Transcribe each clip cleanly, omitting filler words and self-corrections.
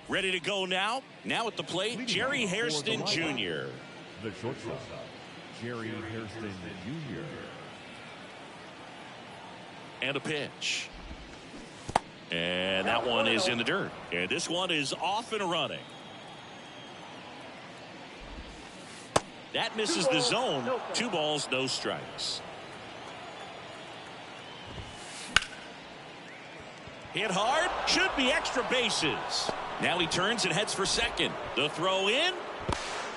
Ready to go now. Now at the plate, Jerry Hairston Jr. The shortstop, Jerry Hairston Jr. And a pitch. And that one is in the dirt. And this one is off and running. That misses the zone. 2 balls, no strikes. Hit hard. Should be extra bases. Now he turns and heads for second. The throw in.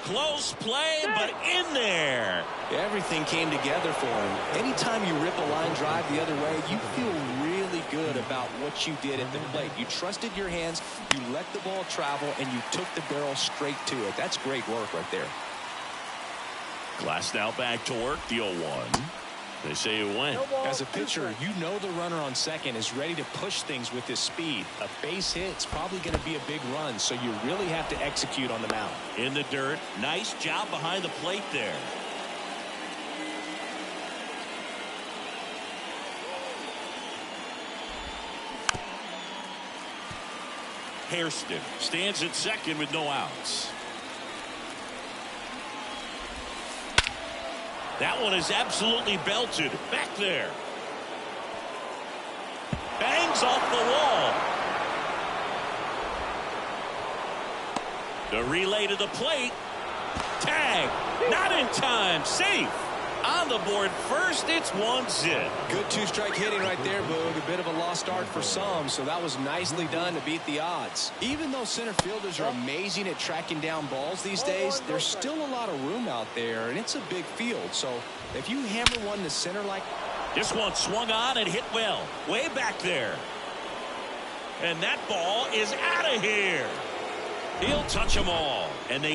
Close play, but in there. Everything came together for him. Anytime you rip a line drive the other way, you feel really good about what you did at the plate. You trusted your hands, you let the ball travel, and you took the barrel straight to it. That's great work right there. Glass now back to work, the 0-1. They say it went. As a pitcher, you know the runner on second is ready to push things with his speed. A base hit's probably going to be a big run, so you really have to execute on the mound. In the dirt. Nice job behind the plate there. Hairston stands at second with no outs. That one is absolutely belted. Back there. Bangs off the wall. The relay to the plate. Tag. Not in time. Safe. On the board first, it's 1-0. Good 2-strike hitting right there, Boog. A bit of a lost start for some, so that was nicely done to beat the odds. Even though center fielders are amazing at tracking down balls these days, there's still a lot of room out there, and it's a big field. So if you hammer one to center like... This one swung on and hit well. Way back there. And that ball is out of here. He'll touch them all. And they...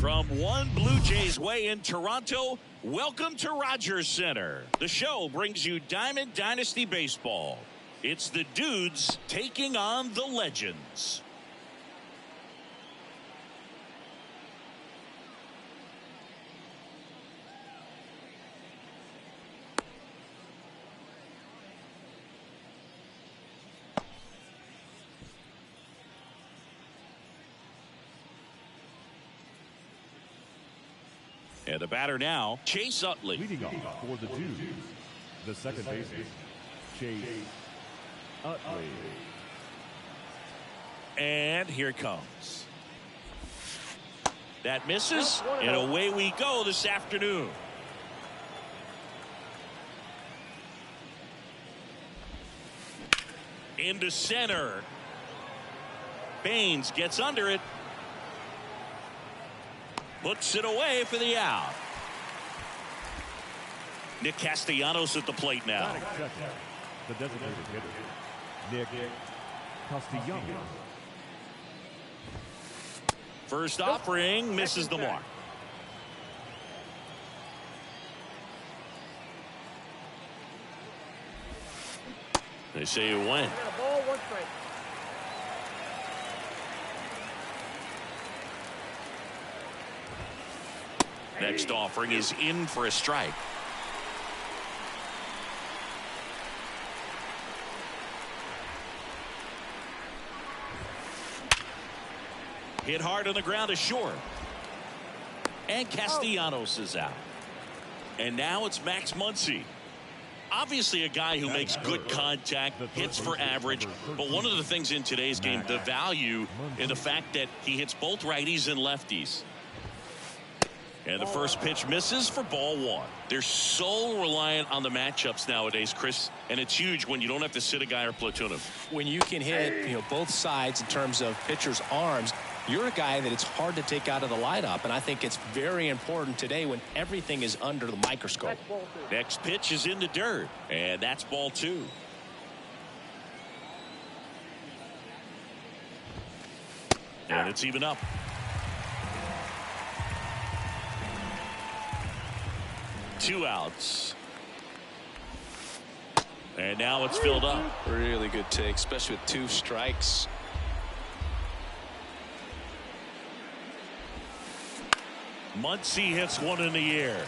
From one Blue Jays way in Toronto, welcome to Rogers Center. The show brings you Diamond Dynasty Baseball. It's the dudes taking on the legends. And the batter now, Chase Utley. Leading off for the Dudes, the second baseman, Chase Utley. And here it comes. That misses, and away we go this afternoon. Into center. Baines gets under it. Puts it away for the out. Nick Castellanos at the plate now. The designated hitter, Nick Castellanos. First offering misses the mark. They say you win. Next offering is in for a strike. Hit hard on the ground is short. And Castellanos is out. And now it's Max Muncy. Obviously a guy who makes good contact, hits for average, but one of the things in today's game, the value in the fact that he hits both righties and lefties. And the first pitch misses for ball one. They're so reliant on the matchups nowadays, Chris, and it's huge when you don't have to sit a guy or platoon him. When you can hit, both sides in terms of pitchers' arms, you're a guy that it's hard to take out of the lineup, and I think it's very important today when everything is under the microscope. Next pitch is in the dirt, and that's ball two. And it's even up. Two outs. And now it's filled up. Really good take, especially with two strikes. Muncy hits one in the air.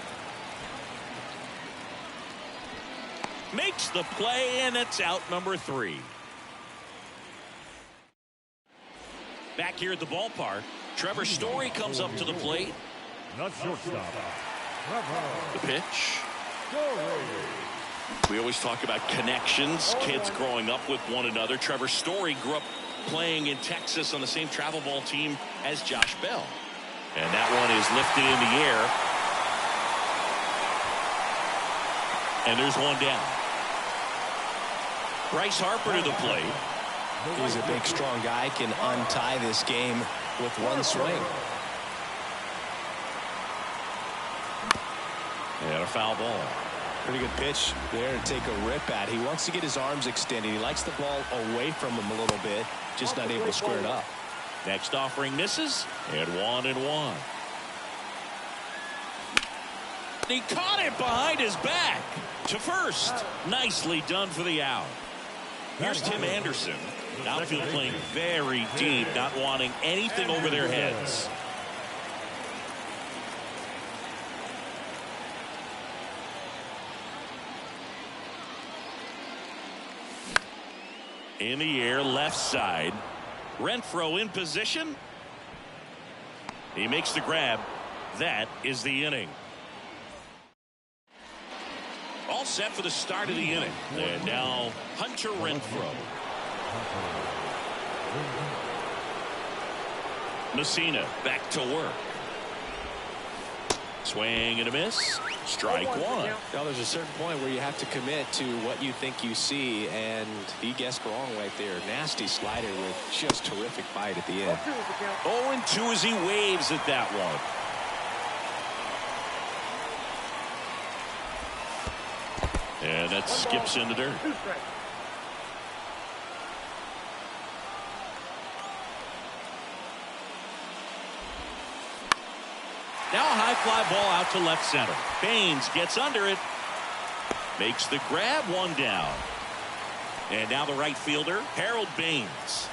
Makes the play, and it's out number 3. Back here at the ballpark, Trevor Story comes up to the plate. Not shortstop. The pitch. We always talk about connections, kids growing up with one another. Trevor Story grew up playing in Texas on the same travel ball team as Josh Bell. And that one is lifted in the air. And there's one down. Bryce Harper to the plate. He's a big, strong guy, can untie this game with one swing. And a foul ball. Pretty good pitch there to take a rip at. He wants to get his arms extended. He likes the ball away from him a little bit, just not able to square it up. Next offering misses, and 1-1. He caught it behind his back to first. Nicely done for the out. Here's Tim Anderson. Outfield playing very deep, not wanting anything over their heads. In the air, left side. Renfroe in position. He makes the grab. That is the inning. All set for the start of the inning. And now Hunter Renfroe. Messina back to work. Swing and a miss. Strike one. Now there's a certain point where you have to commit to what you think you see, and he guessed wrong right there. Nasty slider with just terrific bite at the end. 0-2 as he waves at that one. And that skips in the dirt. Now a high fly ball out to left center. Baines gets under it. Makes the grab, one down. And now the right fielder, Harold Baines.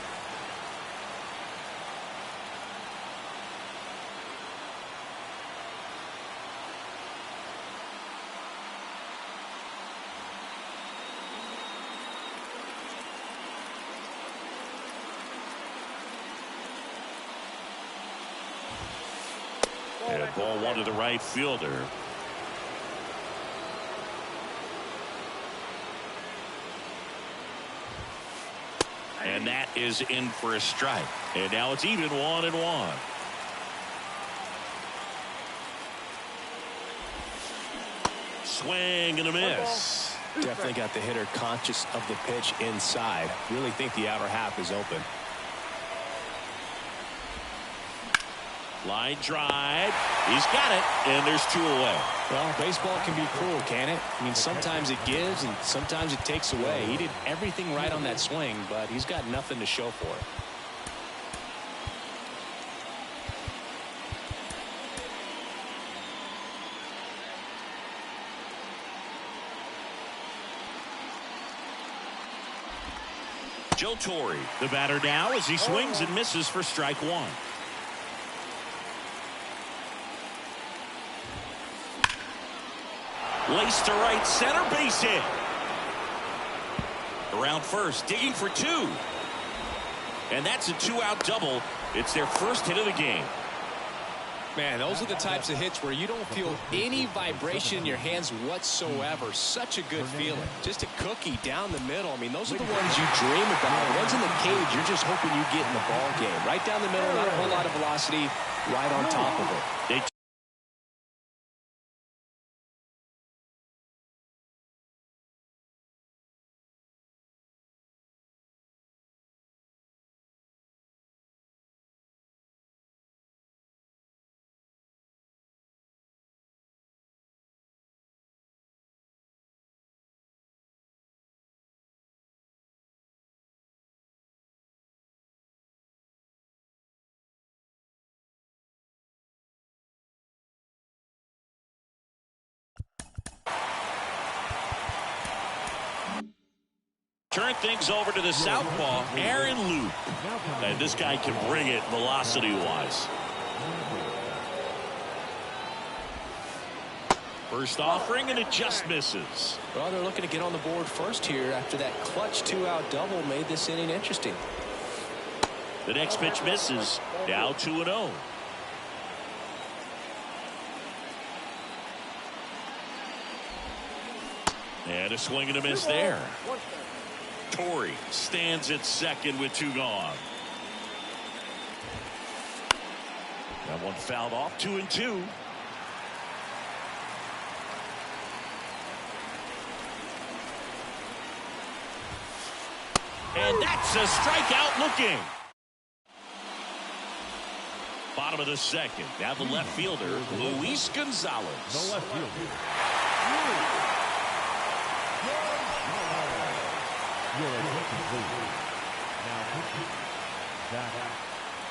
And ball one to the right fielder. And that is in for a strike. And now it's even 1-1. Swing and a miss. Definitely got the hitter conscious of the pitch inside. Really think the outer half is open. Line drive. He's got it. And there's 2 away. Well, baseball can be cruel, can it? I mean, sometimes it gives and sometimes it takes away. He did everything right on that swing, but he's got nothing to show for it. Joe Torre, the batter now as he swings and misses for strike one. Lace to right center, base hit. Around first, digging for 2. And that's a 2-out double. It's their first hit of the game. Man, those are the types of hits where you don't feel any vibration in your hands whatsoever. Such a good feeling. Just a cookie down the middle. I mean, those are the ones you dream about. The ones in the cage, you're just hoping you get in the ball game. Right down the middle, not a whole lot of velocity, right on top of it. Turn things over to the southpaw, Aaron Loop. And this guy can bring it velocity-wise. First offering, and it just misses. Well, they're looking to get on the board first here after that clutch two-out double made this inning interesting. The next pitch misses. Now 2-0. And a swing and a miss there. Torrey stands at second with 2 gone. That one fouled off. 2-2. And that's a strikeout looking. Bottom of the second. Now the left fielder, Luis Gonzalez. The left fielder.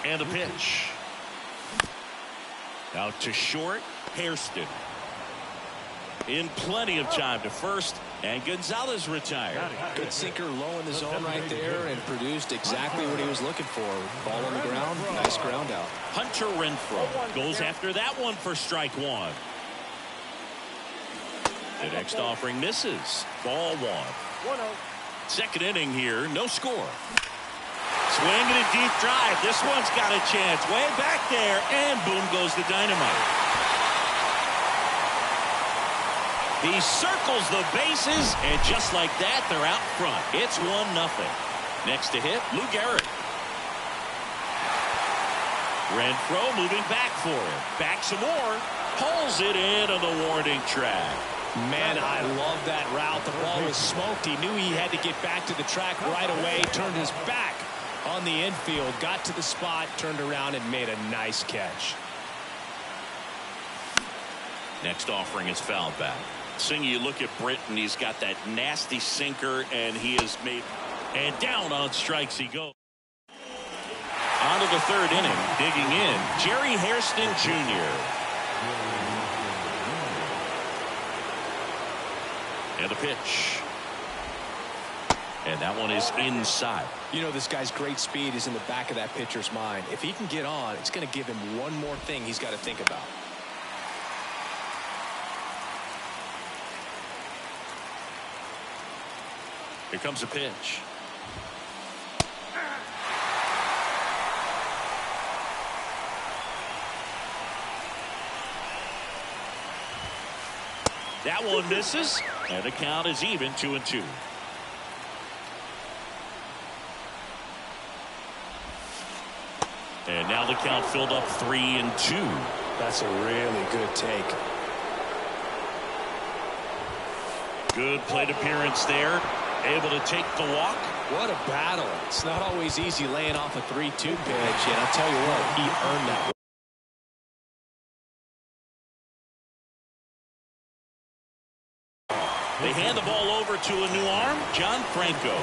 And the pitch. Out to short, Hairston. In plenty of time to first, and Gonzalez retired. Good sinker low in the zone right there and produced exactly what he was looking for. Ball on the ground, nice ground out. Hunter Renfroe goes after that one for strike 1. The next offering misses. Ball 1. Second inning here, no score. Swing and a deep drive. This one's got a chance. Way back there, and boom goes the dynamite. He circles the bases, and just like that, they're out front. It's 1-0. Next to hit, Lou Gehrig. Renfroe moving back for him. Back some more. Pulls it in on the warning track. Man, I love that route. The ball was smoked. He knew he had to get back to the track right away. Turned his back on the infield. Got to the spot, turned around, and made a nice catch. Next offering is fouled back. Seeing you look at Britton, he's got that nasty sinker, and he has made, and down on strikes he goes. On to the third inning, digging in, Jerry Hairston Jr. And the pitch. And that one is inside. You know, this guy's great speed is in the back of that pitcher's mind. If he can get on, it's going to give him one more thing he's got to think about. Here comes a pitch. That one misses, and the count is even 2-2. And now the count filled up 3-2. That's a really good take. Good plate appearance there. Able to take the walk. What a battle. It's not always easy laying off a 3-2 pitch, and I'll tell you what, he earned that. They hand the ball over to a new arm, John Franco.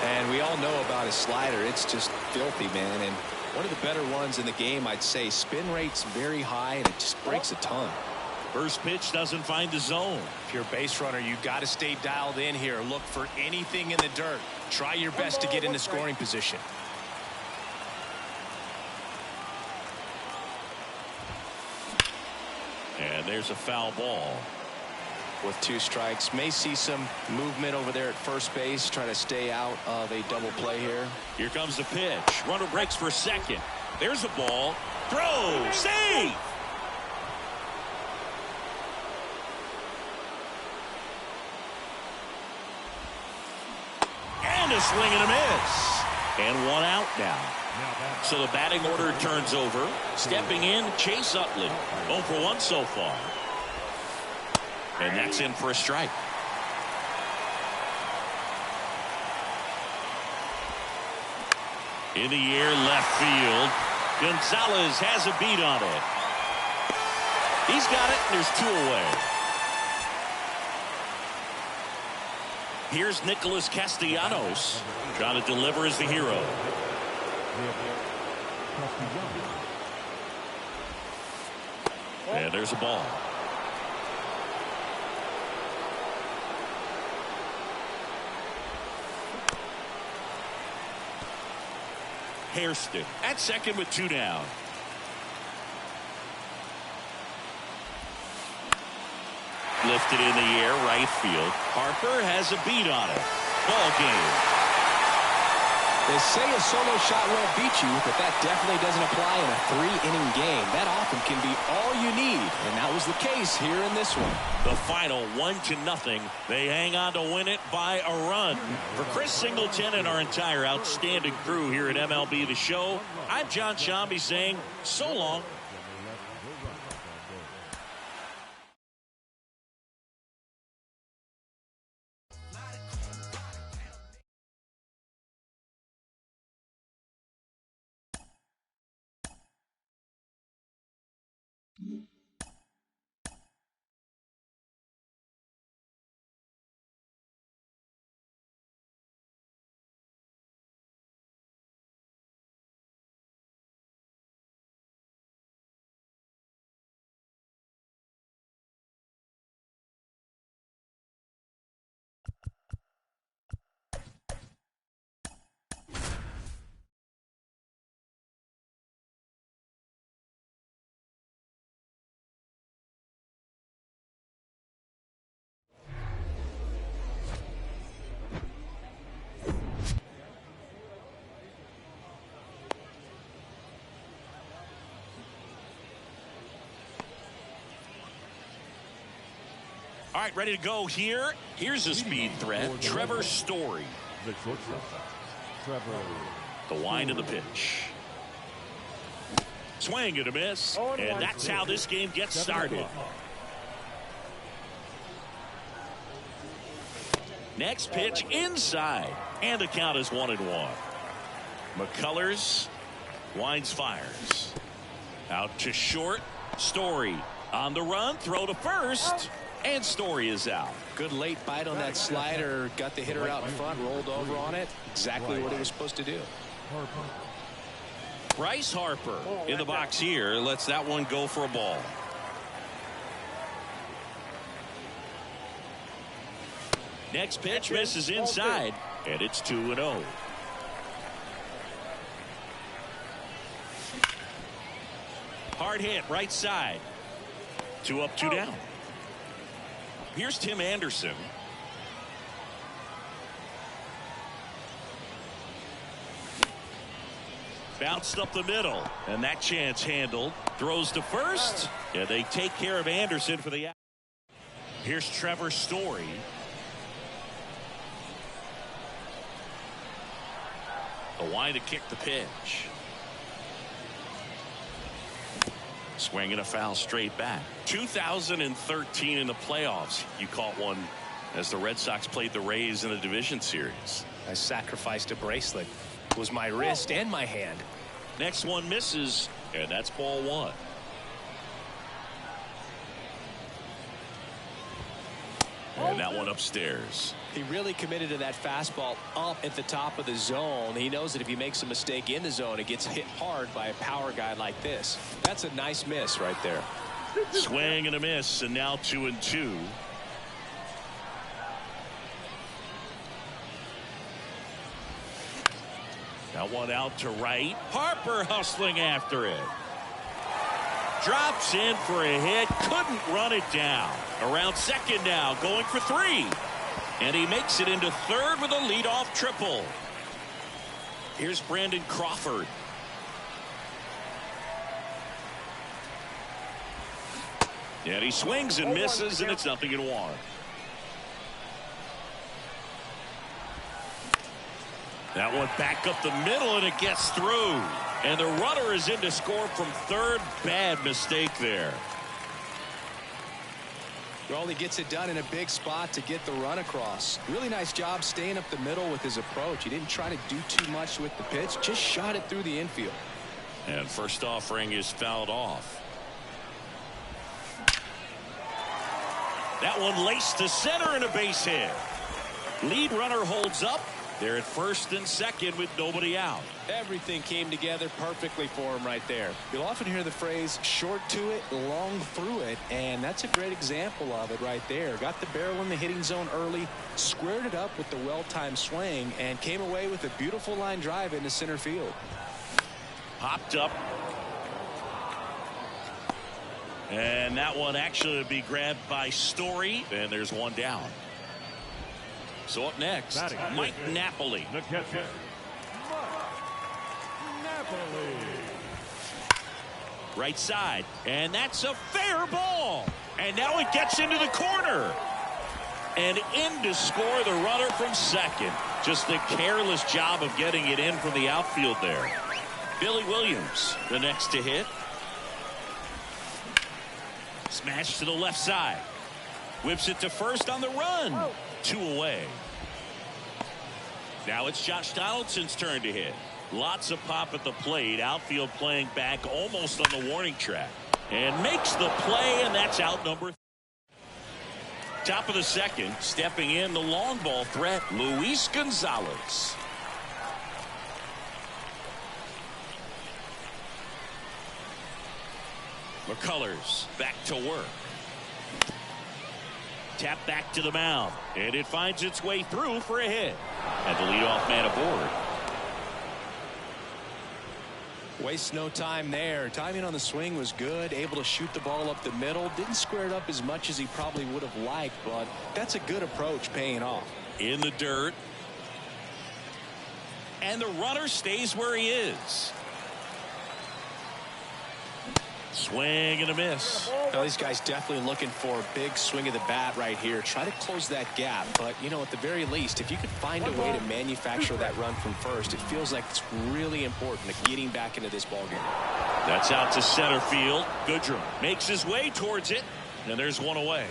And we all know about his slider. It's just filthy, man. And one of the better ones in the game, I'd say. Spin rate's very high, and it just breaks a ton. First pitch doesn't find the zone. If you're a base runner, you've got to stay dialed in here. Look for anything in the dirt. Try your best to get into scoring position. And there's a foul ball. With 2 strikes, may see some movement over there at first base, trying to stay out of a double play here. Here comes the pitch. Runner breaks for second. There's a ball. Throw. Save. a swing and a miss. And one out now. So the batting order turns over. Stepping in, Chase Utley. 0 for 1 so far. And that's in for a strike. In the air, left field. Gonzalez has a beat on it. He's got it, and there's 2 away. Here's Nicholas Castellanos trying to deliver as the hero. And there's a ball. Hairston at second with 2 down. Lifted in the air, right field. Harper has a beat on it. Ball game. They say a solo shot won't beat you, but that definitely doesn't apply in a 3-inning game. That often can be all you need, and that was the case here in this one. The final 1-0. They hang on to win it by a run. For Chris Singleton and our entire outstanding crew here at MLB The Show, I'm John Shambi saying so long. All right, ready to go here. Here's a speed threat. Trevor Story. The shortstop, Trevor. The wind of the pitch. Swing and a miss. And that's how this game gets started. Next pitch inside. And the count is 1-1. McCullers winds, fires. Out to short. Story on the run. Throw to first. And Story is out. Good late bite on that slider. Got the hitter out in front, rolled over on it. Exactly what he was supposed to do. Bryce Harper in the box here. Lets that one go for a ball. Next pitch misses inside. And it's 2-0. Hard hit right side. 2 up, 2 down. Here's Tim Anderson. Bounced up the middle. And that chance handled. Throws to first. And they take care of Anderson for the out. Here's Trevor Story. The wind to kick the pitch. Swing and a foul straight back. 2013 in the playoffs. You caught one as the Red Sox played the Rays in the division series. I sacrificed a bracelet. It was my wrist and my hand. Next one misses, and that's ball 1. And that one upstairs. He really committed to that fastball up at the top of the zone. He knows that if he makes a mistake in the zone, it gets hit hard by a power guy like this. That's a nice miss right there. Swing and a miss, and now 2-2. Now one out to right. Harper hustling after it. Drops in for a hit. Couldn't run it down. Around second now. Going for 3. And he makes it into third with a leadoff triple. Here's Brandon Crawford. And he swings and misses, and it's 0-1. That one back up the middle, and it gets through. And the runner is in to score from third. Bad mistake there. Well, he gets it done in a big spot to get the run across. Really nice job staying up the middle with his approach. He didn't try to do too much with the pitch, just shot it through the infield. And first offering is fouled off. That one laced to center and a base hit. Lead runner holds up. They're at first and second with nobody out. Everything came together perfectly for him right there. You'll often hear the phrase short to it, long through it, and that's a great example of it right there. Got the barrel in the hitting zone early, squared it up with the well-timed swing, and came away with a beautiful line drive into center field. Popped up. And that one actually would be grabbed by Story, and there's one down. So up next, Mike Napoli. The catcher, Napoli. Right side, and that's a fair ball. And now it gets into the corner. And in to score the runner from second. Just a careless job of getting it in from the outfield there. Billy Williams, the next to hit. Smash to the left side. Whips it to first on the run. 2 away. Now it's Josh Donaldson's turn to hit. Lots of pop at the plate. Outfield playing back almost on the warning track. And makes the play, and that's out number 3. Top of the second, stepping in the long ball threat, Luis Gonzalez. McCullers back to work. Tap back to the mound, and it finds its way through for a hit. And the leadoff man aboard. Wastes no time there. Timing on the swing was good. Able to shoot the ball up the middle. Didn't square it up as much as he probably would have liked, but that's a good approach paying off. In the dirt. And the runner stays where he is. Swing and a miss. Now, these guys definitely looking for a big swing of the bat right here. Try to close that gap. But, you know, at the very least, if you could find a way to manufacture that run from first, it feels like it's really important to getting back into this ballgame. That's out to center field. Goodrum makes his way towards it. And there's one away.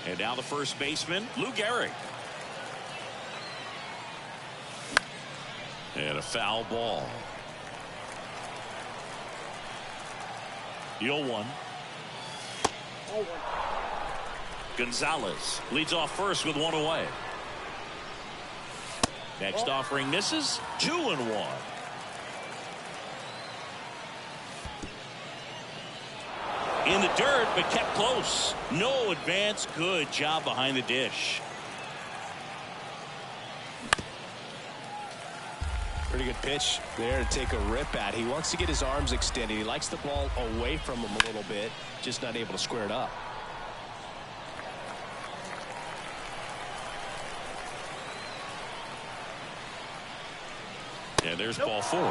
And now the first baseman, Lou Gehrig. And a foul ball. The 0-1. Gonzalez leads off first with one away. Next offering misses. 2-1. In the dirt, but kept close. No advance. Good job behind the dish. Pretty good pitch there to take a rip at. He wants to get his arms extended. He likes the ball away from him a little bit, just not able to square it up. And there's ball 4.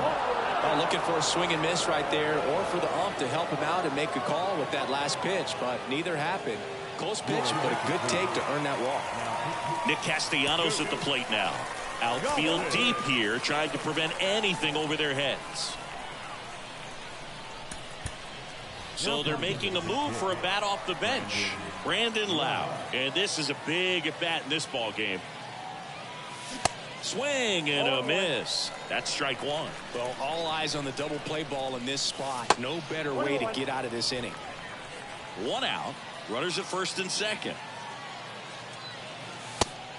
Looking for a swing and miss right there, or for the ump to help him out and make a call with that last pitch, but neither happened. Close pitch, but a good take to earn that walk. Nick Castellanos at the plate now. Outfield deep here, trying to prevent anything over their heads. So they're making a move for a bat off the bench. Brandon Lau. And this is a big at bat in this ball game. Swing and a miss. That's strike 1. Well, all eyes on the double play ball in this spot. No better way to get out of this inning. 1 out. Runners at first and second.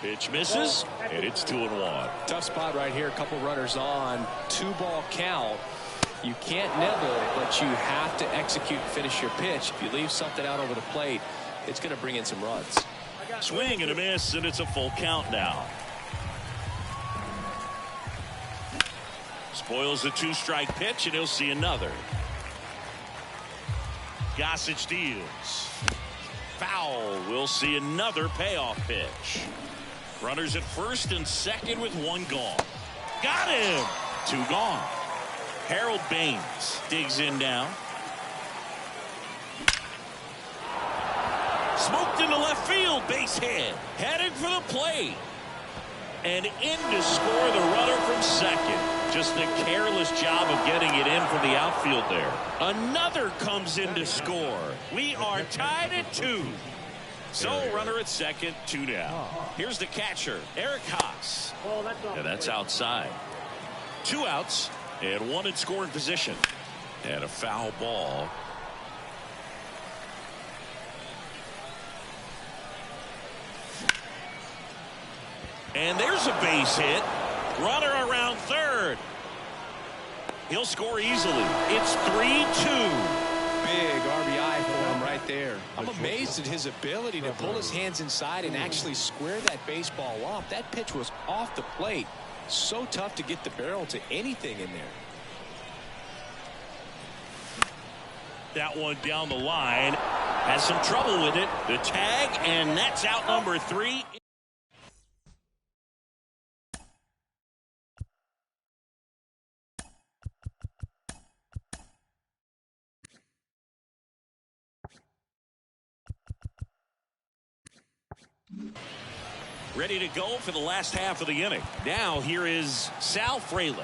Pitch misses, and it's 2-1. Tough spot right here. A couple runners on. 2-ball count. You can't nibble, but you have to execute and finish your pitch. If you leave something out over the plate, it's going to bring in some runs. Swing and a miss, and it's a full count now. Spoils the 2-strike pitch, and he'll see another. Gossage deals. Foul. We'll see another payoff pitch. Runners at first and second with 1 gone. Got him. 2 gone. Harold Baines digs in now. Smoked into left field. Base hit. Headed for the plate. And in to score the runner from second. Just a careless job of getting it in from the outfield there. Another comes in to score. We are tied at 2. So runner at second, 2 down. Here's the catcher, Eric Haas. And that's outside. 2 outs and 1 in scoring position. And a foul ball. And there's a base hit. Runner around third. He'll score easily. It's 3-2. Big RBI for him right there. I'm amazed at his ability to pull his hands inside and actually square that baseball off. That pitch was off the plate. So tough to get the barrel to anything in there. That one down the line. Has some trouble with it. The tag, and that's out number 3. Ready to go for the last half of the inning. Now here is Sal Frelick.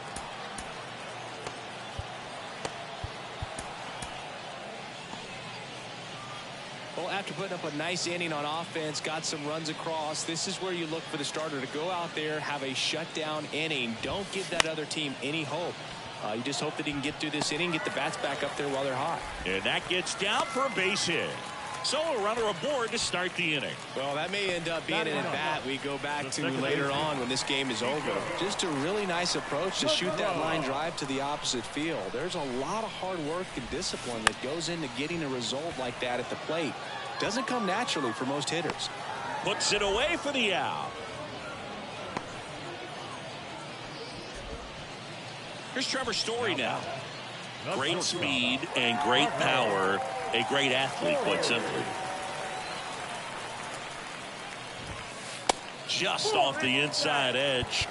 Well, after putting up a nice inning on offense, got some runs across, this is where you look for the starter to go out there, have a shutdown inning. Don't give that other team any hope. You just hope that he can get through this inning, get the bats back up there while they're hot. And that gets down for a base hit. So a runner aboard to start the inning. Well, that may end up being an at-bat we go back to later on when this game is over. Just a really nice approach to shoot that line drive to the opposite field. There's a lot of hard work and discipline that goes into getting a result like that at the plate. Doesn't come naturally for most hitters. Puts it away for the out. Here's Trevor Story now. Great speed and great power. A great athlete, quite simply. Just off the inside edge.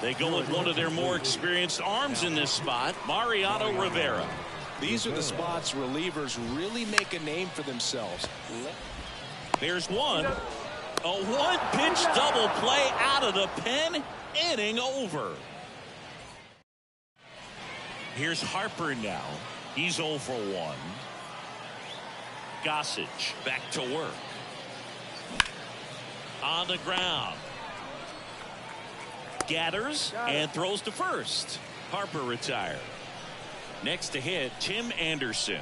They go with one of their more experienced arms in this spot, Mariano Rivera. These are the spots relievers really make a name for themselves. There's one. A one-pitch double play out of the pen. Inning over. Here's Harper now. He's 0 for 1. Gossage back to work. On the ground. Gathers and throws to first. Harper retired. Next to hit, Tim Anderson.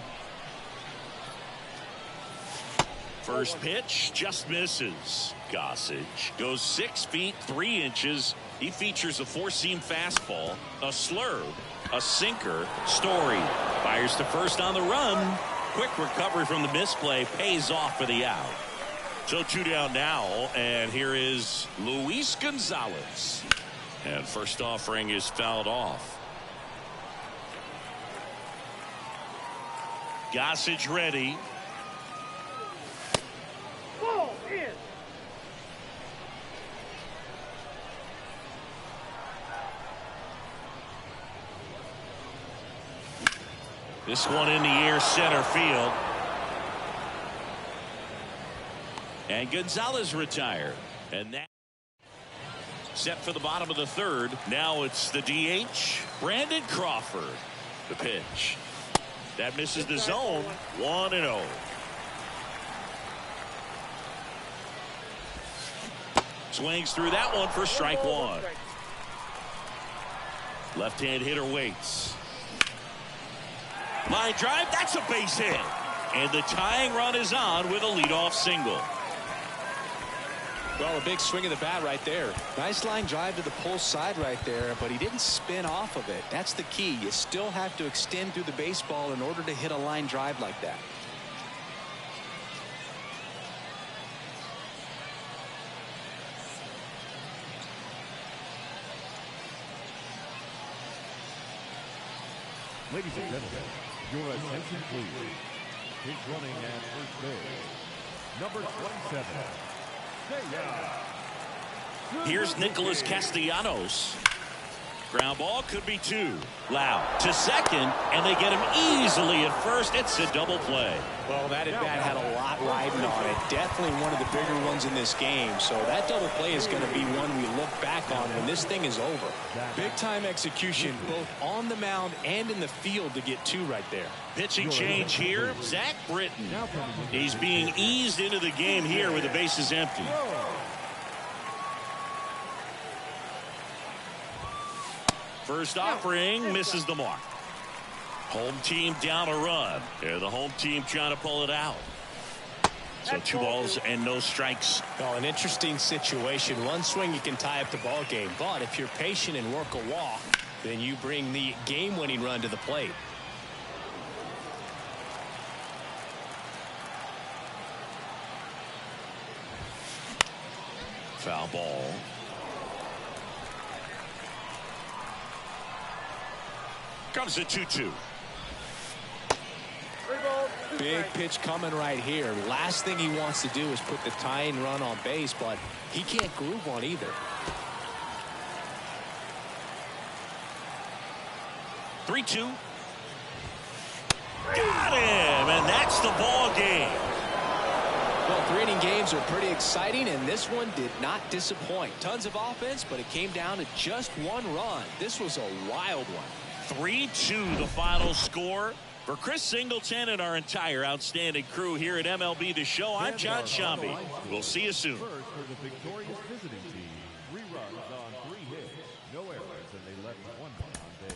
First pitch just misses. Gossage goes 6 feet 3 inches. He features a 4-seam fastball, a slurve, a sinker. Story fires to first on the run. Quick recovery from the misplay pays off for the out. So 2 down now, and here is Luis Gonzalez. And first offering is fouled off. Gossage ready. Ball in. This one in the air, center field. And Gonzalez retired. And that set for the bottom of the third. Now it's the DH, Brandon Crawford. The pitch. That misses the zone. 1-0. Swings through that one for strike 1. Left-hand hitter waits. Line drive, that's a base hit. And the tying run is on with a leadoff single. Well, a big swing of the bat right there. Nice line drive to the pull side right there, but he didn't spin off of it. That's the key. You still have to extend through the baseball in order to hit a line drive like that. Ladies and gentlemen, your attention please. His running at first base, number 27. Here's Nicholas Castellanos. Ground ball could be 2. Loud to second, and they get him easily at first. It's a double play. Well, that at bat had a lot riding and definitely one of the bigger ones in this game. So that double play is going to be one we look back on when this thing is over. Big-time execution both on the mound and in the field to get two right there. Pitching change here. Zach Britton. He's being eased into the game here with the bases empty. First offering misses the mark. Home team down a run. They're the home team trying to pull it out. So 2 balls and no strikes. Well, an interesting situation. One swing you can tie up the ball game, but if you're patient and work a walk, then you bring the game-winning run to the plate. Foul ball. Comes the 2-2. Big pitch coming right here. Last thing he wants to do is put the tying run on base, but he can't groove one either. 3-2. Got him, and that's the ball game. Well, 3-inning games are pretty exciting, and this one did not disappoint. Tons of offense, but it came down to just 1 run. This was a wild one. 3-2 the final score. For Chris Singleton and our entire outstanding crew here at MLB The Show, I'm John Shambi. We'll see you soon. First for the victorious visiting team. 3 runs on 3 hits. No errors, and they left 1 on base.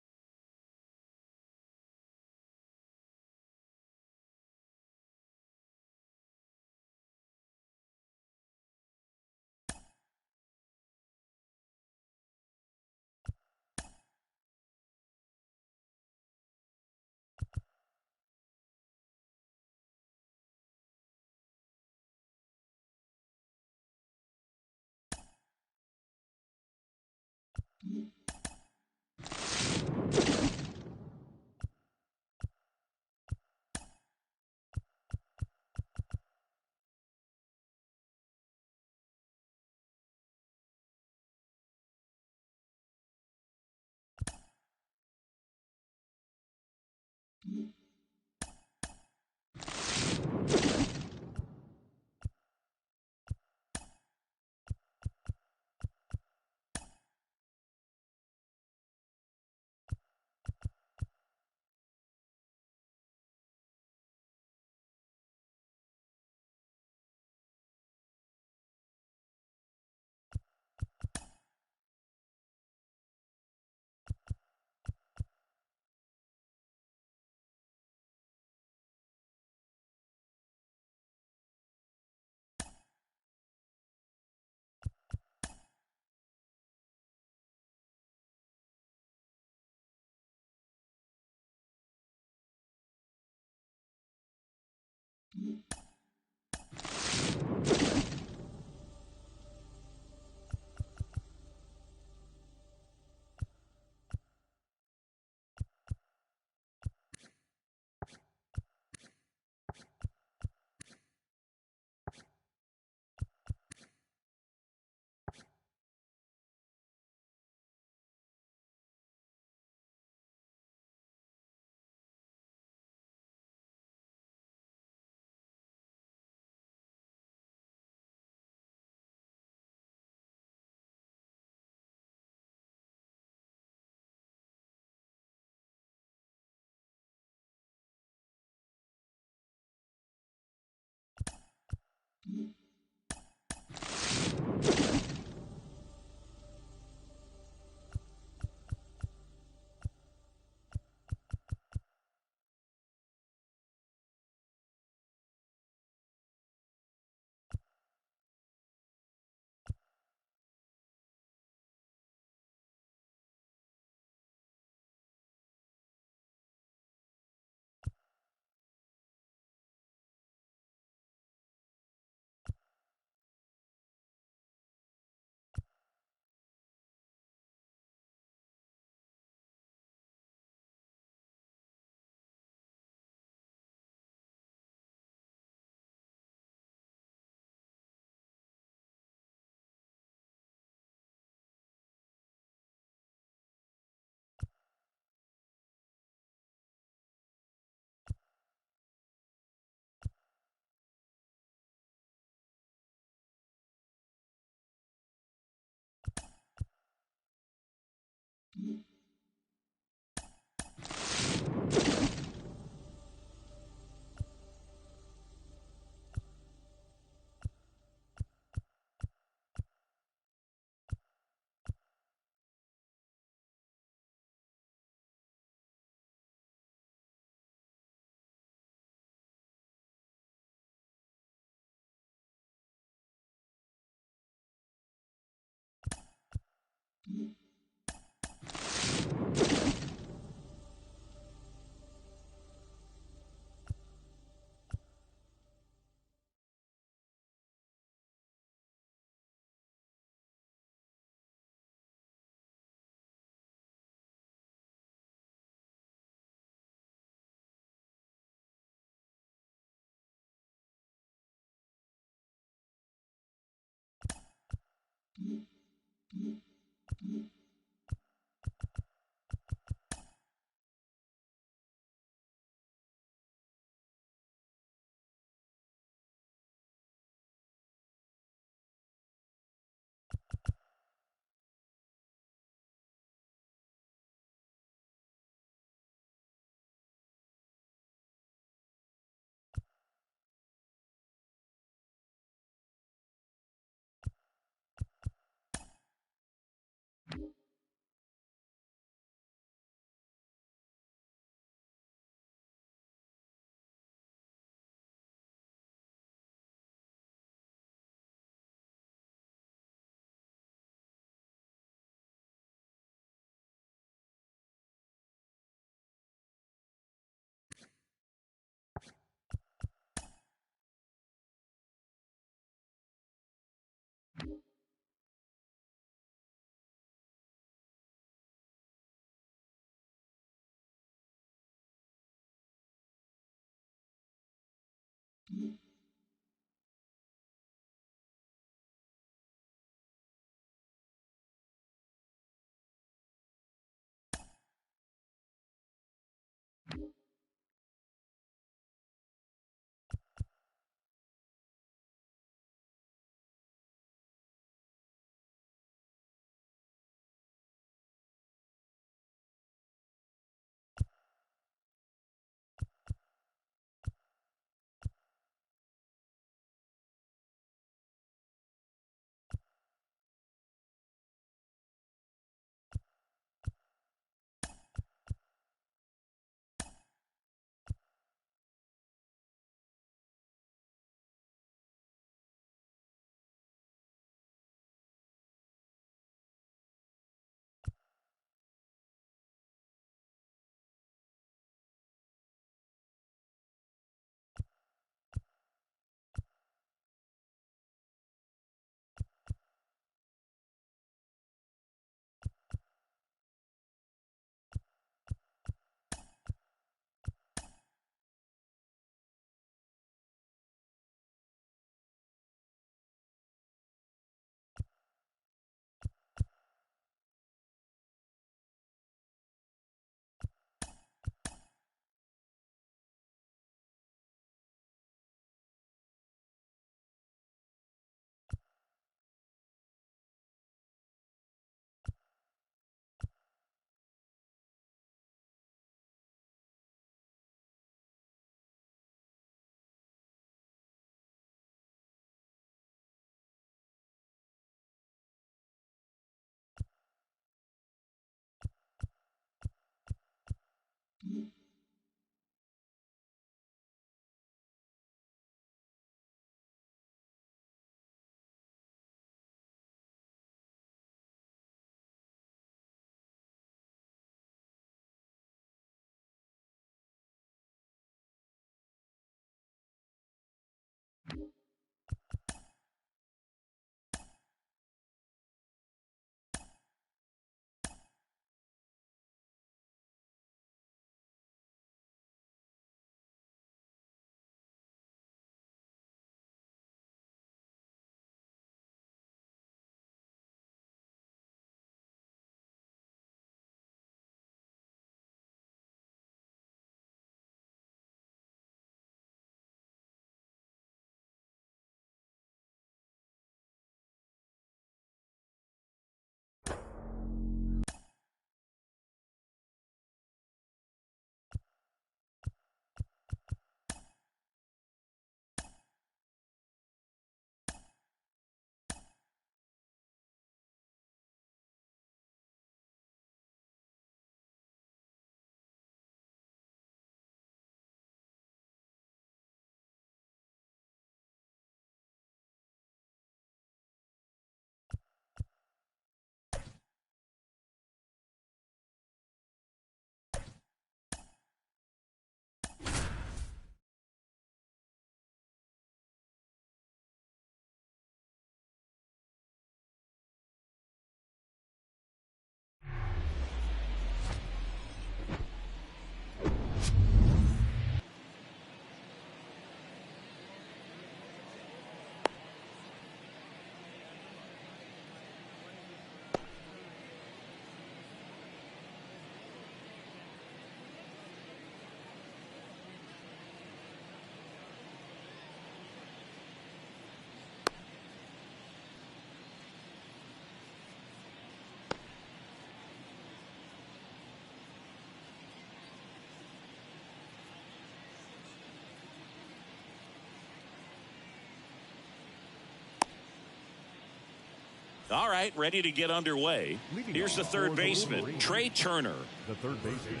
All right, ready to get underway. Here's the third baseman, Trey Turner. The third baseman,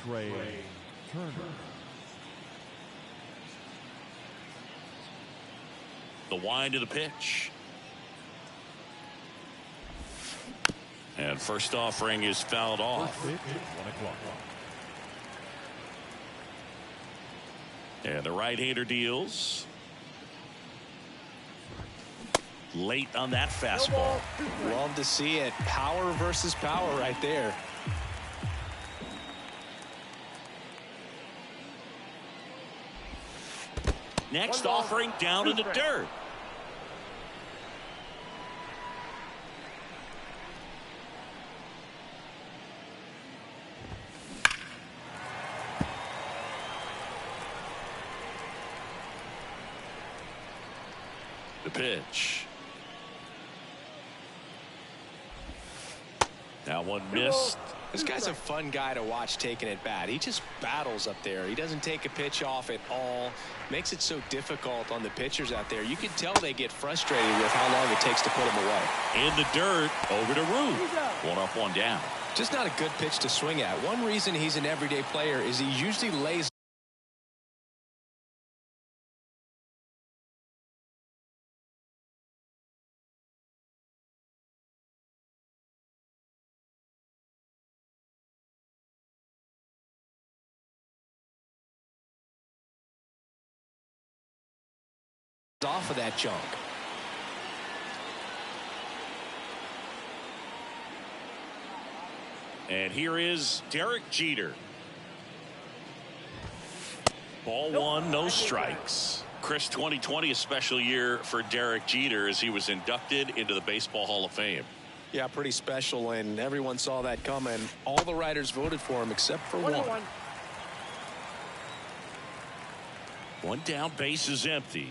Trey Turner. The wind of the pitch. And first offering is fouled off. First pitch, 1 o'clock. And the right-hander deals. Late on that fastball. Love to see it. Power versus power right there. Next offering down in the dirt. The pitch. That one missed. This guy's a fun guy to watch taking at bat. He just battles up there. He doesn't take a pitch off at all. Makes it so difficult on the pitchers out there. You can tell they get frustrated with how long it takes to put him away. In the dirt, over to Root. 1 up, 1 down. Just not a good pitch to swing at. One reason he's an everyday player is he usually lays off of that junk. And here is Derek Jeter. Ball 1, no strikes. Chris, 2020 a special year for Derek Jeter as he was inducted into the Baseball Hall of Fame. Yeah, pretty special, and everyone saw that coming. All the writers voted for him except for one. One down, base is empty.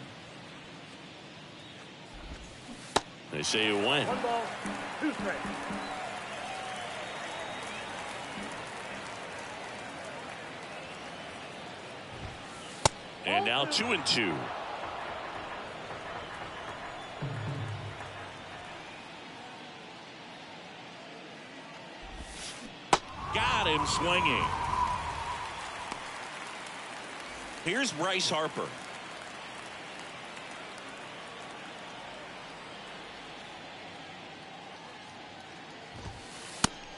They say you win. 1 ball, 2 strikes. And now 2-2. Got him swinging. Here's Bryce Harper.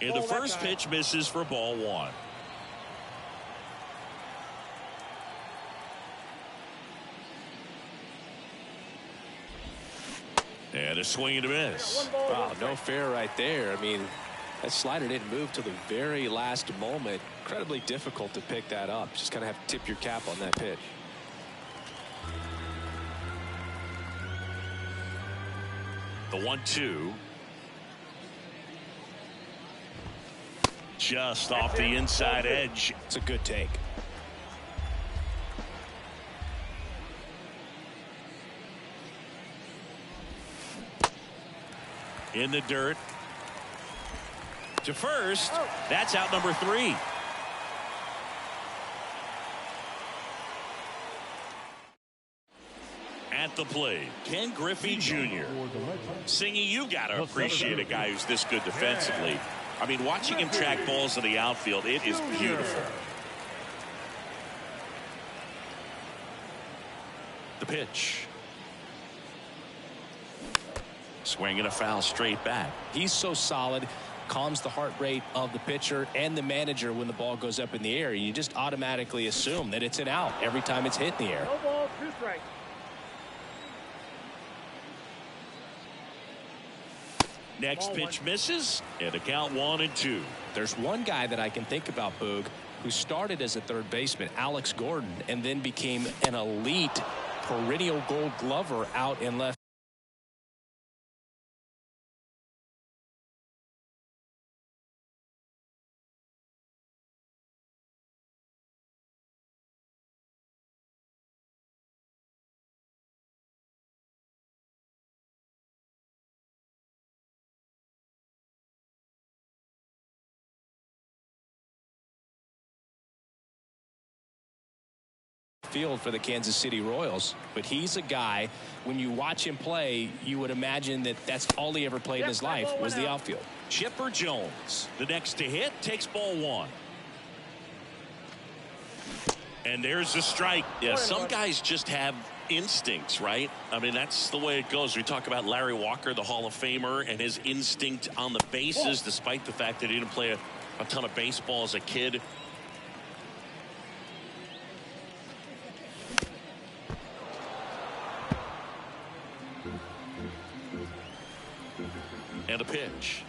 And the first pitch misses for ball 1. And a swing and a miss. Wow, no fair right there. I mean, that slider didn't move till the very last moment. Incredibly difficult to pick that up. Just kind of have to tip your cap on that pitch. The 1-2. Just off the inside edge. It's a good take. In the dirt. To first. That's out number 3. At the plate, Ken Griffey Jr. Singy, you got to appreciate a guy who's this good defensively. I mean, watching him track balls in the outfield, it is beautiful. The pitch. Swinging a foul straight back. He's so solid, calms the heart rate of the pitcher and the manager when the ball goes up in the air. You just automatically assume that it's an out every time it's hit in the air. 1 ball, 2 strikes. Next pitch misses, and a count 1-2. There's one guy that I can think about, Boog, who started as a third baseman, Alex Gordon, and then became an elite perennial gold glover out in left. field for the Kansas City Royals. But he's a guy, when you watch him play, you would imagine that that's all he ever played in his life was the outfield. Chipper Jones, the next to hit, takes ball one. And there's a strike. Yeah, some guys just have instincts, right? I mean, that's the way it goes. We talk about Larry Walker, the Hall of Famer, and his instinct on the bases, despite the fact that he didn't play a ton of baseball as a kid. And a pitch.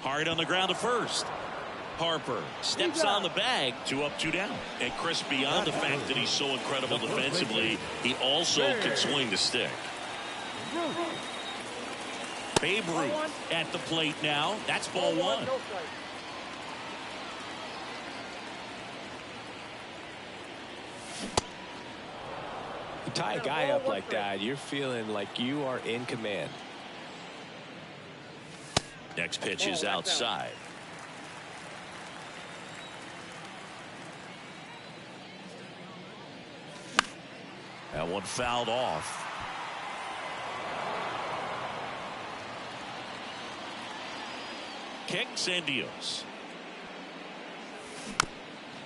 Hard on the ground to first. Harper steps on the bag, 2 up, 2 down. And Chris, beyond the fact that he's so incredible defensively, he also can swing the stick. Babe Ruth at the plate now. That's ball one. You tie a guy up like that, you're feeling like you are in command. Next pitch is outside. That one fouled off. Kicks and deals.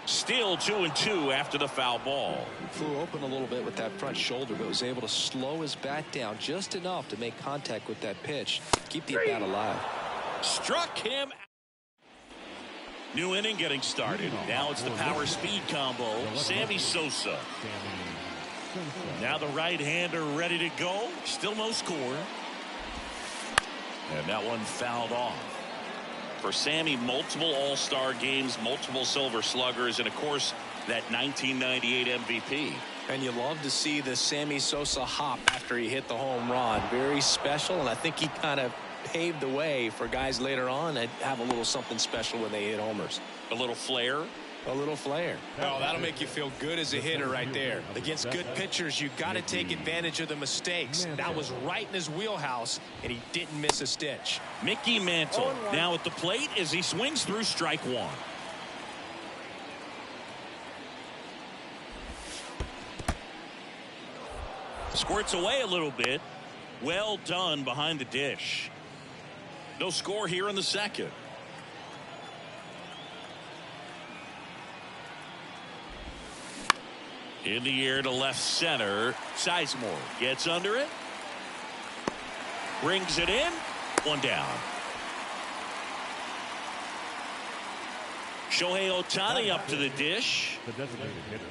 Still 2-2 after the foul ball. Flew open a little bit with that front shoulder, but was able to slow his bat down just enough to make contact with that pitch. Keep the bat alive. Struck him. New inning getting started. Now it's the power speed combo. Sammy Sosa. Now the right-hander ready to go. Still no score. And that one fouled off. For Sammy, multiple all-star games, multiple silver sluggers, and of course that 1998 MVP. And you love to see the Sammy Sosa hop after he hit the home run. Very special, and I think he kind of paved the way for guys later on that have a little something special when they hit homers. A little flair. A little flair. Oh, that'll make you feel good as a hitter right there. Against good pitchers, you got to take advantage of the mistakes. That was right in his wheelhouse, and he didn't miss a stitch. Mickey Mantle now at the plate as he swings through strike one. Squirts away a little bit. Well done behind the dish. No score here in the second. In the air to left center. Sizemore gets under it. Brings it in. One down. Shohei Ohtani up to the dish. The designated hitter,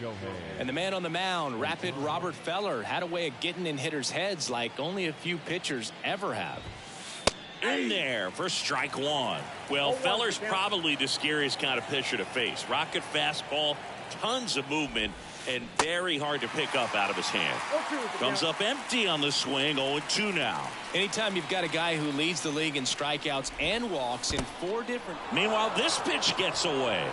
Shohei. And the man on the mound, Rapid Robert Feller, had a way of getting in hitters' heads like only a few pitchers ever have. In there for strike one. Well, Feller's probably the scariest kind of pitcher to face. Rocket fastball, tons of movement, and very hard to pick up out of his hand. Comes up empty on the swing. 0-2 now. Anytime you've got a guy who leads the league in strikeouts and walks in 4 different. Meanwhile, this pitch gets away.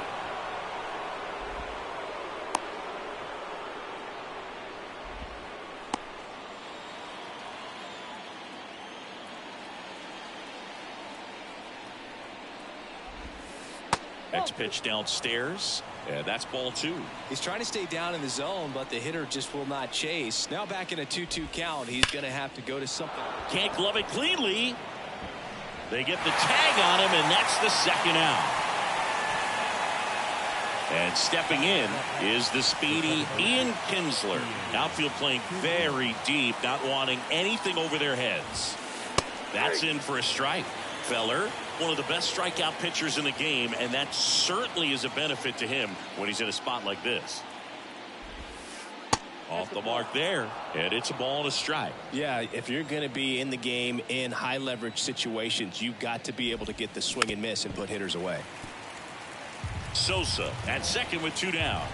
Next pitch downstairs. Yeah, that's ball 2. He's trying to stay down in the zone, but the hitter just will not chase. Now back in a 2-2 count, he's going to have to go to something. Can't glove it cleanly. They get the tag on him, and that's the second out. And stepping in is the speedy Ian Kinsler. Outfield playing very deep, not wanting anything over their heads. That's in for a strike. Feller, one of the best strikeout pitchers in the game, and that certainly is a benefit to him when he's in a spot like this. Off the mark there, and it's a ball and a strike. Yeah, if you're going to be in the game in high leverage situations, you've got to be able to get the swing and miss and put hitters away. Sosa at second with 2 down.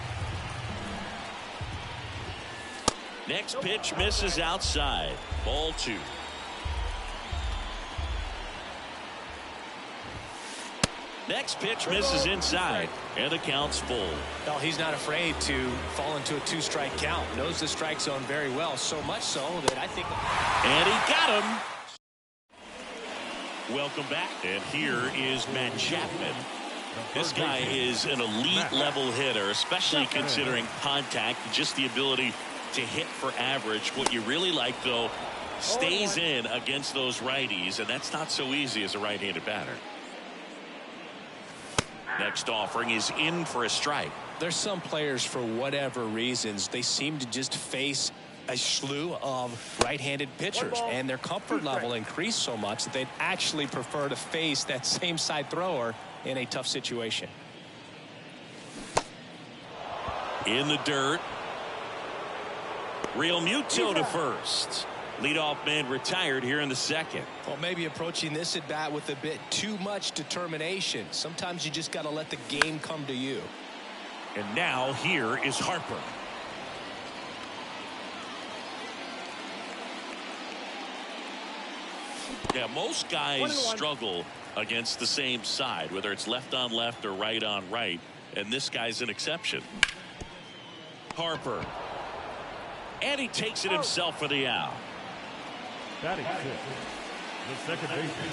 Next pitch misses outside. Ball 2. Next pitch misses inside, and the count's full. No, he's not afraid to fall into a 2-strike count. Knows the strike zone very well, so much so that I think. And he got him. Welcome back, and here is Matt Chapman. This guy is an elite level hitter, especially considering contact, just the ability to hit for average. What you really like, though, stays in against those righties, and that's not so easy as a right-handed batter. Next offering is in for a strike. There's some players, for whatever reasons, they seem to just face a slew of right-handed pitchers, and their comfort level increased so much that they'd actually prefer to face that same side thrower in a tough situation. In the dirt. Real Muto to first. Leadoff man retired here in the second. Well, maybe approaching this at bat with a bit too much determination. Sometimes you just got to let the game come to you. And now here is Harper. Yeah, most guys struggle against the same side, whether it's left on left or right on right, and this guy's an exception. Harper. And he takes it himself for the out. Batting sixth, the second baseman,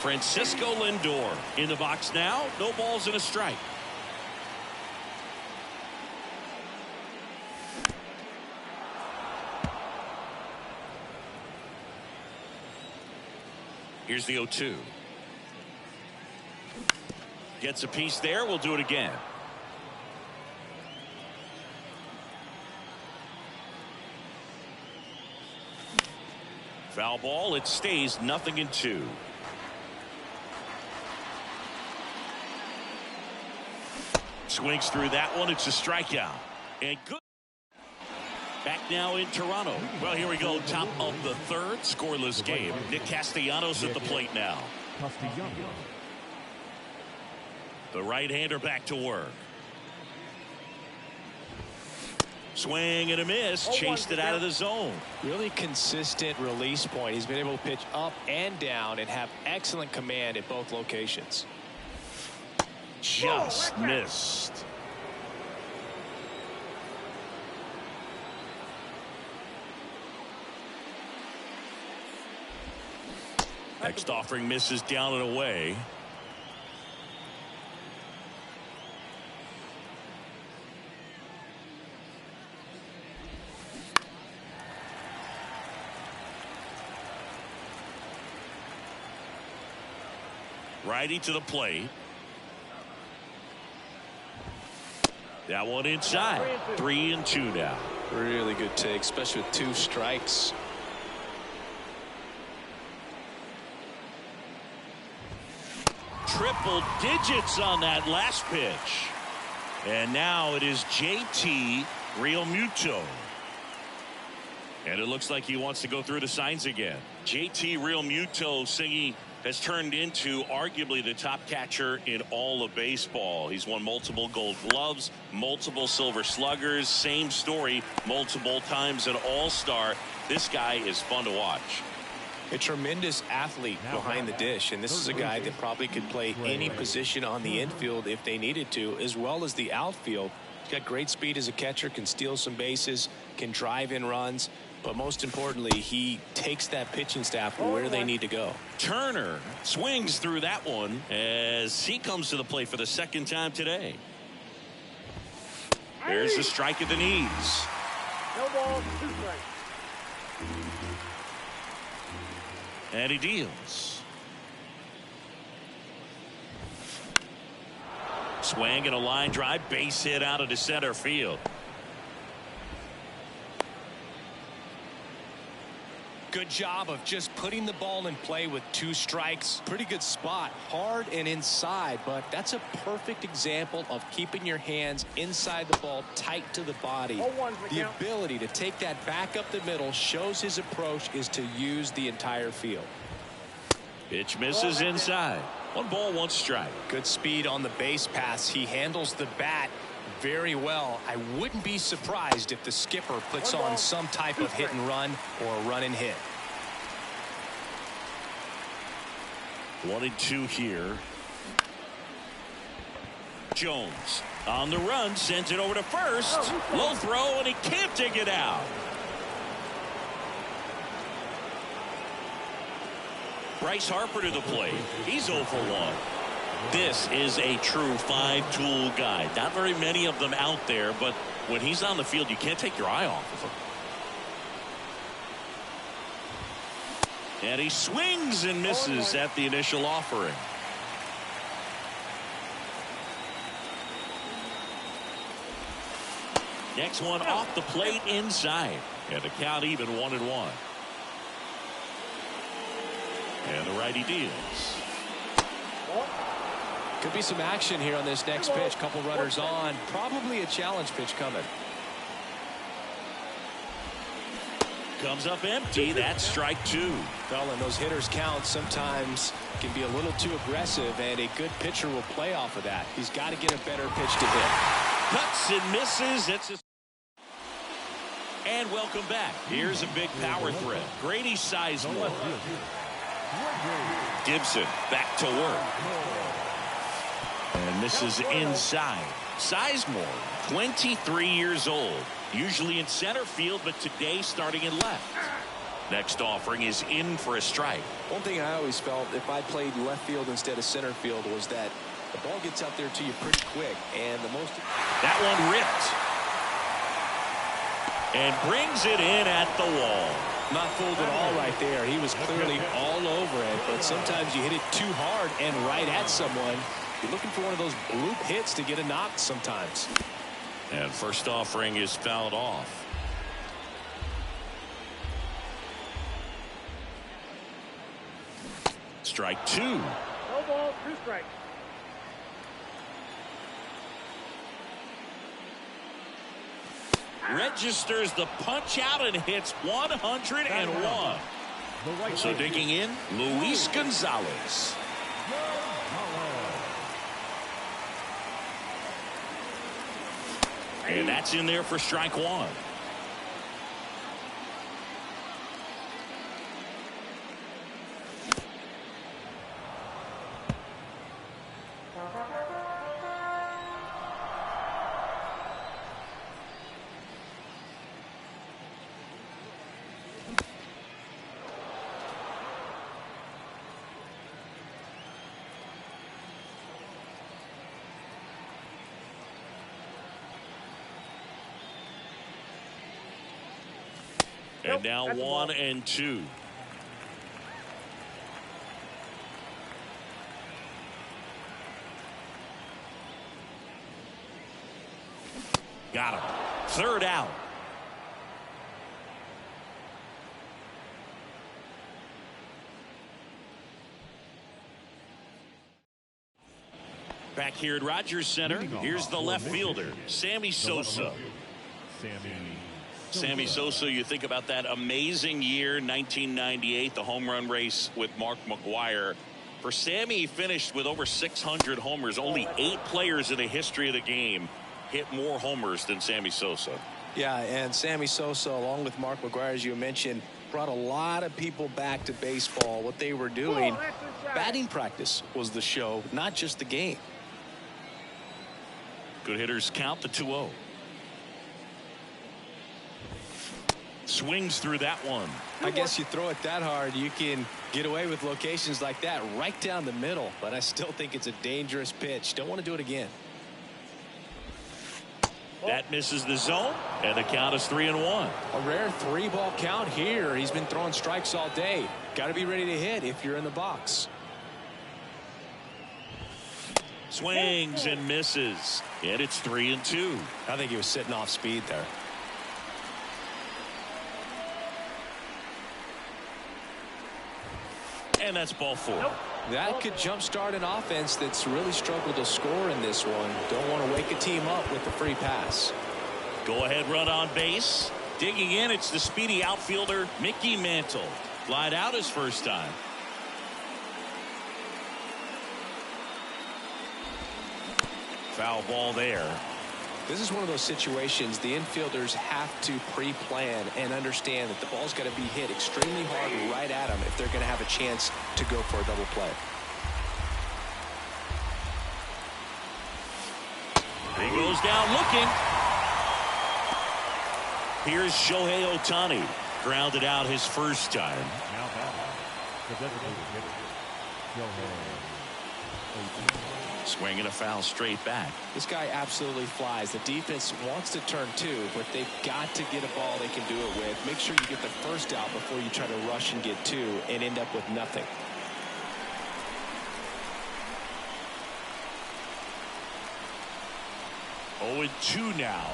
Francisco Lindor in the box now. No balls and a strike. Here's the 0-2. Gets a piece there. We'll do it again. Foul ball. It stays 0-2. Swings through that one. It's a strikeout. And good. Back now in Toronto. Well, here we go. Top of the third. Scoreless game. Nick Castellanos at the plate now. The right-hander back to work. Swing and a miss. Chased it out of the zone. Really consistent release point. He's been able to pitch up and down and have excellent command at both locations. Just missed. Next offering misses down and away. Righty to the plate. That one inside. 3-2 now. Really good take, especially with 2 strikes. Triple digits on that last pitch. And now it is JT Realmuto. And it looks like he wants to go through the signs again. JT Realmuto singing has turned into arguably the top catcher in all of baseball. He's won multiple Gold Gloves, multiple Silver Sluggers, same story, multiple times an All-Star. This guy is fun to watch. A tremendous athlete behind the dish, and this is a guy that probably could play any position on the infield if they needed to, as well as the outfield. He's got great speed as a catcher, can steal some bases, can drive in runs, but most importantly, he takes that pitching staff where they need to go. Turner swings through that one as he comes to the plate for the second time today. There's a strike at the knees. No ball, 2 strikes. And he deals. Swing and a line drive, base hit out into center field. Good job of just putting the ball in play with 2 strikes. Pretty good spot, hard and inside, but that's a perfect example of keeping your hands inside the ball, tight to the body. The ability to take that back up the middle shows his approach is to use the entire field. Pitch misses inside. 1 ball, 1 strike. Good speed on the base pass. He handles the bat very well. I wouldn't be surprised if the skipper puts on some type of hit and run or a run and hit. 1-2 here. Jones on the run, sends it over to first. Low throw, and he can't dig it out. Bryce Harper to the plate. He's 0 for 1. This is a true 5-tool guy. Not very many of them out there, but when he's on the field, you can't take your eye off of him. And he swings and misses at the initial offering. Next one off the plate inside. And the count even 1-1. And the righty deals. Could be some action here on this next pitch. Couple runners on. Probably a challenge pitch coming. Comes up empty. That's strike 2. Well, and those hitters count sometimes can be a little too aggressive, and a good pitcher will play off of that. He's got to get a better pitch to hit. Cuts and misses. And welcome back. Here's a big power threat. Grady Sizemore. Gibson back to work. And this is inside. Sizemore, 23 years old. Usually in center field, but today starting in left. Next offering is in for a strike. One thing I always felt if I played left field instead of center field was that the ball gets out there to you pretty quick. And that one ripped. And brings it in at the wall. Not fooled at all right there. He was clearly all over it, but sometimes you hit it too hard and right at someone. You're looking for one of those bloop hits to get a knock sometimes. And first offering is fouled off. Strike 2. No ball, 2 strikes. Registers the punch out and hits 101. So digging in, Luis Gonzalez. And that's in there for strike 1. And now 1-2. Got him. Third out. Back here at Rogers Center, here's the left fielder, Sammy Sosa. Sammy Sosa, you think about that amazing year, 1998, the home run race with Mark McGwire. For Sammy, he finished with over 600 homers. Only 8 players in the history of the game hit more homers than Sammy Sosa. Yeah, and Sammy Sosa, along with Mark McGwire, as you mentioned, brought a lot of people back to baseball. What they were doing, batting practice was the show, not just the game. Good hitters count the 2-0. Swings through that one. I guess you throw it that hard, you can get away with locations like that right down the middle, but I still think it's a dangerous pitch. Don't want to do it again. That misses the zone, and the count is 3-1. A rare 3-ball count here. He's been throwing strikes all day. Got to be ready to hit if you're in the box. Swings and misses, and it's 3-2. I think he was sitting off speed there. And that's ball 4. That could jumpstart an offense that's really struggled to score in this one. Don't want to wake a team up with the free pass. Go ahead run on base. Digging in, it's the speedy outfielder Mickey Mantle. Lied out his first time. Foul ball there. This is one of those situations the infielders have to pre-plan and understand that the ball's got to be hit extremely hard right at them if they're going to have a chance to go for a double play. He goes down looking. Here's Shohei Ohtani. Grounded out his first time. The designated hitter, Swing and a foul straight back. This guy absolutely flies. The defense wants to turn two, but they've got to get a ball they can do it with. Make sure you get the first out before you try to rush and get two and end up with nothing. Oh, and 2 now.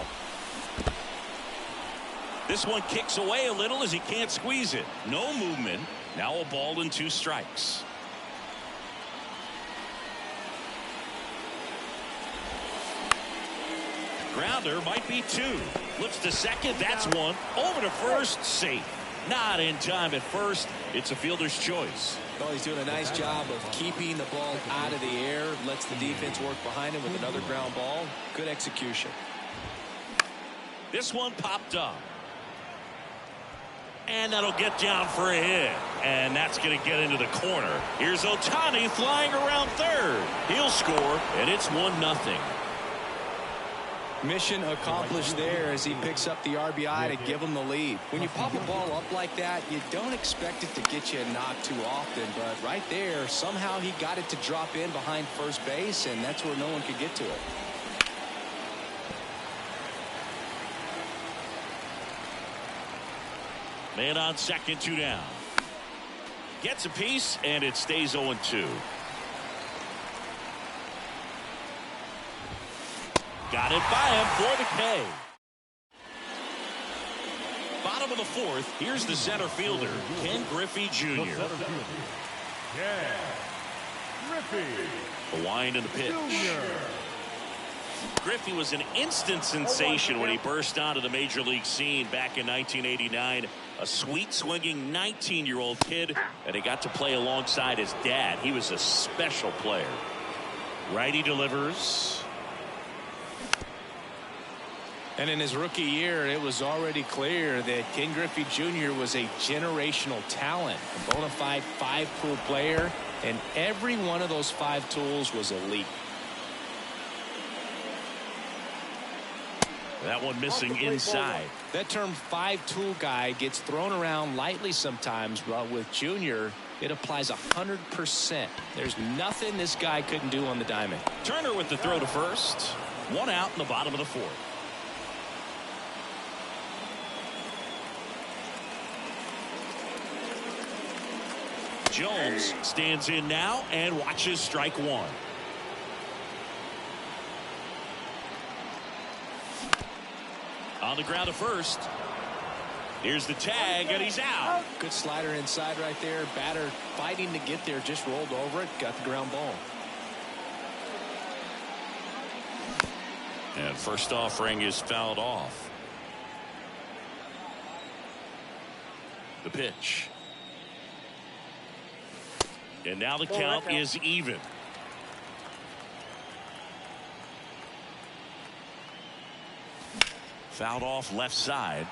This one kicks away a little as he can't squeeze it. No movement. Now a ball and 2 strikes. Grounder might be 2. Flips to second. That's 1. Over to first. Safe. Not in time at first. It's a fielder's choice. Well, he's doing a nice job of keeping the ball out of the air. Lets the defense work behind him with another ground ball. Good execution. This one popped up. And that'll get down for a hit. And that's going to get into the corner. Here's Ohtani flying around third. He'll score, and it's 1-0. Mission accomplished there as he picks up the RBI to give him the lead. When you pop a ball up like that, you don't expect it to get you a knock too often. But right there, somehow he got it to drop in behind first base, and that's where no one could get to it. Man on second, 2 down. Gets a piece, and it stays 0-2. Got it by him for the K. Bottom of the 4th, here's the center fielder, Ken Griffey Jr. Ken Griffey. The wind and the pitch. Griffey was an instant sensation when he burst onto the major league scene back in 1989. A sweet swinging 19-year-old kid, and he got to play alongside his dad. He was a special player. Righty delivers. And in his rookie year, it was already clear that Ken Griffey Jr. was a generational talent, a bona fide 5-tool player, and every one of those 5 tools was elite. That one missing inside. That term 5-tool guy gets thrown around lightly sometimes, but with Junior, it applies 100%. There's nothing this guy couldn't do on the diamond. Turner with the throw to first. 1 out in the bottom of the 4th. Jones stands in now and watches strike 1. On the ground to first. Here's the tag, and he's out. Good slider inside right there. Batter fighting to get there, just rolled over it, got the ground ball. And first offering is fouled off. The pitch. And now the count is even. Fouled off left side.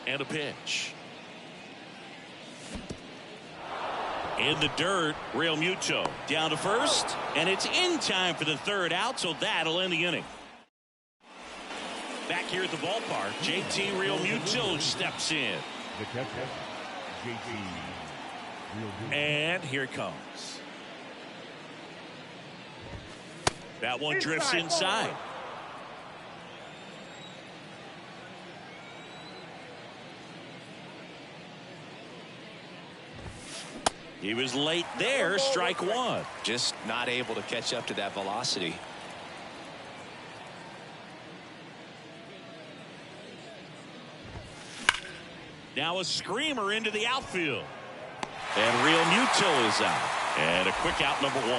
And a pitch. In the dirt, Real Muto down to first, and it's in time for the 3rd out, so that'll end the inning. Back here at the ballpark, JT Real Muto steps in. The catcher, JT Real Muto. And here it comes. That one drifts inside. He was late there, strike 1. Just not able to catch up to that velocity. Now a screamer into the outfield. And Real Muto is out. And a quick out, number 1.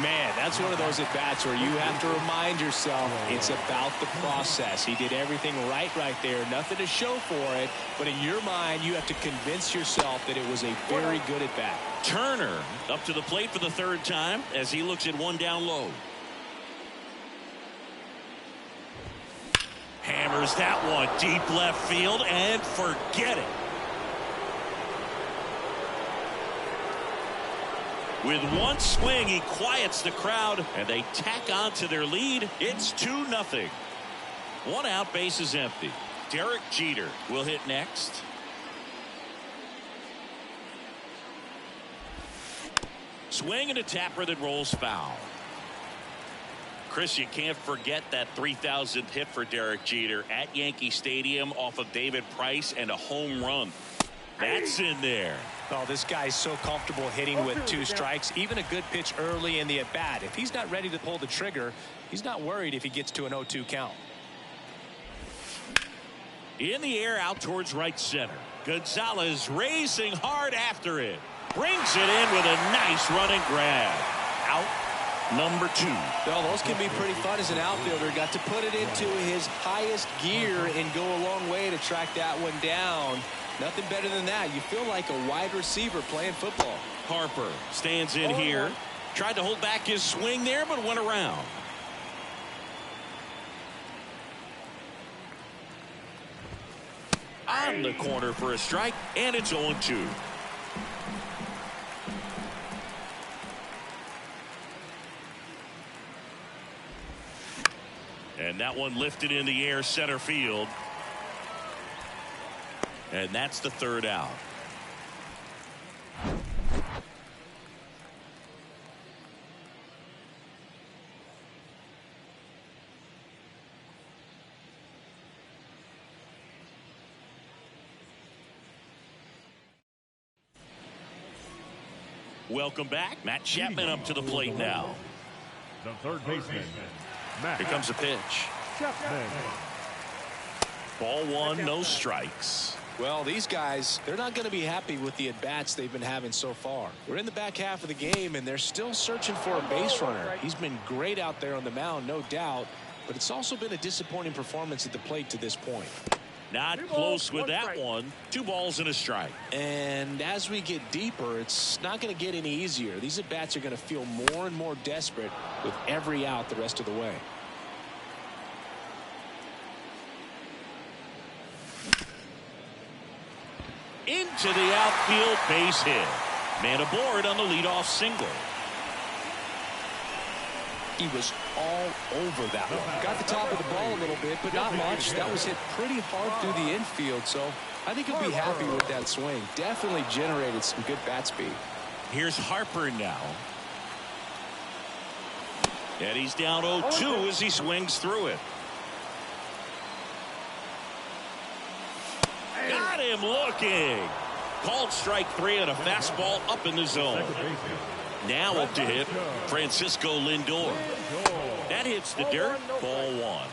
Man, that's one of those at-bats where you have to remind yourself it's about the process. He did everything right there. Nothing to show for it. But in your mind, you have to convince yourself that it was a very good at-bat. Turner up to the plate for the 3rd time as he looks at 1 down low. Hammers that one deep left field and forget it. With one swing, he quiets the crowd, and they tack on to their lead. It's 2-0. One out, base is empty. Derek Jeter will hit next. Swing and a tapper that rolls foul. Chris, you can't forget that 3,000th hit for Derek Jeter at Yankee Stadium off of David Price and a home run. That's in there. Oh, this guy's so comfortable hitting with 2 strikes. Even a good pitch early in the at-bat. If he's not ready to pull the trigger, he's not worried if he gets to an 0-2 count. In the air out towards right center. Gonzalez racing hard after it. Brings it in with a nice running grab. Out number 2. Well, those can be pretty fun as an outfielder. Got to put it into his highest gear and go a long way to track that one down. Nothing better than that. You feel like a wide receiver playing football. Harper stands in here. Tried to hold back his swing there, but went around. On the corner for a strike, and it's 0-2. And that one lifted in the air center field. And that's the 3rd out. Welcome back. Matt Chapman up to the plate now. The third baseman, Matt. Here comes a pitch. Chapman. Ball 1, no strikes. Well, these guys, they're not going to be happy with the at-bats they've been having so far. We're in the back half of the game, and they're still searching for a base runner. He's been great out there on the mound, no doubt, but it's also been a disappointing performance at the plate to this point. Not close with that one. 2 balls and a strike. And as we get deeper, it's not going to get any easier. These at-bats are going to feel more and more desperate with every out the rest of the way. Into the outfield, base hit. Man aboard on the leadoff single. He was all over that one. Got the top of the ball a little bit, but not much. That was hit pretty hard through the infield, so I think he'll be happy with that swing. Definitely generated some good bat speed. Here's Harper now. And he's down 0-2 as he swings through it. Got him looking. Called strike 3 on a fastball up in the zone. Now up to hit Francisco Lindor. That hits the dirt. Ball 1.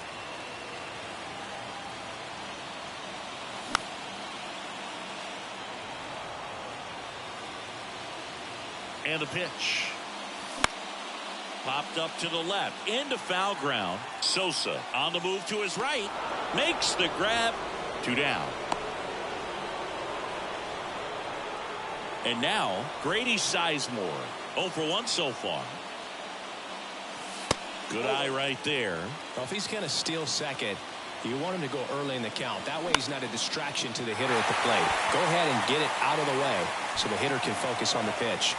And the pitch. Popped up to the left. Into foul ground. Sosa on the move to his right. Makes the grab. 2 down. And now Grady Sizemore. 0 for 1 so far. Good eye right there. Well, if he's going to steal second, you want him to go early in the count. That way he's not a distraction to the hitter at the plate. Go ahead and get it out of the way so the hitter can focus on the pitch.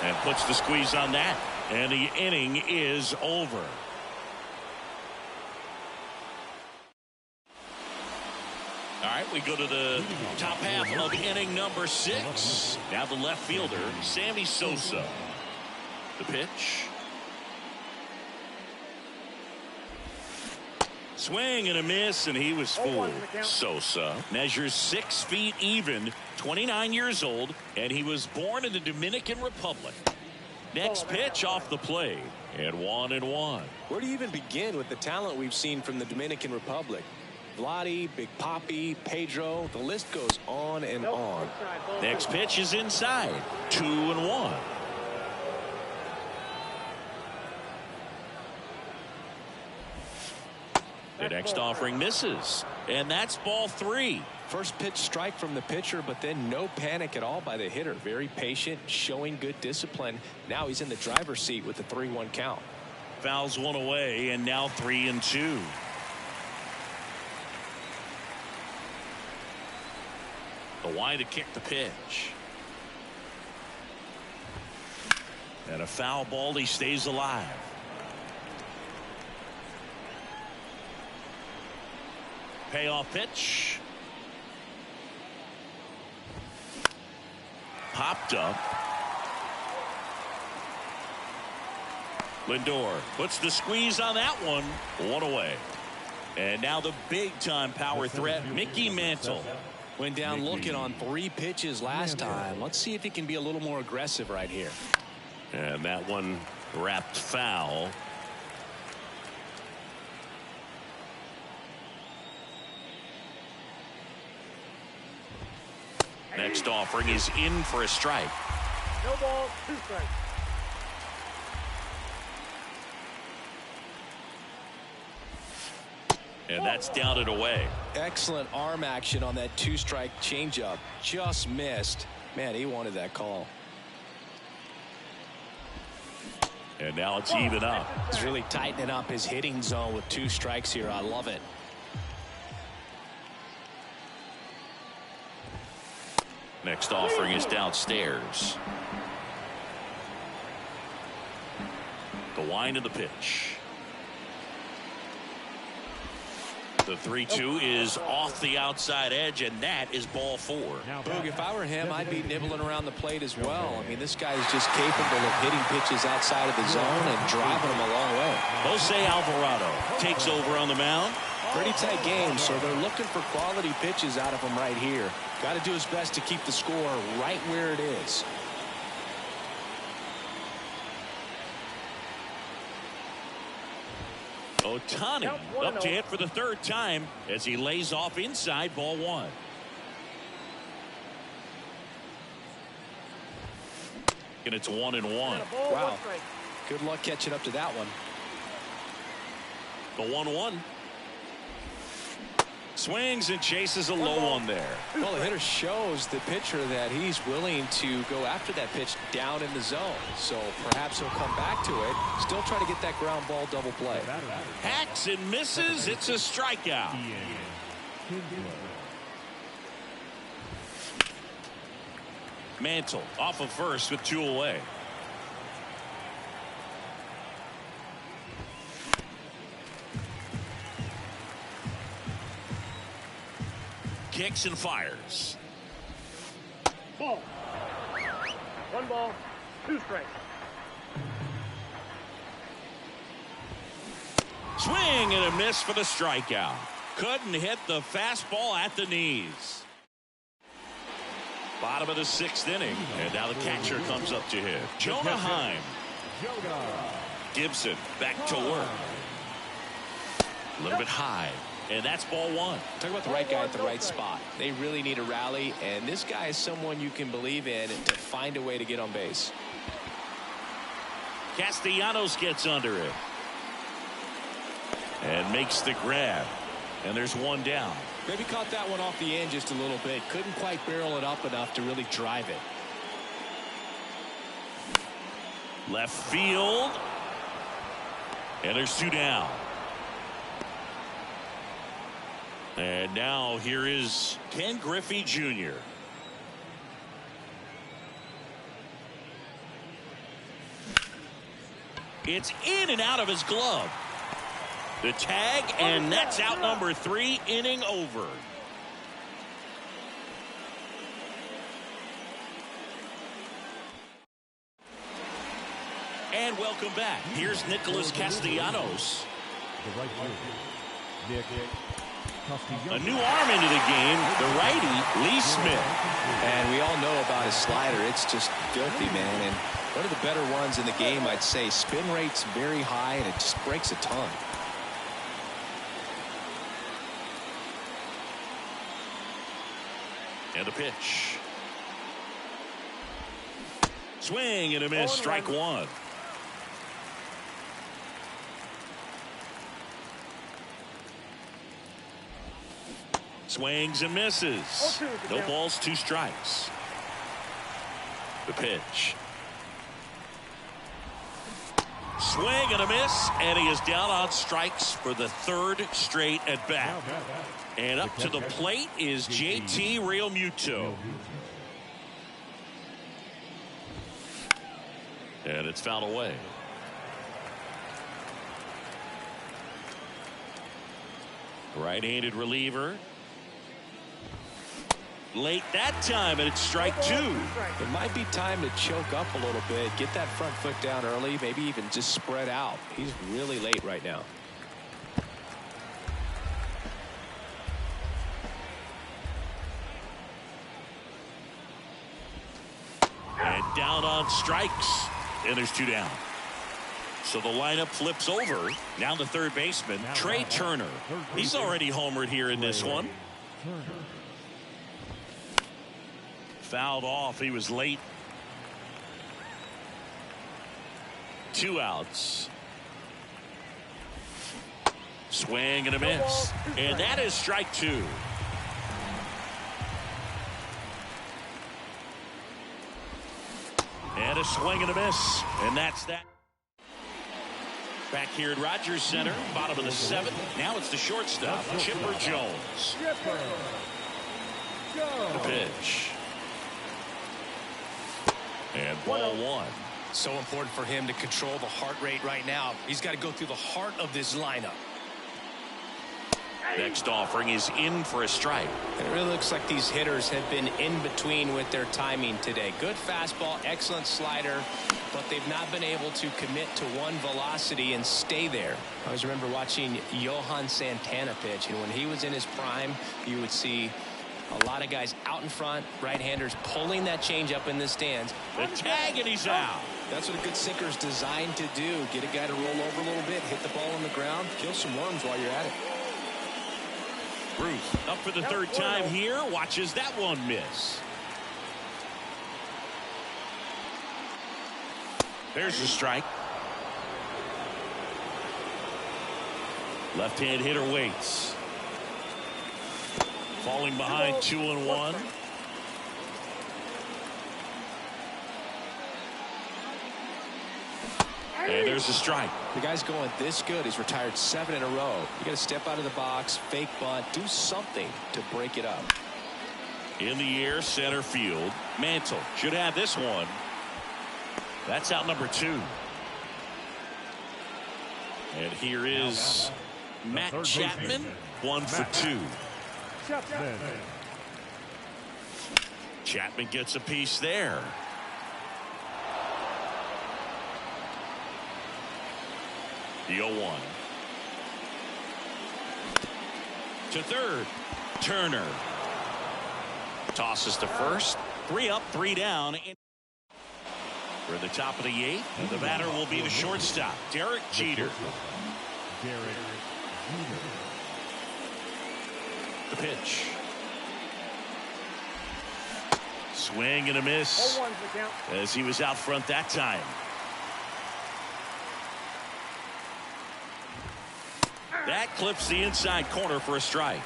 And puts the squeeze on that. And the inning is over. All right, we go to the top half of inning number 6. Now the left fielder, Sammy Sosa. The pitch. Swing and a miss, and he was fooled. Sosa measures 6 feet even, 29 years old, and he was born in the Dominican Republic. Next pitch off the plate, and 1-1. Where do you even begin with the talent we've seen from the Dominican Republic? Vladdy, Big Papi, Pedro, the list goes on and on. Next pitch is inside. 2-1. The next offering misses, and that's ball 3. First pitch strike from the pitcher, but then no panic at all by the hitter. Very patient, showing good discipline. Now he's in the driver's seat with the 3-1 count. Fouls one away, and now 3-2. The wide to kick the pitch. And a foul ball, he stays alive. Payoff pitch. Popped up. Lindor puts the squeeze on that one. One away. And now the big-time power threat, Mickey Mantle. Went down looking on 3 pitches last time. Let's see if he can be a little more aggressive right here. And that one wrapped foul. Next offering is in for a strike. No ball, 2 strikes. And that's down and away. Excellent arm action on that 2-strike changeup. Just missed. Man, he wanted that call. And now it's even up. He's really tightening up his hitting zone with 2 strikes here. I love it. Next offering is downstairs. The wind of the pitch. The 3-2 is off the outside edge, and that is ball 4. Boog, if I were him, I'd be nibbling around the plate as well. I mean, this guy is just capable of hitting pitches outside of the zone and driving them a long way. Jose Alvarado takes over on the mound. Pretty tight game, so they're looking for quality pitches out of him right here. Got to do his best to keep the score right where it is. Ohtani up to hit for the 3rd time as he lays off inside, ball 1. And it's 1-1. Wow. Good luck catching up to that one. The 1-1. Swings and chases a low one there. Well, the hitter shows the pitcher that he's willing to go after that pitch down in the zone. So perhaps he'll come back to it. Still trying to get that ground ball double play. Hacks and misses. It's a strikeout. Mantle off of first with 2 away. Kicks and fires. Ball. 1 ball, 2 strikes. Swing and a miss for the strikeout. Couldn't hit the fastball at the knees. Bottom of the 6th inning. And now the catcher comes up to hit. Jonah Heim. Gibson back to work. A little bit high. And that's ball 1. Talk about the right guy at the right spot. They really need a rally, and this guy is someone you can believe in to find a way to get on base. Castellanos gets under it. And makes the grab. And there's 1 down. Maybe caught that one off the end just a little bit. Couldn't quite barrel it up enough to really drive it. Left field. And there's 2 down. And now here is Ken Griffey Jr. It's in and out of his glove. The tag, and that's out number 3, inning over. And welcome back. Here's Nicholas Castellanos. A new arm into the game, the righty, Lee Smith. And we all know about his slider. It's just filthy, man. And one of the better ones in the game, I'd say. Spin rate's very high, and it just breaks a ton. And the pitch. Swing and a miss, strike 1. Swings and misses. No balls, 2 strikes. The pitch. Swing and a miss, and he is down on strikes for the 3rd straight at bat. And up to the plate is JT Realmuto. And it's fouled away. Right-handed reliever. Late that time, and it's strike two. It might be time to choke up a little bit, get that front foot down early, maybe even just spread out. He's really late right now. And down on strikes, and there's two down. So the lineup flips over. Now the third baseman, Trey Turner. He's already homered here in this one. Fouled off. He was late. 2 outs. Swing and a miss. And that is strike two. And a swing and a miss. And that's that. Back here at Rogers Center, bottom of the 7th. Now it's the shortstop, Chipper Jones. The pitch. And ball one. So important for him to control the heart rate right now. He's got to go through the heart of this lineup. Next offering is in for a strike. It really looks like these hitters have been in between with their timing today. Good fastball, excellent slider, but they've not been able to commit to one velocity and stay there. I always remember watching Johan Santana pitch, and when he was in his prime, you would see a lot of guys out in front, right-handers pulling that change up in the stands. The tag, and he's out. That's what a good sinker is designed to do. Get a guy to roll over a little bit, hit the ball on the ground, kill some worms while you're at it. Bruce up for the third time here. Watches that one miss. There's the strike. Left-hand hitter waits. Falling behind 2-1. And there's the strike. The guy's going this good. He's retired 7 in a row. You got to step out of the box, fake bunt, do something to break it up. In the air, center field. Mantle should have this one. That's out number 2. And here is Matt Chapman, 1 for 2. Chapman gets a piece there. The 0-1. To third. Turner. Tosses to first. 3 up, 3 down. We're at the top of the 8th. And the batter will be the shortstop, Derek Jeter. The pitch. Swing and a miss. As he was out front that time. That clips the inside corner for a strike.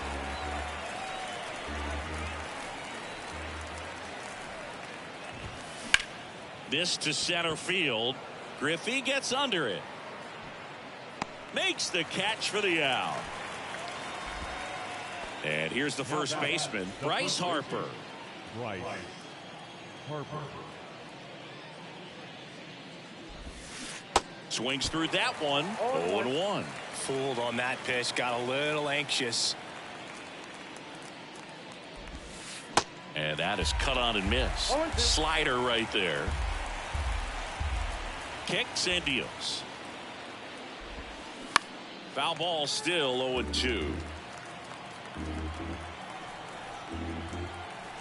This to center field. Griffey gets under it. Makes the catch for the out. And here's the first baseman, Bryce Harper. Bryce Harper. Swings through that one. 0-1. Fooled on that pitch, got a little anxious. And that is cut on and missed. Slider right there. Kicks and deals. Foul ball still 0-2.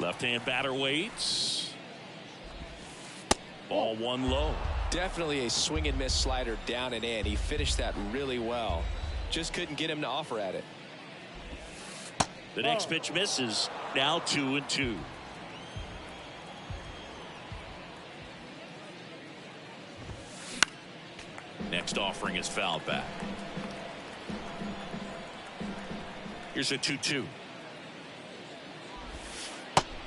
Left-hand batter waits. Ball 1 low. Definitely a swing and miss slider down and in. He finished that really well. Just couldn't get him to offer at it. The next pitch misses. Now 2-2. Next offering is fouled back. Here's a 2-2.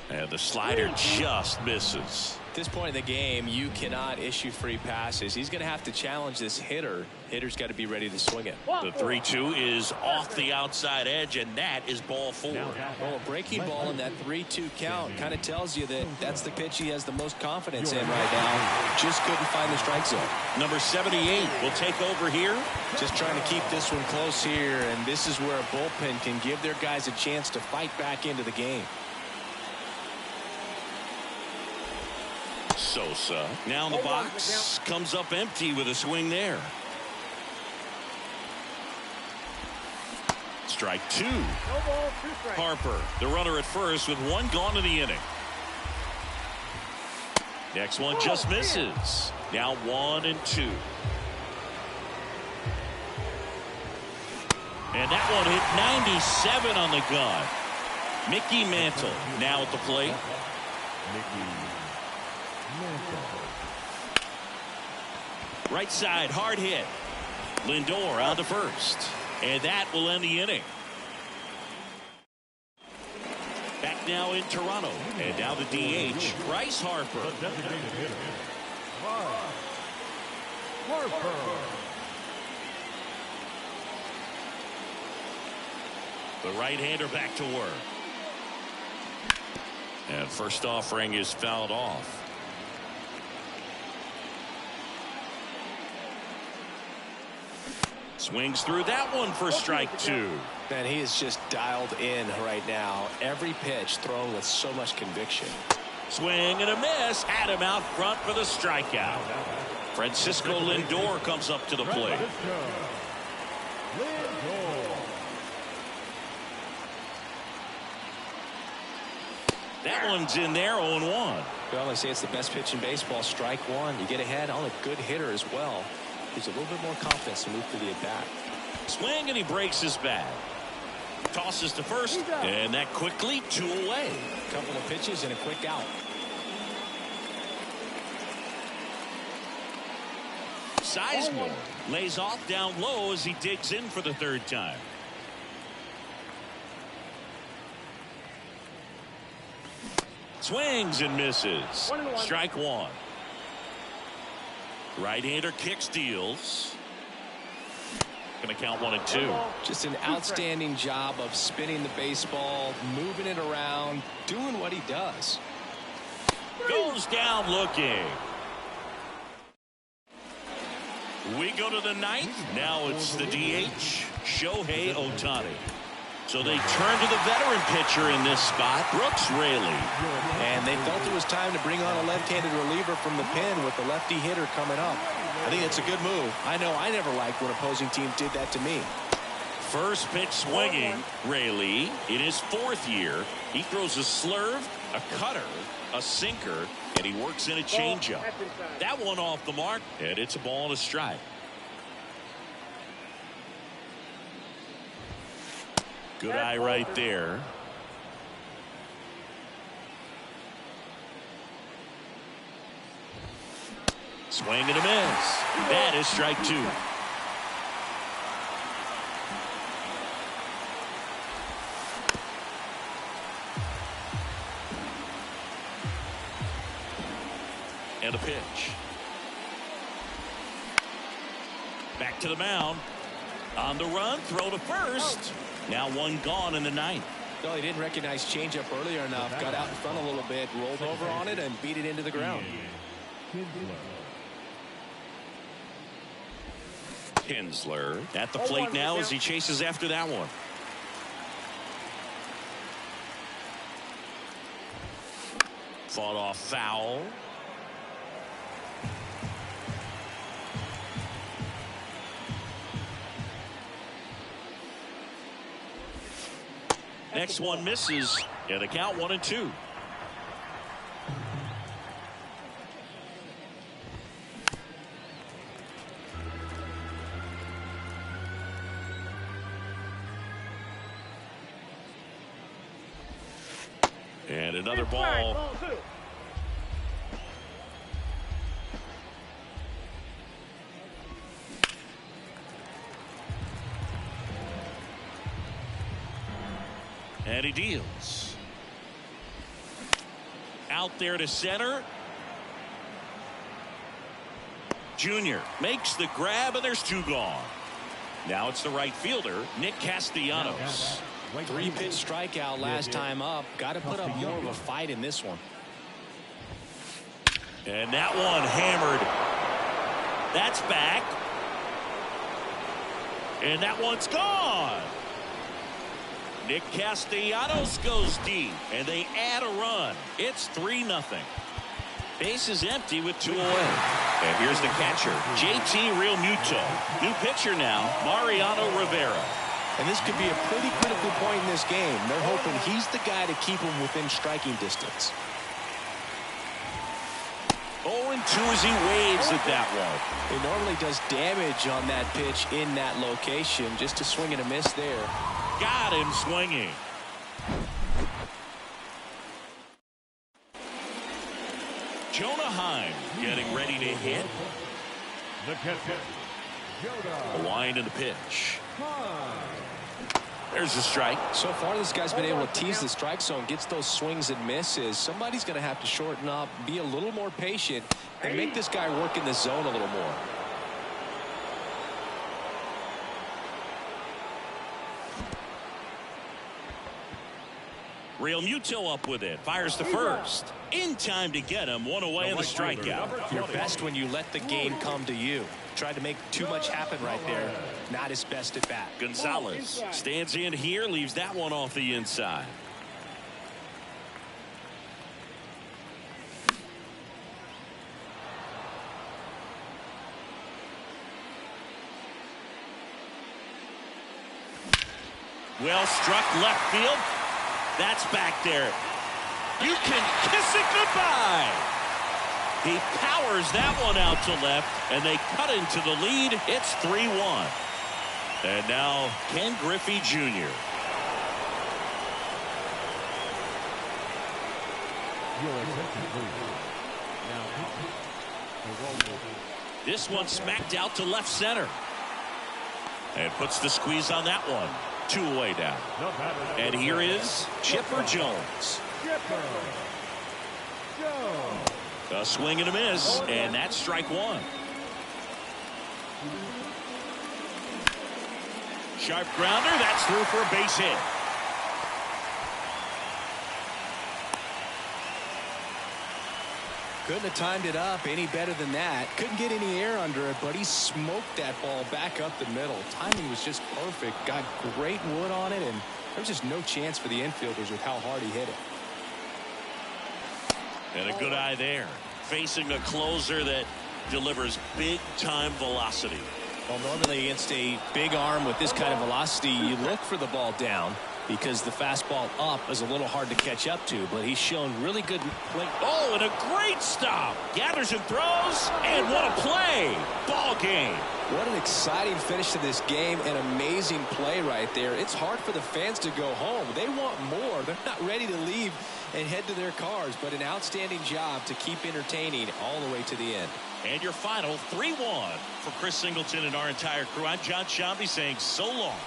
And the slider just misses. At this point in the game, you cannot issue free passes. He's going to have to challenge this hitter. Hitter's got to be ready to swing it. The 3-2 is off the outside edge, and that is ball 4. Well, a breaking ball in that 3-2 count kind of tells you that that's the pitch he has the most confidence in right now. Just couldn't find the strike zone. Number 78 will take over here. Just trying to keep this one close here, and this is where a bullpen can give their guys a chance to fight back into the game. Sosa now in the box, comes up empty with a swing there. Strike 2. No ball, 2 strikes. Harper, the runner at first with 1 gone in the inning. Next one just misses. Now 1-2. And that one hit 97 on the gun. Mickey Mantle now at the plate. Right side, hard hit. Lindor on to first. And that will end the inning. Back now in Toronto. And now the DH, Bryce Harper. The right-hander back to work. And first offering is fouled off. Swings through that one for strike 2. Man, he is just dialed in right now. Every pitch thrown with so much conviction. Swing and a miss. Had him out front for the strikeout. Francisco Lindor comes up to the plate. That one's in there, 0-1. Well, they say it's the best pitch in baseball. Strike 1. You get ahead on a good hitter as well. Gives a little bit more confidence to move through the at-bat. Swing and he breaks his bat. Tosses to first, and that quickly 2 away. Couple of pitches and a quick out. Sizemore lays off down low as he digs in for the 3rd time. Swings and misses. Strike 1. Right-hander kicks, deals. Going to count 1-2. Just an outstanding job of spinning the baseball, moving it around, doing what he does. Goes down looking. We go to the 9th. Now it's the DH, Shohei Ohtani. So they turn to the veteran pitcher in this spot, Brooks Raley. And they felt it was time to bring on a left-handed reliever from the pen with the lefty hitter coming up. I think it's a good move. I know I never liked when opposing teams did that to me. First pitch swinging, Raley in his 4th year. He throws a slurve, a cutter, a sinker, and he works in a changeup. That one off the mark, and it's a ball and a strike. Good eye right there. Swing and a miss. That is strike 2. And a pitch. Back to the mound. On the run, throw to first. Now 1 gone in the 9th. No, he didn't recognize changeup earlier enough. Got out in front a little bit, rolled over on it, and beat it into the ground. Kinsler at the plate now as he chases after that one. Fought off foul. Next one misses, and the count 1-2. And another ball. Ball 2. And he deals. Out there to center. Jr. makes the grab, and there's two gone. Now it's the right fielder, Nick Castellanos. 3-pitch strikeout last time up. Got to put up more of a fight in this one. And that one hammered. That's back. And that one's gone. Nick Castellanos goes deep, and they add a run. It's 3-0. Base is empty with 2 away. And here's the catcher, JT Realmuto. New pitcher now, Mariano Rivera. And this could be a pretty critical point in this game. They're hoping he's the guy to keep them within striking distance. 0-2 as he waves at that one. It normally does damage on that pitch in that location. Just a swing and a miss there. Got him swinging. Jonah Heim getting ready to hit. The catcher, A line in the pitch. There's a strike. So far, this guy's been able to tease the strike zone, gets those swings and misses. Somebody's going to have to shorten up, be a little more patient, and make this guy work in the zone a little more. Realmuto up with it. Fires to first. In time to get him. One away in the strikeout. You're best when you let the game come to you. Tried to make too much happen right there. Not his best at bat. Gonzalez stands in here, leaves that one off the inside. Well struck left field. That's back there. You can kiss it goodbye. He powers that one out to left, and they cut into the lead. It's 3-1. And now Ken Griffey Jr. This one smacked out to left center. And puts the squeeze on that one. 2 away down. And here is Chipper Jones. A swing and a miss, and that's strike 1. Sharp grounder, that's through for a base hit. Couldn't have timed it up any better than that. Couldn't get any air under it, but he smoked that ball back up the middle. Timing was just perfect. Got great wood on it, and there was just no chance for the infielders with how hard he hit it. And a good eye there. Facing a closer that delivers big-time velocity. Well, normally against a big arm with this kind of velocity, you look for the ball down because the fastball up is a little hard to catch up to, but he's shown really good play. Oh, and a great stop. Gathers and throws, and what a play. Ball game. What an exciting finish to this game. An amazing play right there. It's hard for the fans to go home. They want more. They're not ready to leave and head to their cars, but an outstanding job to keep entertaining all the way to the end. And your final 3-1 for Chris Singleton and our entire crew. I'm John Shambi saying so long.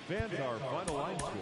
Fans, our final line score.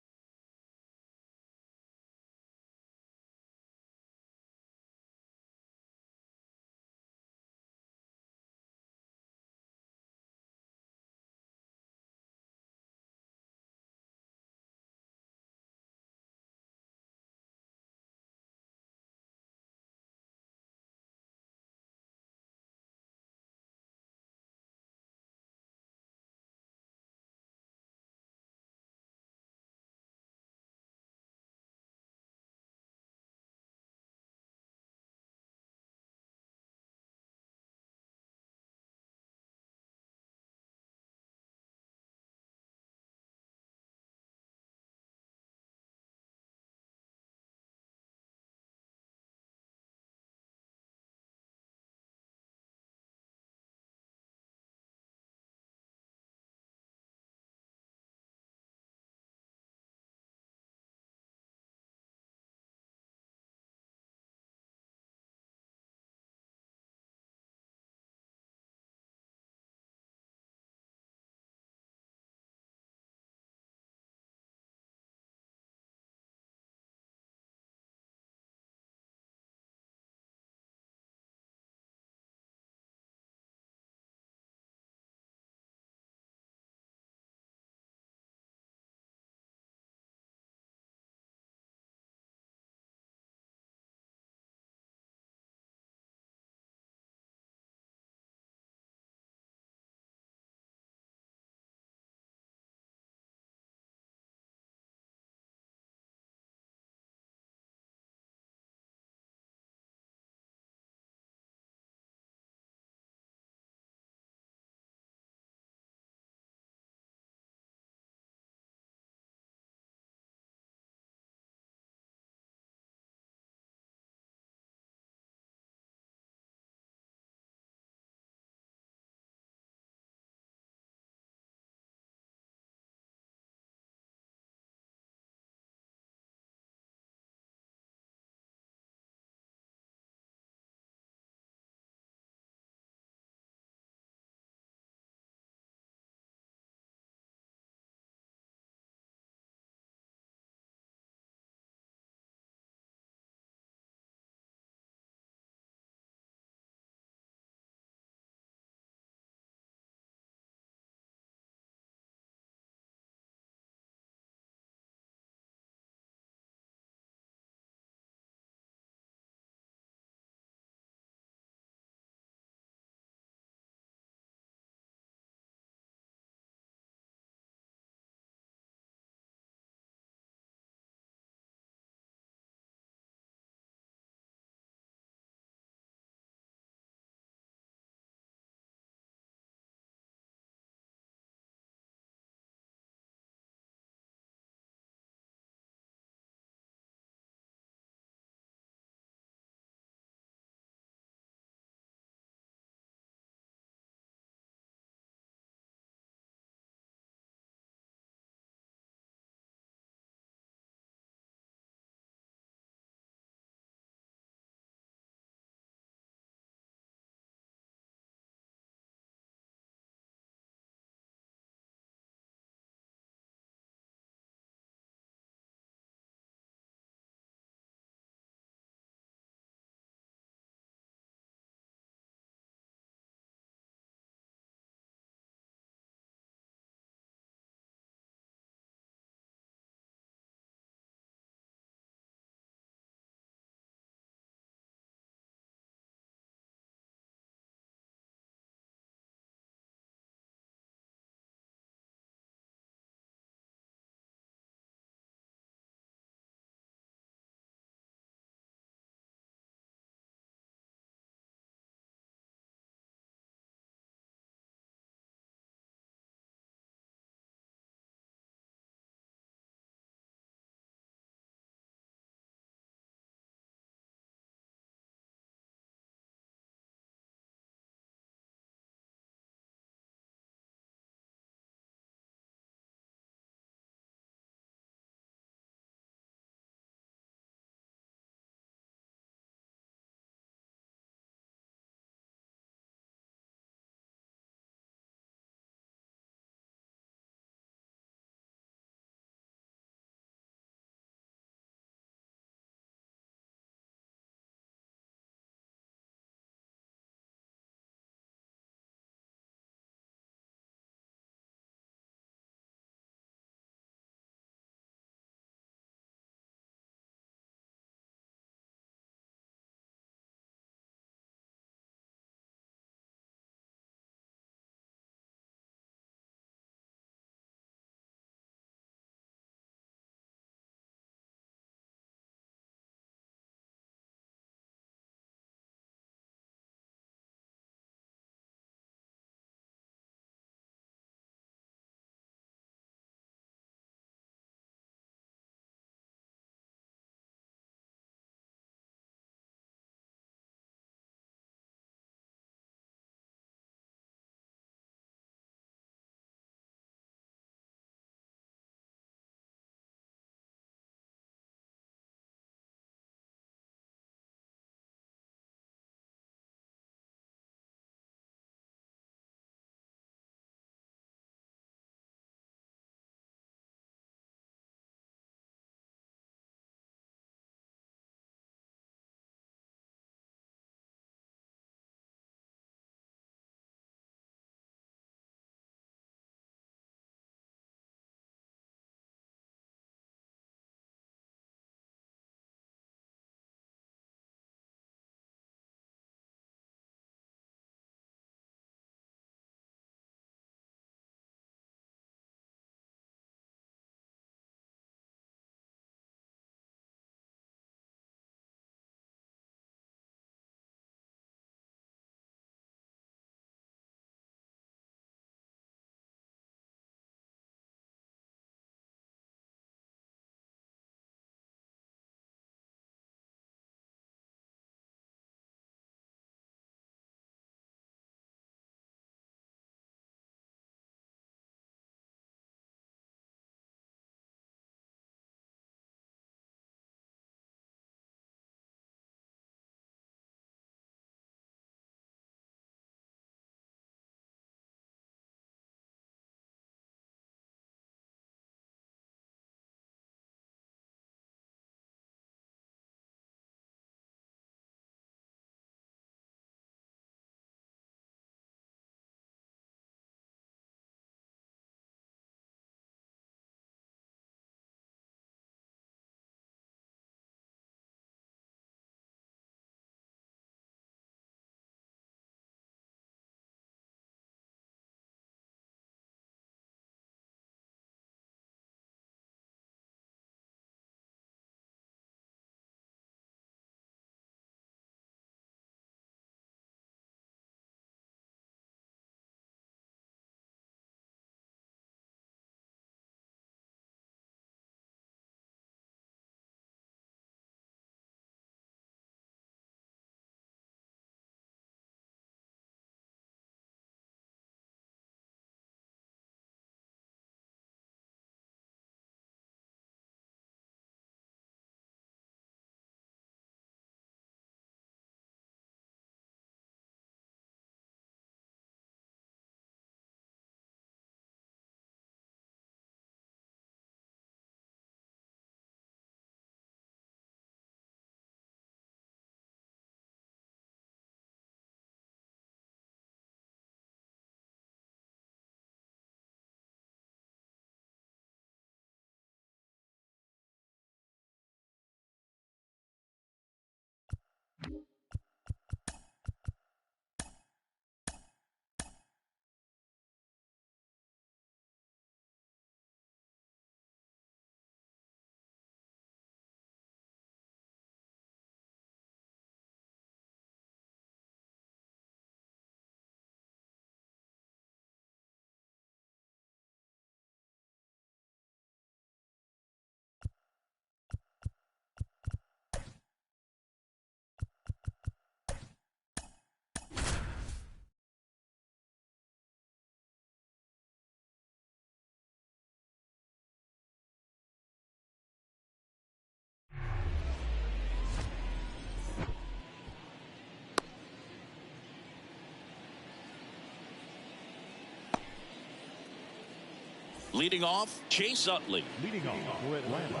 Leading off, Chase Utley. Leading off for Atlanta,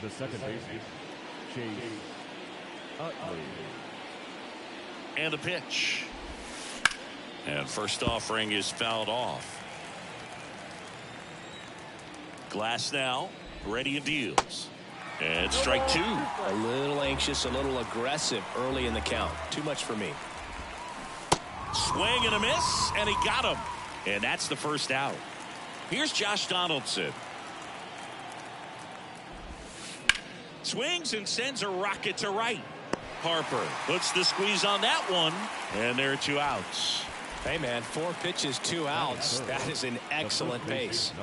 the second baseman, Chase Utley. And a pitch. And first offering is fouled off. Glass now, ready and deals. And strike two. A little anxious, a little aggressive early in the count. Too much for me. Swing and a miss, and he got him. And that's the first out. Here's Josh Donaldson. Swings and sends a rocket to right. Harper puts the squeeze on that one, and there are 2 outs. Hey, man, 4 pitches, 2 outs. That is an excellent pace.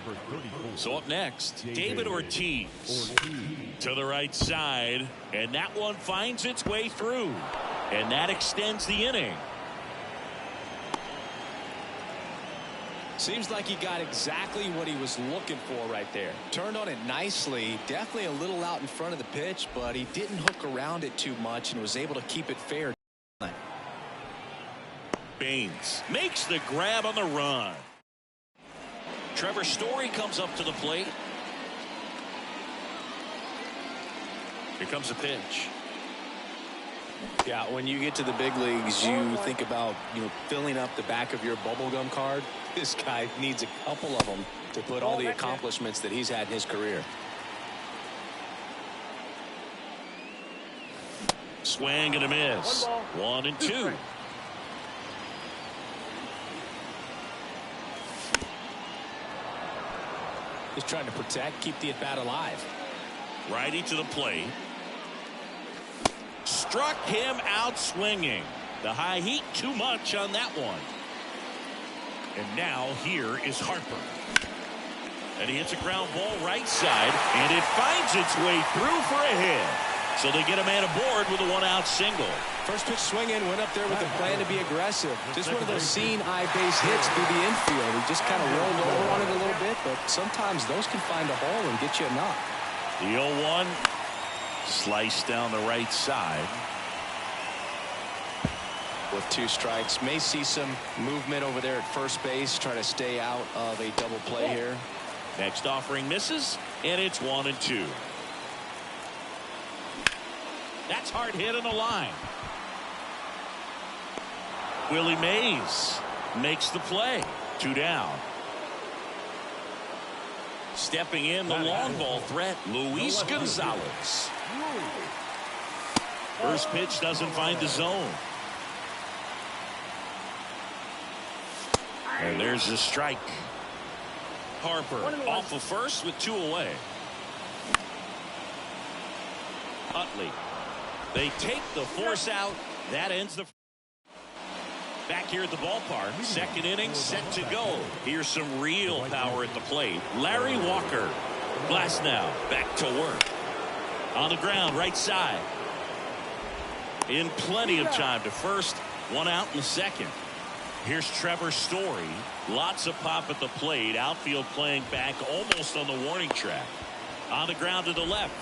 So up next, David Ortiz to the right side, and that one finds its way through, and that extends the inning. Seems like he got exactly what he was looking for right there. Turned on it nicely. Definitely a little out in front of the pitch, but he didn't hook around it too much and was able to keep it fair. Baines makes the grab on the run. Trevor Story comes up to the plate. Here comes a pitch. Yeah, when you get to the big leagues, you think about, filling up the back of your bubblegum card. This guy needs a couple of them to put all the accomplishments that he's had in his career. Swing and a miss. 1 and 2. Just trying to protect, keep the at-bat alive. Righty to the plate. Struck him out swinging. The high heat too much on that one. And now here is Harper. And he hits a ground ball right side, and it finds its way through for a hit. So they get a man aboard with a 1-out single. First pitch swinging, went up there with the plan to be aggressive. Just one of those seeing eye base hits through the infield. He just kind of rolled over on it a little bit, but sometimes those can find a hole and get you a knock. The 0-1 sliced down the right side. With 2 strikes, may see some movement over there at first base, try to stay out of a double play here. Next offering misses, and it's 1 and 2. That's hard hit on the line. Willie Mays makes the play. 2 down. Stepping in the long ball threat, Luis Gonzalez. First pitch doesn't find the zone. And there's the strike. Harper off of first with 2 away. Utley. They take the force out. That ends the. Back here at the ballpark. Second inning set to go. Here's some real power at the plate. Larry Walker. Glass now. Back to work. On the ground, right side. In plenty of time to first. 1 out in the second. Here's Trevor Story. Lots of pop at the plate. Outfield playing back almost on the warning track. On the ground to the left.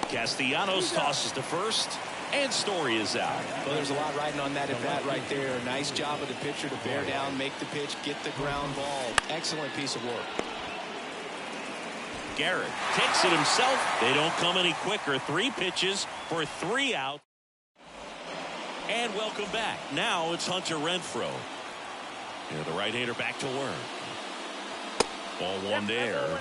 Castellanos tosses to first. And Story is out. Well, there's a lot riding on that at bat right there. Nice job of the pitcher to bear down, make the pitch, get the ground ball. Excellent piece of work. Garrett takes it himself. They don't come any quicker. 3 pitches for 3 out. And welcome back. Now it's Hunter Renfroe. The right-hander back to work. Ball 1 there.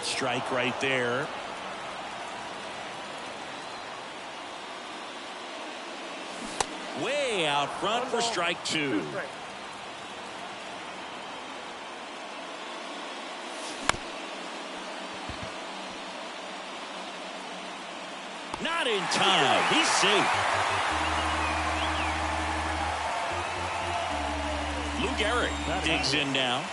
Strike right there. Way out front for strike two. Not in time. He's safe. Lou Gehrig digs in now.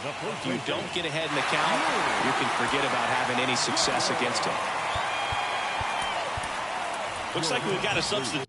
If you don't get ahead in the count, you can forget about having any success against him. Looks like we've got a substitute.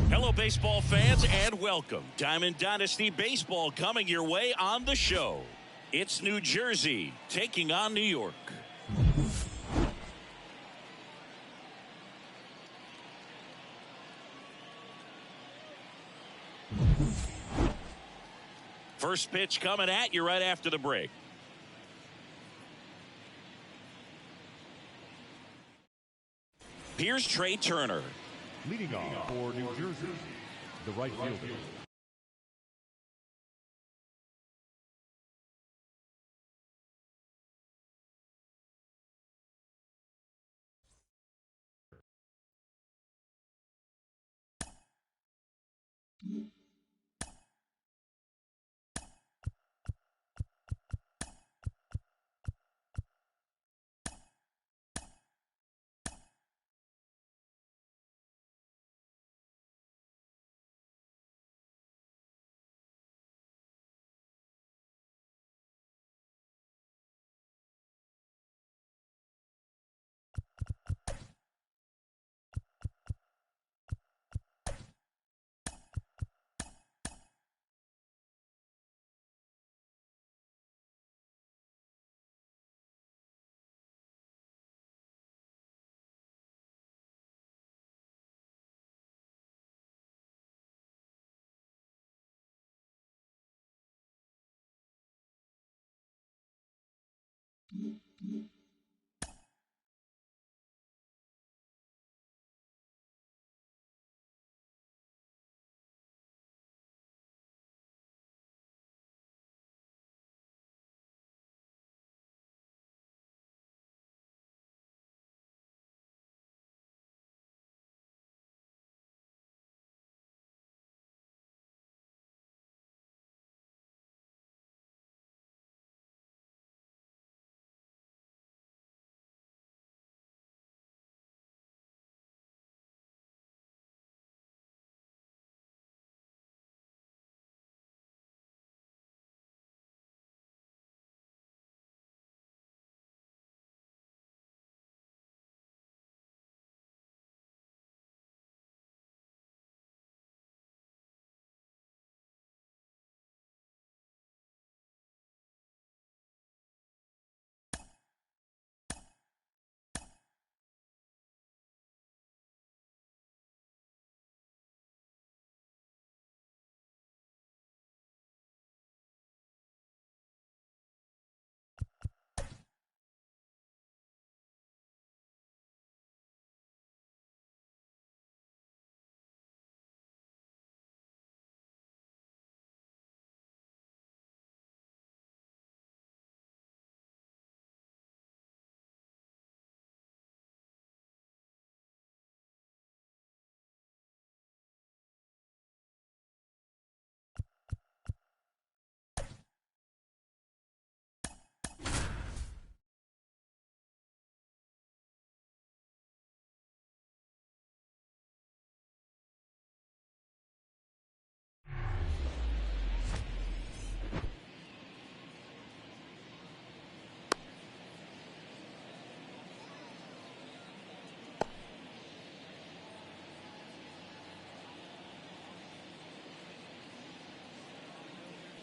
Hello, baseball fans, and welcome. Diamond Dynasty Baseball coming your way on the show. It's New Jersey taking on New York. First pitch coming at you right after the break. Here's Trey Turner. Leading off for New Jersey, the right fielder,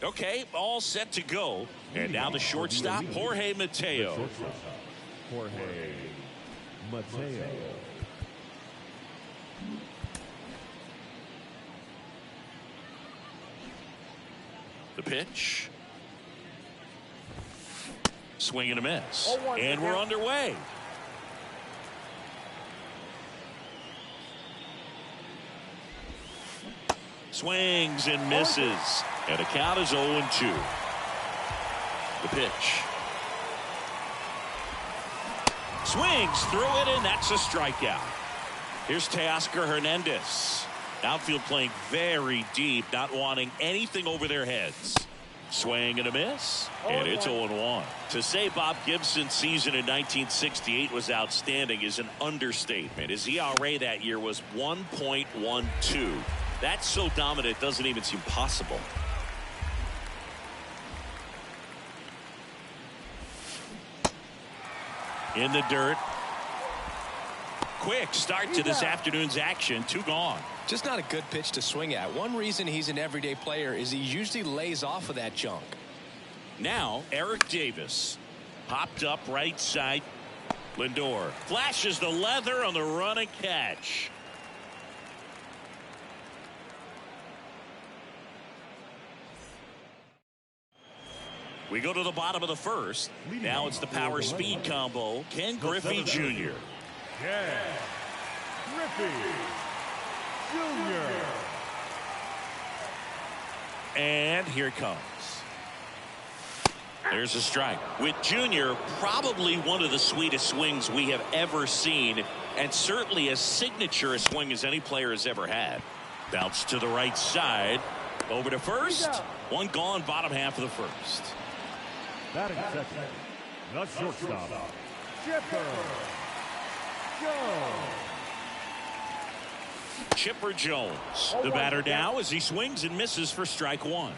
Okay, all set to go. And now the shortstop, Jorge Mateo. Jorge Mateo. The pitch. Swing and a miss. And we're underway. Swings and misses. And the count is 0-2. The pitch. Swings through it, and that's a strikeout. Here's Teoscar Hernandez. Outfield playing very deep, not wanting anything over their heads. Swing and a miss, and it's 0-1. To say Bob Gibson's season in 1968 was outstanding is an understatement. His ERA that year was 1.12. That's so dominant it doesn't even seem possible. In the dirt. Quick start to this afternoon's action. 2 gone. Just not a good pitch to swing at. One reason he's an everyday player is he usually lays off of that junk. Now Eric Davis popped up right side. Lindor flashes the leather on the run and catch. We go to the bottom of the first. Now it's the power speed combo. Ken Griffey Jr. Ken Griffey Jr. And here it comes. There's a strike. With Jr., probably one of the sweetest swings we have ever seen, and certainly as signature a swing as any player has ever had. Bounce to the right side. Over to first. 1 gone, bottom half of the first. Batting second, the shortstop, Chipper Jones. Chipper Jones, the batter now as he swings and misses for strike 1.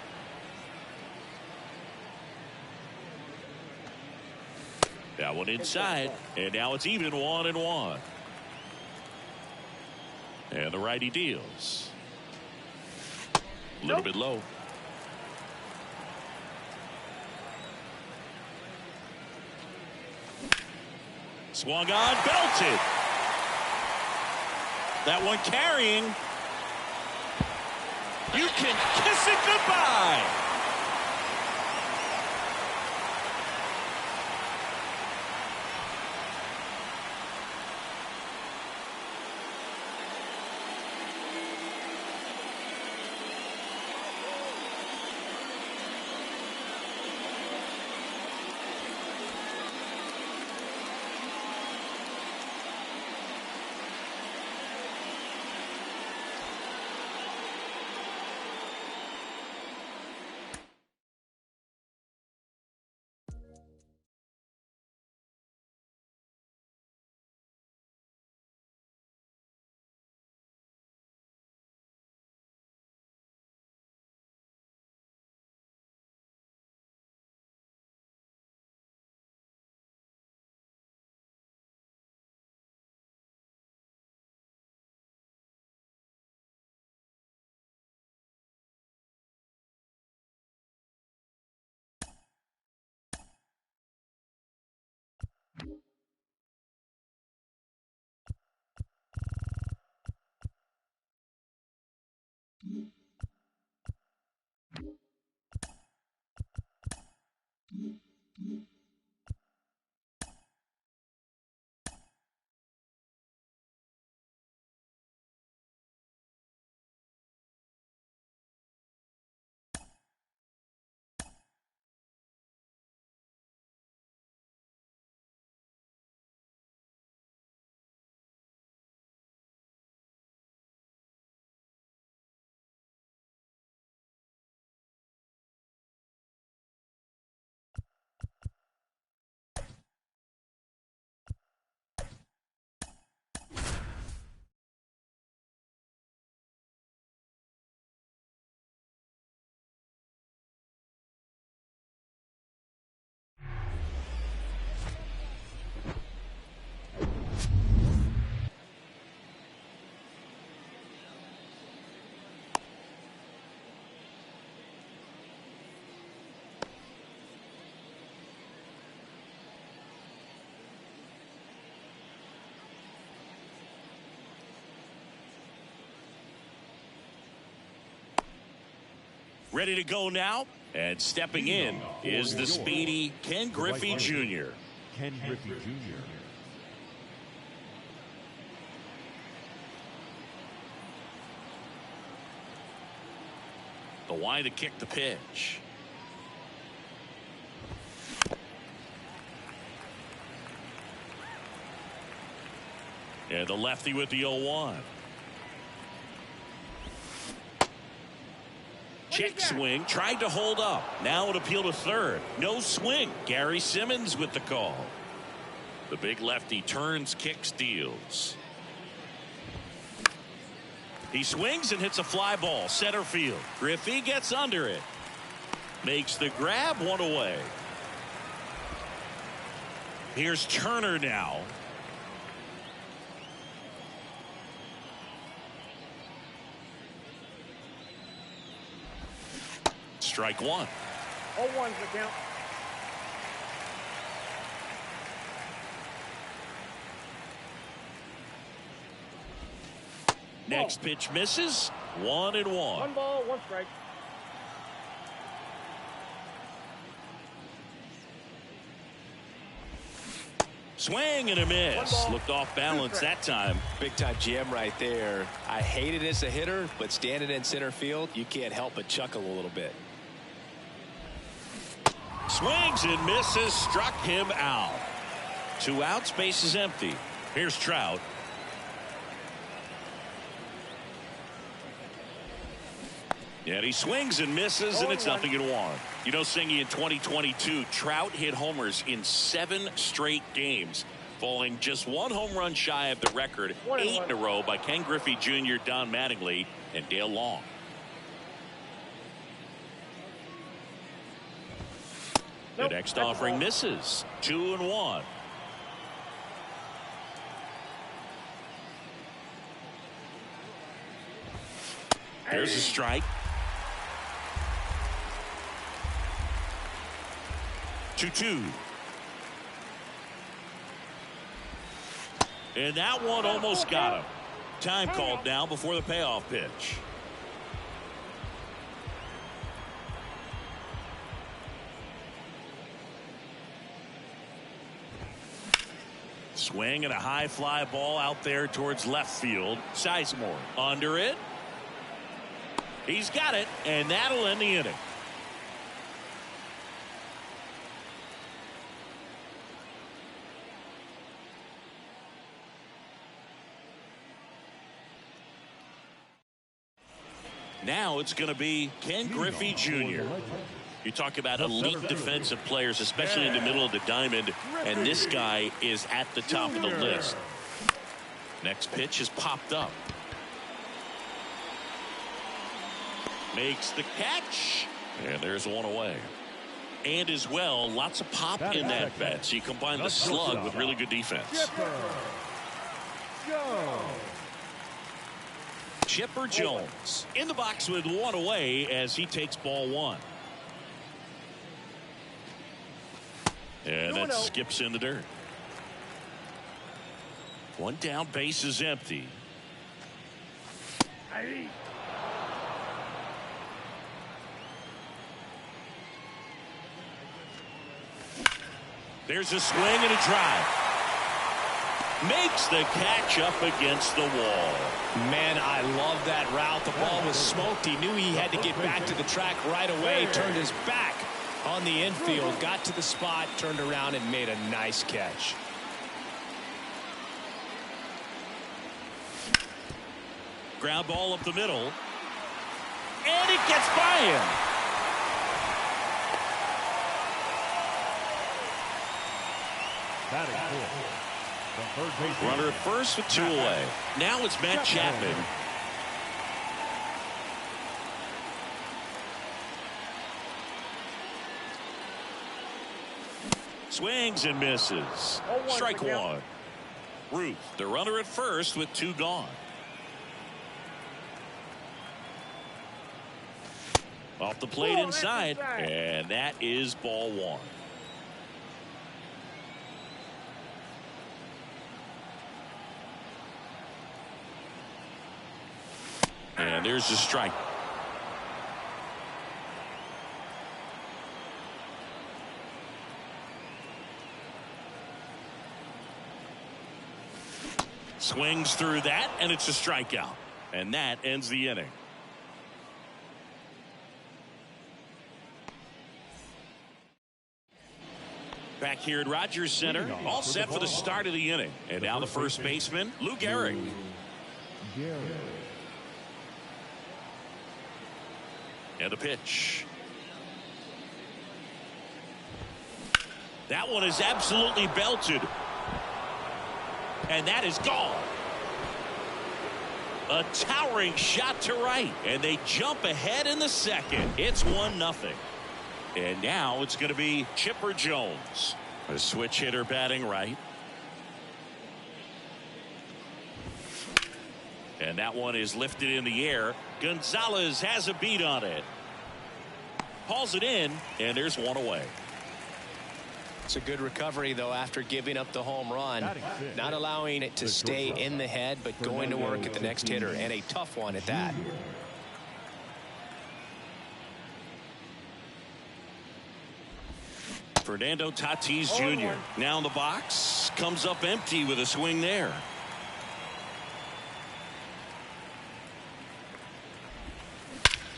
That one inside, and now it's even 1-1. And the righty deals. A little bit low. Swung on, belted. That one carrying. You can kiss it goodbye. Ready to go now. And stepping in is the speedy Ken Griffey Jr. Ken Griffey Jr. The Y to kick the pitch. And the lefty with the 0-1. Check swing, tried to hold up. Now an appeal to third. No swing. Gary Simmons with the call. The big lefty turns, kicks, deals. He swings and hits a fly ball, center field. Griffey gets under it. Makes the grab, one away. Here's Turner now. Strike one. 0-1's the count. Next pitch misses. 1-1. 1 ball, 1 strike. Swing and a miss. Looked off balance that time. Big time jam right there. I hate it as a hitter, but standing in center field, you can't help but chuckle a little bit. Swings and misses. Struck him out. 2 outs, base is empty. Here's Trout. And he swings and misses, and it's 0-1. You know, Singy, in 2022, Trout hit homers in 7 straight games, falling just 1 home run shy of the record 8 in a row by Ken Griffey Jr., Don Mattingly, and Dale Long. The next offering misses. 2-1. There's a strike. 2-2. And that one almost got him. Time called now before the payoff pitch. Swing and a high fly ball out there towards left field. Sizemore under it. He's got it, and that'll end the inning. Now it's going to be Ken Griffey Jr. You talk about elite defensive players, especially in the middle of the diamond, and this guy is at the top of the list. Next pitch is popped up. Makes the catch, and there's one away. And as well, lots of pop in that bat. So you combine the slug with really good defense. Chipper Jones in the box with 1 away as he takes ball 1. And that skips in the dirt. 1 down, base is empty. There's a swing and a drive. Makes the catch up against the wall. Man, I love that route. The ball was smoked. He knew he had to get back to the track right away. Turned his back on the infield. Got to the spot, turned around, and made a nice catch. Ground ball up the middle. And it gets by him. Batting fourth. The third base Runner at first with 2 away. Now it's Matt Chapman. Swings and misses. Strike 1. Ruth, the runner at first with 2 gone. Off the plate inside, and that is ball 1. And there's the strike. Swings through that, and it's a strikeout. And that ends the inning. Back here at Rogers Center, all set for the start of the inning. And now the first baseman, Lou Gehrig. And the pitch. That one is absolutely belted. And that is gone. A towering shot to right. And they jump ahead in the second. It's 1-0. And now it's going to be Chipper Jones. A switch hitter batting right. And that one is lifted in the air. Gonzalez has a beat on it. Hauls it in, and there's one away. It's a good recovery, though, after giving up the home run. Not allowing it to stay in the head, but going to work at the next hitter, and a tough one at that. Fernando Tatis Jr. now in the box. Comes up empty with a swing there.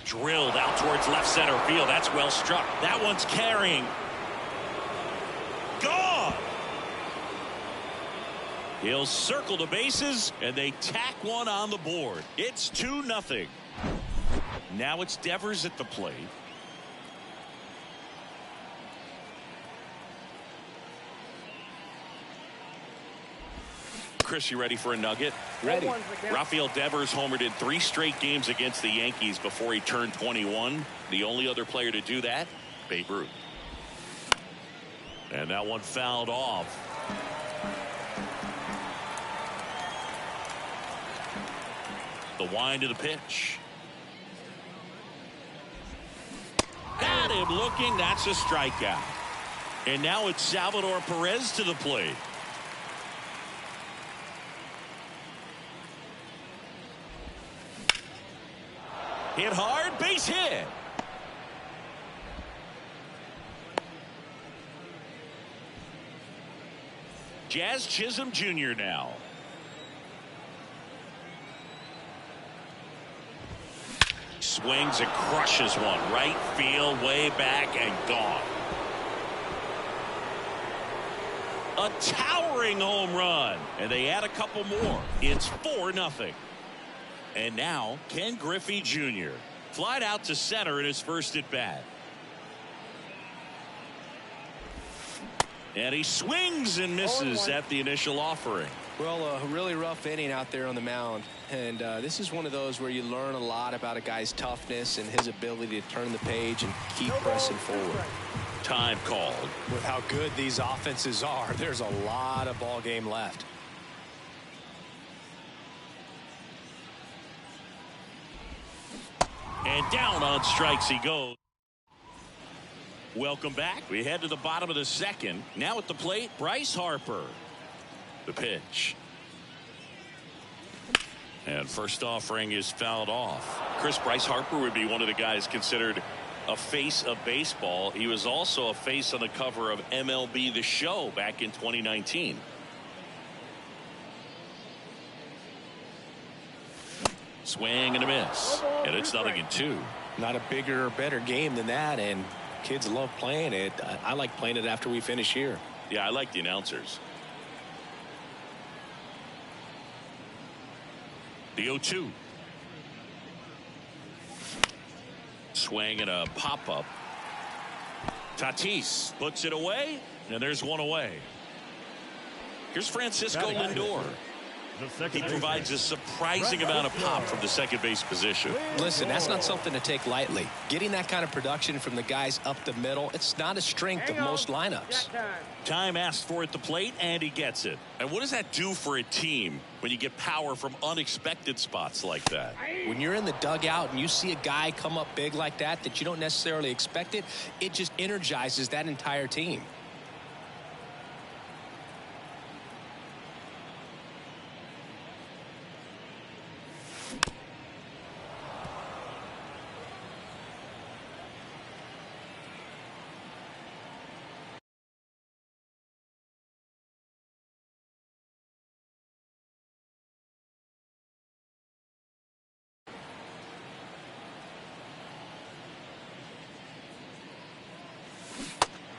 Drilled out towards left center field. That's well struck. That one's carrying. Gone. He'll circle the bases, and they tack one on the board. It's 2-0. Now it's Devers at the plate. Chris, you ready for a nugget? Ready. Rafael Devers homered in 3 straight games against the Yankees before he turned 21. The only other player to do that, Babe Ruth. And that one fouled off. The wind of the pitch. Got him looking. That's a strikeout. And now it's Salvador Perez to the plate. Hit hard, base hit. Jazz Chisholm Jr. now. Swings and crushes one. Right field, way back, and gone. A towering home run. And they add a couple more. It's 4-0. And now Ken Griffey Jr. flied out to center in his first at bat. And he swings and misses at the initial offering. Well, a really rough inning out there on the mound. And this is one of those where you learn a lot about a guy's toughness and his ability to turn the page and keep pressing forward. Time called. With how good these offenses are, there's a lot of ball game left. And down on strikes he goes. Welcome back. We head to the bottom of the second. Now at the plate, Bryce Harper. The pitch. And first offering is fouled off. Bryce Harper would be one of the guys considered a face of baseball. He was also a face on the cover of MLB The Show back in 2019. Swing and a miss. And it's 0-2. Not a bigger or better game than that, and kids love playing it. I like playing it after we finish here. Yeah, I like the announcers. The 0-2. Swing and a pop-up. Tatis puts it away, and there's one away. Here's Francisco Lindor. He provides a surprising amount of pop from the second base position. Listen, that's not something to take lightly. Getting that kind of production from the guys up the middle, it's not a strength of most lineups. Time asked for at the plate, and he gets it. And what does that do for a team when you get power from unexpected spots like that? When you're in the dugout and you see a guy come up big like that you don't necessarily expect it, it just energizes that entire team.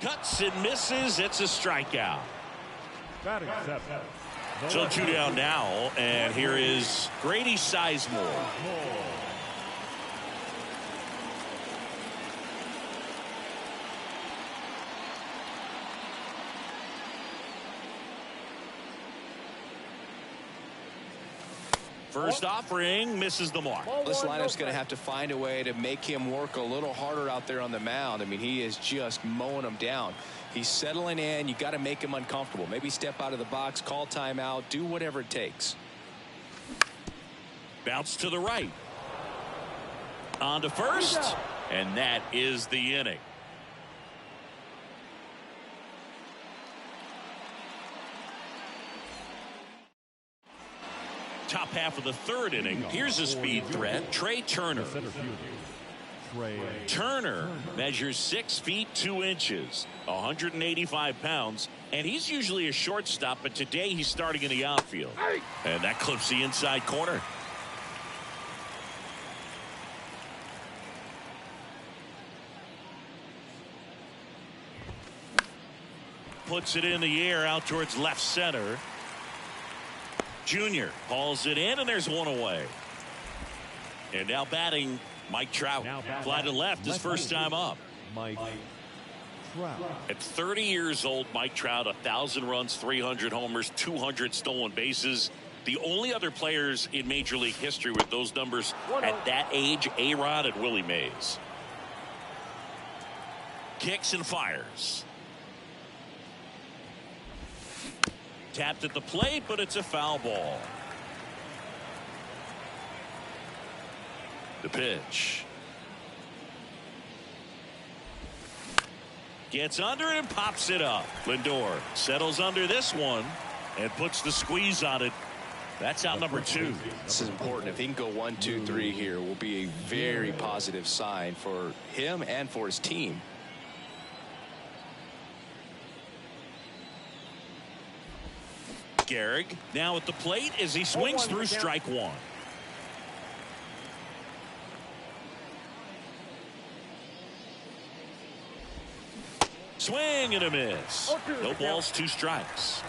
Cuts and misses. It's a strikeout. Batting seventh. So 2 down now, and here is Grady Sizemore. First offering misses the mark. This lineup's going to have to find a way to make him work a little harder out there on the mound. I mean, he is just mowing them down. He's settling in. You got to make him uncomfortable. Maybe step out of the box, call timeout, do whatever it takes. Bounce to the right. On to first, and that is the inning. Top half of the third inning. Here's a speed threat, Trey Turner. Turner measures 6 feet 2 inches, 185 pounds, and he's usually a shortstop, but today he's starting in the outfield. And that clips the inside corner. Puts it in the air out towards left center. Junior hauls it in, and there's one away. And now batting, Mike Trout. Fly to left his first time up. Mike Trout. At 30 years old, Mike Trout, 1,000 runs, 300 homers, 200 stolen bases. The only other players in Major League history with those numbers at that age, A-Rod and Willie Mays. Kicks and fires. Tapped at the plate, but it's a foul ball. The pitch. Gets under it and pops it up. Lindor settles under this one and puts the squeeze on it. That's out number 2. This is important. If he can go 1, 2, 3 here, will be a very positive sign for him and for his team. Gehrig now at the plate as he swings through strike 1. Swing and a miss. No balls, 2 strikes.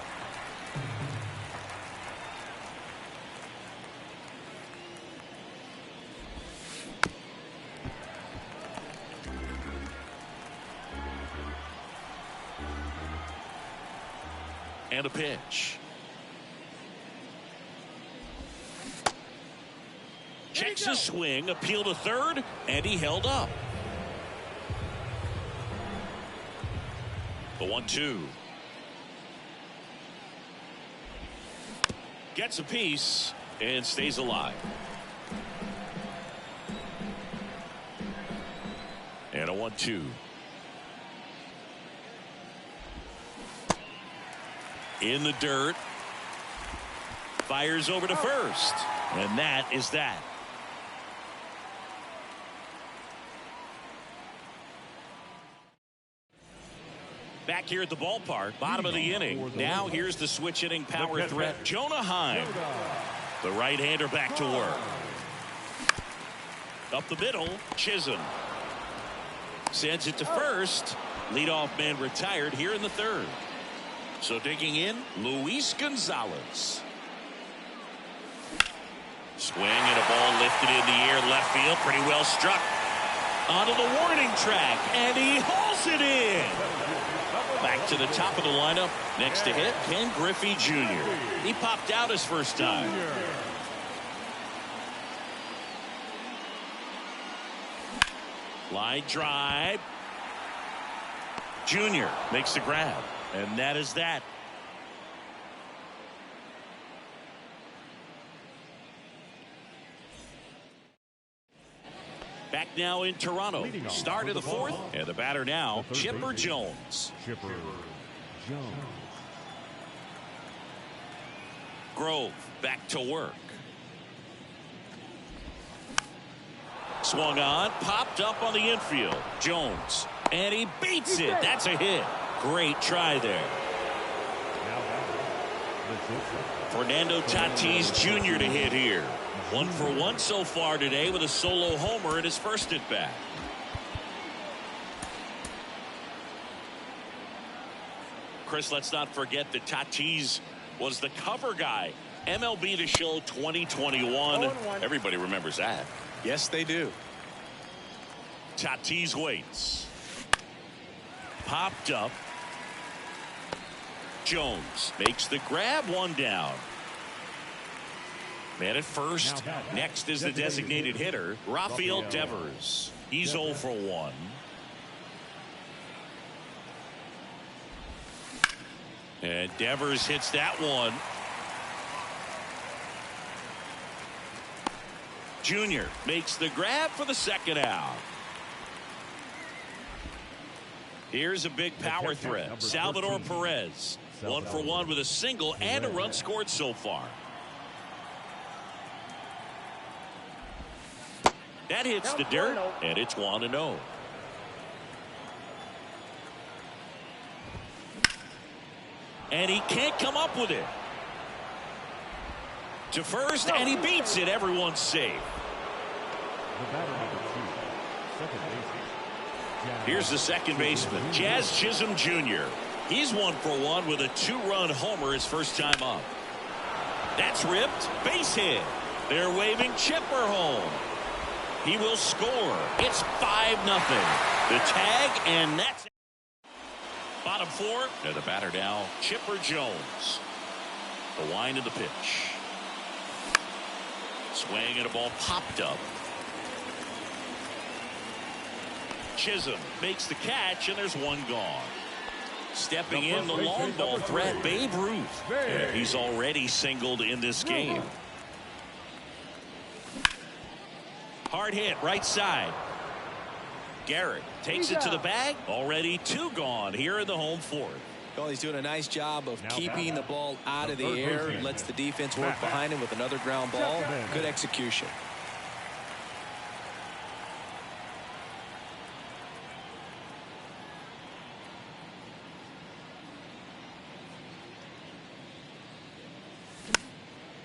And a pitch. Checks his swing, appeal to third, and he held up. The 1-2. Gets a piece and stays alive. And a 1-2. In the dirt. Fires over to first. And that is that. Back here at the ballpark, bottom of the inning. Now here's the switch hitting power threat, Jonah Heim. The right-hander back to work. Up the middle, Chisholm. Sends it to first. Leadoff man retired here in the third. So digging in, Luis Gonzalez. Swing and a ball lifted in the air, left field, pretty well struck. Onto the warning track, and he hauls it in. Back to the top of the lineup. Next to hit, Ken Griffey Jr. He popped out his first time. Line drive. Jr. makes the grab. And that is that. Back now in Toronto. Start of the fourth. And the batter now, Chipper Jones. Chipper Jones. Grove back to work. Swung on, popped up on the infield. Jones. And he beats it. That's a hit. Great try there. Fernando Tatis Jr. to hit here. 1 for 1 so far today with a solo homer in his first at bat. Chris, let's not forget that Tatis was the cover guy. MLB The Show 2021. Everybody remembers that. Yes, they do. Tatis waits. Popped up. Jones makes the grab, one down. Man at first. Next is the designated hitter, Rafael Devers. He's 0 for 1. And Devers hits that one. Junior makes the grab for the second out. Here's a big power threat. Salvador Perez. 1 for 1 with a single and a run scored so far. That hits the dirt, and it's 1-0. And he can't come up with it. To first, and he beats it. Everyone's safe. Here's the second baseman, Jazz Chisholm Jr. He's 1 for 1 with a 2-run homer his first time up. That's ripped. Base hit. They're waving Chipper home. He will score. It's 5-0. The tag, and that's it. Bottom 4. And the batter now, Chipper Jones. The wind of the pitch. Swing and a ball popped up. Chisholm makes the catch, and there's one gone. Stepping in the long ball threat, Babe Ruth. Yeah, he's already singled in this game. Hard hit right side. Garrett takes it to the bag. Already 2 gone here in the home 4th. Well, he's doing a nice job of keeping the ball out of the air. Lets the defense work behind him with another ground ball. Good execution.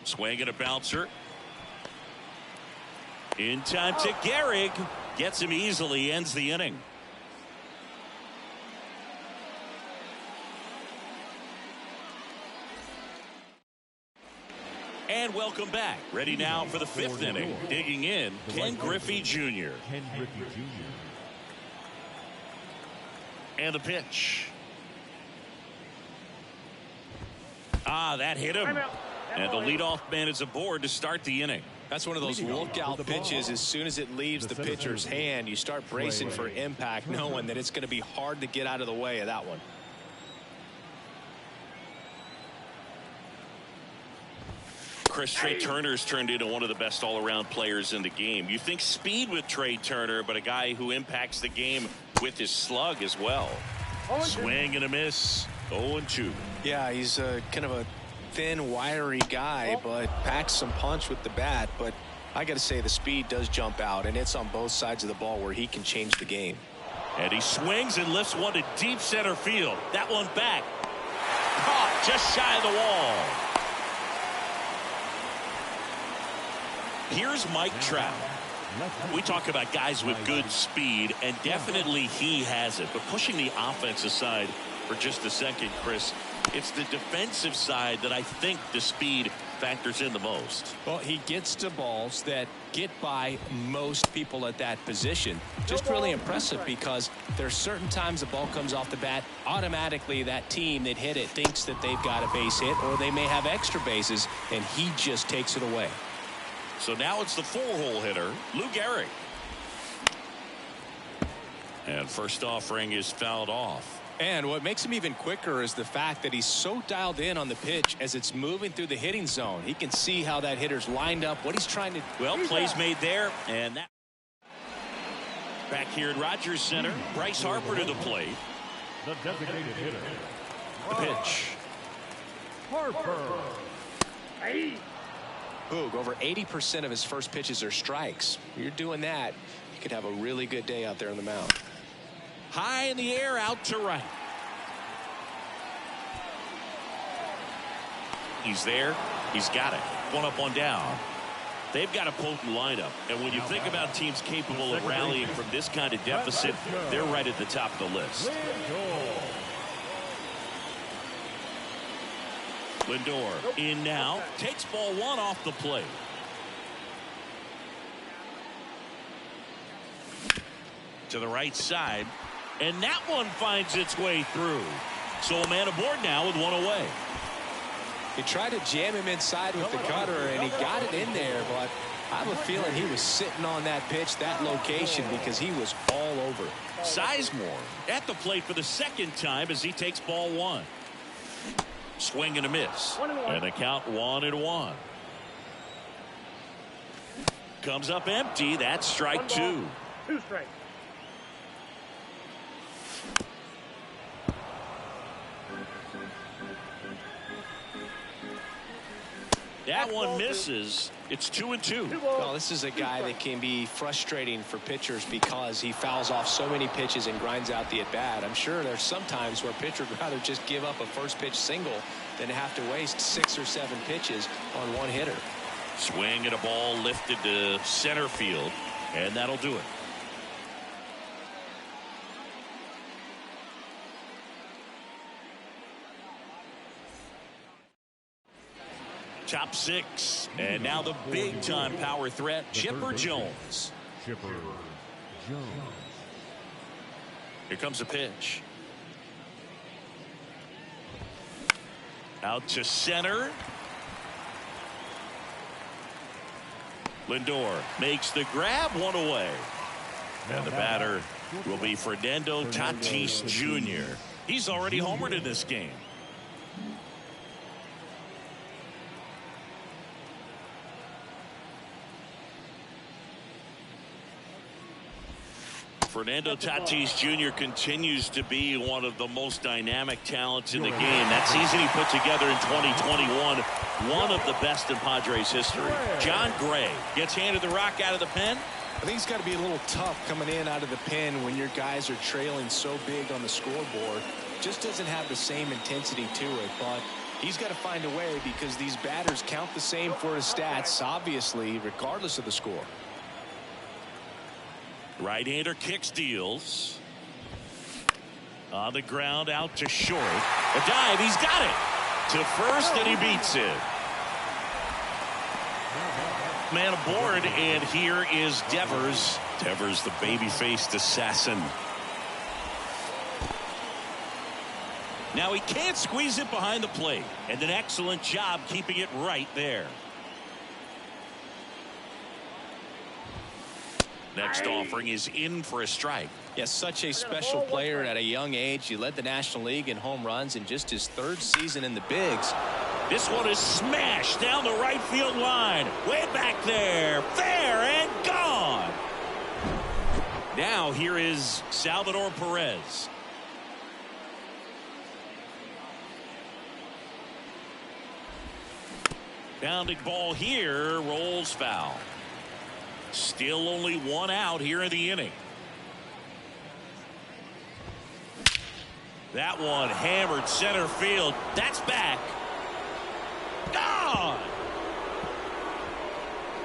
Swing and a bouncer. In time to Gehrig. Gets him easily, ends the inning. And welcome back. Ready now for the 5th inning. Digging in, Ken Griffey Jr. And the pitch. That hit him. And the leadoff man is aboard to start the inning. That's one of those lookout pitches. As soon as it leaves the pitcher's hand, you start bracing for impact, knowing that it's going to be hard to get out of the way of that one. Chris, Trey Turner's turned into one of the best all-around players in the game. You think speed with Trey Turner, but a guy who impacts the game with his slug as well. Swing and a miss. 0-2. Yeah, he's kind of a thin, wiry guy, but packs some punch with the bat. But I got to say, the speed does jump out, and it's on both sides of the ball where he can change the game. And he swings and lifts one to deep center field. That one back. Caught just shy of the wall. Here's Mike Trout. We talk about guys with good speed, and definitely he has it. But pushing the offense aside for just a second, Chris, it's the defensive side that I think the speed factors in the most. Well, he gets to balls that get by most people at that position. Just really impressive, because there's certain times the ball comes off the bat, automatically that team that hit it thinks that they've got a base hit, or they may have extra bases, and he just takes it away. So now it's the 4-hole hitter, Lou Gehrig. And first offering is fouled off. And what makes him even quicker is the fact that he's so dialed in on the pitch as it's moving through the hitting zone. He can see how that hitter's lined up, what he's trying to do. Well, plays made there, and that. Back here at Rogers Center, Bryce Harper to the plate. The designated hitter. The pitch. Harper. Boog, over 80% of his first pitches are strikes. You're doing that, you could have a really good day out there on the mound. High in the air, out to right. He's there. He's got it. One up, one down. They've got a potent lineup. And when you think about teams capable of rallying from this kind of deficit, they're right at the top of the list. Lindor in now. Takes ball one off the plate. To the right side. And that one finds its way through. So a man aboard now with one away. He tried to jam him inside with the cutter, and he got it in there, but I have a feeling he was sitting on that pitch, that location, because he was all over it. Sizemore at the plate for the second time as he takes ball one. Swing and a miss. And a count 1-1. Comes up empty. That's strike two. 2 strikes. That one misses. It's 2-2. Well, this is a guy that can be frustrating for pitchers because he fouls off so many pitches and grinds out the at-bat. I'm sure there's some times where a pitcher would rather just give up a first pitch single than have to waste 6 or 7 pitches on one hitter. Swing and a ball lifted to center field, and that'll do it. Top 6, and now the big-time power threat, Chipper Jones. Chipper Jones. Here comes a pitch. Out to center. Lindor makes the grab, one away. And the batter will be Fernando Tatis Jr. He's already homered in this game. Fernando Tatis Jr. continues to be one of the most dynamic talents in the game. That season he put together in 2021, one of the best in Padres history. John Gray gets handed the rock out of the pen. I think it's got to be a little tough coming in out of the pen when your guys are trailing so big on the scoreboard. Just doesn't have the same intensity to it, but he's got to find a way because these batters count the same for his stats, obviously, regardless of the score. Right-hander kicks, deals. On the ground, out to short. A dive, he's got it. To first, and he beats it. Man aboard, and here is Devers. Devers, the baby-faced assassin. Now he can't squeeze it behind the plate. And an excellent job keeping it right there. Next offering is in for a strike. Yes, such a special player at a young age. He led the National League in home runs in just his 3rd season in the bigs. This one is smashed down the right field line. Way back there. Fair and gone. Now here is Salvador Perez. Bounding ball here. Rolls foul. Still only one out here in the inning. That one hammered center field. That's back. Gone.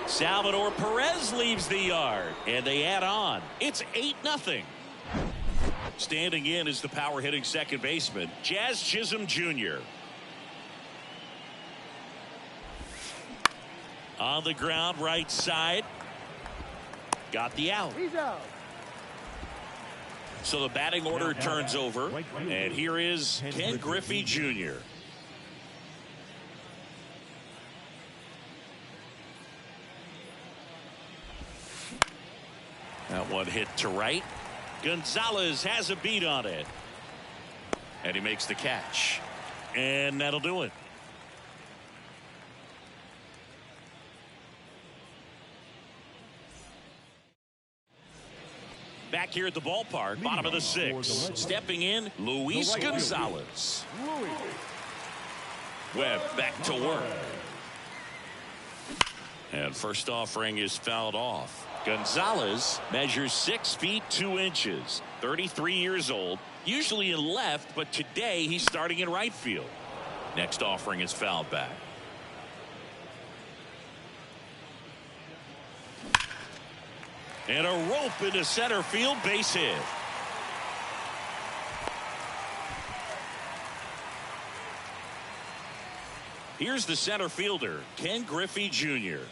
Salvador Perez leaves the yard, and they add on. It's 8-0. Standing in is the power hitting second baseman, Jazz Chisholm Jr. On the ground, right side. Got the out. He's out. So the batting order turns over, and here is Ken Griffey Jr. That one hit to right. Gonzalez has a beat on it, and he makes the catch, and that'll do it. Back here at the ballpark, bottom of the 6th. Stepping in, Luis Gonzalez. Webb back to work. And first offering is fouled off. Gonzalez measures 6 feet 2 inches. 33 years old. Usually in left, but today he's starting in right field. Next offering is fouled back. And a rope into center field, base hit. Here's the center fielder, Ken Griffey Jr.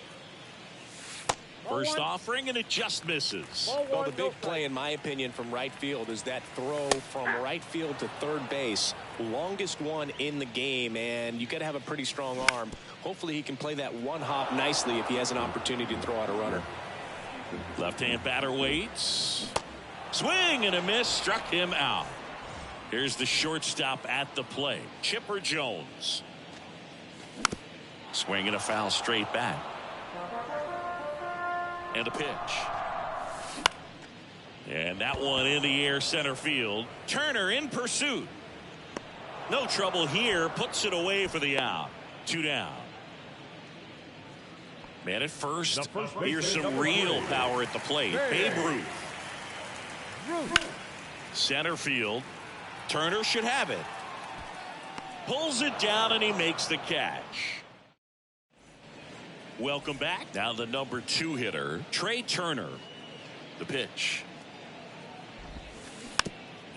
First offering, and it just misses. Well, the big play, in my opinion, from right field is that throw from right field to third base. Longest one in the game, and you got to have a pretty strong arm. Hopefully he can play that one hop nicely if he has an opportunity to throw out a runner. Left-hand batter waits. Swing and a miss, struck him out. Here's the shortstop at the plate, Chipper Jones. Swing and a foul straight back. And a pitch. And that one in the air center field. Turner in pursuit. No trouble here. Puts it away for the out. 2 down. Man at first. Here's some real power at the plate. Babe Ruth. Center field. Turner should have it. Pulls it down and he makes the catch. Welcome back. Now the number 2 hitter, Trey Turner. The pitch.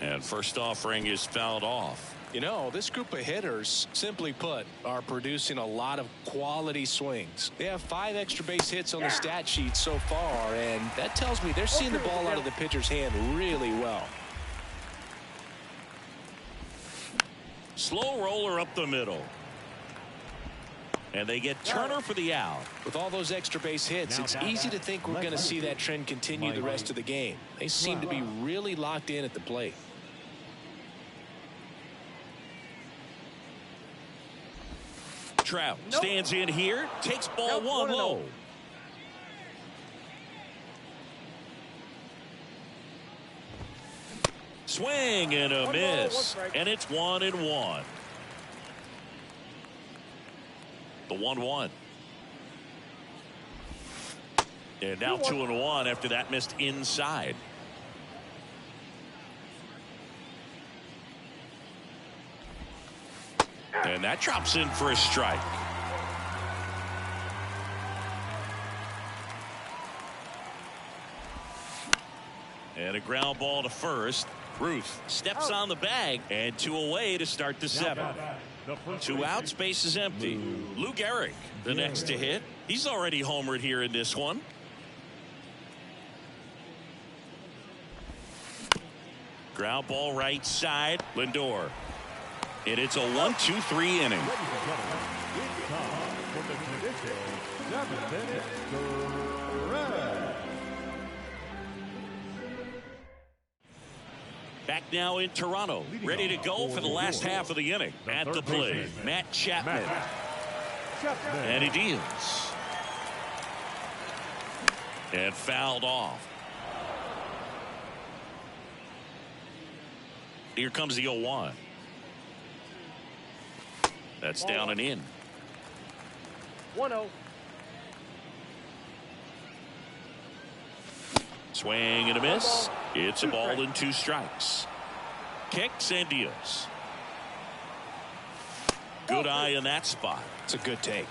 And first offering is fouled off. You know, this group of hitters, simply put, are producing a lot of quality swings. They have 5 extra base hits on the stat sheet so far, and that tells me they're seeing the ball out of the pitcher's hand really well. Slow roller up the middle. And they get Turner for the out. With all those extra base hits, it's easy to think we're going to see that trend continue the rest of the game. They seem to be really locked in at the plate. Trout stands in here, takes ball 1 low. Swing and a miss, and it's 1-1. The 1-1. And now 2-1 after that missed inside. And that drops in for a strike. And a ground ball to first. Ruth steps on the bag, and 2 away to start the 7th. 2 outs, base is empty. Lou Gehrig, the next to hit. He's already homered here in this one. Ground ball right side. Lindor. And it's a 1-2-3 inning. Back now in Toronto, ready to go for the last half of the inning. At the plate, Matt Chapman. And he deals. And fouled off. Here comes the 0-1. That's down and in. 1-0. Swing and a miss. It's a ball and 2 strikes. Kicks and deals. Good eye in that spot. It's a good take.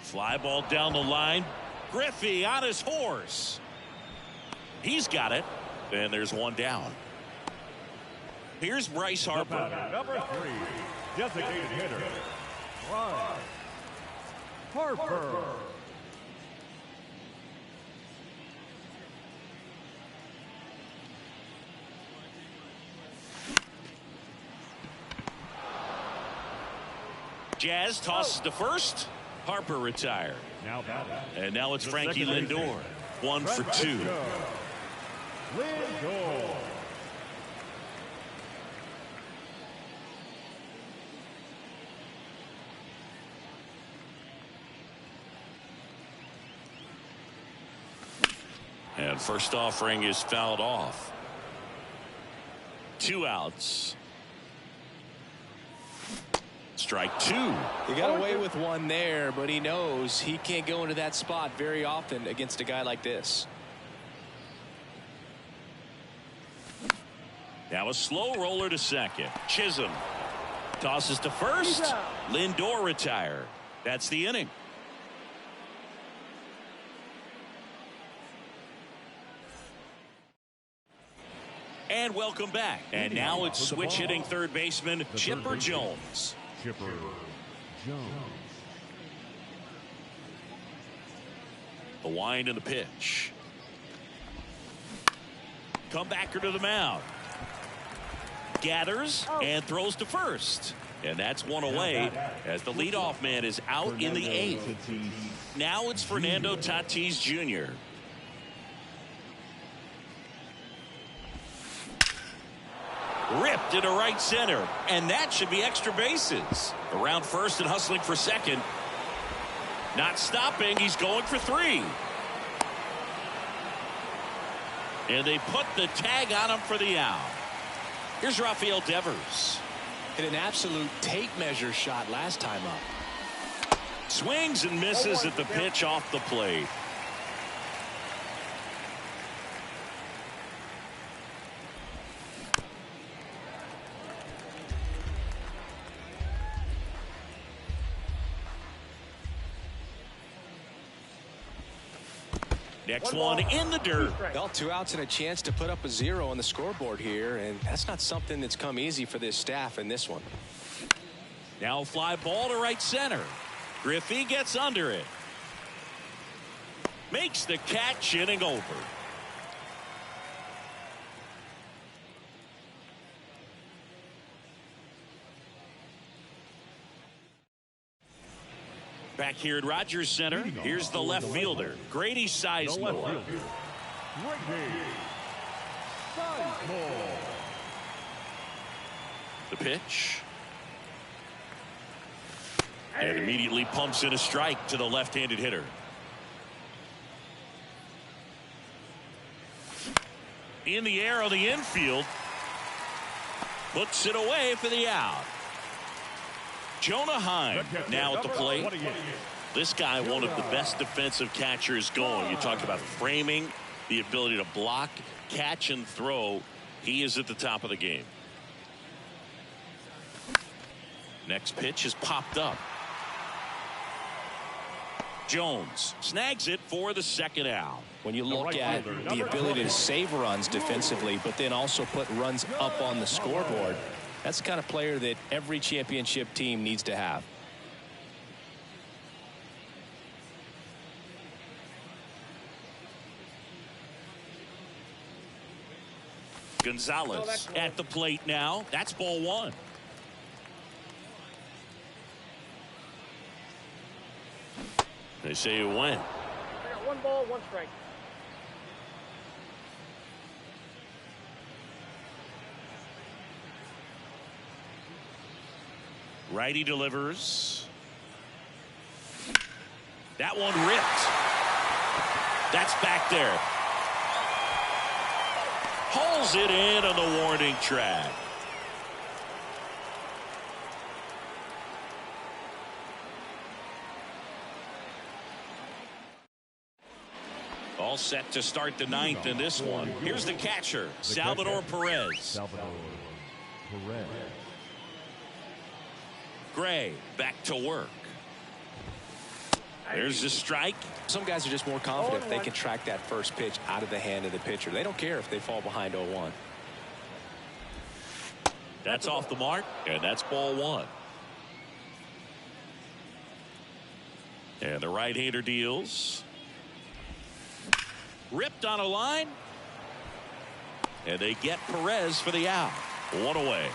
Fly ball down the line. Griffey on his horse. He's got it. And there's 1 down. Here's Bryce Harper. Number 3, designated hitter, Bryce Harper. Jazz tosses to first. Harper retired. And now it's Frankie Lindor. 1 for 2. Lindor. And first offering is fouled off. 2 outs. Strike 2. He got away with 1 there, but he knows he can't go into that spot very often against a guy like this. Now a slow roller to second. Chisholm tosses to first. Lindor retired. That's the inning. And And welcome back. And now it's switch hitting third baseman Chipper Jones. Chipper Jones. The wind and the pitch. Comebacker to the mound. Gathers and throws to first. And that's one away as the leadoff man is out in the 8th. Now it's Fernando Tatis Jr. Ripped into right center, and that should be extra bases. Around first and hustling for second. Not stopping, he's going for 3. And they put the tag on him for the out. Here's Rafael Devers. Hit an absolute tape measure shot last time up. Swings and misses at the pitch off the plate. Next one in the dirt. Well, 2 outs and a chance to put up a 0 on the scoreboard here, and that's not something that's come easy for this staff in this one. Now fly ball to right center. Griffey gets under it. Makes the catch, inning over. Back here at Rogers Center, here's the left fielder, Grady Sizemore. The pitch. And immediately pumps in a strike to the left-handed hitter. In the air on the infield. Puts it away for the out. Jonah Heim now at the plate. This guy, one of the best defensive catchers going. You talk about framing, the ability to block, catch, and throw. He is at the top of the game. Next pitch is popped up. Jones snags it for the second out. When you look at the ability to save runs defensively, but then also put runs up on the scoreboard, that's the kind of player that every championship team needs to have. Gonzalez at the plate now. That's ball 1. They say you win. I got 1 ball, 1 strike. Righty delivers. That one ripped. That's back there. Hauls it in on the warning track. All set to start the 9th in this one. Here's the catcher, Salvador Perez. Salvador Perez. Gray back to work. There's the strike. Some guys are just more confident if they can track that first pitch out of the hand of the pitcher. They don't care if they fall behind 0-1. That's off the mark, and that's ball 1. And the right-hander deals. Ripped on a line. And they get Perez for the out. 1 away.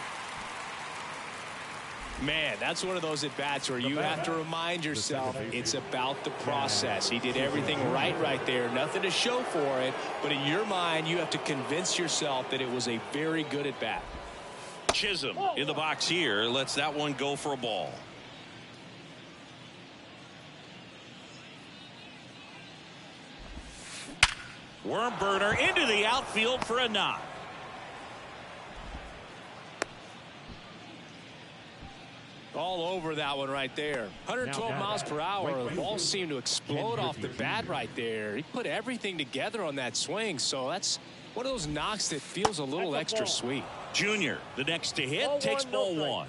Man, that's one of those at-bats where you have to remind yourself it's about the process. He did everything right there. Nothing to show for it. But in your mind, you have to convince yourself that it was a very good at-bat. Chisholm in the box here. Lets that one go for a ball. Worm burner into the outfield for a knock. All over that one right there. 112 miles per hour. The ball seemed to explode off the bat right there. He put everything together on that swing. So that's one of those knocks that feels a little extra sweet. Junior, the next to hit, takes ball 1.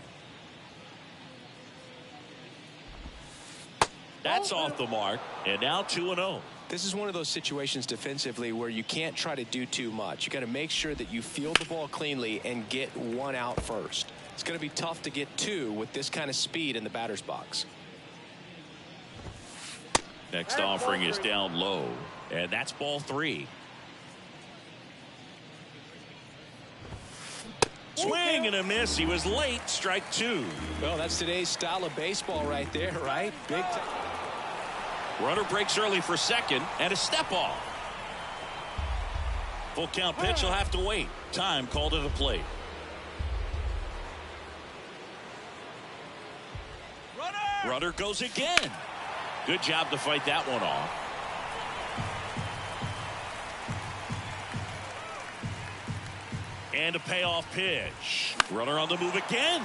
That's off the mark. And now 2-0. This is one of those situations defensively where you can't try to do too much. You got to make sure that you field the ball cleanly and get one out first. It's going to be tough to get two with this kind of speed in the batter's box. Next offering is down low, and that's ball 3. Swing and a miss. He was late. Strike 2. Well, that's today's style of baseball right there, right? Big time. Runner breaks early for second, and a step off. Full count pitch. Will have to wait. Time called to the plate. Runner goes again. Good job to fight that one off. And a payoff pitch. Runner on the move again.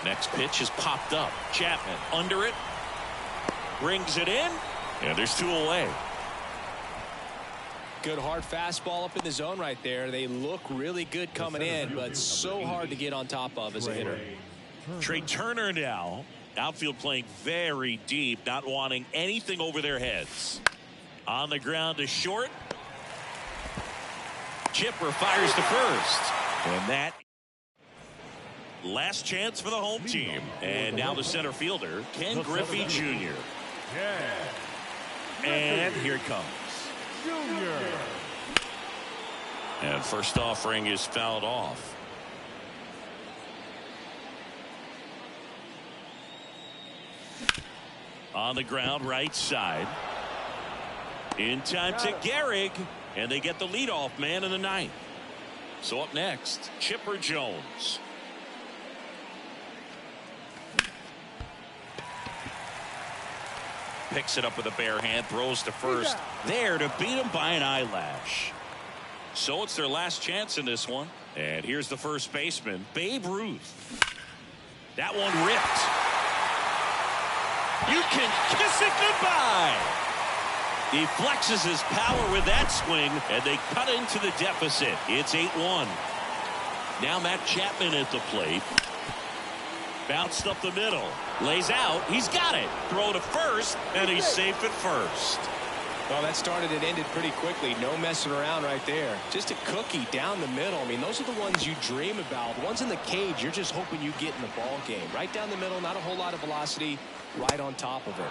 Next pitch is popped up. Chapman under it. Brings it in. And there's 2 away. Good hard fastball up in the zone right there. They look really good coming in, but so hard to get on top of as a hitter. Trey Turner now. Outfield playing very deep, not wanting anything over their heads. On the ground to short. Chipper fires to first. And that last chance for the home team. And now the center fielder, Ken Griffey Jr. And here it comes. And first offering is fouled off. On the ground, right side. In time to Gehrig. And they get the leadoff man in the 9th. So up next, Chipper Jones. Picks it up with a bare hand, throws to first. There to beat him by an eyelash. So it's their last chance in this one. And here's the first baseman, Babe Ruth. That one ripped. You can kiss it goodbye. He flexes his power with that swing, and they cut into the deficit. It's 8-1. Now Matt Chapman at the plate. Bounced up the middle. Lays out. He's got it. Throw to first, and he's safe at first. Well, that started and ended pretty quickly. No messing around right there. Just a cookie down the middle. I mean, those are the ones you dream about. The ones in the cage, you're just hoping you get in the ball game. Right down the middle, not a whole lot of velocity. Right on top of it.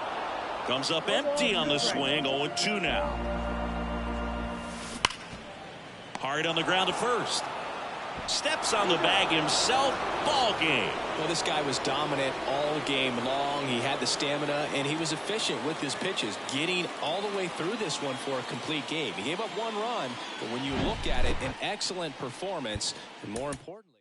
Comes up empty on the swing. 0-2 now. Hard on the ground to first. Steps on the bag himself. Ball game. Well, this guy was dominant all game long. He had the stamina, and he was efficient with his pitches, getting all the way through this one for a complete game. He gave up 1 run, but when you look at it, an excellent performance, and more importantly,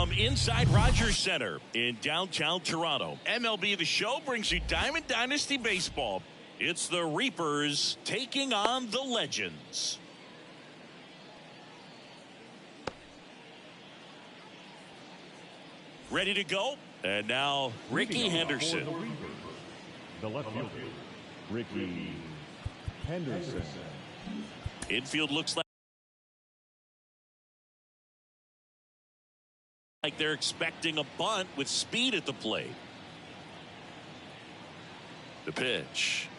From inside Rogers Center in downtown Toronto, MLB The Show brings you Diamond Dynasty Baseball. It's the Reapers taking on the Legends. Ready to go? And now Ricky Henderson. The left fielder, Ricky Henderson. Infield looks like they're expecting a bunt with speed at the plate. The pitch.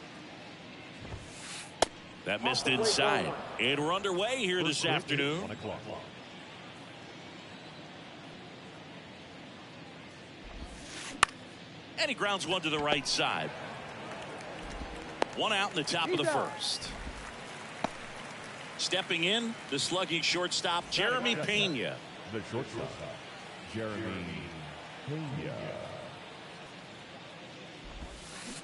That missed inside. And we're underway here this afternoon. 1 o'clock. And he grounds one to the right side. One out in the top of the first. Stepping in, the slugging shortstop, Jeremy Pena. The shortstop, Jeremy Pena.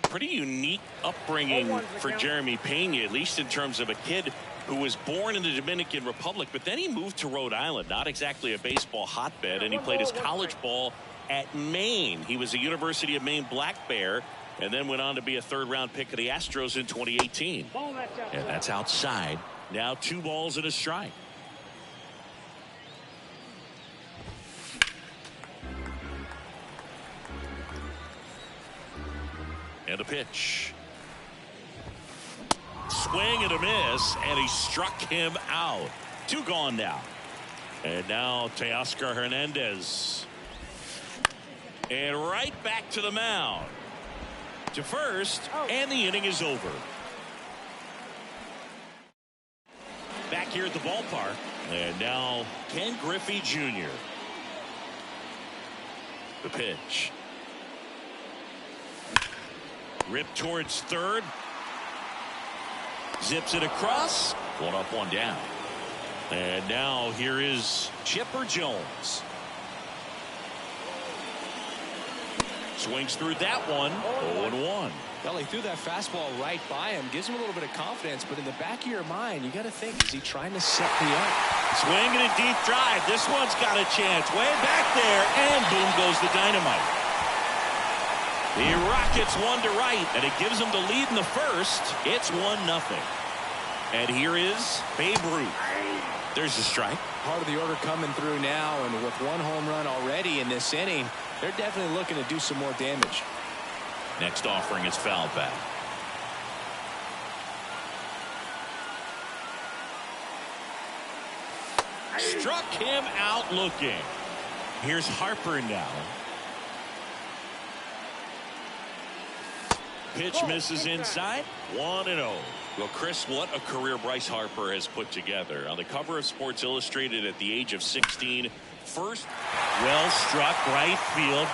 Pretty unique upbringing for Jeremy Pena, at least in terms of a kid who was born in the Dominican Republic, but then he moved to Rhode Island, not exactly a baseball hotbed, and he played his college ball at Maine. He was a University of Maine Black Bear, and then went on to be a third-round pick of the Astros in 2018. And that's outside. Now 2 balls and a strike. And a pitch. Swing and a miss, and he struck him out. 2 gone now. And now Teoscar Hernandez. And right back to the mound. To first, and the inning is over. Back here at the ballpark. And now Ken Griffey Jr. The pitch. Ripped towards third. Zips it across. 1 up, 1 down. And now here is Chipper Jones. Swings through that one. 0-1. Well, he threw that fastball right by him. Gives him a little bit of confidence. But in the back of your mind, you got to think, is he trying to set me up? Swinging a deep drive. This one's got a chance. Way back there. And boom goes the dynamite. The Rockets 1 to right. And it gives them the lead in the first. It's 1-0. And here is Babe Ruth. There's the strike. Part of the order coming through now. And with 1 home run already in this inning, they're definitely looking to do some more damage. Next offering is foul back. Struck him out looking. Here's Harper now. Pitch misses inside. 1-0. Well, Chris, what a career Bryce Harper has put together. On the cover of Sports Illustrated at the age of 16. First, well struck right field.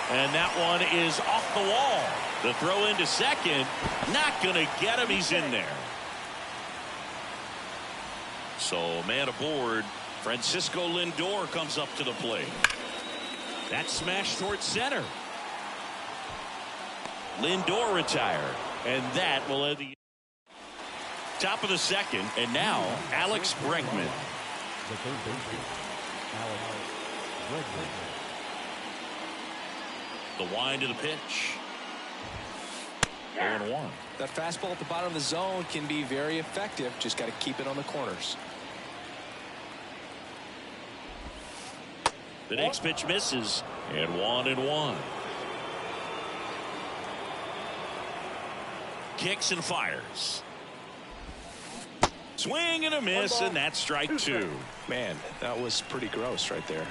And that one is off the wall. The throw into second. Not going to get him. He's in there. So man aboard. Francisco Lindor comes up to the plate. That smash towards center. Lindor retired. And that will end the top of the second. And now Alex Bregman. The third baseman, Alex Bregman. The wind of the pitch. 0-1. That fastball at the bottom of the zone can be very effective. Just got to keep it on the corners. The next pitch misses. And 1-1. Kicks and fires. Swing and a miss, and that's strike 2. Man, that was pretty gross right there.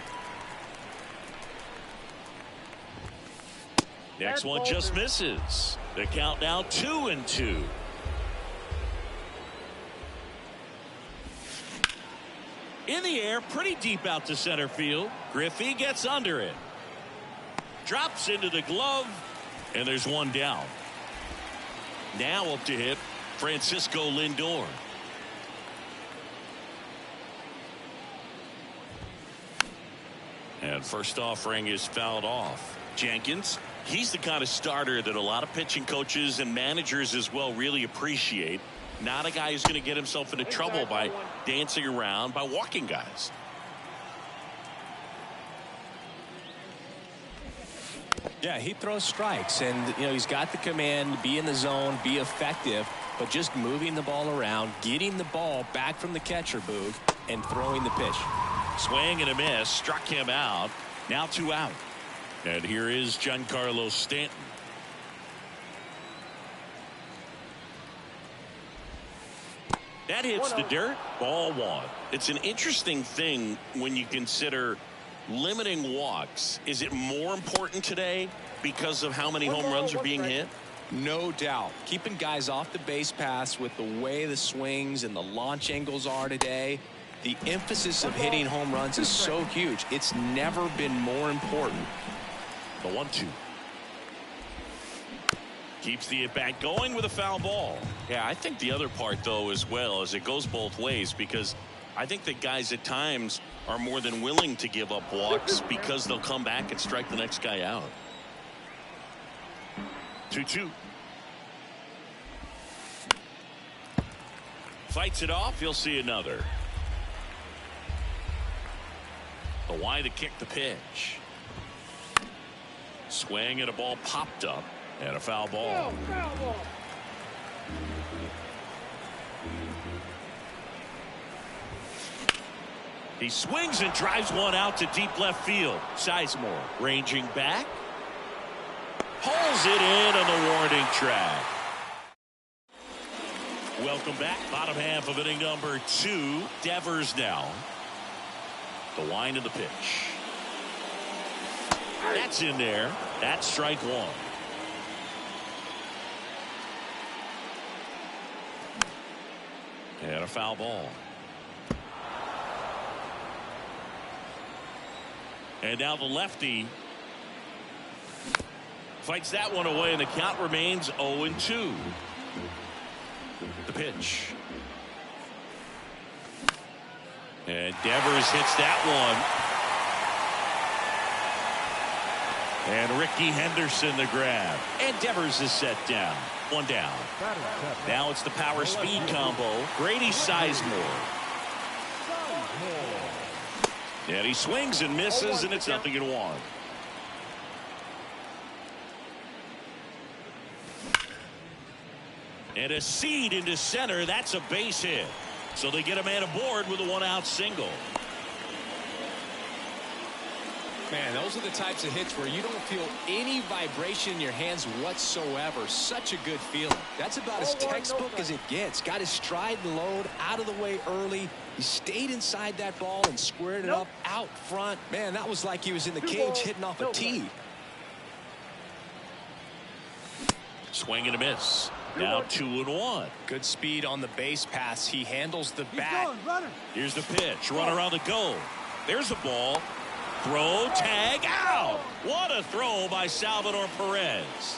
Next one just misses. The count now 2-2. In the air, pretty deep out to center field. Griffey gets under it. Drops into the glove, and there's one down. Now up to hit Francisco Lindor. And first offering is fouled off. Jenkins, he's the kind of starter that a lot of pitching coaches and managers as well really appreciate. Not a guy who's going to get himself into trouble by dancing around, by walking guys. Yeah, he throws strikes, and he's got the command, be in the zone, be effective, but just moving the ball around, getting the ball back from the catcher, Boog, and throwing the pitch. Swing and a miss, struck him out. Now 2 out. And here is Giancarlo Stanton. That hits the dirt. Ball 1. It's an interesting thing when you consider limiting walks. Is it more important today because of how many home runs are being hit? No doubt. Keeping guys off the base paths with the way the swings and the launch angles are today, the emphasis of hitting home runs is so huge. It's never been more important. The 1-2. Keeps the at-bat going with a foul ball. Yeah, I think the other part, though, as well, is it goes both ways, because I think that guys at times are more than willing to give up walks because they'll come back and strike the next guy out. 2-2. Fights it off. You'll see another. The why to kick the pitch. Swing and a ball popped up. And a foul ball. Foul ball. He swings and drives one out to deep left field. Sizemore ranging back. Pulls it in on the warning track. Welcome back. Bottom half of inning number 2. Devers now. The wind of the pitch. That's in there. That's strike 1. And a foul ball. And now the lefty fights that one away, and the count remains 0-2. The pitch. And Devers hits that one. And Ricky Henderson the grab. And Devers is set down. 1 down. Now it's the power speed combo. Grady Sizemore. And he swings and misses, and it's 0-1. And a seed into center. That's a base hit. So they get a man aboard with a 1-out single. Man, those are the types of hits where you don't feel any vibration in your hands whatsoever. Such a good feeling. That's about as textbook as it gets. Got his stride and load out of the way early. He stayed inside that ball and squared it up out front. Man, that was like he was in the cage hitting off a tee. Swing and a miss. Now 2-1. Good speed on the base pass. He handles the bat. Here's the pitch. Run around the goal. There's the ball. Throw, tag, out. What a throw by Salvador Perez.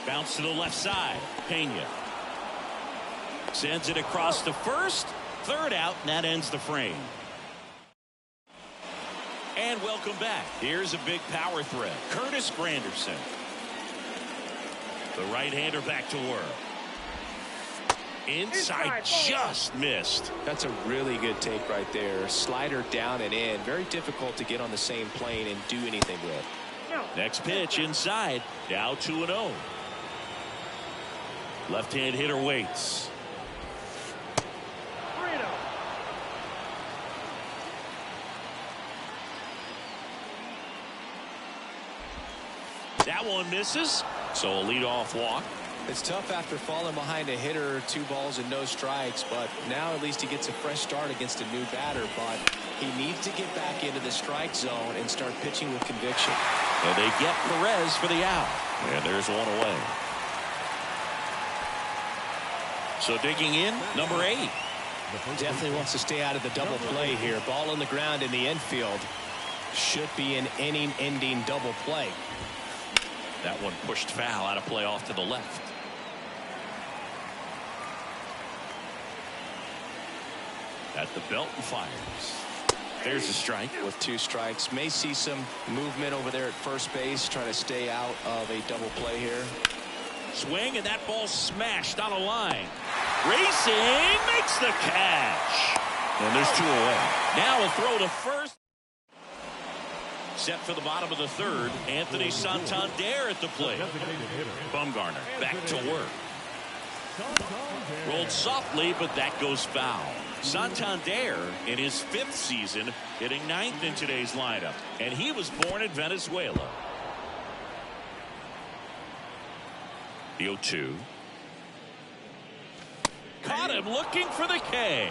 Bounce to the left side. Pena sends it across to first. 3rd out, and that ends the frame. And welcome back. Here's a big power threat. Curtis Granderson. The right-hander back to work. Inside, just missed. That's a really good take right there. Slider down and in. Very difficult to get on the same plane and do anything with. Next pitch inside. Now 2-0. Left-hand hitter waits. That one misses. So a leadoff walk. It's tough after falling behind a hitter, 2 balls and no strikes, but now at least he gets a fresh start against a new batter, but he needs to get back into the strike zone and start pitching with conviction. And they get Perez for the out. And there's one away. So digging in, number 8. Definitely wants to stay out of the double play here. Ball on the ground in the infield. Should be an inning-ending double play. That one pushed foul, out of play off to the left. At the belt and fires. There's a strike. With 2 strikes. May see some movement over there at first base, trying to stay out of a double play here. Swing, and that ball smashed on a line. Racing, makes the catch. And there's 2 away. Now a throw to first. Set for the bottom of the third. Anthony Santander at the plate. Bumgarner back to work. Rolled softly, but that goes foul. Santander in his 5th season hitting 9th in today's lineup, and he was born in Venezuela. The 0-2. Caught him looking for the K.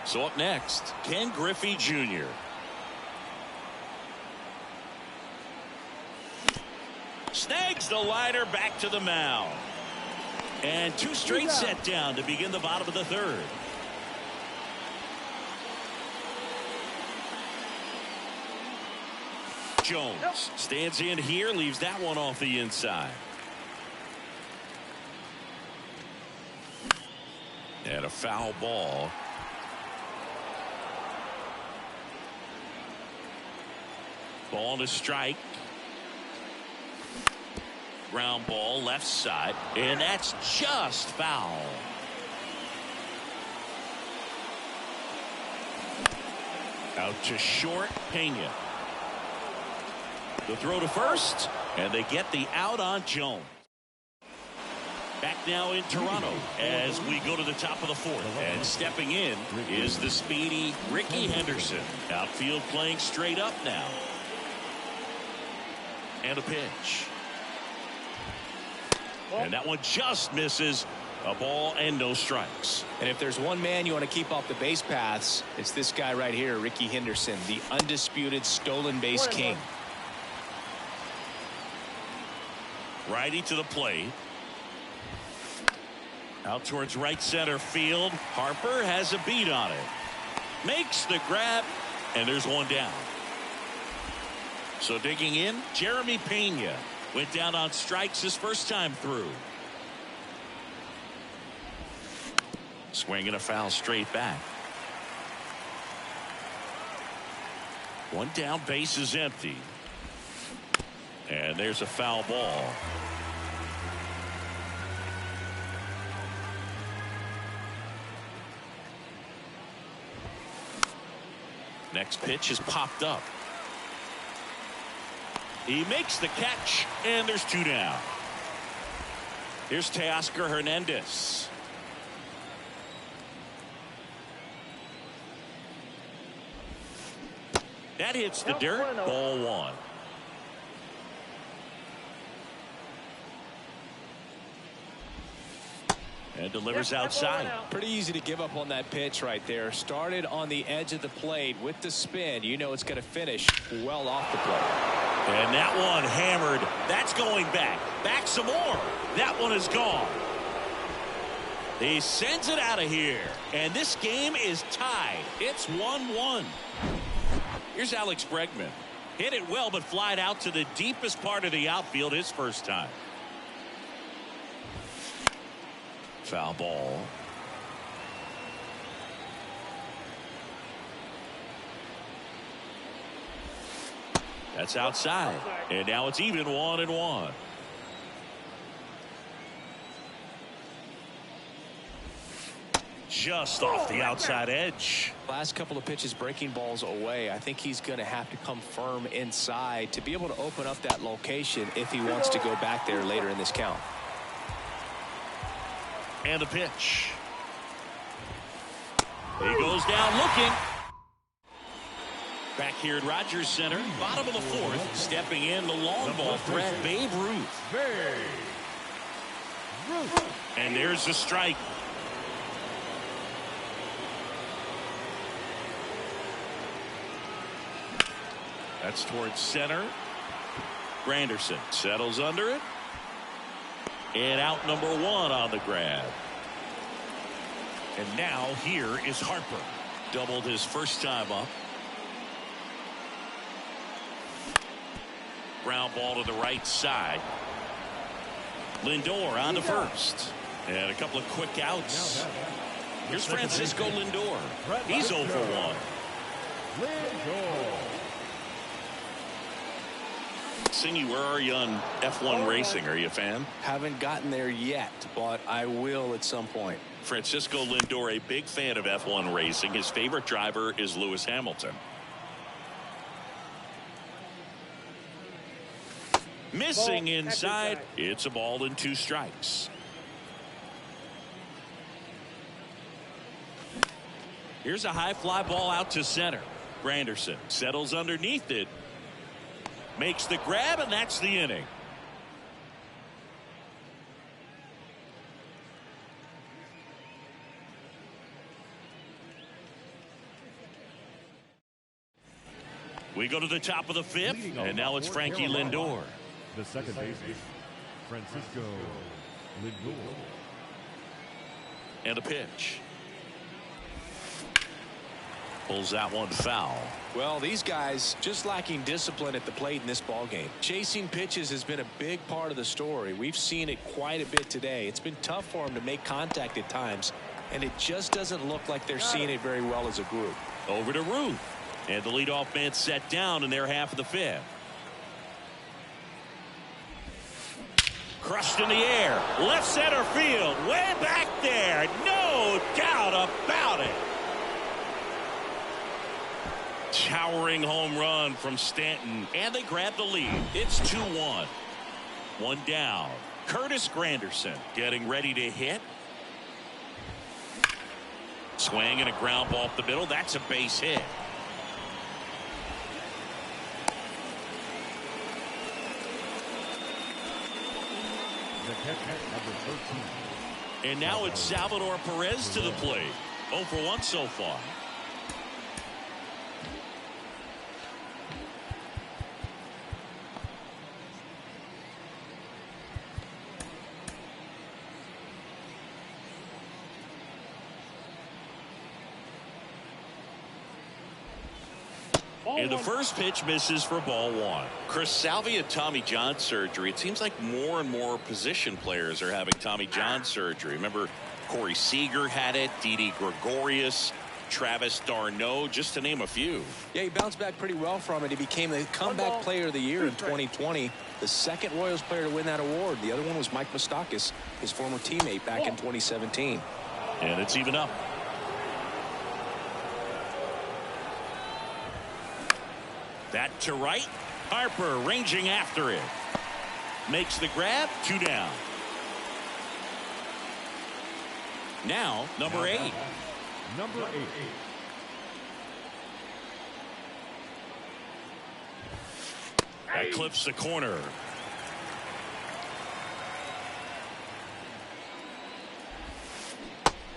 So up next, Ken Griffey Jr. Snags the liner back to the mound. And 2 straight set down to begin the bottom of the third. Jones stands in here, leaves that one off the inside. And a foul ball. Ball to strike. Ground ball left side, and that's just foul. Out to short, Pena. The throw to first, and they get the out on Jones. Back now in Toronto as we go to the top of the 4th. And stepping in is the speedy Ricky Henderson. Outfield playing straight up now. And a pitch. And that one just misses. A ball and no strikes. And if there's one man you want to keep off the base paths, it's this guy right here, Ricky Henderson, the undisputed stolen base king. Righty to the plate. Out towards right center field. Harper has a beat on it. Makes the grab, and there's one down. So digging in, Jeremy Pena went down on strikes his first time through. Swinging a foul straight back. One down, base is empty. And there's a foul ball. Next pitch is popped up. He makes the catch, and there's 2 down. Here's Teoscar Hernandez. That hits the dirt. Ball 1. And delivers outside. Pretty easy to give up on that pitch right there. Started on the edge of the plate with the spin. You know it's going to finish well off the plate. And that one hammered. That's going back. Back some more. That one is gone. He sends it out of here. And this game is tied. It's 1-1. Here's Alex Bregman. Hit it well, but flied out to the deepest part of the outfield his first time. Foul ball. That's outside. And now it's even 1-1. Just off the outside edge. Last couple of pitches breaking balls away. I think he's going to have to come firm inside to be able to open up that location if he wants to go back there later in this count. And the pitch. He goes down looking. Back here at Rogers Center, bottom of the 4th, stepping in the long ball threat, Babe Ruth. And there's the strike. That's towards center. Granderson settles under it. And out number 1 on the grab. And now here is Harper. Doubled his first time up. Ground ball to the right side. Lindor on to first. And a couple of quick outs. Here's Francisco Lindor. He's 0 for 1. Singy, where are you on F1 racing? Are you a fan? Haven't gotten there yet, but I will at some point. Francisco Lindor, a big fan of F1 racing. His favorite driver is Lewis Hamilton. Missing Ball, inside. inside. It's a ball and 2 strikes. Here's a high fly ball out to center. Granderson settles underneath it. Makes the grab, and that's the inning. We go to the top of the 5th, and now it's Frankie Lindor. The second baseman, Francisco Lindor. And a pitch. Pulls that one foul. Well, these guys just lacking discipline at the plate in this ball game. Chasing pitches has been a big part of the story. We've seen it quite a bit today. It's been tough for them to make contact at times, and it just doesn't look like they're seeing it very well as a group. Over to Ruth. And the leadoff man set down in their half of the 5th. Crushed in the air. Left center field. Way back there. No doubt about it. Towering home run from Stanton. And they grab the lead. It's 2-1. One down. Curtis Granderson getting ready to hit. Swing and a ground ball up the middle. That's a base hit. Number 13. And now it's Salvador Perez to the plate. 0 for 1 so far. And the first pitch misses for ball 1. Chris Salvi had Tommy John surgery. It seems like more and more position players are having Tommy John surgery. Remember, Corey Seager had it, Didi Gregorius, Travis d'Arnaud, just to name a few. Yeah, he bounced back pretty well from it. He became the comeback player of the year in 2020. The second Royals player to win that award. The other one was Mike Moustakas, his former teammate back in 2017. And it's even up. That to right. Harper ranging after it. Makes the grab. 2 down. Now, number 8. Number 8. That clips the corner.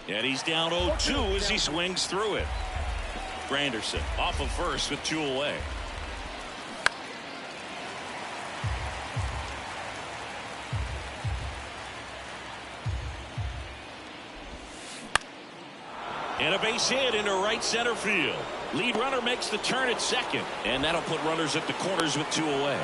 And he's down 0-2 as he swings through it. Granderson off of first with 2 away. And a base hit into right center field. Lead runner makes the turn at second. And that'll put runners at the corners with 2 away.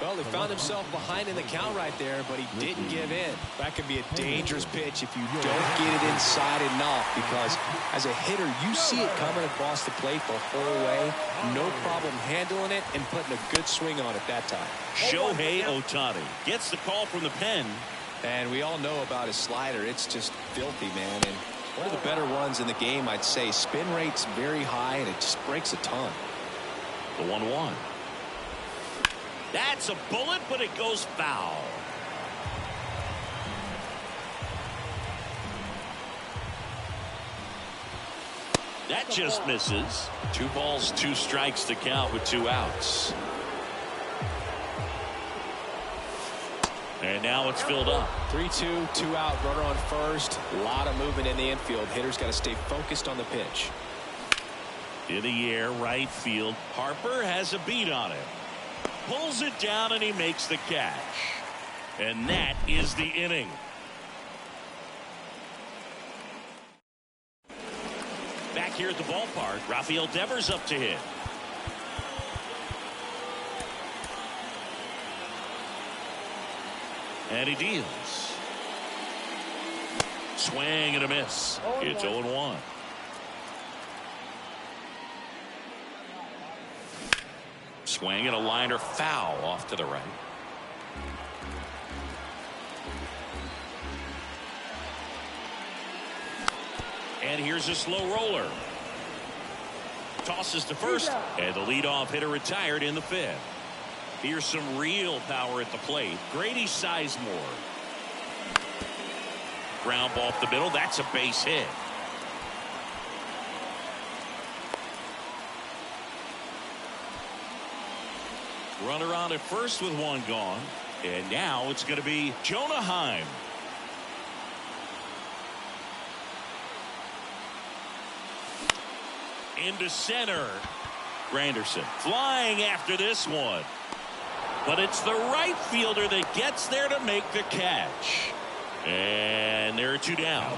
Well, he found himself behind in the count right there, but he didn't give in. That could be a dangerous pitch if you don't get it inside enough, because as a hitter, you see it coming across the plate the whole way. No problem handling it and putting a good swing on it that time. Shohei Ohtani gets the call from the pen. And we all know about his slider. It's just filthy, man. And one of the better ones in the game, I'd say. Spin rate's very high, and it just breaks a ton. The 1-1. That's a bullet, but it goes foul. That just misses. 2 balls, 2 strikes to count with 2 outs. And now it's filled up. 3-2, 2 out, runner on first. A lot of movement in the infield. Hitters got to stay focused on the pitch. In the air, right field. Harper has a beat on it. Pulls it down and he makes the catch. And that is the inning. Back here at the ballpark, Rafael Devers up to hit. And he deals. Swing and a miss. It's 0-1. Swing and a liner foul off to the right. And here's a slow roller. Tosses to first, and the leadoff hitter retired in the 5th. Here's some real power at the plate. Grady Sizemore. Ground ball up the middle. That's a base hit. Runner on at first with one gone. And now it's going to be Jonah Heim. Into center. Granderson flying after this one. But it's the right fielder that gets there to make the catch. And there are two down.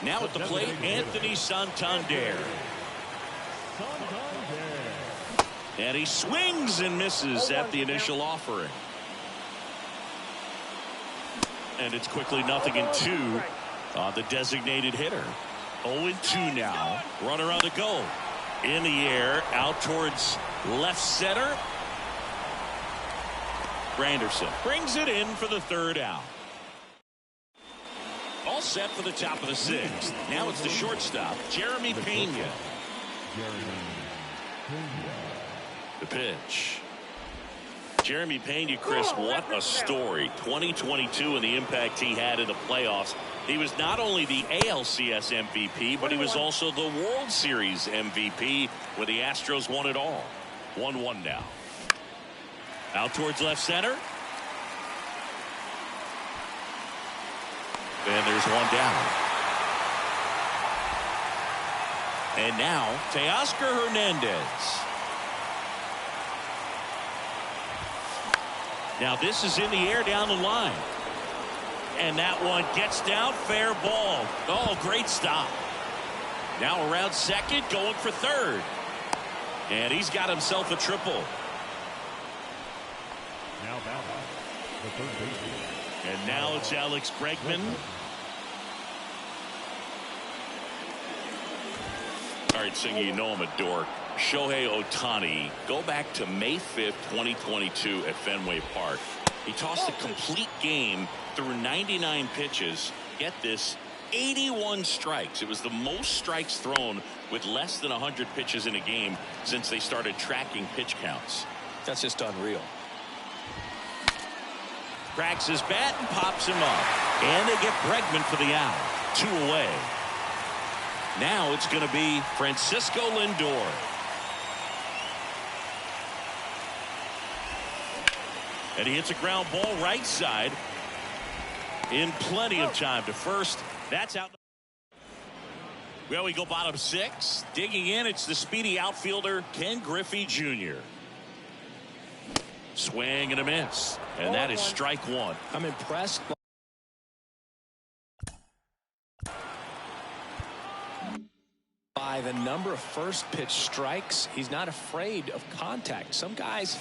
Now at the plate, Anthony Santander. And he swings and misses at the initial offering. And it's quickly 0-2 on the designated hitter. 0-2 now. Runner on the go. In the air, out towards left center. Granderson brings it in for the third out. All set for the top of the sixth. Now it's the shortstop, Jeremy Pena. The pitch. Jeremy Pena, Chris, what a story. 2022 and the impact he had in the playoffs. He was not only the ALCS MVP, but he was also the World Series MVP when the Astros won it all. 1-1 now. Out towards left center. And there's one down. And now Teoscar Hernandez. Now this is in the air down the line. And that one gets down, fair ball. Oh, great stop. Now around second, going for third. And he's got himself a triple. Now the third baseman. And now it's Alex Bregman. All right, so you know I'm a dork. Shohei Ohtani, go back to May 5th, 2022 at Fenway Park. He tossed a complete game through 99 pitches. Get this, 81 strikes. It was the most strikes thrown with less than 100 pitches in a game since they started tracking pitch counts. That's just unreal. Cracks his bat and pops him up. And they get Bregman for the out. 2 away. Now it's going to be Francisco Lindor. And he hits a ground ball right side. In plenty of time to first. That's out. Well, we go bottom 6. Digging in, it's the speedy outfielder Ken Griffey Jr. Swing and a miss. And that is strike one. I'm impressed by the number of first pitch strikes. He's not afraid of contact. Some guys,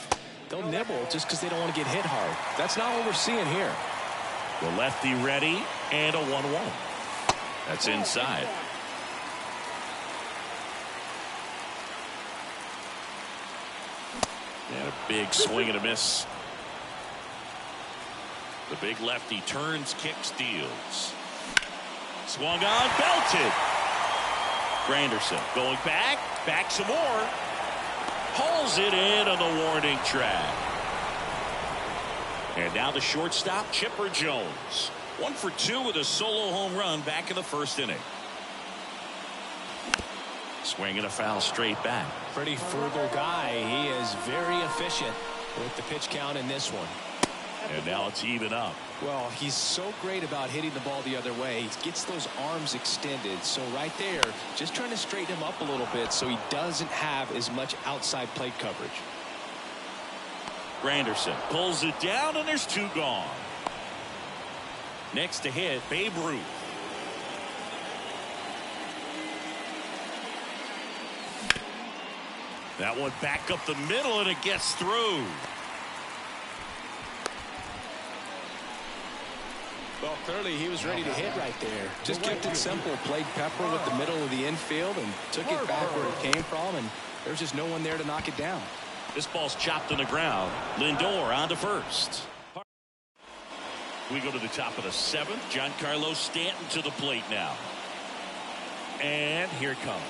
they'll nibble just because they don't want to get hit hard. That's not what we're seeing here. The lefty ready and a 1-1. That's inside. And a big swing and a miss. The big lefty turns, kicks, deals. Swung on, belted. Granderson going back some more. Pulls it in on the warning track. And now the shortstop, Chipper Jones. 1 for 2 with a solo home run back in the first inning. Swing and a foul straight back. Pretty frugal guy. He is very efficient with the pitch count in this one. And now it's even up. Well, he's so great about hitting the ball the other way. He gets those arms extended. So right there, just trying to straighten him up a little bit so he doesn't have as much outside plate coverage. Granderson pulls it down, and there's 2 gone. Next to hit, Babe Ruth. That one back up the middle, and it gets through. Well, clearly he was ready to hit right there. Just kept it simple. Played pepper with the middle of the infield and took it back where it came from, and there's just no one there to knock it down. This ball's chopped on the ground. Lindor on to first. We go to the top of the 7th. Giancarlo Stanton to the plate now. And here it comes.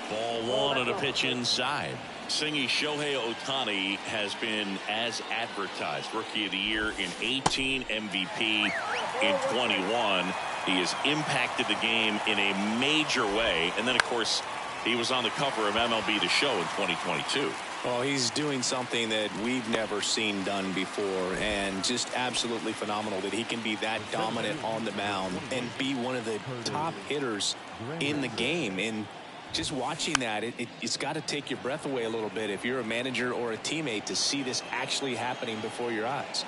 Ball 1 on a pitch inside. Singy, Shohei Ohtani has been as advertised. Rookie of the Year in 18, MVP in 21. He has impacted the game in a major way. And then, of course, he was on the cover of MLB The Show in 2022. Well, he's doing something that we've never seen done before, and just absolutely phenomenal that he can be that dominant on the mound and be one of the top hitters in the game. And just watching that, it's got to take your breath away a little bit if you're a manager or a teammate to see this actually happening before your eyes.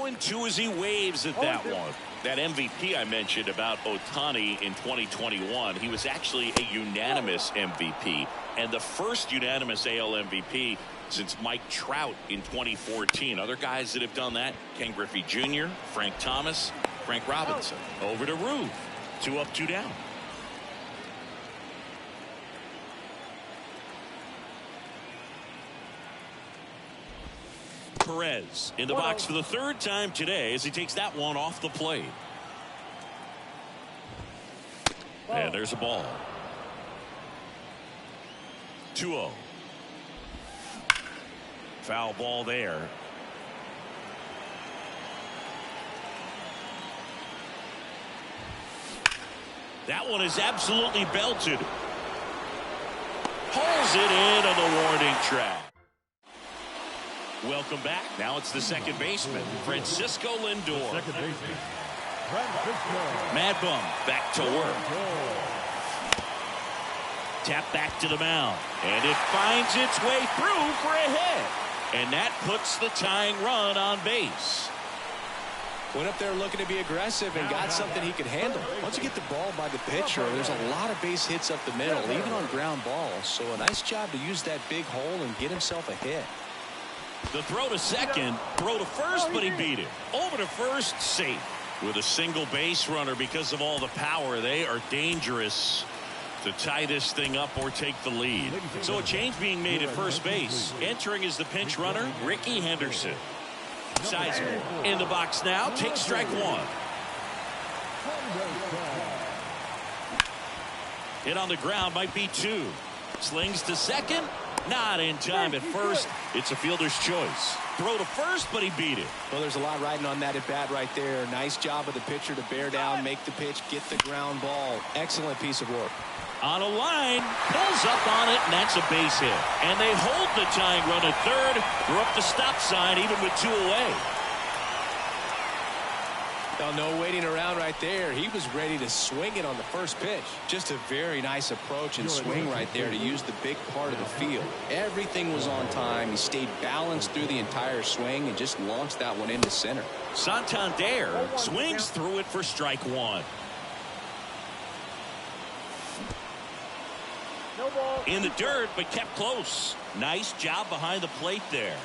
And 2 as he waves at that one. That MVP I mentioned about Ohtani in 2021, he was actually a unanimous MVP and the first unanimous AL MVP since Mike Trout in 2014. Other guys that have done that: Ken Griffey Jr., Frank Thomas, Frank Robinson. Over to Rue. 2 up, 2 down. Perez in the box for the 3rd time today as he takes that one off the plate. And there's a ball. 2-0. Foul ball there. That one is absolutely belted. Pulls it in on the warning track. Welcome back. Now it's the second baseman, Francisco Lindor. Second baseman, Francisco. Mad Bum back to work. Tap back to the mound. And it finds its way through for a hit. And that puts the tying run on base. Went up there looking to be aggressive and got something he could handle. Once you get the ball by the pitcher, there's a lot of base hits up the middle, even on ground balls. So a nice job to use that big hole and get himself a hit. The throw to second, throw to first, but he beat it. Over to first, safe. With a single base runner because of all the power, they are dangerous to tie this thing up or take the lead. So a change being made at first base. Entering is the pinch runner, Ricky Henderson. Sizemore in the box now, takes strike 1. Hit on the ground, might be 2. Slings to second. Not in time at first. It's a fielder's choice. Throw to first, but he beat it. Well, there's a lot riding on that at bat right there. Nice job of the pitcher to bear down, make the pitch, get the ground ball. Excellent piece of work. On a line, pulls up on it, and that's a base hit. And they hold the tying run at third. They're up the stop sign, even with 2 away. Well, no waiting around right there. He was ready to swing it on the first pitch. Just a very nice approach and swing right there to use the big part of the field. Everything was on time. He stayed balanced through the entire swing and just launched that one into center. Santander swings through it for strike 1. In the dirt, but kept close. Nice job behind the plate there.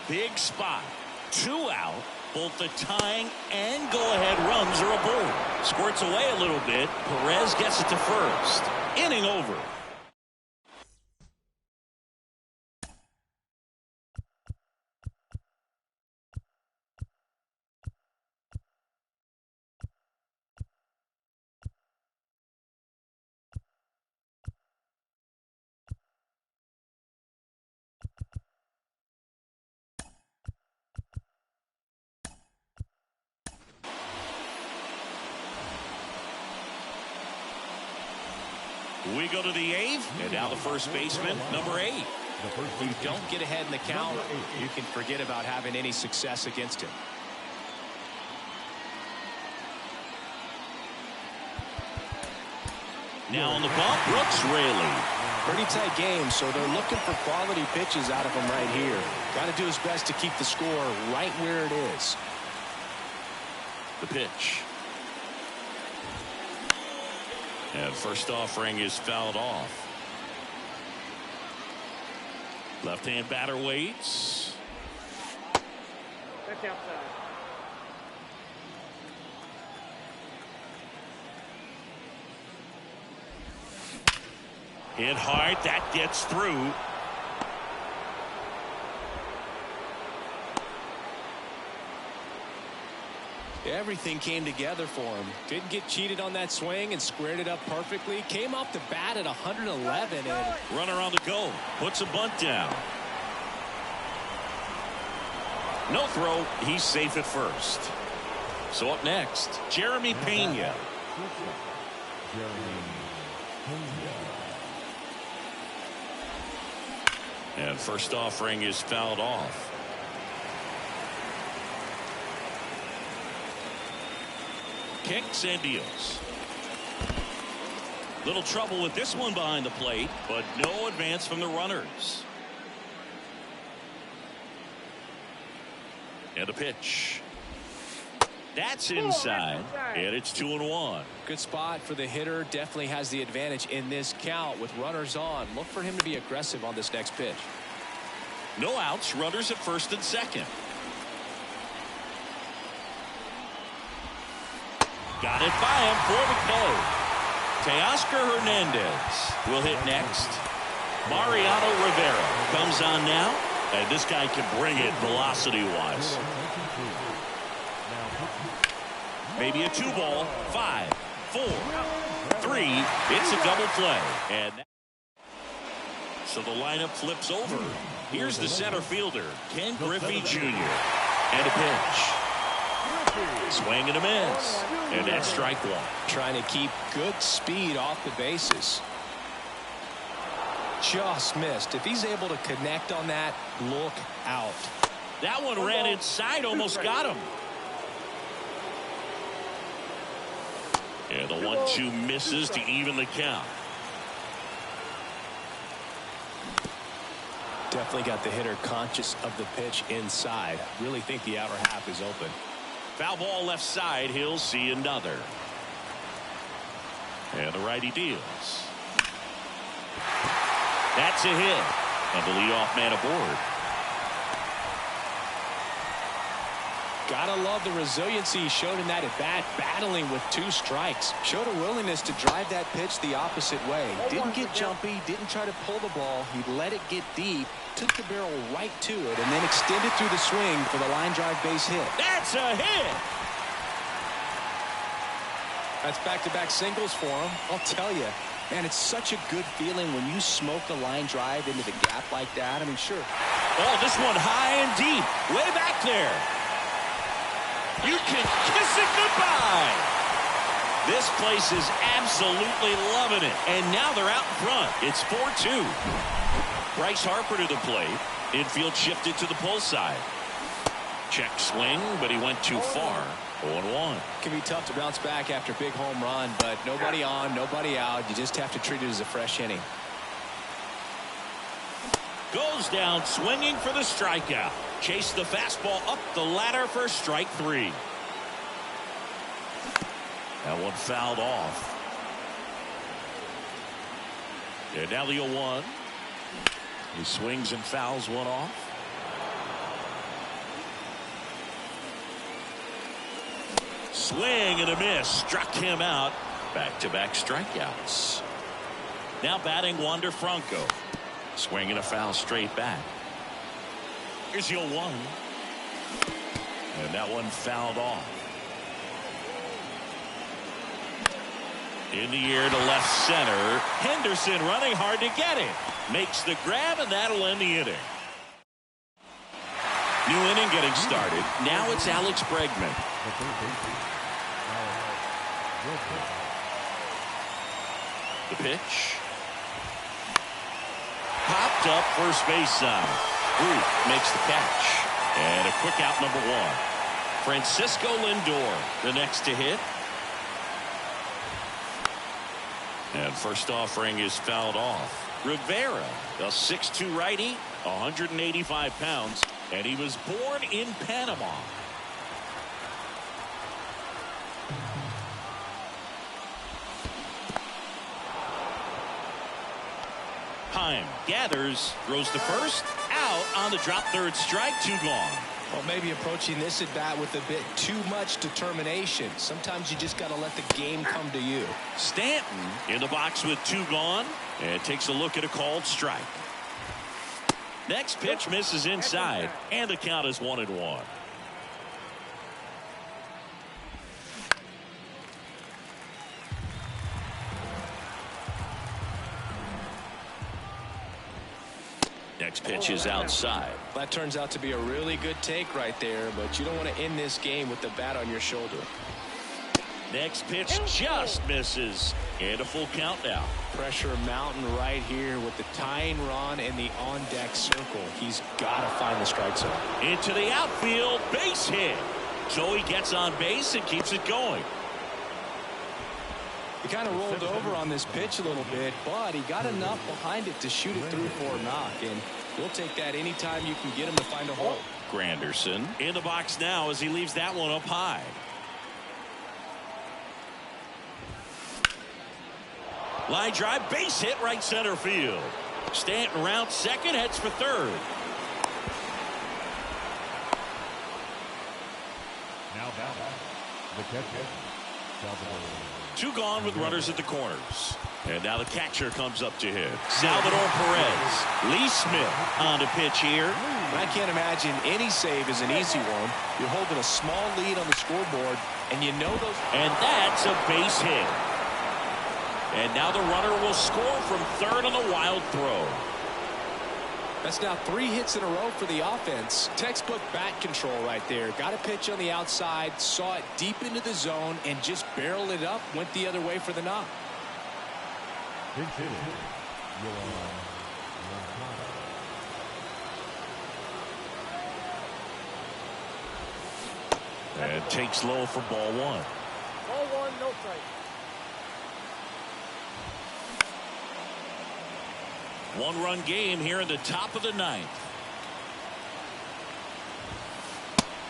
Big spot. 2 out. Both the tying and go-ahead runs are aboard. Squirts away a little bit. Perez gets it to first. Inning over. We go to the 8th, and now the first baseman, number 8. If you don't get ahead in the count, you can forget about having any success against him. Now on the bump, Brooks Raley. Pretty tight game, so they're looking for quality pitches out of him right here. Got to do his best to keep the score right where it is. The pitch. And first offering is fouled off. Left-hand batter waits. That's outside. Hit hard. That gets through. Everything came together for him. Didn't get cheated on that swing and squared it up perfectly. Came off the bat at 111 and runner on the go. Puts a bunt down. No throw. He's safe at first. So up next, Jeremy Pena. And first offering is fouled off. Kicks and deals. Little trouble with this one behind the plate, but no advance from the runners. And a pitch. That's inside, and it's 2-1. Good spot for the hitter. Definitely has the advantage in this count with runners on. Look for him to be aggressive on this next pitch. No outs, runners at first and second. Got it by him for the K. Teoscar Hernandez will hit next. Mariano Rivera comes on now, and this guy can bring it velocity-wise. Maybe a 2-ball, 5, 4, 3. It's a double play. And so the lineup flips over. Here's the center fielder, Ken Griffey Jr. And a pitch. Swing and a miss. And that's strike one. Trying to keep good speed off the bases. Just missed. If he's able to connect on that, look out. That one ran inside, almost got him. And the 1-2 misses to even the count. Definitely got the hitter conscious of the pitch inside. Really think the outer half is open. Foul ball left side. He'll see another. And the righty deals. That's a hit. And the leadoff man aboard. Gotta love the resiliency he showed in that at bat, battling with 2 strikes. Showed a willingness to drive that pitch the opposite way. Didn't get jumpy, didn't try to pull the ball. He let it get deep, took the barrel right to it, and then extended through the swing for the line drive base hit. That's a hit. That's back-to-back singles for him. I'll tell you, man, it's such a good feeling when you smoke a line drive into the gap like that. I mean, sure. Oh, this one high and deep, way back there. You can kiss it goodbye. This place is absolutely loving it. And now they're out in front. It's 4-2. Bryce Harper to the plate. Infield shifted to the pull side. Check swing, but he went too far. 0-1. Can be tough to bounce back after a big home run, but nobody on, nobody out. You just have to treat it as a fresh inning. Goes down swinging for the strikeout. Chase the fastball up the ladder for strike 3. That one fouled off. And now the 0-1. He swings and fouls one off. Swing and a miss. Struck him out. Back-to-back strikeouts. Now batting Wander Franco. Swing and a foul straight back. Here's the 0-1. And that one fouled off. In the air to left center. Henderson running hard to get it. Makes the grab, and that'll end the inning. New inning getting started. Now it's Alex Bregman. The pitch. Popped up first base side. Ruth makes the catch. And a quick out number 1. Francisco Lindor the next to hit. And first offering is fouled off. Rivera, a 6'2 righty, 185 pounds, and he was born in Panama. Heim gathers, throws to first, out on the drop, third strike, 2 gone. Well, maybe approaching this at bat with a bit too much determination. Sometimes you just got to let the game come to you. Stanton in the box with 2 gone. And takes a look at a called strike. Next pitch misses inside, and the count is 1-1. Next pitch is outside. That turns out to be a really good take right there, but you don't want to end this game with the bat on your shoulder. Next pitch just misses, and a full count now. Pressure mountain right here with the tying run in the on-deck circle. He's got to find the strike zone. Into the outfield, base hit. So he gets on base and keeps it going. He kind of rolled over on this pitch a little bit, but he got enough behind it to shoot it through for a knock, and you'll take that anytime you can get him to find a hole. Granderson in the box now as he leaves that one up high. Line drive, base hit, right center field. Stanton around second, heads for third. Now batting, the catcher, Salvador. Two gone with runners at the corners. And now the catcher comes up to hit. Salvador Perez. Lee Smith on the pitch here. I can't imagine any save is an easy one. You're holding a small lead on the scoreboard, and you know those. And that's a base hit. And now the runner will score from third on the wild throw. That's now 3 hits in a row for the offense. Textbook bat control right there. Got a pitch on the outside, saw it deep into the zone, and just barreled it up, went the other way for the knock. And takes low for ball one. Ball one, no strike. One-run game here in the top of the ninth.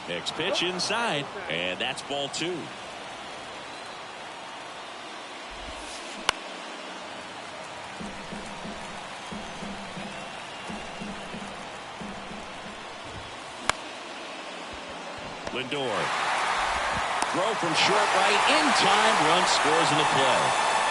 Next pitch inside, and that's ball two. Lindor. Throw from short right in time. Run scores in the play.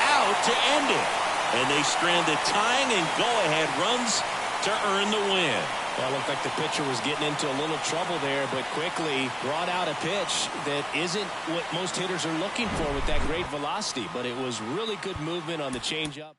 Out to end it. And they strand the tying and go-ahead runs to earn the win. Well, it looked like the pitcher was getting into a little trouble there, but quickly brought out a pitch that isn't what most hitters are looking for with that great velocity, but it was really good movement on the changeup.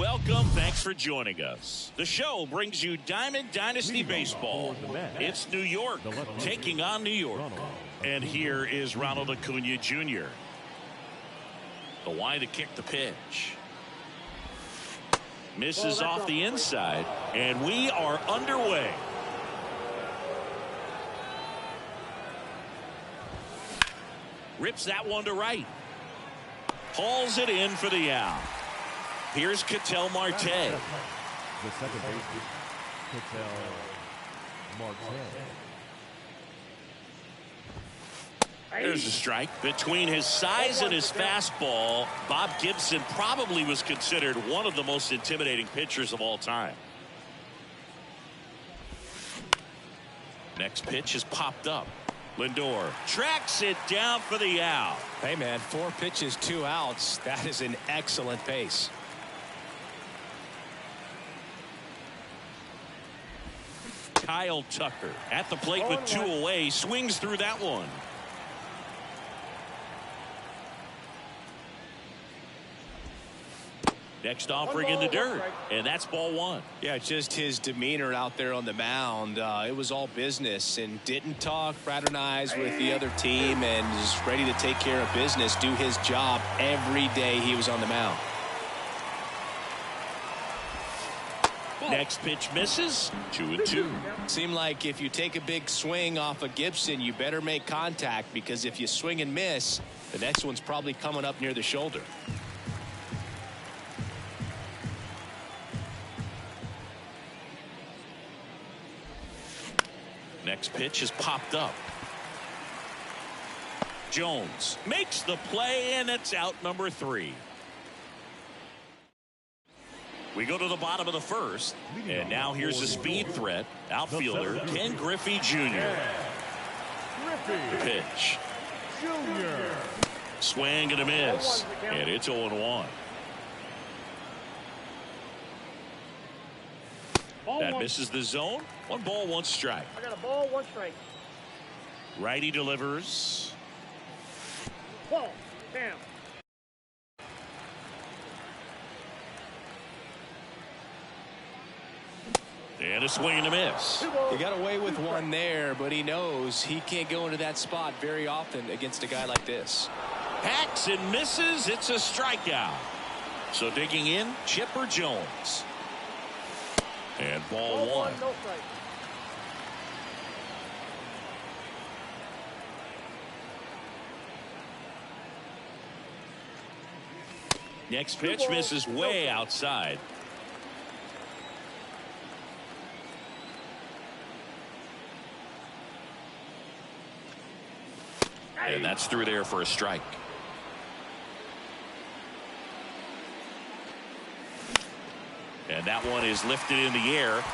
Welcome. Thanks for joining us. The show brings you Diamond Dynasty Baseball. It's New York taking on New York. And here is Ronald Acuna Jr. The wide to kick the pitch. Misses off the inside. And we are underway. Rips that one to right. Hauls it in for the out. Here's Ketel Marte. The second baseman, Ketel Marte. There's a strike. Between his size and his fastball, Bob Gibson probably was considered one of the most intimidating pitchers of all time. Next pitch is popped up. Lindor tracks it down for the out. Hey, man, 4 pitches, 2 outs. That is an excellent pace. Kyle Tucker at the plate with 2 away. Swings through that one. Next offering in the dirt, and that's ball 1. Yeah, just his demeanor out there on the mound. It was all business and didn't talk, fraternize with the other team, and is ready to take care of business, do his job every day he was on the mound. Next pitch misses. 2-2. Seemed like if you take a big swing off of Gibson, you better make contact, because if you swing and miss, the next one's probably coming up near the shoulder. Next pitch is popped up. Jones makes the play, and it's out number 3. We go to the bottom of the first, and now here's a speed threat. Outfielder Ken Griffey Jr. The pitch. Swing and a miss, and it's 0-1. That misses the zone. 1 ball, 1 strike. I got a ball, 1 strike. Righty delivers. Ball. Damn. And a swing and a miss. He got away with one there, but he knows he can't go into that spot very often against a guy like this. Hacks and misses. It's a strikeout. So digging in, Chipper Jones. And ball 1. No strike. Next pitch misses way outside. And that's through there for a strike. And that one is lifted in the air.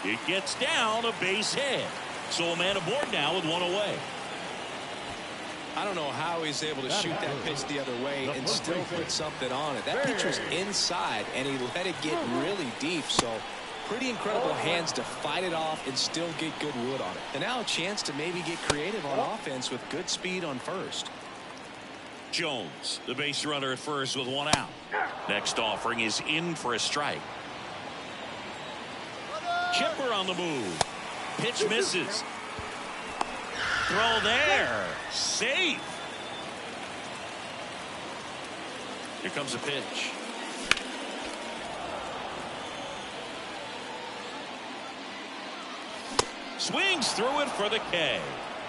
It gets down, a base hit. So a man aboard now with 1 away. I don't know how he's able to shoot that pitch the other way and still put something on it. That pitch was inside, and he let it get really deep. So pretty incredible hands to fight it off and still get good wood on it. And now a chance to maybe get creative on offense with good speed on first. Jones, the base runner at first with 1 out. Next offering is in for a strike. Chipper on the move. Pitch misses. Throw there. Safe. Here comes a pitch. Swings through it for the K.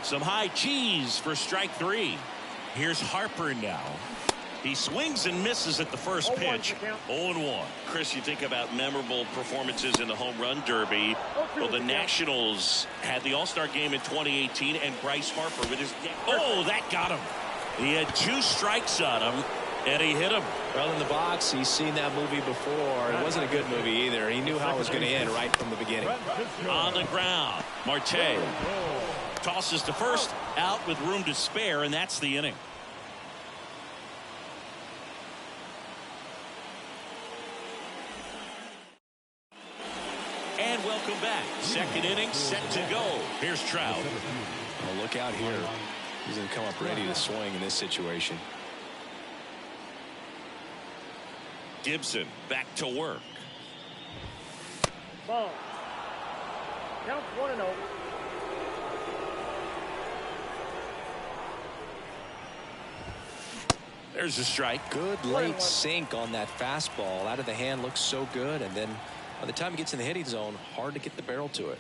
Some high cheese for strike 3. Here's Harper now. He swings and misses at the first pitch. 0-1. Chris, you think about memorable performances in the home run derby. Well, the Nationals had the All-Star game in 2018, and Bryce Harper with his... Oh, that got him. He had 2 strikes on him, and he hit him. Well, in the box, he's seen that movie before. It wasn't a good movie either. He knew how it was going to end right from the beginning. On the ground, Marte tosses to first, out with room to spare, and that's the inning. And welcome back. Second inning set to go. Here's Trout. Well, look out here. He's going to come up ready to swing in this situation. Gibson back to work. Ball. Counts 1-0. There's a strike. Good late sink on that fastball. Out of the hand, looks so good. And then by the time it gets in the hitting zone, hard to get the barrel to it.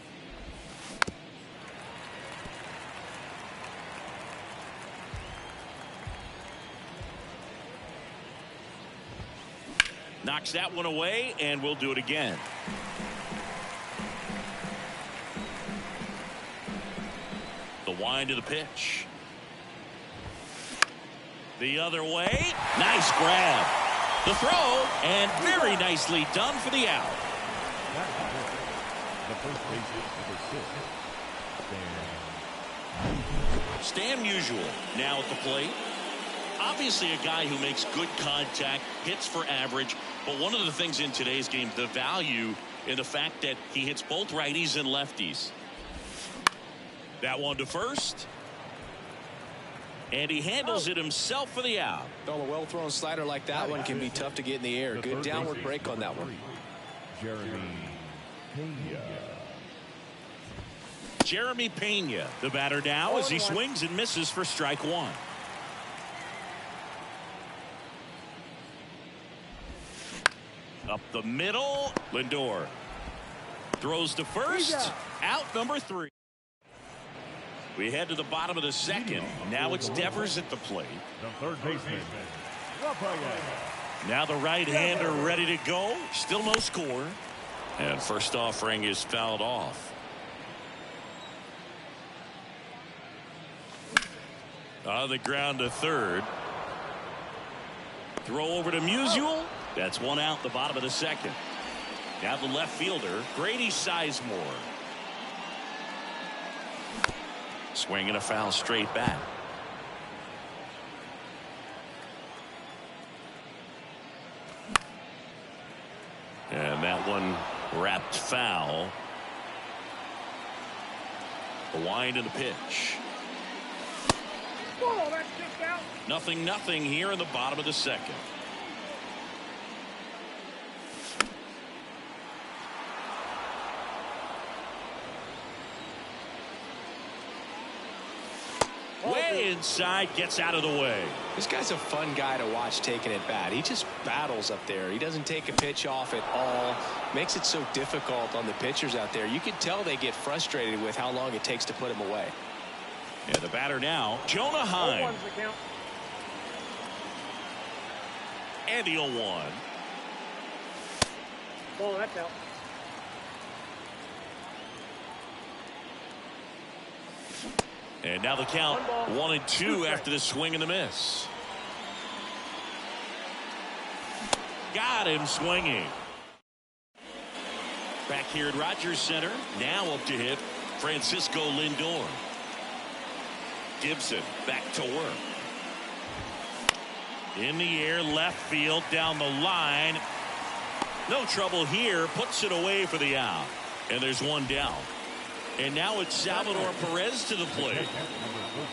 Knocks that one away, and we'll do it again. The wind of the pitch. The other way. Nice grab. The throw, and very nicely done for the out. The first baseman, number 6, Stan Musial now at the plate. Obviously a guy who makes good contact, hits for average, but one of the things in today's game, the value in the fact that he hits both righties and lefties. That one to first. And he handles it himself for the out. Well, a well-thrown slider like that one can be tough to get in the air. Good downward break on that one. Jeremy Pena, the batter now as he swings and misses for strike one. Up the middle, Lindor throws to first, out number 3. We head to the bottom of the second. Now it's Devers at the plate. The third baseman, Now the right-hander ready to go. Still no score. And first offering is fouled off. On the ground to third. Throw over to Musial. That's one out the bottom of the second. Now the left fielder, Grady Sizemore. Swing and a foul straight back. And that one wrapped foul. The wind and the pitch. Oh, that's just out. 0-0 here in the bottom of the second. Way inside, gets out of the way. This guy's a fun guy to watch taking at bat. He just battles up there. He doesn't take a pitch off at all. Makes it so difficult on the pitchers out there. You can tell they get frustrated with how long it takes to put him away. And the batter now, Jonah Heim. And the 0-1. Ball, that's out. And now the count 1-2 after the swing and the miss. Got him swinging. Back here at Rogers Center. Now up to hit Francisco Lindor. Gibson back to work. In the air, left field, down the line. No trouble here. Puts it away for the out. And there's one down. And now it's Salvador Perez to the plate.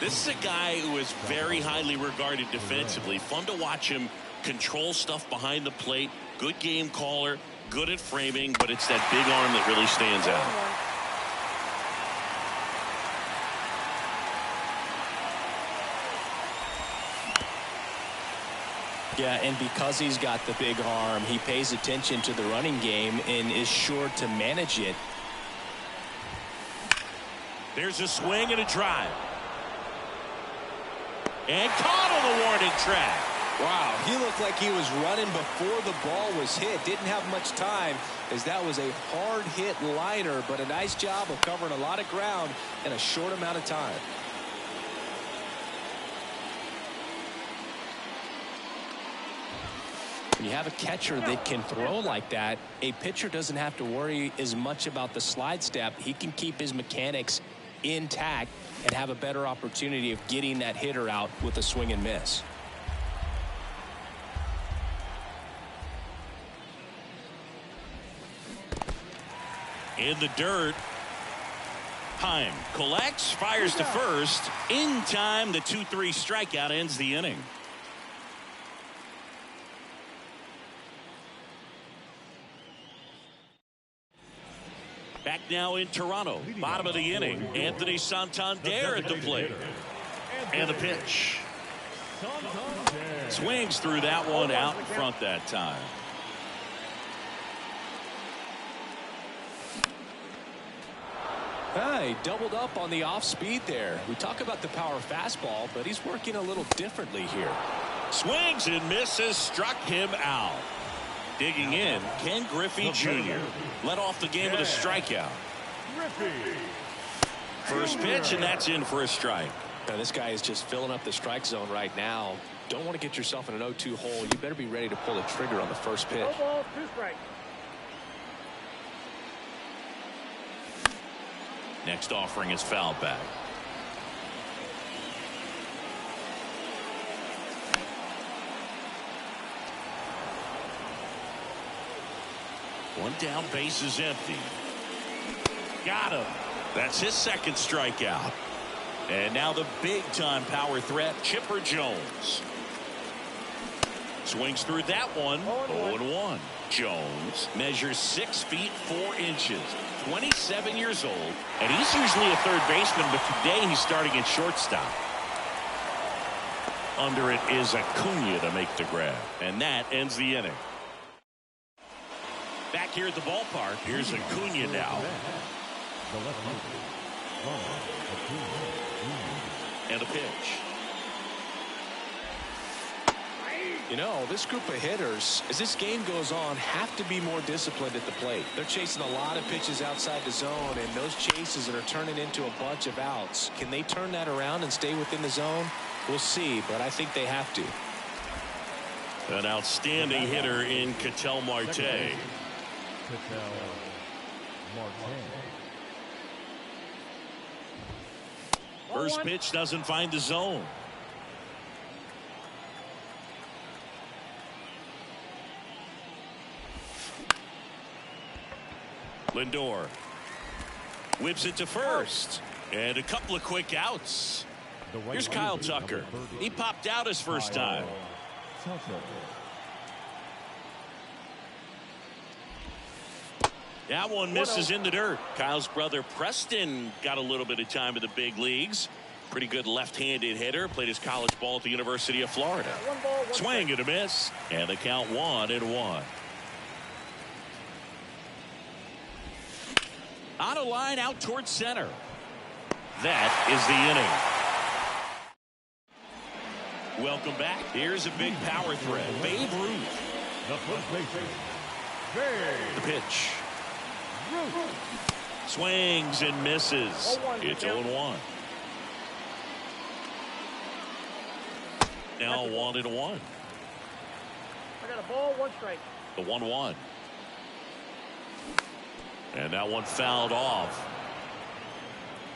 This is a guy who is very highly regarded defensively. Fun to watch him control stuff behind the plate. Good game caller, good at framing, but it's that big arm that really stands out. Yeah, and because he's got the big arm, he pays attention to the running game and is sure to manage it. There's a swing and a drive. And caught on the warning track. Wow, he looked like he was running before the ball was hit. Didn't have much time as that was a hard hit liner, but a nice job of covering a lot of ground in a short amount of time. When you have a catcher that can throw like that, a pitcher doesn't have to worry as much about the slide step. He can keep his mechanics intact and have a better opportunity of getting that hitter out with a swing and miss. In the dirt. Heim collects, fires to first. In time, the 2-3 strikeout ends the inning. now in Toronto. Bottom of the inning. Anthony Santander at the plate. And the pitch. Swings through that one out in front that time. He doubled up on the off speed there. We talk about the power fastball, but he's working a little differently here. Swings and misses, struck him out. Digging in, Ken Griffey Jr. led off the game with a strikeout. First pitch, and that's in for a strike. Now, this guy is just filling up the strike zone right now. Don't want to get yourself in an 0-2 hole. You better be ready to pull the trigger on the first pitch. 2 balls, 2 strikes. Next offering is fouled back. One down, base is empty. Got him. That's his second strikeout. And now the big-time power threat, Chipper Jones. Swings through that one. 0-1. Jones measures 6 feet 4 inches. 27 years old. And he's usually a third baseman, but today he's starting at shortstop. Under it is Acuna to make the grab. And that ends the inning. Back here at the ballpark, here's Acuna now. And a pitch. You know, this group of hitters, as this game goes on, have to be more disciplined at the plate. They're chasing a lot of pitches outside the zone, and those chases are turning into a bunch of outs. Can they turn that around and stay within the zone? We'll see, but I think they have to. An outstanding hitter in Ketel Marte. First pitch doesn't find the zone. Lindor whips it to first, and a couple of quick outs. Here's Kyle Tucker. He popped out his first time. That one misses in the dirt. Kyle's brother Preston got a little bit of time in the big leagues. Pretty good left-handed hitter. Played his college ball at the University of Florida. Swing and a miss, and the count 1-1. On a line out towards center. That is the inning. Welcome back. Here's a big power threat. Babe Ruth. The pitch. Swings and misses. It's 0-1. Now 1-1. I got a ball, 1 strike. The 1-1. And that one fouled off.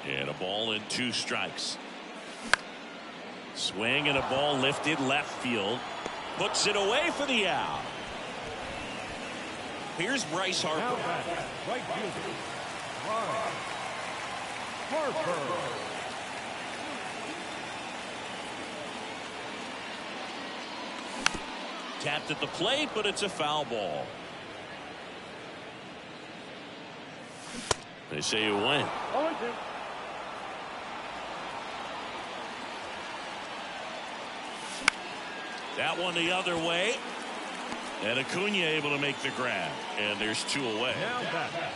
And a ball and 2 strikes. Swing and a ball lifted left field. Puts it away for the out. Here's Bryce Harper. Right fielder, Bryce Harper. Tapped at the plate, but it's a foul ball. They say you win. 0-2. That one the other way. And Acuna able to make the grab. And there's 2 away.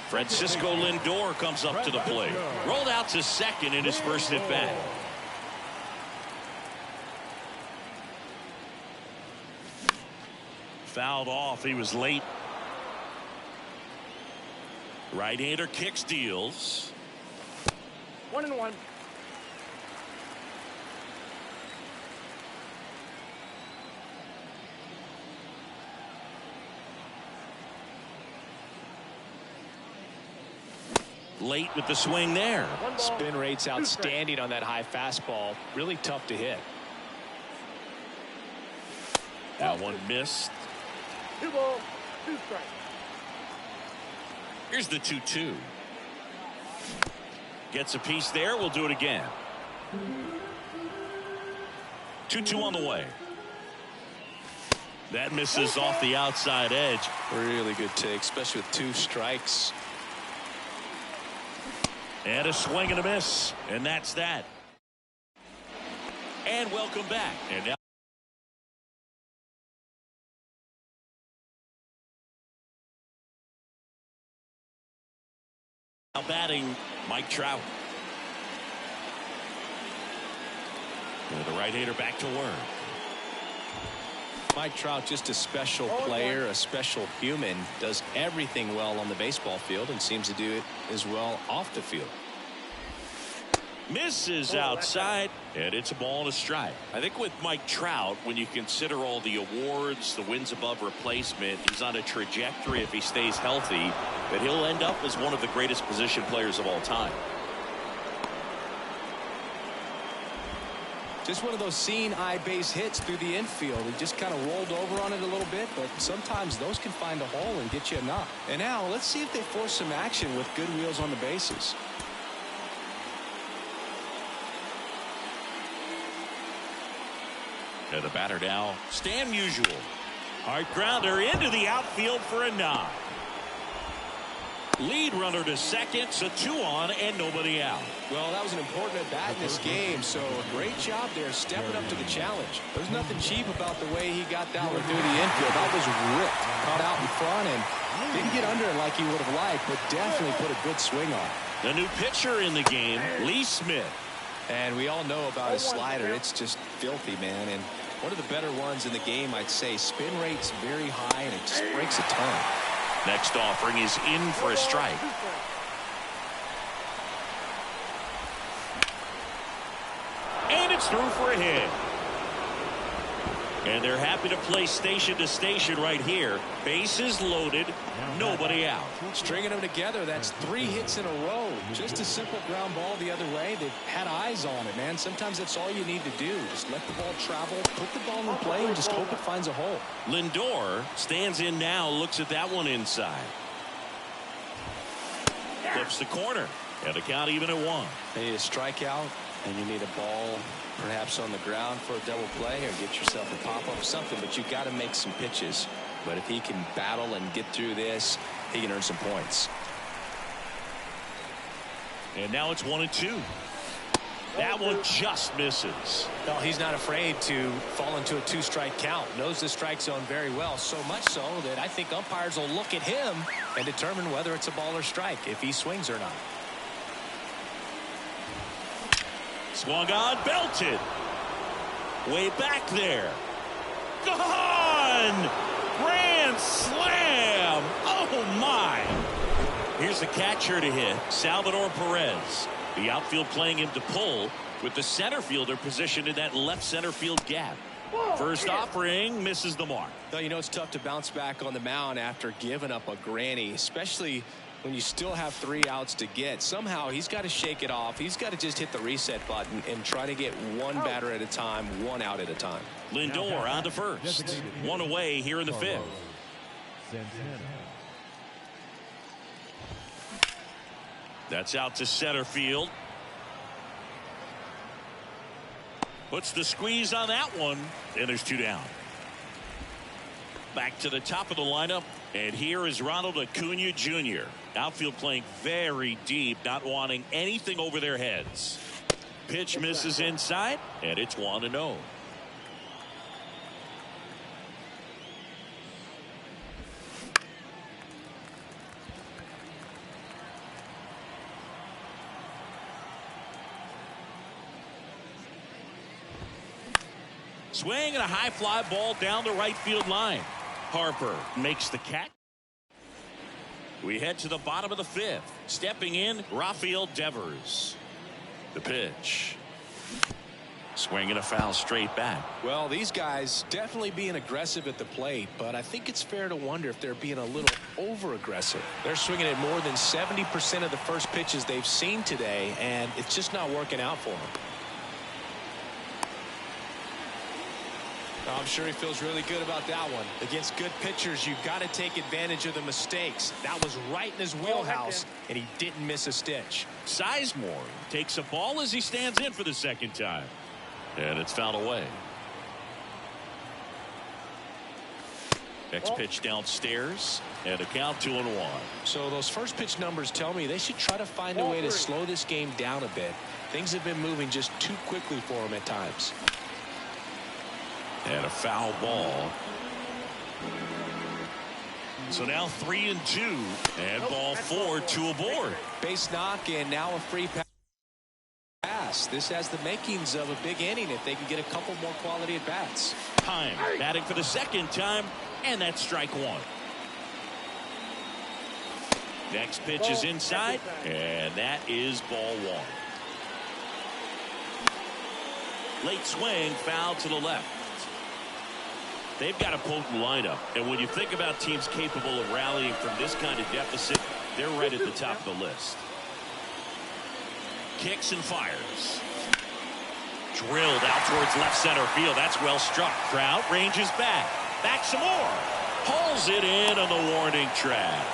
Francisco Lindor comes up to the plate. Rolled out to second in his first at bat. Fouled off. He was late. Right-hander kicks, deals. 1-1. Late with the swing there. Spin rate's outstanding on that high fastball. Really tough to hit. That one missed. 2 balls, 2 strikes. Here's the 2-2. Gets a piece there. We'll do it again. 2-2 on the way. That misses off the outside edge. Really good take, especially with 2 strikes. And a swing and a miss. And that's that. And welcome back. And now batting, Mike Trout. And the right-hander back to work. Mike Trout, just a special player, a special human, does everything well on the baseball field and seems to do it as well off the field. Misses outside, and it's a ball and a strike. I think with Mike Trout, when you consider all the awards, the wins above replacement, he's on a trajectory, if he stays healthy, that he'll end up as one of the greatest position players of all time. Just one of those seeing eye base hits through the infield. He just kind of rolled over on it a little bit, but sometimes those can find a hole and get you a knock. And now let's see if they force some action with good wheels on the bases. And the batter now, Stan Musial. Hard grounder into the outfield for a knock. Lead runner to second, so 2 on and nobody out. Well, that was an important at bat in this game, so a great job there stepping up to the challenge. There's nothing cheap about the way he got that one through the infield. That was ripped, caught out in front, and didn't get under it like he would have liked, but definitely put a good swing on. The new pitcher in the game, Lee Smith. And we all know about his slider. It's just filthy, man, and one of the better ones in the game, I'd say. Spin rate's very high, and it just breaks a ton. Next offering is in for a strike. And it's through for a hit. And they're happy to play station to station right here. Bases loaded, nobody out. Stringing them together, that's 3 hits in a row. Just a simple ground ball the other way. They've had eyes on it, man. Sometimes that's all you need to do. Just let the ball travel, put the ball in play, and just hope it finds a hole. Lindor stands in now, looks at that one inside. Flips the corner, and the count even at 1. You need a strikeout, and you need a ball perhaps on the ground for a double play, or get yourself a pop-up, something, but you got to make some pitches. But if he can battle and get through this, he can earn some points. And now it's 1-2. That one just misses. Well, he's not afraid to fall into a 2-strike count. Knows the strike zone very well, so much so that I think umpires will look at him and determine whether it's a ball or strike, if he swings or not. Swung on, belted. Way back there. Gone! Grand slam! Oh, my! Here's the catcher to hit, Salvador Perez. The outfield playing him to pull, with the center fielder positioned in that left center field gap. First offering misses the mark. Well, you know, it's tough to bounce back on the mound after giving up a granny, especially when you still have 3 outs to get. Somehow he's got to shake it off. He's got to just hit the reset button and try to get 1 batter at a time, 1 out at a time. Lindor on to first. 1 away here in the 5th. That's out to center field. Puts the squeeze on that one, and there's 2 down. Back to the top of the lineup, and here is Ronald Acuna Jr. Outfield playing very deep, not wanting anything over their heads. Pitch misses inside, and it's 1-0. Swing and a high fly ball down the right field line. Harper makes the catch. We head to the bottom of the 5th. Stepping in, Rafael Devers. The pitch. Swing and a foul straight back. Well, these guys definitely being aggressive at the plate, but I think it's fair to wonder if they're being a little over aggressive. They're swinging at more than 70% of the first pitches they've seen today, and it's just not working out for them. I'm sure he feels really good about that one. Against good pitchers, you've got to take advantage of the mistakes. That was right in his wheelhouse, and he didn't miss a stitch. Sizemore takes a ball as he stands in for the 2nd time. And it's fouled away. Next pitch downstairs, and a count 2-1. So those first pitch numbers tell me they should try to find a way to slow this game down a bit. Things have been moving just too quickly for them at times. And a foul ball. So now 3-2, and ball 4, 2 aboard. Base knock, and now a free pass. This has the makings of a big inning if they can get a couple more quality at bats. Time batting for the second time, and that's strike one. Next pitch is inside, and that is ball one. Late swing, foul to the left. They've got a potent lineup, and when you think about teams capable of rallying from this kind of deficit, they're right at the top of the list. Kicks and fires. Drilled out towards left center field. That's well struck. Trout ranges back. Back some more. Hauls it in on the warning track.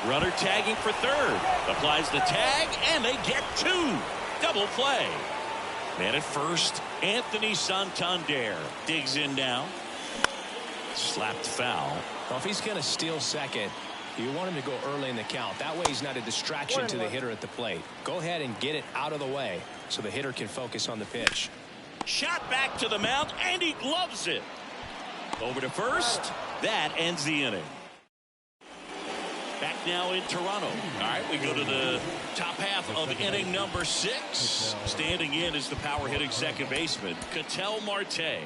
Runner tagging for third. Applies the tag, and they get two. Double play. Man at first, Anthony Santander digs in now. Slapped foul. Well, if he's going to steal second, you want him to go early in the count. That way he's not a distraction to the hitter at the plate. Go ahead and get it out of the way so the hitter can focus on the pitch. Shot back to the mound, and he gloves it. Over to first. That ends the inning. Back now in Toronto. All right, we go to the top half of inning number 6. Standing in is the power hitting second baseman, Ketel Marte.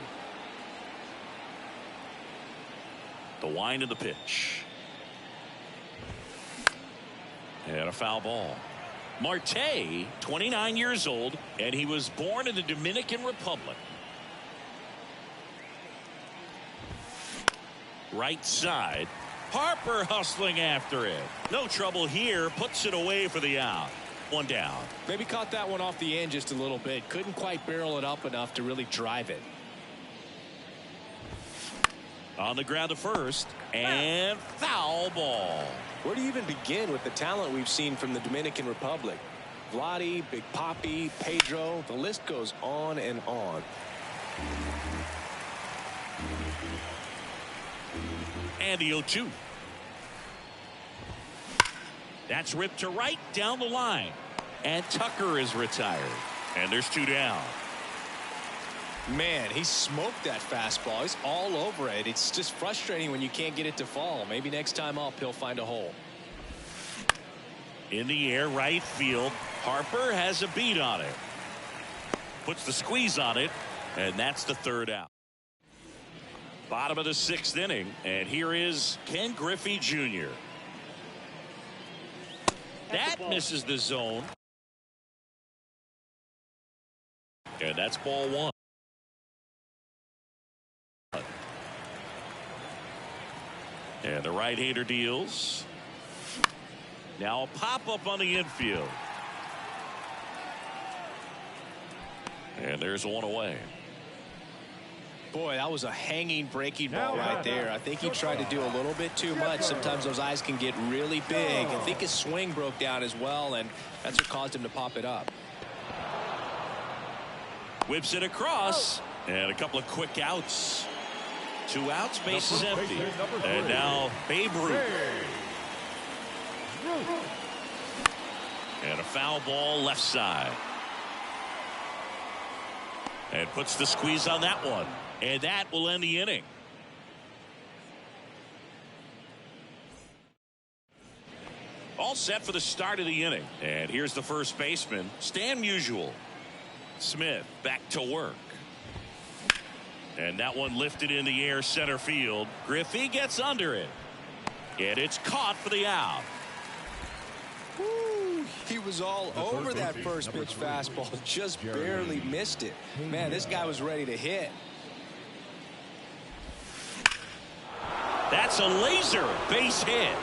The wind of the pitch. And a foul ball. Marte, 29 years old, and he was born in the Dominican Republic. Right side. Harper hustling after it. No trouble here. Puts it away for the out. One down. Maybe caught that one off the end just a little bit. Couldn't quite barrel it up enough to really drive it. On the ground to first, and foul ball. Where do you even begin with the talent we've seen from the Dominican Republic? Vladdy, Big Papi, Pedro, the list goes on and on. And the 0-2. That's ripped to right down the line. And Tucker is retired. And there's 2 down. Man, he smoked that fastball. He's all over it. It's just frustrating when you can't get it to fall. Maybe next time up he'll find a hole. In the air, right field. Harper has a beat on it. Puts the squeeze on it, and that's the third out. Bottom of the 6th inning, and here is Ken Griffey Jr. That misses the zone. And that's ball 1. And the right-hander deals. Now a pop-up on the infield. And there's one away. Boy, that was a hanging breaking ball right there. I think he tried to do a little bit too much. Sometimes those eyes can get really big. I think his swing broke down as well, and that's what caused him to pop it up. Whips it across, and a couple of quick outs. 2 outs, base is empty. And now Babe Ruth. And a foul ball left side. And puts the squeeze on that one. And that will end the inning. All set for the start of the inning. And here's the first baseman, Stan Musial. Smith back to work. And that one lifted in the air center field. Griffey gets under it. And it's caught for the out. Woo, he was all over that first pitch fastball. Just barely missed it. Man, this guy was ready to hit. That's a laser base hit.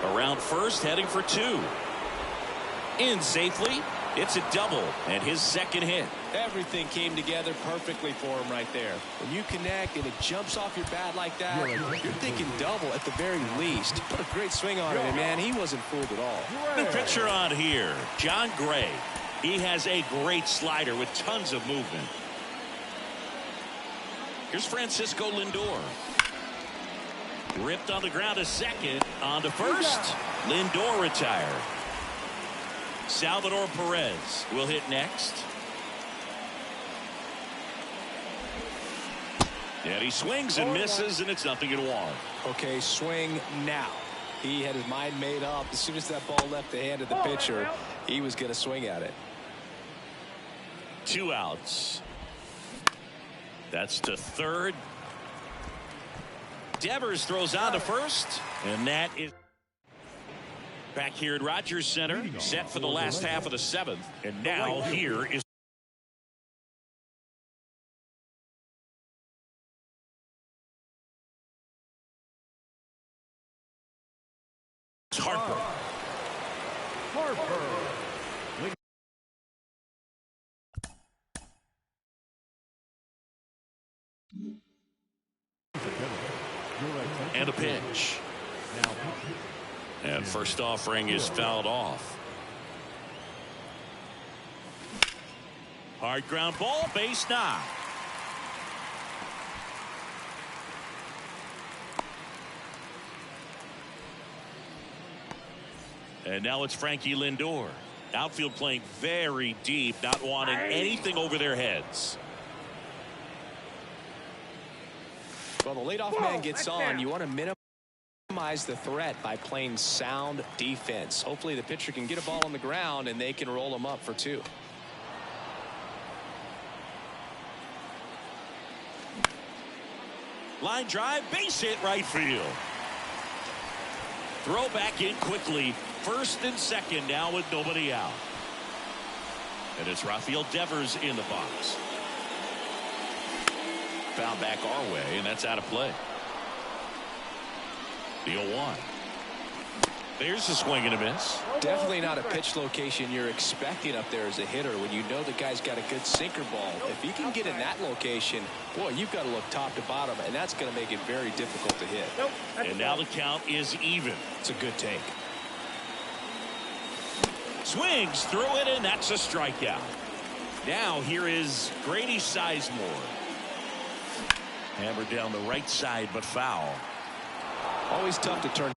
Around first, heading for 2. In safely. It's a double and his second hit. Everything came together perfectly for him right there. When you connect and it jumps off your bat like that, you're thinking double at the very least. Put a great swing on it, and man, he wasn't fooled at all. New pitcher on here, John Gray. He has a great slider with tons of movement. Here's Francisco Lindor. Ripped on the ground to second. On to first. Lindor retired. Salvador Perez will hit next. And he swings and misses, and it's 0-1. Okay, swing now. He had his mind made up. As soon as that ball left the hand of the pitcher, he was going to swing at it. 2 outs. That's to third. Devers throws on to first, and that is back here at Rogers Center, set for the last half of the 7th. And now here is Harper. And a pitch. And first offering is fouled off. Hard ground ball, base knock. And now it's Frankie Lindor. Outfield playing very deep, not wanting anything over their heads. Well, the leadoff man gets on. You want to minimize the threat by playing sound defense. Hopefully the pitcher can get a ball on the ground and they can roll him up for 2. Line drive, base hit, right field. Throw back in quickly. First and second now with nobody out. And it's Rafael Devers in the box. Foul back our way, and that's out of play. The 0-1. There's a swing and a miss. Definitely not a pitch location you're expecting up there as a hitter when you know the guy's got a good sinker ball. If he can get in that location, boy, you've got to look top to bottom, and that's going to make it very difficult to hit. And now the count is even. It's a good take. Swings through it, and that's a strikeout. Now here is Grady Sizemore. Hammered down the right side, but foul. Always tough to turn.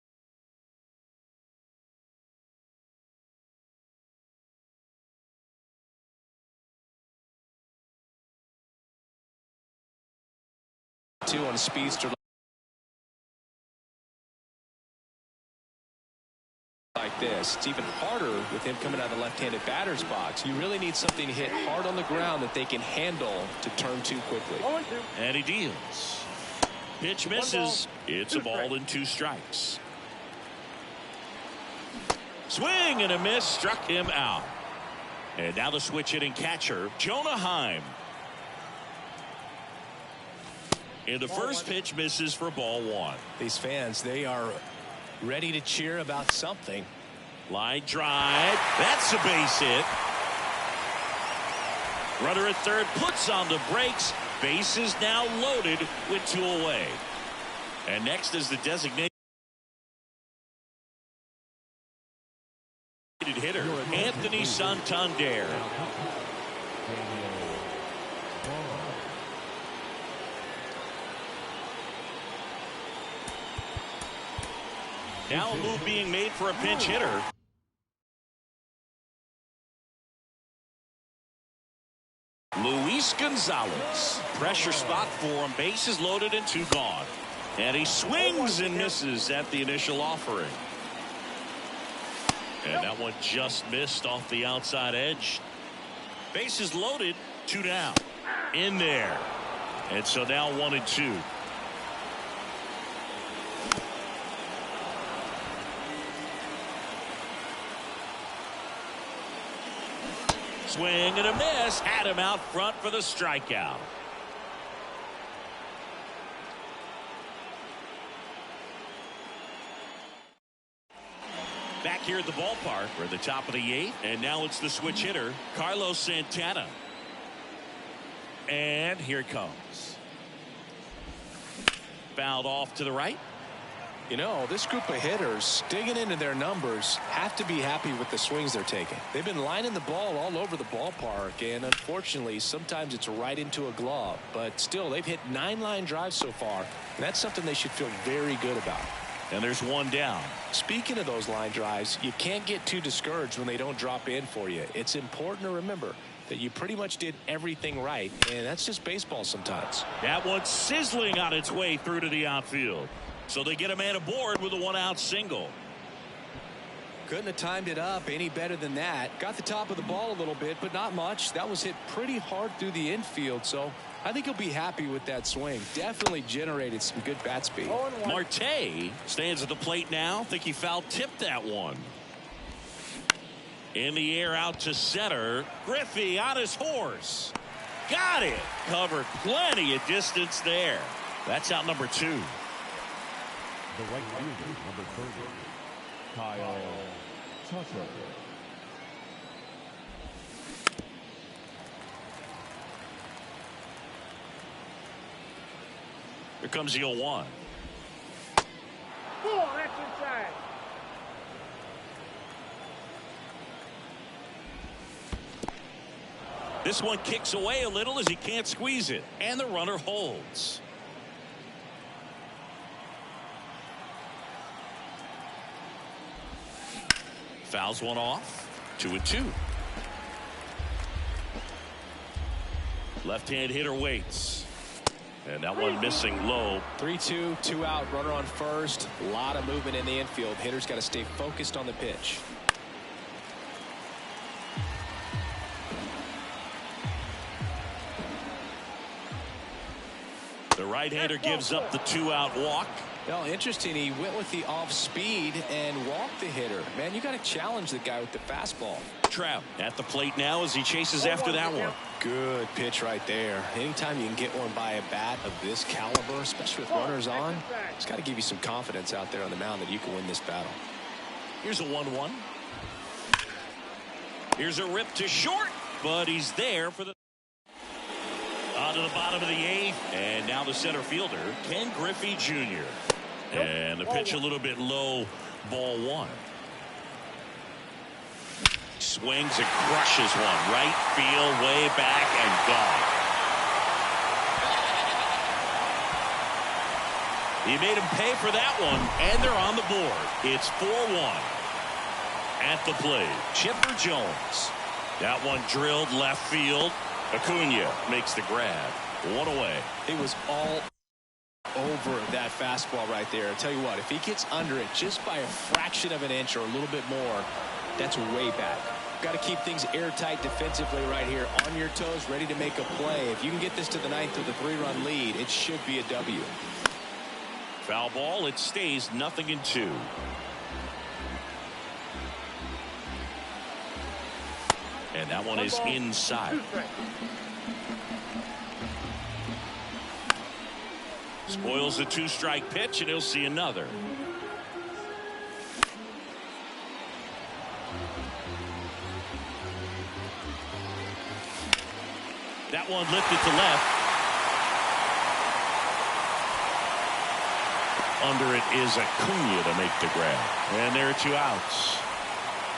Two on a speedster like this. It's even harder with him coming out of the left-handed batter's box. You really need something hit hard on the ground that they can handle to turn too quickly. And he deals. Pitch misses. It's a ball and 2 strikes. Swing and a miss, struck him out. And now the switch hitting catcher, Jonah Heim. And the first pitch misses for ball 1. These fans, they are ready to cheer about something. Line drive. That's a base hit. Runner at third puts on the brakes. Base is now loaded with 2 away. And next is the designated hitter, Anthony Santander. Now a move being made for a pinch hitter. Luis Gonzalez. Pressure spot for him. Bases loaded and 2 gone. And he swings and misses at the initial offering. And that one just missed off the outside edge. Bases loaded, 2 down. In there. And so now 1-2. Swing and a miss. Had him out front for the strikeout. Back here at the ballpark, we're at the top of the 8th, and now it's the switch hitter, Carlos Santana. And here it comes. Fouled off to the right. You know, this group of hitters digging into their numbers have to be happy with the swings they're taking. They've been lining the ball all over the ballpark, and unfortunately sometimes it's right into a glove, but still they've hit 9 line drives so far, and that's something they should feel very good about. And there's one down. Speaking of those line drives, you can't get too discouraged when they don't drop in for you. It's important to remember that you pretty much did everything right, and that's just baseball sometimes. That one's sizzling on its way through to the outfield. So they get a man aboard with a 1-out single. Couldn't have timed it up any better than that. Got the top of the ball a little bit, but not much. That was hit pretty hard through the infield, so I think he'll be happy with that swing. Definitely generated some good bat speed. Marte stands at the plate now. Think he foul tipped that one. In the air out to center. Griffey on his horse. Got it. Covered plenty of distance there. That's out number 2. The right fielder, number 30, Kyle Tucker. Here comes the 0-1. Oh, that's inside. This one kicks away a little as he can't squeeze it. And the runner holds. Fouls one off. 2-2. Left-hand hitter waits. And that one missing low. 3-2, 2 out, runner on first. A lot of movement in the infield. Hitter's got to stay focused on the pitch. The right-hander gives up the 2-out walk. Well, interesting. He went with the off speed and walked the hitter. Man, you got to challenge the guy with the fastball. Trout at the plate now as he chases after that one. Good pitch right there. Anytime you can get one by a bat of this caliber, especially with runners on, it's got to give you some confidence out there on the mound that you can win this battle. Here's a 1-1. Here's a rip to short, but he's there for the on to the bottom of the 8th, and now the center fielder, Ken Griffey Jr. And the pitch a little bit low, ball 1. Swings and crushes one. Right field, way back, and gone. He made him pay for that one, and they're on the board. It's 4-1. At the plate, Chipper Jones. That one drilled left field. Acuna makes the grab. 1 away. It was all over that fastball right there. I tell you what, if he gets under it just by a fraction of an inch or a little bit more, that's way back. Got to keep things airtight defensively right here, on your toes, ready to make a play. If you can get this to the 9th with a 3-run lead, it should be a W. Foul ball. It stays 0-2. And that one is inside. Spoils the 2-strike pitch, and he'll see another. That one lifted to left. Under it is Acuna to make the grab. And there are 2 outs.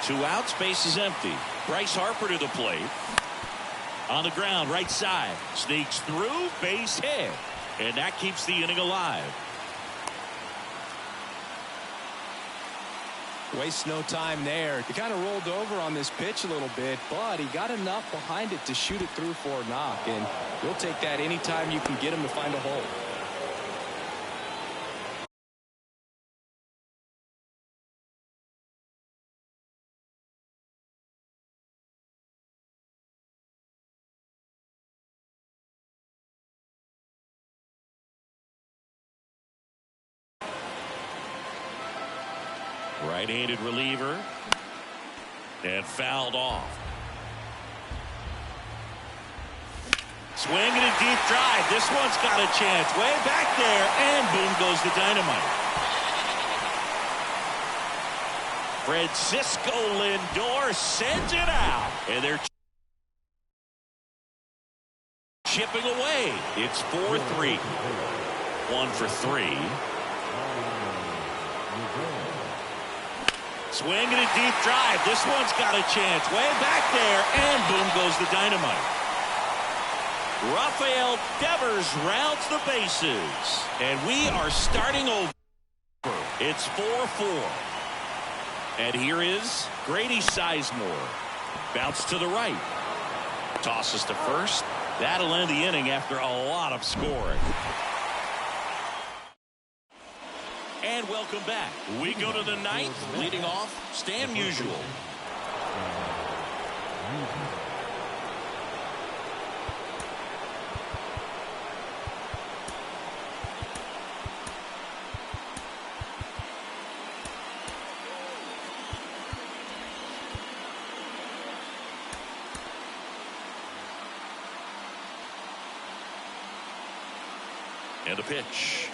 2 outs, base is empty. Bryce Harper to the plate. On the ground, right side. Sneaks through, base hit. And that keeps the inning alive. Wastes no time there. He kind of rolled over on this pitch a little bit, but he got enough behind it to shoot it through for a knock. And you'll take that anytime you can get him to find a hole. Right-handed reliever. And fouled off. Swing and a deep drive. This one's got a chance. Way back there. And boom goes the dynamite. Francisco Lindor sends it out. And they're chipping away. It's 4-3. 1 for 3. Swing and a deep drive. This one's got a chance. Way back there, and boom goes the dynamite. Rafael Devers rounds the bases, and we are starting over. It's 4-4. And here is Grady Sizemore. Bounce to the right. Tosses to first. That'll end the inning after a lot of scoring. And welcome back. We go to the ninth. Leading off, Stan Musial. And a pitch.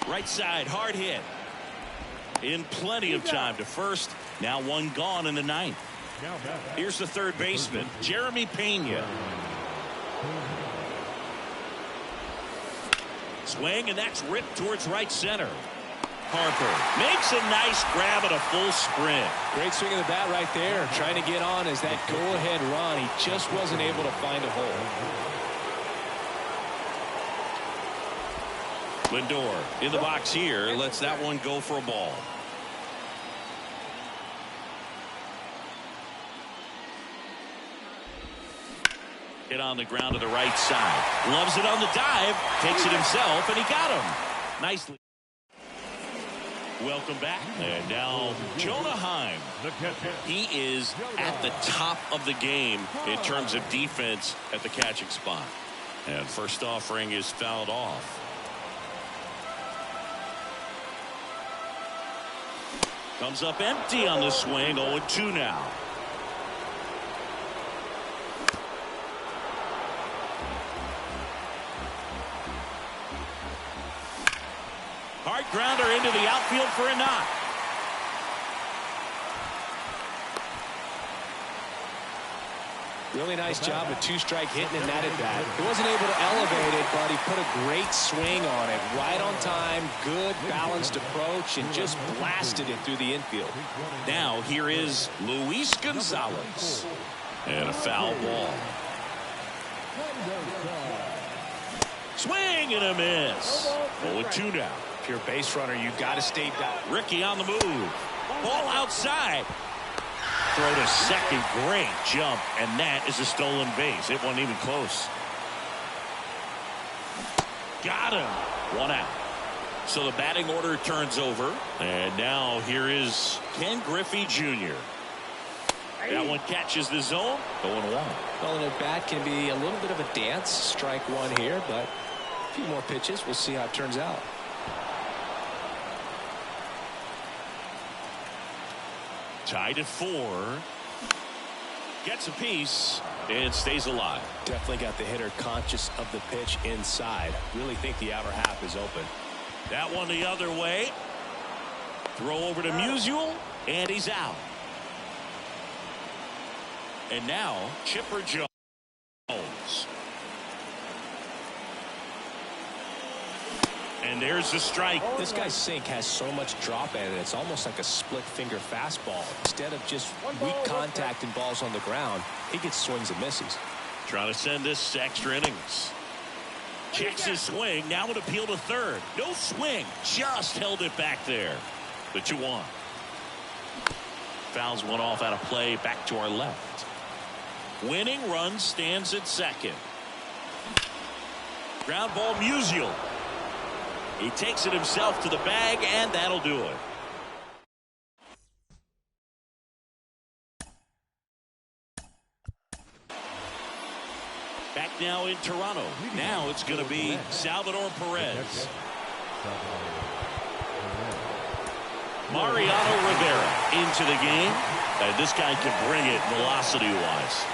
Right side, hard hit. In plenty of time to first. Now one gone in the ninth. Here's the third baseman, Jeremy Pena. Swing, and that's ripped towards right center. Harper makes a nice grab at a full sprint. Great swing of the bat right there. Trying to get on as that go-ahead run. He just wasn't able to find a hole. Lindor in the box here. Lets that one go for a ball. Hit on the ground to the right side. Loves it on the dive. Takes it himself, and he got him. Nicely. Welcome back. And now Jonah Heim. He is at the top of the game in terms of defense at the catching spot. And first offering is fouled off. Comes up empty on the swing. 0-2 now. Hard grounder into the outfield for a knock. Really nice job with two-strike hitting in that at bat. He wasn't able to elevate it, but he put a great swing on it. Right on time, good balanced approach, and just blasted it through the infield. Now here is Luis Gonzalez. And a foul ball. Swing and a miss. 0-2 now. If you're a base runner, you got to stay down. Ricky on the move. Ball outside. Throw to second. Great jump. And that is a stolen base. It wasn't even close. Got him. One out. So the batting order turns over. And now here is Ken Griffey Jr. That one catches the zone. 0-1. Well, an at bat can be a little bit of a dance. Strike one here, but a few more pitches. We'll see how it turns out. Tied at 4. Gets a piece and stays alive. Definitely got the hitter conscious of the pitch inside. Really think the outer half is open. That one the other way. Throw over to Musial, and he's out. And now Chipper Jones. And there's the strike. This guy's sink has so much drop at it. It's almost like a split finger fastball. Instead of just weak contact and balls on the ground, he gets swings and misses. Trying to send this to extra innings. Checks his swing. Now an appeal to third. No swing. Just held it back there. The 2-1. Fouls one off out of play. Back to our left. Winning run stands at second. Ground ball Musial. He takes it himself to the bag, and that'll do it. Back now in Toronto. Now it's going to be Salvador Perez. Mariano Rivera into the game. This guy can bring it velocity-wise.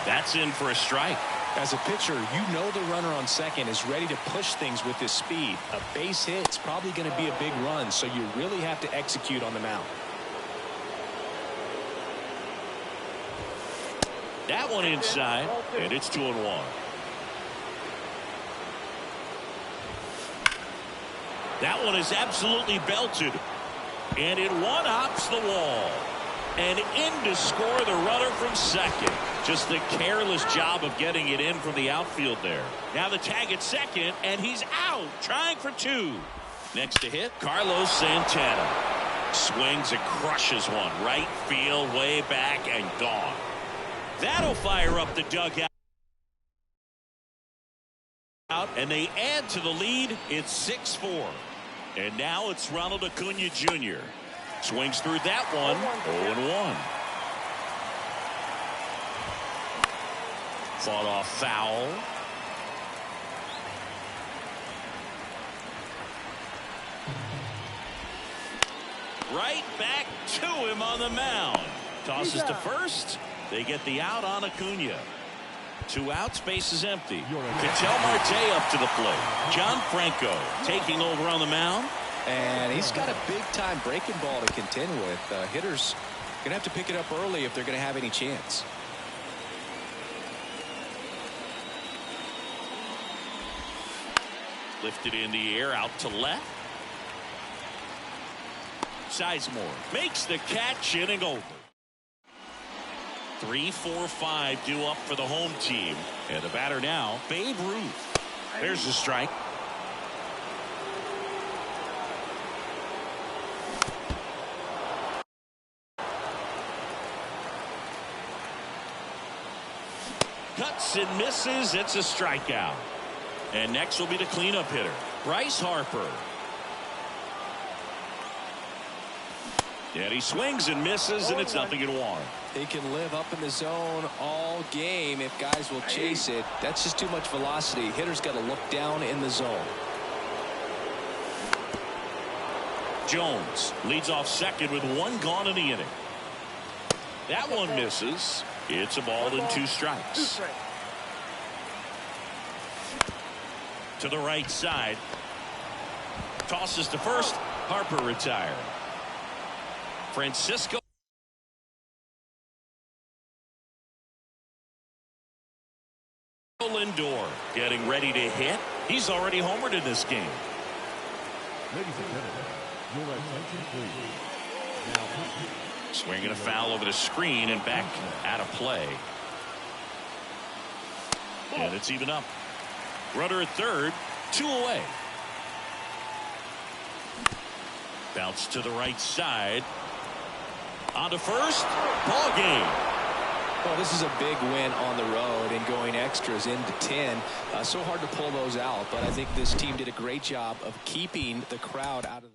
That's in for a strike. As a pitcher, you know the runner on second is ready to push things with his speed. A base hit's probably going to be a big run, so you really have to execute on the mound. That one inside, and it's 2-1. That one is absolutely belted. And it one-hops the wall. And in to score the runner from second. Just a careless job of getting it in from the outfield there. Now the tag at second, and he's out, trying for two. Next to hit, Carlos Santana. Swings and crushes one. Right field, way back, and gone. That'll fire up the dugout. And they add to the lead. It's 6-4. And now it's Ronald Acuna Jr. Swings through that one. 0-1. Fought off foul. Right back to him on the mound. Tosses to first. They get the out on Acuna. 2 outs, base is empty. Ketel Marte up to the plate. John Franco taking over on the mound. And he's got a big-time breaking ball to contend with. Hitters going to have to pick it up early if they're going to have any chance. Lifted in the air, out to left. Sizemore makes the catch, inning over. 3-4-5 due up for the home team. And the batter now, Babe Ruth. There's the strike. Cuts and misses. It's a strikeout. And next will be the cleanup hitter, Bryce Harper. And he swings and misses, and it's 0-1. He can live up in the zone all game if guys will chase it. That's just too much velocity. Hitters got to look down in the zone. Jones leads off second with 1 gone in the inning. That one misses. It's a ball and 2 strikes. To the right side. Tosses to first. Harper retired. Francisco Lindor getting ready to hit. He's already homered in this game. Ladies and gentlemen, your attention please. Now, swinging a foul over the screen and back out of play. And it's even up. Runner at third, 2 away. Bounce to the right side. On to first. Ball game. Well, this is a big win on the road and going extras into 10. So hard to pull those out, but I think this team did a great job of keeping the crowd out of the ball.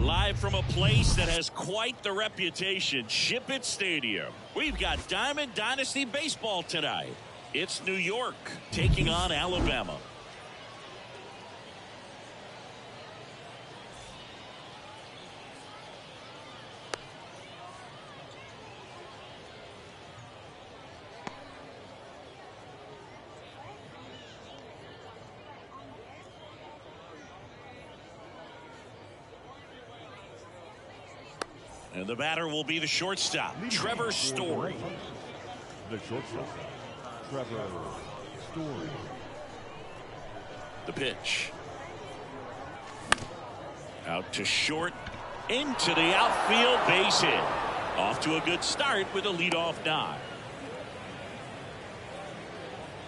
Live from a place that has quite the reputation, Ship It Stadium. We've got Diamond Dynasty Baseball tonight. It's New York taking on Alabama. And the batter will be the shortstop, Trevor Story. The shortstop, Trevor Story. The pitch. Out to short, into the outfield, base hit. Off to a good start with a leadoff nod.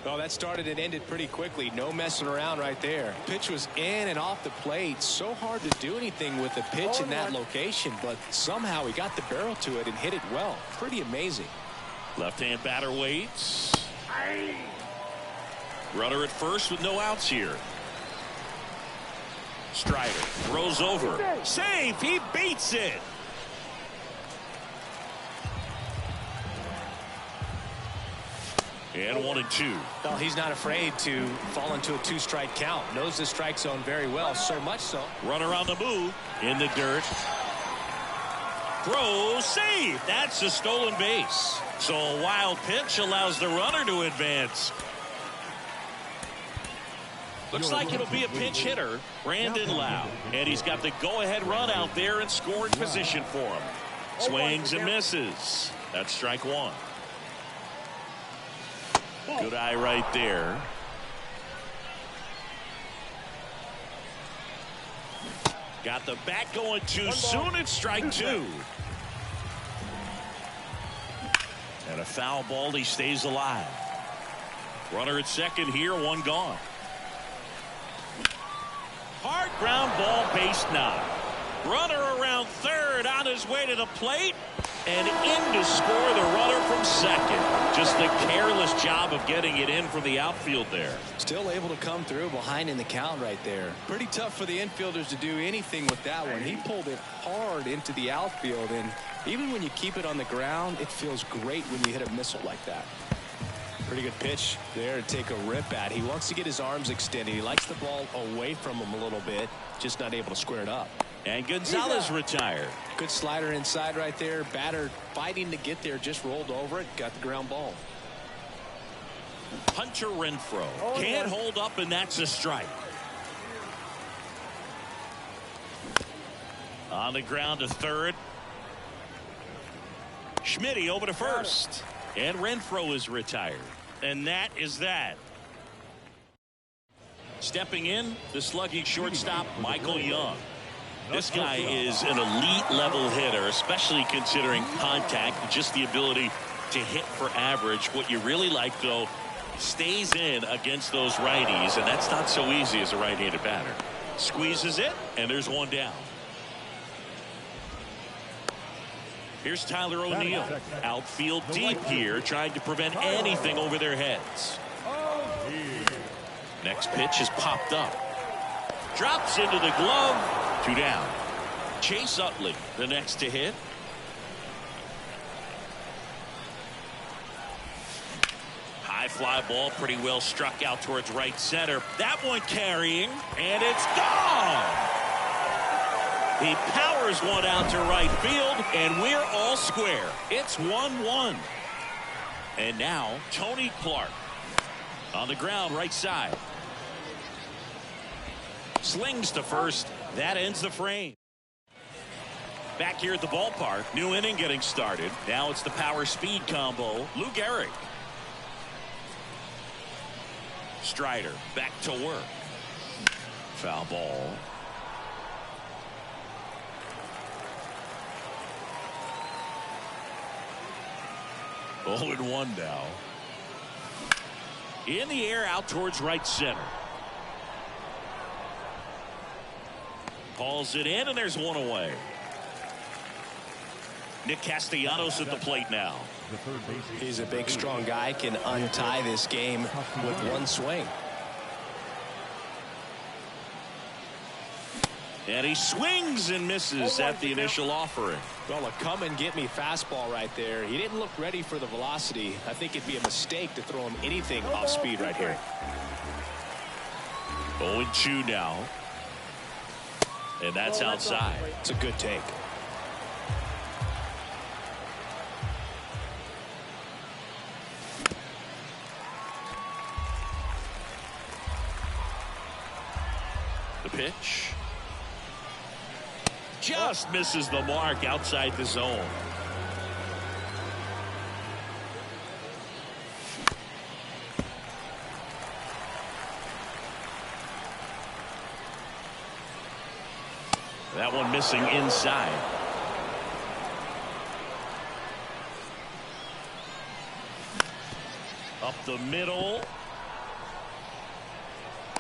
Well, that started and ended pretty quickly. No messing around right there. Pitch was in and off the plate. So hard to do anything with the pitch in that location, but somehow he got the barrel to it and hit it well. Pretty amazing. Left-hand batter waits. Runner at first with no outs here. Strider throws over. Safe. He beats it. And 1-2. Well, he's not afraid to fall into a two-strike count. Knows the strike zone very well, so much so. Runner on the move. In the dirt. Throw, save. That's a stolen base. So a wild pitch allows the runner to advance. Looks like it'll be a pinch hitter, Brandon Lau. And he's got the go-ahead run out there in scoring position for him. Swings and misses. That's strike one. Good eye right there. Got the bat going too soon. It's strike two. And a foul ball. He stays alive. Runner at second here. One gone. Hard ground ball, base knock. Runner around third on his way to the plate. And in to score the runner from second. Just a careless job of getting it in from the outfield there. Still able to come through behind in the count right there. Pretty tough for the infielders to do anything with that one. He pulled it hard into the outfield, and even when you keep it on the ground, it feels great when you hit a missile like that. Pretty good pitch there to take a rip at. He wants to get his arms extended. He likes the ball away from him a little bit, just not able to square it up. And Gonzalez retired. Good slider inside right there. Batter fighting to get there, just rolled over it, got the ground ball. Hunter Renfroe can't hold up, and that's a strike. On the ground to third. Schmitty over to first. And Renfroe is retired. And that is that. Stepping in, the slugging shortstop, Michael Young. This guy is an elite level hitter, especially considering contact, just the ability to hit for average. What you really like, though, stays in against those righties, and that's not so easy as a right-handed batter. Squeezes it, and there's one down. Here's Tyler O'Neill. Outfield deep here, trying to prevent anything over their heads. Next pitch is popped up. Drops into the glove. 2 down. Chase Utley, the next to hit. High fly ball, pretty well struck out towards right center. That one carrying, and it's gone. He powers one out to right field, and we're all square. It's 1-1. And now, Tony Clark. On the ground, right side. Slings to first. That ends the frame. Back here at the ballpark. New inning getting started. Now it's the power speed combo. Lou Gehrig. Strider back to work. Foul ball. Oh, and 1 now. In the air out towards right center. Calls it in, and there's one away. Nick Castellanos at the plate now. He's a big, strong guy, can untie this game with one swing. And he swings and misses at the initial offering. Well, a come and get me fastball right there. He didn't look ready for the velocity. I think it'd be a mistake to throw him anything off speed right here. 0-2 now. And that's outside. It's a good take. The pitch. Just misses the mark outside the zone. That one missing inside. Up the middle.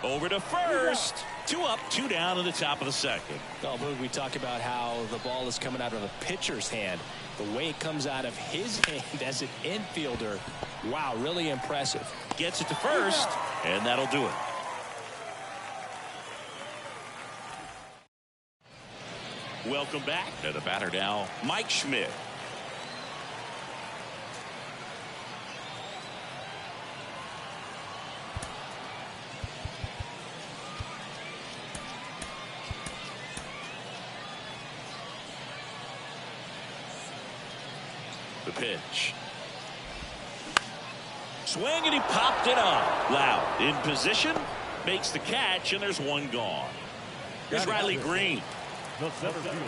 Over to first. 2 up, 2 down in the top of the second. Well, Boog, we talk about how the ball is coming out of the pitcher's hand. The way it comes out of his hand as an infielder. Wow, really impressive. Gets it to first, and that'll do it. Welcome back to the batter now, Mike Schmidt. The pitch. Swing, and he popped it up. Loud in position, makes the catch, and there's one gone. Here's Riley Green. The center fielder,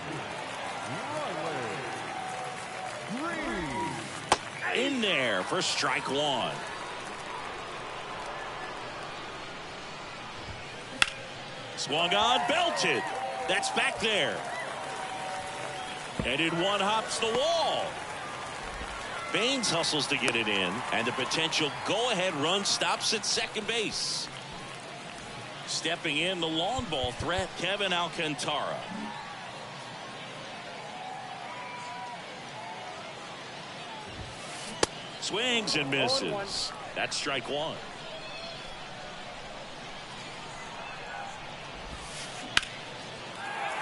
Riley Green. In there for strike 1. Swung on, belted. That's back there. And in one hops the wall. Baines hustles to get it in, and the potential go-ahead run stops at second base. Stepping in, the long ball threat, Kevin Alcantara. Swings and misses. That's strike 1.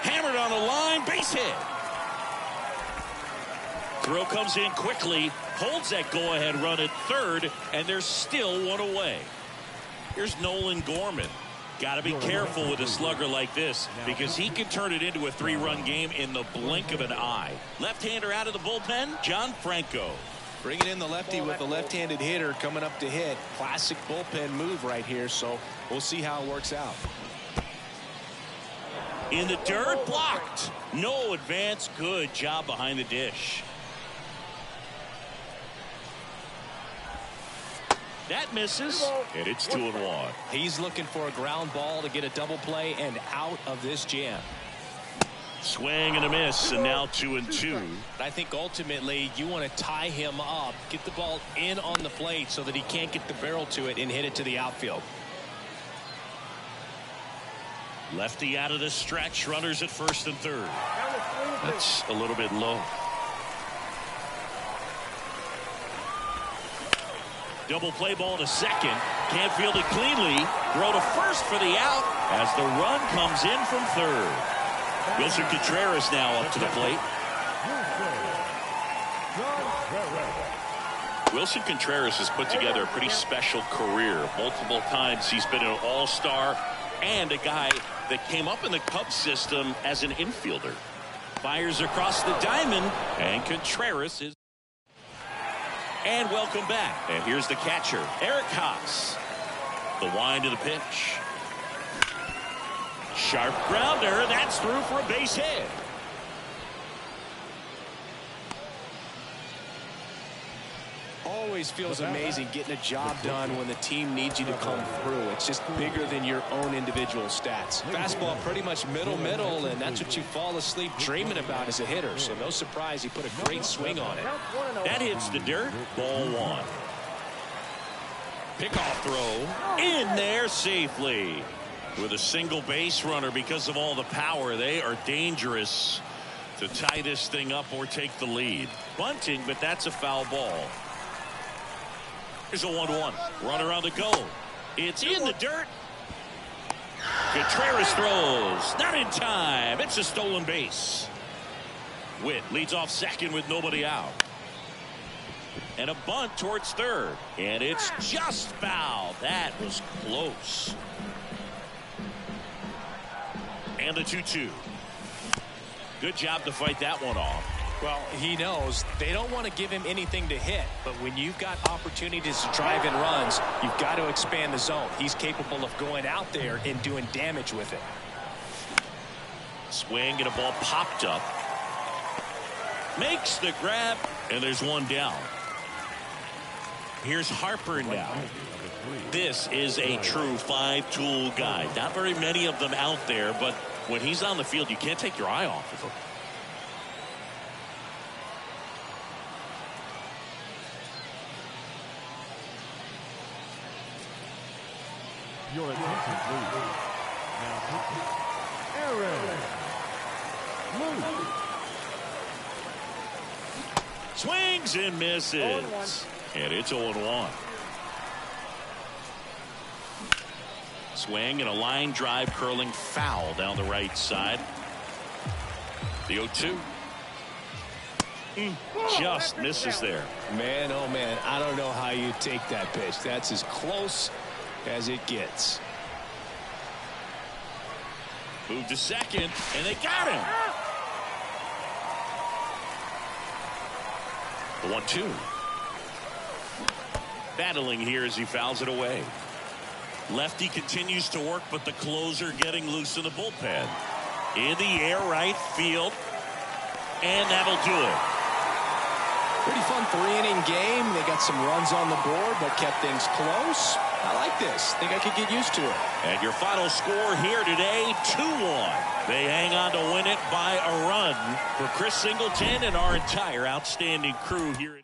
Hammered on the line, base hit. Throw comes in quickly, holds that go-ahead run at third, and there's still one away. Here's Nolan Gorman. Got to be careful with a slugger like this because he can turn it into a 3-run game in the blink of an eye. Left-hander out of the bullpen, John Franco. Bringing in the lefty with the left-handed hitter coming up to hit. Classic bullpen move right here, so we'll see how it works out. In the dirt, blocked. No advance. Good job behind the dish. That misses, and it's 2-1. He's looking for a ground ball to get a double play and out of this jam. Swing and a miss, and now 2-2. I think ultimately you want to tie him up, get the ball in on the plate so that he can't get the barrel to it and hit it to the outfield. Lefty out of the stretch, runners at first and third. That's a little bit low. Double play ball to second. Can't field it cleanly. Throw to first for the out as the run comes in from third. Wilson Contreras now up to the plate. Wilson Contreras has put together a pretty special career. Multiple times he's been an all-star and a guy that came up in the Cubs system as an infielder. Fires across the diamond, and Contreras is. And welcome back. And here's the catcher, Eric Haas. The wind of the pitch. Sharp grounder. That's through for a base hit. Always feels amazing getting a job done when the team needs you to come through. It's just bigger than your own individual stats. Fastball pretty much middle, and that's what you fall asleep dreaming about as a hitter. So no surprise he put a great swing on it. That hits the dirt. Ball 1. Pickoff throw in there safely. With a single base runner because of all the power, they are dangerous to tie this thing up or take the lead. Bunting, but that's a foul ball. Here's a 1-1. Runner on the go. It's in the dirt. Contreras throws. Not in time. It's a stolen base. Witt leads off second with nobody out. And a bunt towards third. And it's just foul. That was close. And the 2-2. Good job to fight that one off. Well, he knows they don't want to give him anything to hit, but when you've got opportunities to drive in runs, you've got to expand the zone. He's capable of going out there and doing damage with it. Swing and a ball popped up. Makes the grab, and there's one down. Here's Harper now. This is a true 5-tool guy. Not very many of them out there, but when he's on the field, you can't take your eye off of him. Your attention, please. Now, Aaron Luke. Swings and misses. And it's 0-1. Swing and a line drive curling foul down the right side. The 0-2. Just misses there. Man, oh man, I don't know how you take that pitch. That's as close as it gets. Move to second, and they got him. The 1-2. Battling here as he fouls it away. Lefty continues to work, but the closer getting loose in the bullpen. In the air, right field. And that'll do it. Pretty fun 3-inning game. They got some runs on the board, but kept things close. I like this. Think I could get used to it. And your final score here today, 2-1. They hang on to win it by a run. For Chris Singleton and our entire outstanding crew here at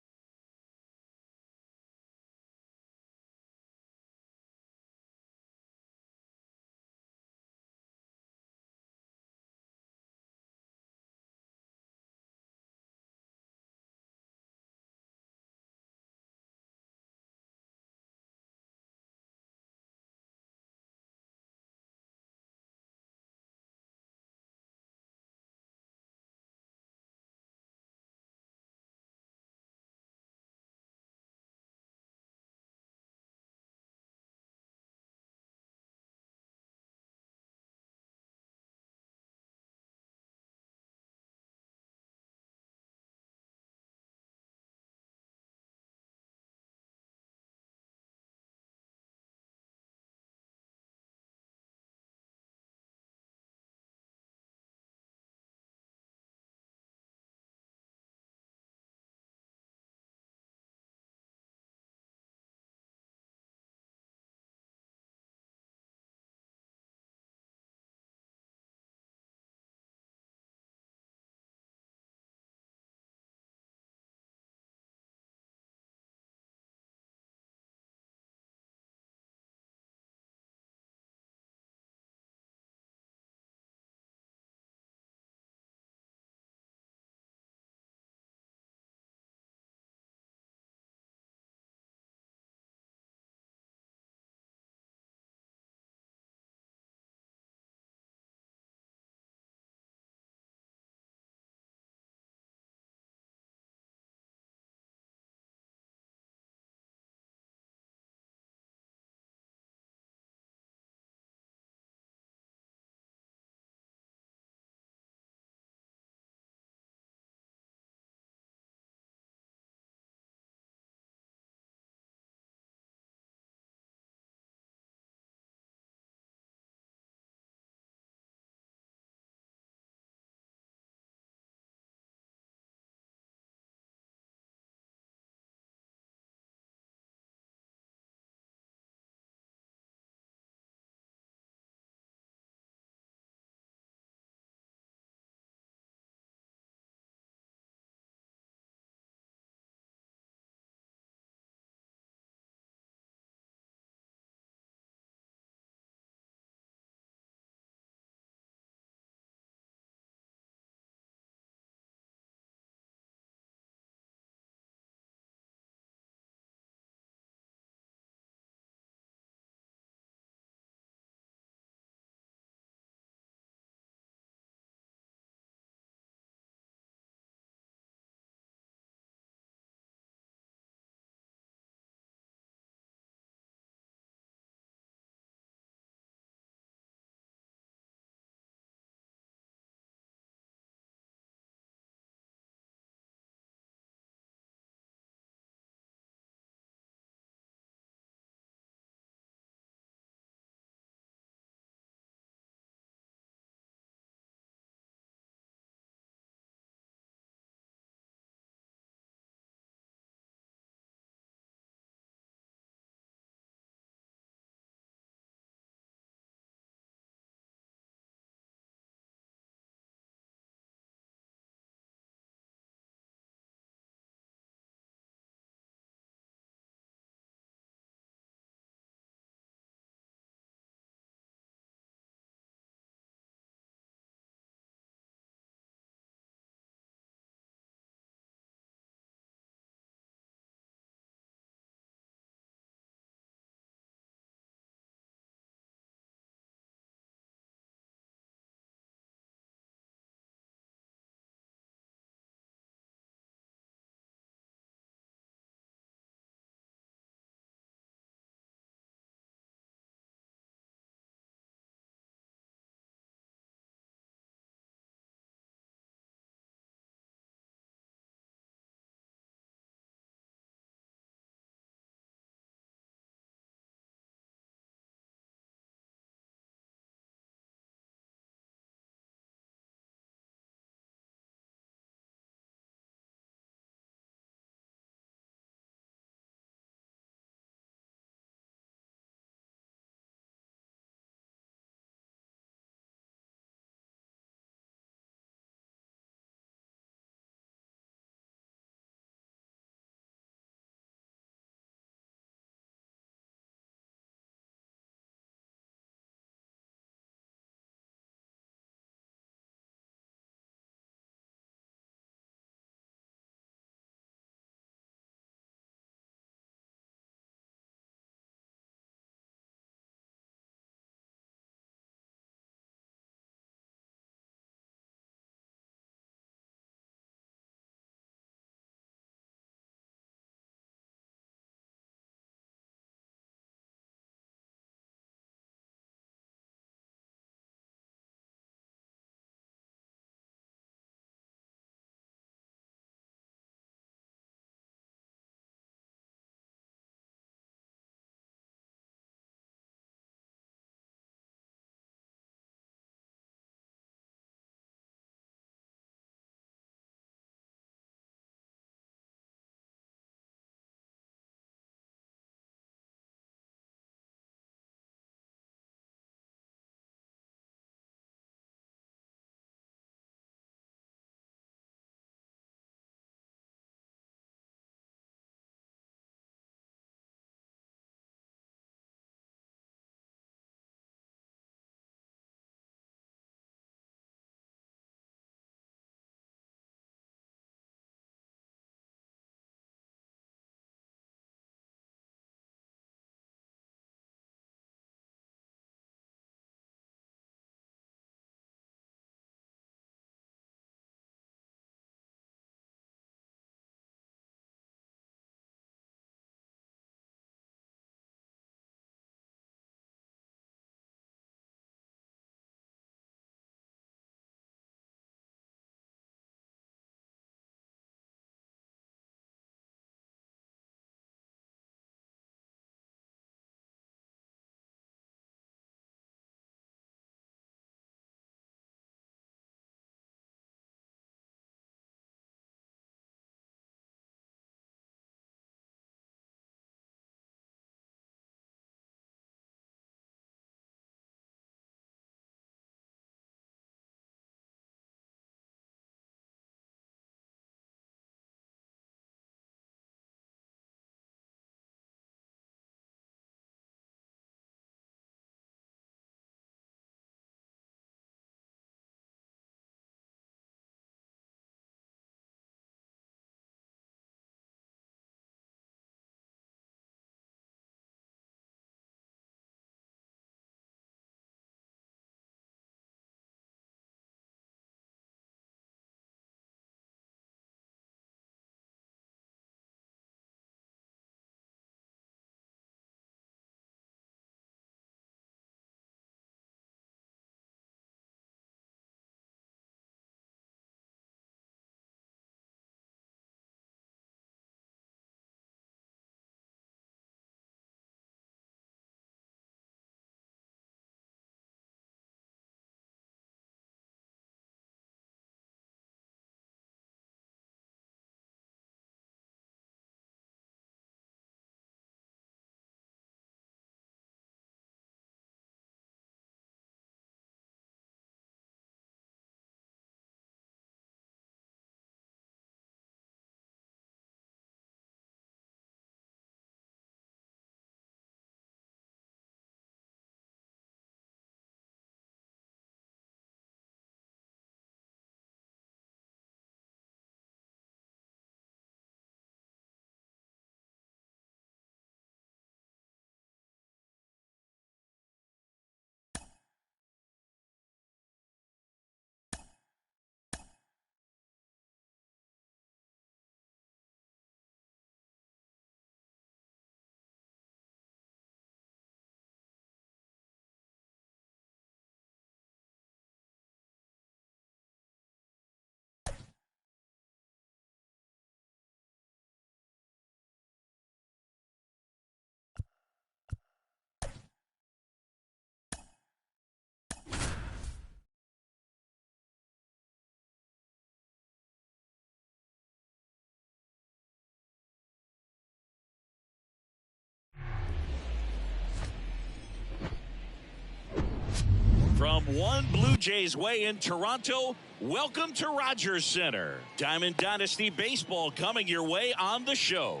From One Blue Jays Way in Toronto, welcome to Rogers Center. Diamond Dynasty Baseball coming your way on the show.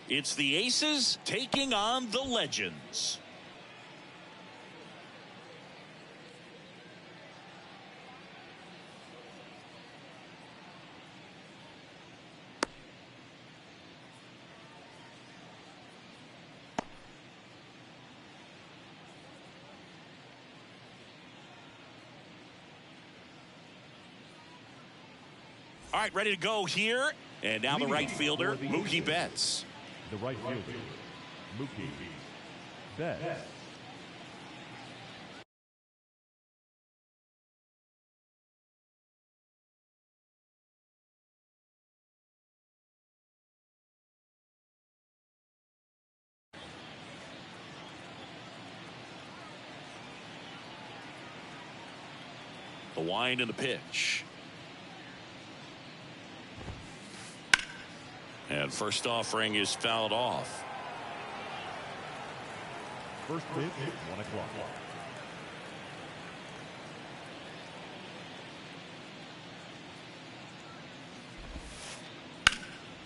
It's the Aces taking on the Legends. All right, ready to go here. And now the right fielder, Mookie Betts. The right fielder, Mookie Betts. The wind and the pitch. And first offering is fouled off. First pitch, 1 o'clock.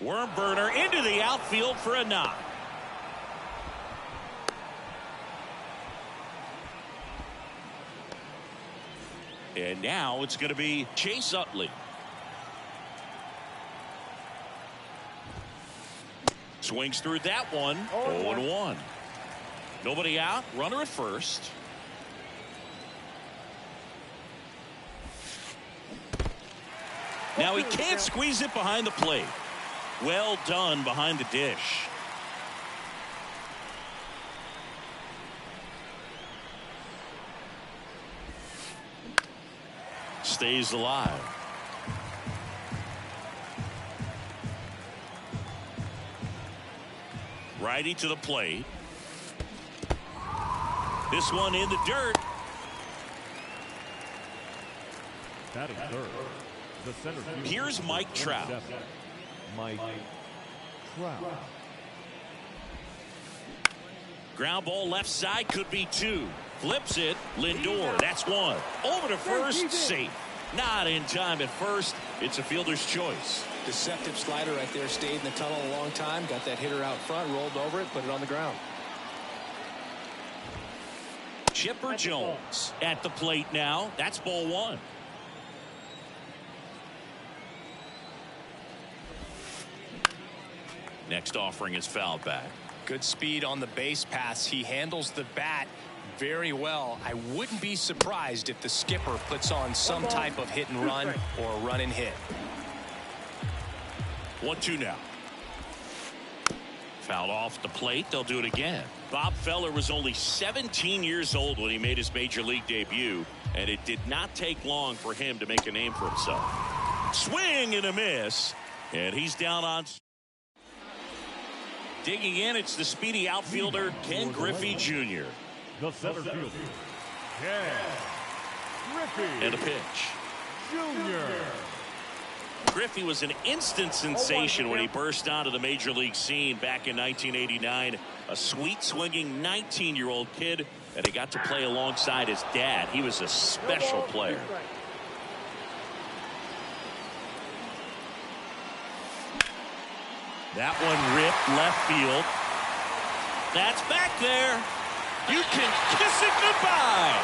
Worm burner into the outfield for a knock. And now it's going to be Chase Utley. Swings through that one. 0-1. Nobody out. Runner at first. Now he can't squeeze it behind the plate. Well done behind the dish. Stays alive. Righty to the plate. This one in the dirt. Batting third, the center fielder. Here's Mike Trout. Mike Trout. Ground ball left side, could be 2. Flips it. Lindor. That's 1. Over to first. Safe. Not in time at first. It's a fielder's choice. Deceptive slider right there. Stayed in the tunnel a long time. Got that hitter out front. Rolled over it. Put it on the ground. Chipper Jones at the plate now. That's ball 1. Next offering is fouled back. Good speed on the base pass. He handles the bat very well. I wouldn't be surprised if the skipper puts on some type of hit and run or run and hit. 1-2 now. Fouled off the plate. They'll do it again. Bob Feller was only 17 years old when he made his major league debut, and it did not take long for him to make a name for himself. Swing and a miss, and he's down on. Digging in, it's the speedy outfielder Ken Griffey Jr. The center fielder, Ken Griffey. And a pitch. Jr. Griffey was an instant sensation when he burst onto the major league scene back in 1989. A sweet swinging 19-year-old kid, and he got to play alongside his dad. He was a special player. That one ripped left field. That's back there. You can kiss it goodbye.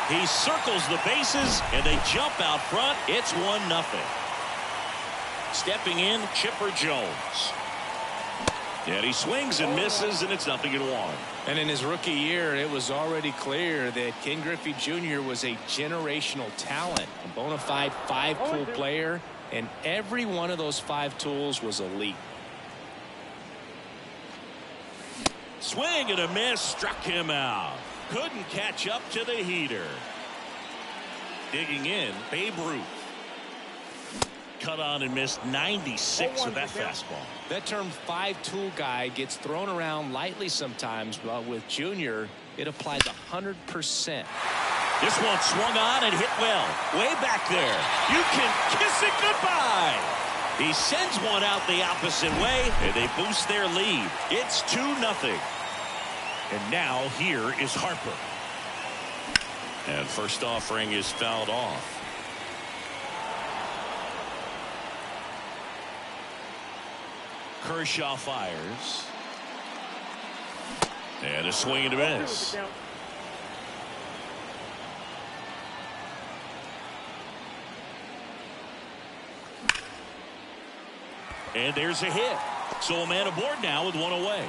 He circles the bases, and they jump out front. It's 1-0. Stepping in, Chipper Jones. And he swings and misses, and it's 0-1. And in his rookie year, it was already clear that Ken Griffey Jr. was a generational talent, a bona fide 5-tool player, and every one of those 5 tools was elite. Swing and a miss, struck him out. Couldn't catch up to the heater. Digging in, Babe Ruth. Cut on and missed 96 with that fastball. That term 5-tool guy gets thrown around lightly sometimes, but with Junior, it applies 100%. This one swung on and hit well. Way back there. You can kiss it goodbye. He sends one out the opposite way, and they boost their lead. It's 2-0. And now here is Harper. And first offering is fouled off. Kershaw fires. And a swing and a miss. And there's a hit. So a man aboard now with one away.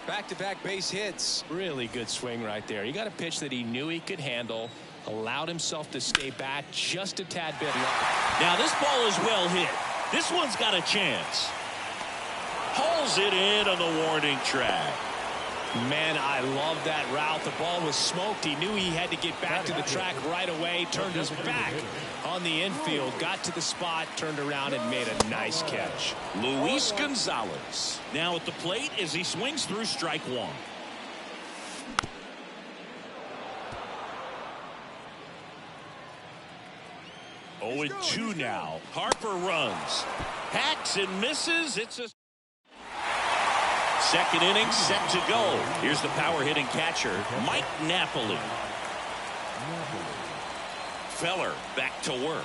Back-to-back base hits. Really good swing right there. He got a pitch that he knew he could handle. Allowed himself to stay back just a tad bit low. Now this ball is well hit. This one's got a chance. Hauls it in on the warning track. Man, I love that route. The ball was smoked. He knew he had to get back to the track right away. Turned his back on the infield. Got to the spot. Turned around and made a nice catch. Luis Gonzalez now at the plate as he swings through strike one. Oh, and 2 now. Harper runs. Hacks and misses. It's a second inning set to go. Here's the power hitting catcher, Mike Napoli. Feller back to work.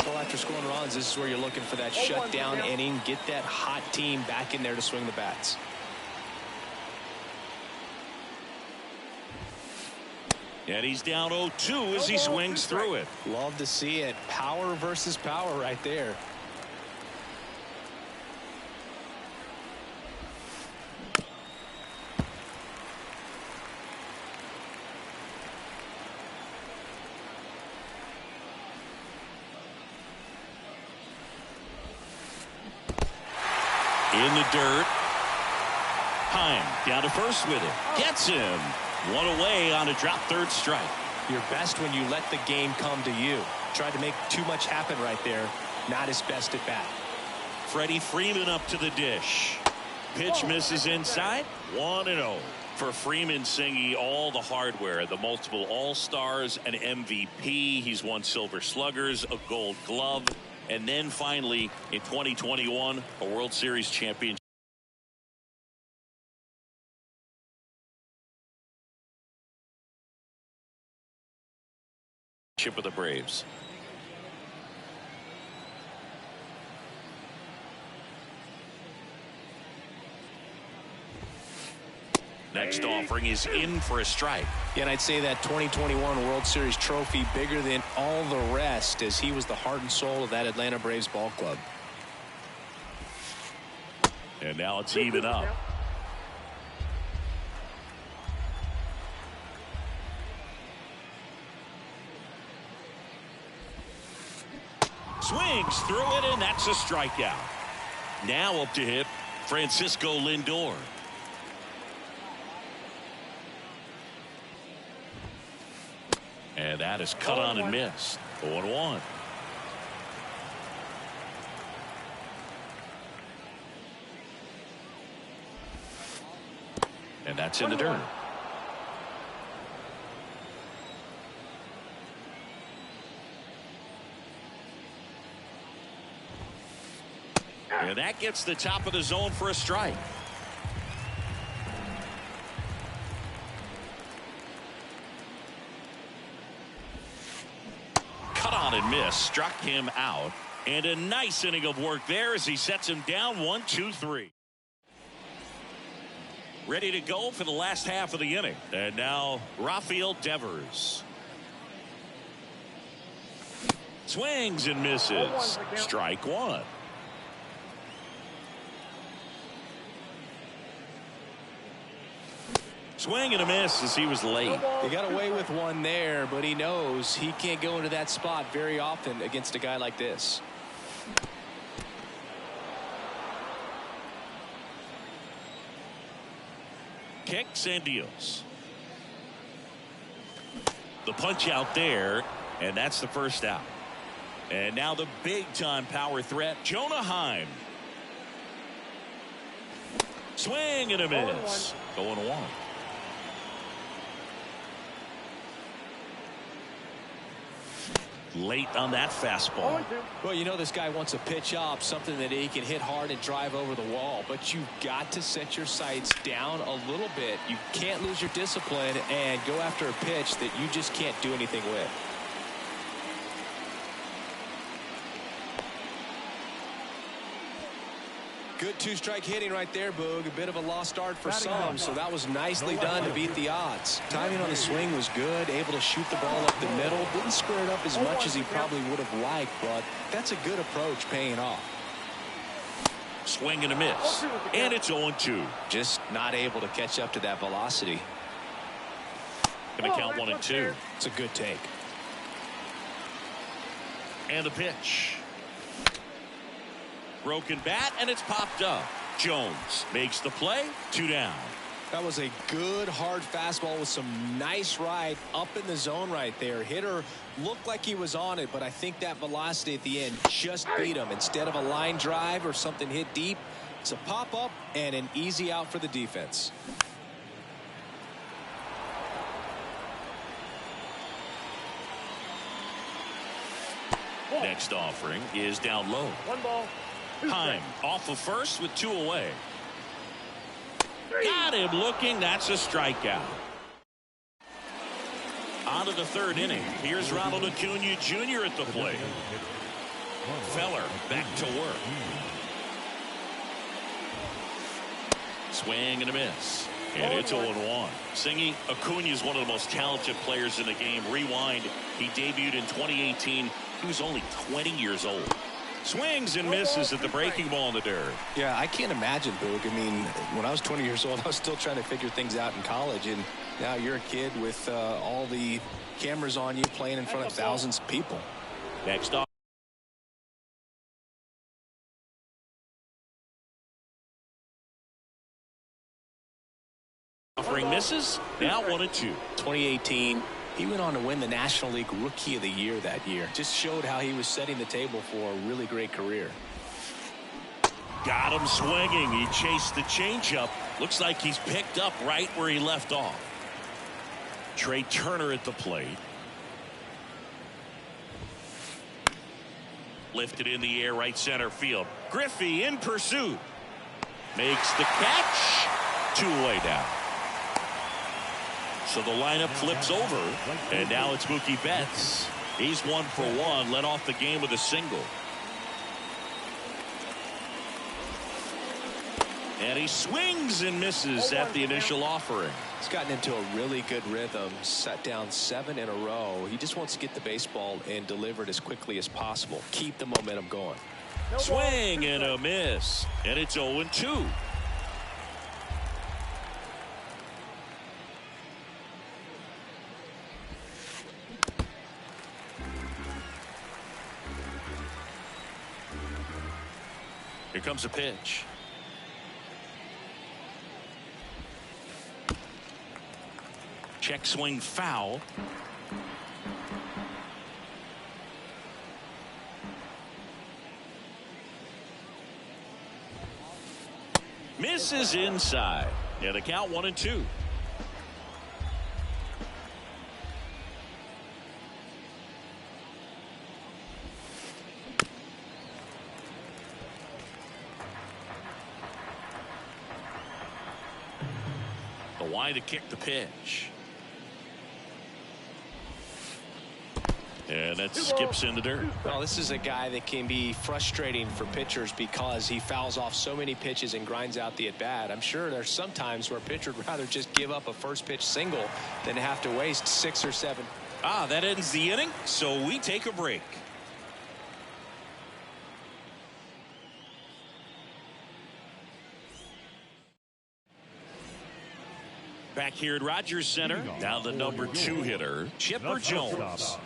Well, after scoring runs, this is where you're looking for that shutdown inning. Get that hot team back in there to swing the bats. And he's down 0-2 as he swings through it. Love to see it. Power versus power right there. In the dirt. Heim down to first with it. Gets him. One away on a drop third strike. You're best when you let the game come to you. Tried to make too much happen right there. Not his best at bat. Freddie Freeman up to the dish. Pitch misses inside. 1-0. For Freeman, Singy, all the hardware, the multiple All-Stars, an MVP. He's won Silver Sluggers, a Gold Glove, and then finally in 2021 a World Series championship. With the Braves. Next offering is in for a strike. Yeah, and I'd say that 2021 World Series trophy bigger than all the rest, as he was the heart and soul of that Atlanta Braves ball club. And now it's even up. Swings through it, and that's a strikeout. Now up to hit Francisco Lindor. And that is cut on and missed. 0-1. And that's in the dirt. And that gets the top of the zone for a strike. Cut on and miss. Struck him out. And a nice inning of work there as he sets him down 1-2-3. Ready to go for the last half of the inning. And now Rafael Devers. Swings and misses. Strike one. Swing and a miss as he was late. He got away with one there, but he knows he can't go into that spot very often against a guy like this. Kicks and deals. The punch out there, and that's the first out. And now the big-time power threat, Jonah Heim. Swing and a miss. 0-1. late on that fastball. 0-2. Well, you know this guy wants a pitch up, something that he can hit hard and drive over the wall. But you've got to set your sights down a little bit. You can't lose your discipline and go after a pitch that you just can't do anything with. Good two-strike hitting right there, Boog. A bit of a lost start for some, so that was nicely done to beat the odds. Timing on the swing was good, able to shoot the ball up the middle. Didn't square it up as much as he probably would have liked, but that's a good approach paying off. Swing and a miss. And it's 0-2. Just not able to catch up to that velocity. Going to count 1-2. It's a good take. And the pitch. Broken bat, and it's popped up. Jones makes the play. 2 down. That was a good hard fastball with some nice ride up in the zone right there. Hitter looked like he was on it, but I think that velocity at the end just beat him. Instead of a line drive or something hit deep, it's a pop up and an easy out for the defense. Next offering is down low. 1 ball. 2 Time strikes. off of first with 2 away. Got him looking. That's a strikeout. On to the 3rd inning. Here's Ronald Acuna Jr. at the plate. Feller back to work. Swing and a miss. And it's 0-1. Singy, Acuna is one of the most talented players in the game. Rewind. He debuted in 2018. He was only 20 years old. Swings and misses at the breaking ball in the dirt. Yeah, I can't imagine, Boog. I mean, when I was 20 years old, I was still trying to figure things out in college, and now you're a kid with all the cameras on you playing in front of thousands of people. Next off. Offering misses. Now 1-2. 2018, he went on to win the National League Rookie of the Year that year. Just showed how he was setting the table for a really great career. Got him swinging. He chased the changeup. Looks like he's picked up right where he left off. Trey Turner at the plate. Lifted in the air, right center field. Griffey in pursuit. Makes the catch. 2 away down. So the lineup flips over, and now it's Mookie Betts. He's 1 for 1, led off the game with a single. And he swings and misses at the initial offering. He's gotten into a really good rhythm, set down 7 in a row. He just wants to get the baseball and deliver it as quickly as possible. Keep the momentum going. Swing and a miss, and it's 0-2. Here comes a pitch. Check swing foul. Misses inside. Yeah, the count 1-2. The wide to kick the pitch. And that skips in the dirt. Well, this is a guy that can be frustrating for pitchers because he fouls off so many pitches and grinds out the at-bat. I'm sure there's some times where a pitcher would rather just give up a first pitch single than have to waste 6 or 7. That ends the inning, so we take a break. Back here at Rogers Center, now the number 2 hitter, Chipper Jones.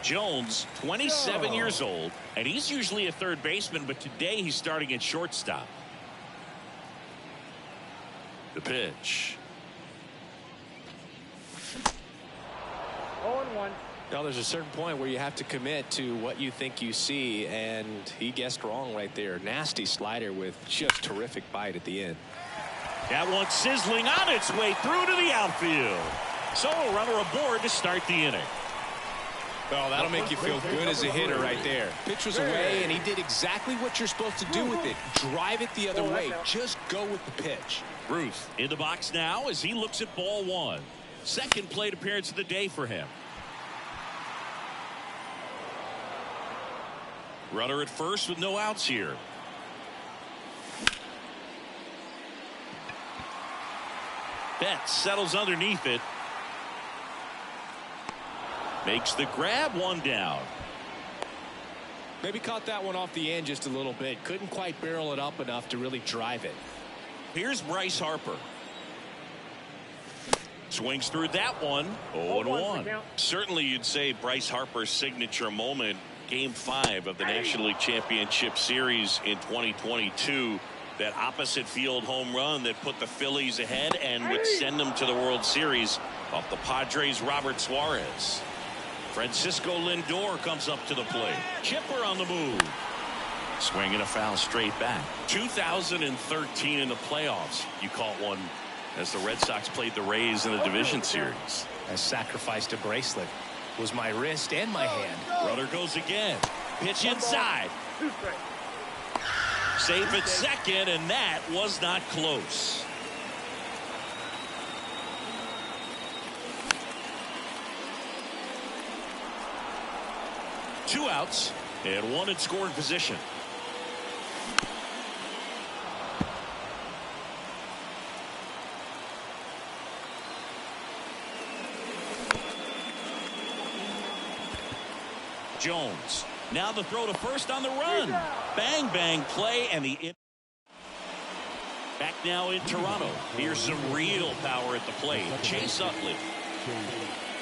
Jones, 27 years old, and he's usually a third baseman, but today he's starting at shortstop. The pitch. 0-1. Now, there's a certain point where you have to commit to what you think you see, and he guessed wrong right there. Nasty slider with just terrific bite at the end. That one sizzling on its way through to the outfield. So a runner aboard to start the inning. Well, that'll make you feel good as a hitter right there. Pitch was away, and he did exactly what you're supposed to do with it. Drive it the other way. Just go with the pitch. Ruth in the box now as he looks at ball one. Second plate appearance of the day for him. Runner at first with no outs here. Betts settles underneath it. Makes the grab, one down. Maybe caught that one off the end just a little bit. Couldn't quite barrel it up enough to really drive it. Here's Bryce Harper. Swings through that one. 0-1. Certainly you'd say Bryce Harper's signature moment, Game 5 of the National League Championship Series in 2022. That opposite field home run that put the Phillies ahead and would send them to the World Series off the Padres' Robert Suarez. Francisco Lindor comes up to the plate. Chipper on the move. Swinging a foul straight back. 2013 in the playoffs. You caught one as the Red Sox played the Rays in the division series. I sacrificed a bracelet. Was my wrist and my hand. Runner goes again. Pitch inside. Safe at second, and that was not close. Two outs and one in scoring position. Jones. Now the throw to first on the run. Bang, bang play, and the back now in Toronto. Here's some real power at the plate. Chase Utley.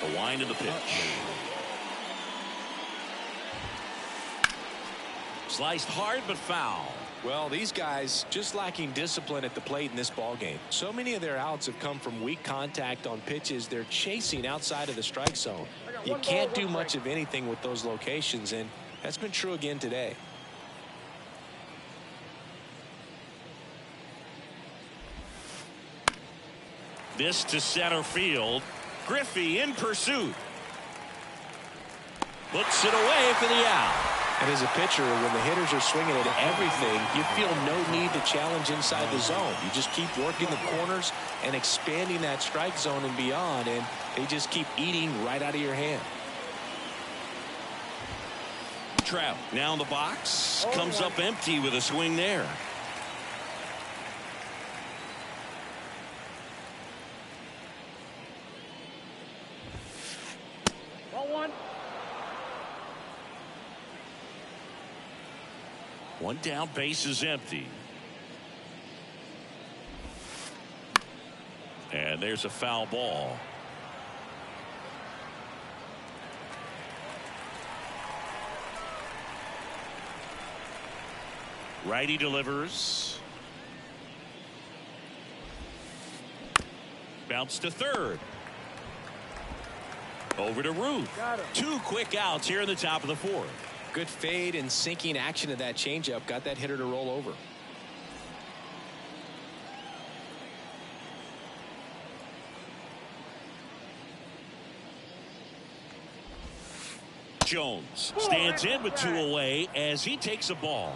The wind of the pitch. Sliced hard but foul. Well, these guys just lacking discipline at the plate in this ball game. So many of their outs have come from weak contact on pitches they're chasing outside of the strike zone. You can't do much of anything with those locations, and that's been true again today. This to center field. Griffey in pursuit. Puts it away for the out. And as a pitcher, when the hitters are swinging at everything, you feel no need to challenge inside the zone. You just keep working the corners and expanding that strike zone and beyond, and they just keep eating right out of your hand. Trout now in the box. Comes up empty with a swing there. One down, base is empty. And there's a foul ball. Righty delivers. Bounce to third. Over to Ruth. Two quick outs here in the top of the fourth. Good fade and sinking action of that changeup got that hitter to roll over. Jones stands in with two away as he takes a ball.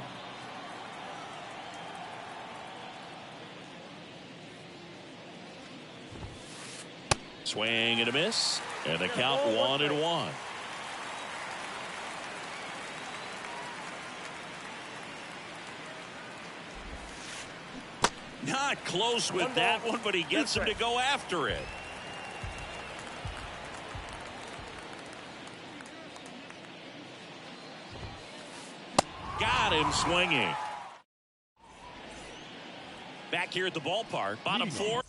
Swing and a miss, and the count 1-1. Not close with that one, but he gets him to go after it. Got him swinging. Back here at the ballpark, bottom four.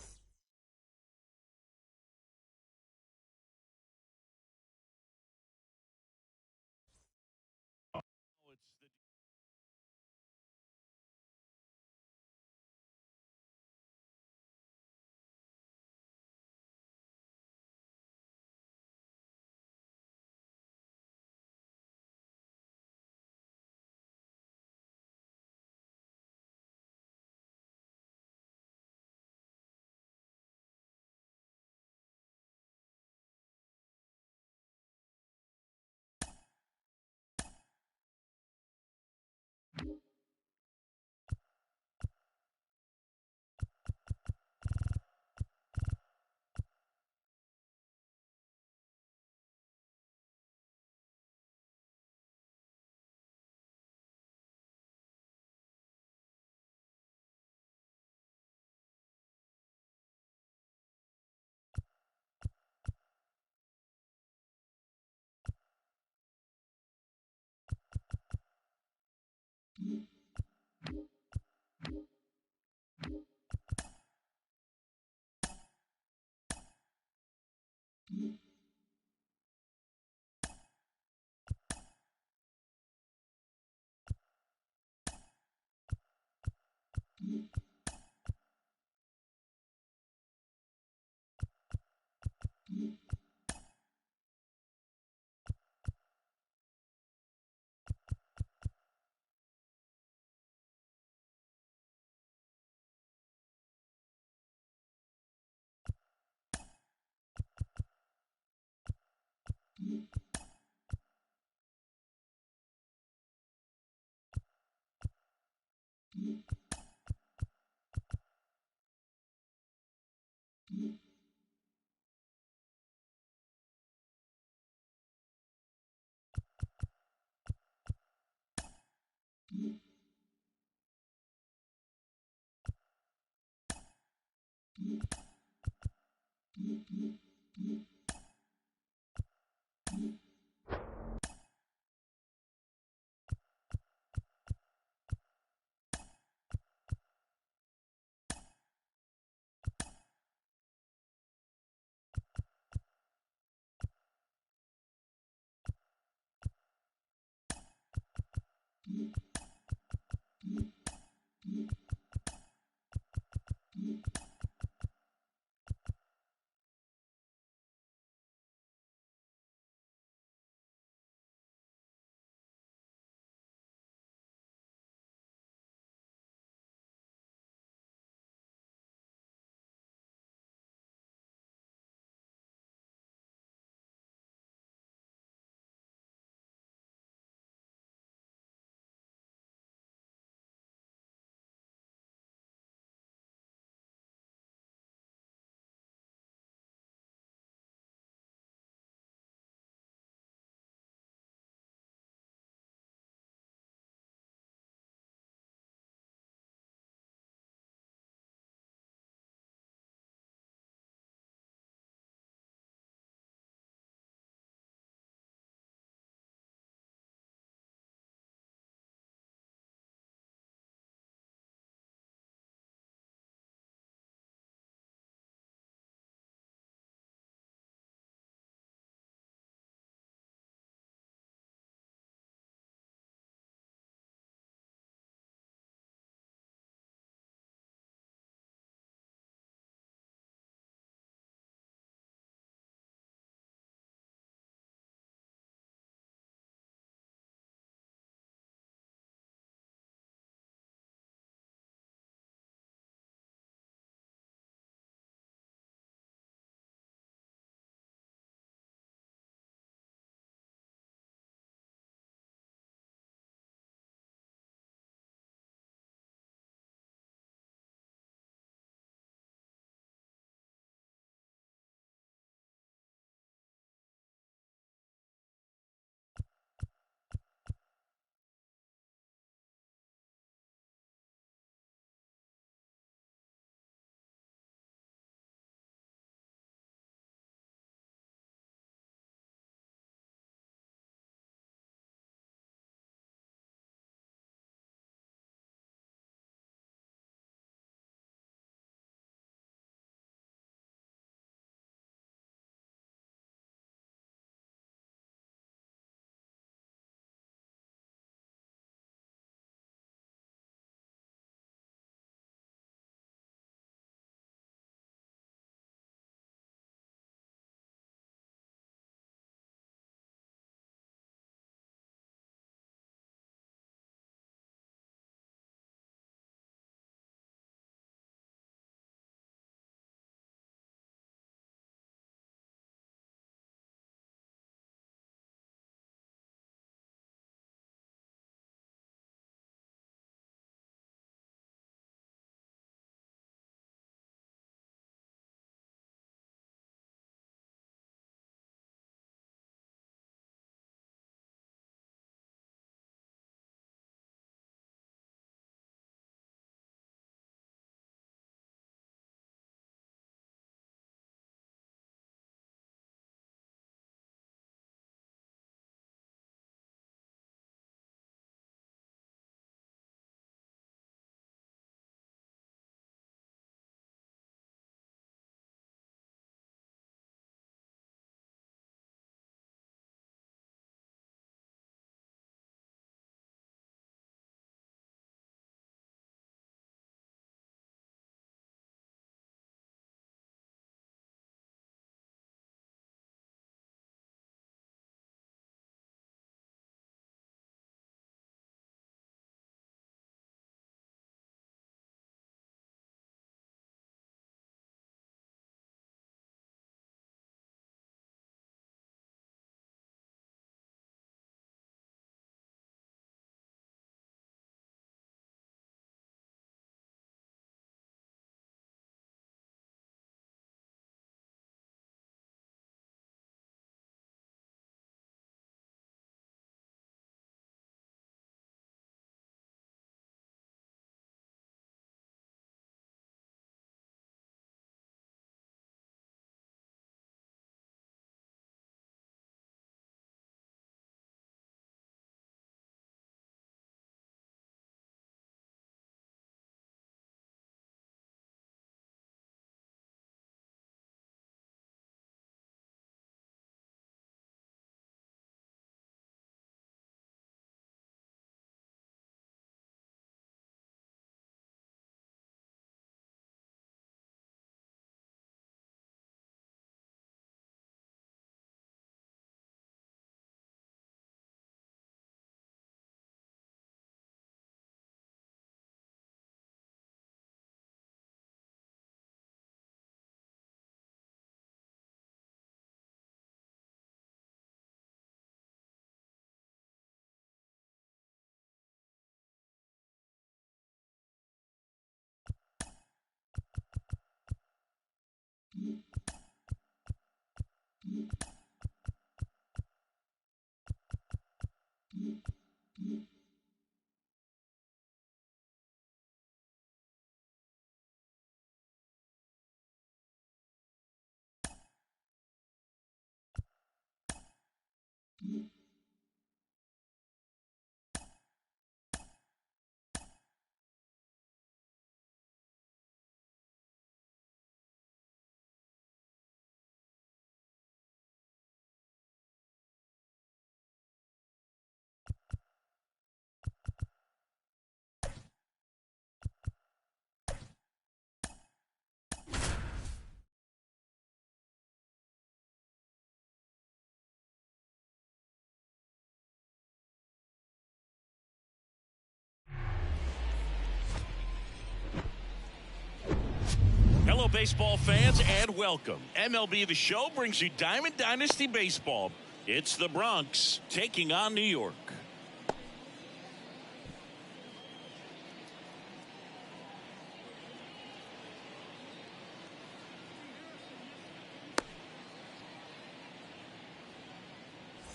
Hello, baseball fans, and welcome. MLB The Show brings you Diamond Dynasty Baseball. It's the Bronx taking on New York.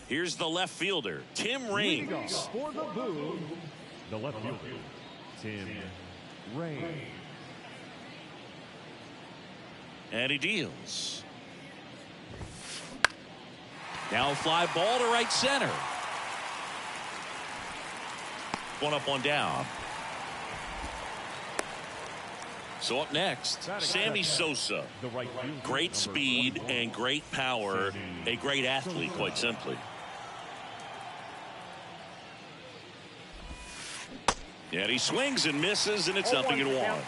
Here's the left fielder, Tim Raines. For the Boom, the left fielder, Tim Raines. And he deals. Now a fly ball to right center. One up, one down. So up next, Sammy Sosa. Great speed and great power. A great athlete, quite simply. And he swings and misses, and it's 0-1.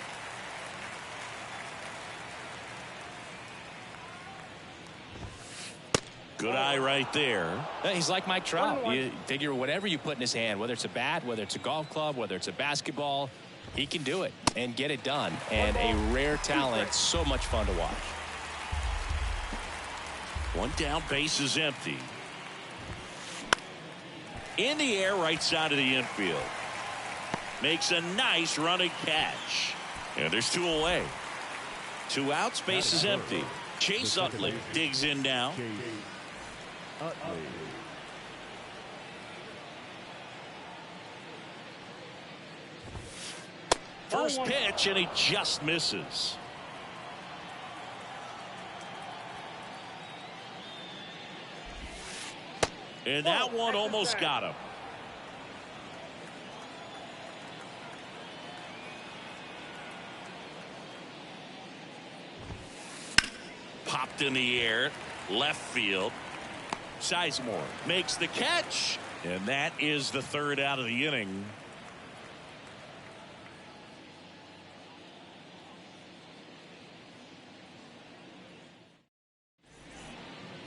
Good eye right there. He's like Mike Trout. You figure whatever you put in his hand, whether it's a bat, whether it's a golf club, whether it's a basketball, he can do it and get it done. And a rare talent, so much fun to watch. One down, base is empty. In the air, right side of the infield. Makes a nice running catch. And there's two away. Two outs, base is empty. Chase Utley digs in now. First pitch, and he just misses. And that one almost got him. Popped in the air, left field. Sizemore makes the catch, and that is the third out of the inning.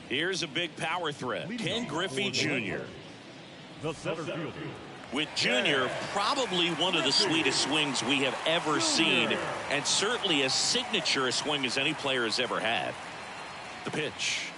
Here's a big power threat, Ken Griffey Jr. The center fielder. With Jr., probably one of the sweetest swings we have ever seen, and certainly as signature a swing as any player has ever had. The pitch.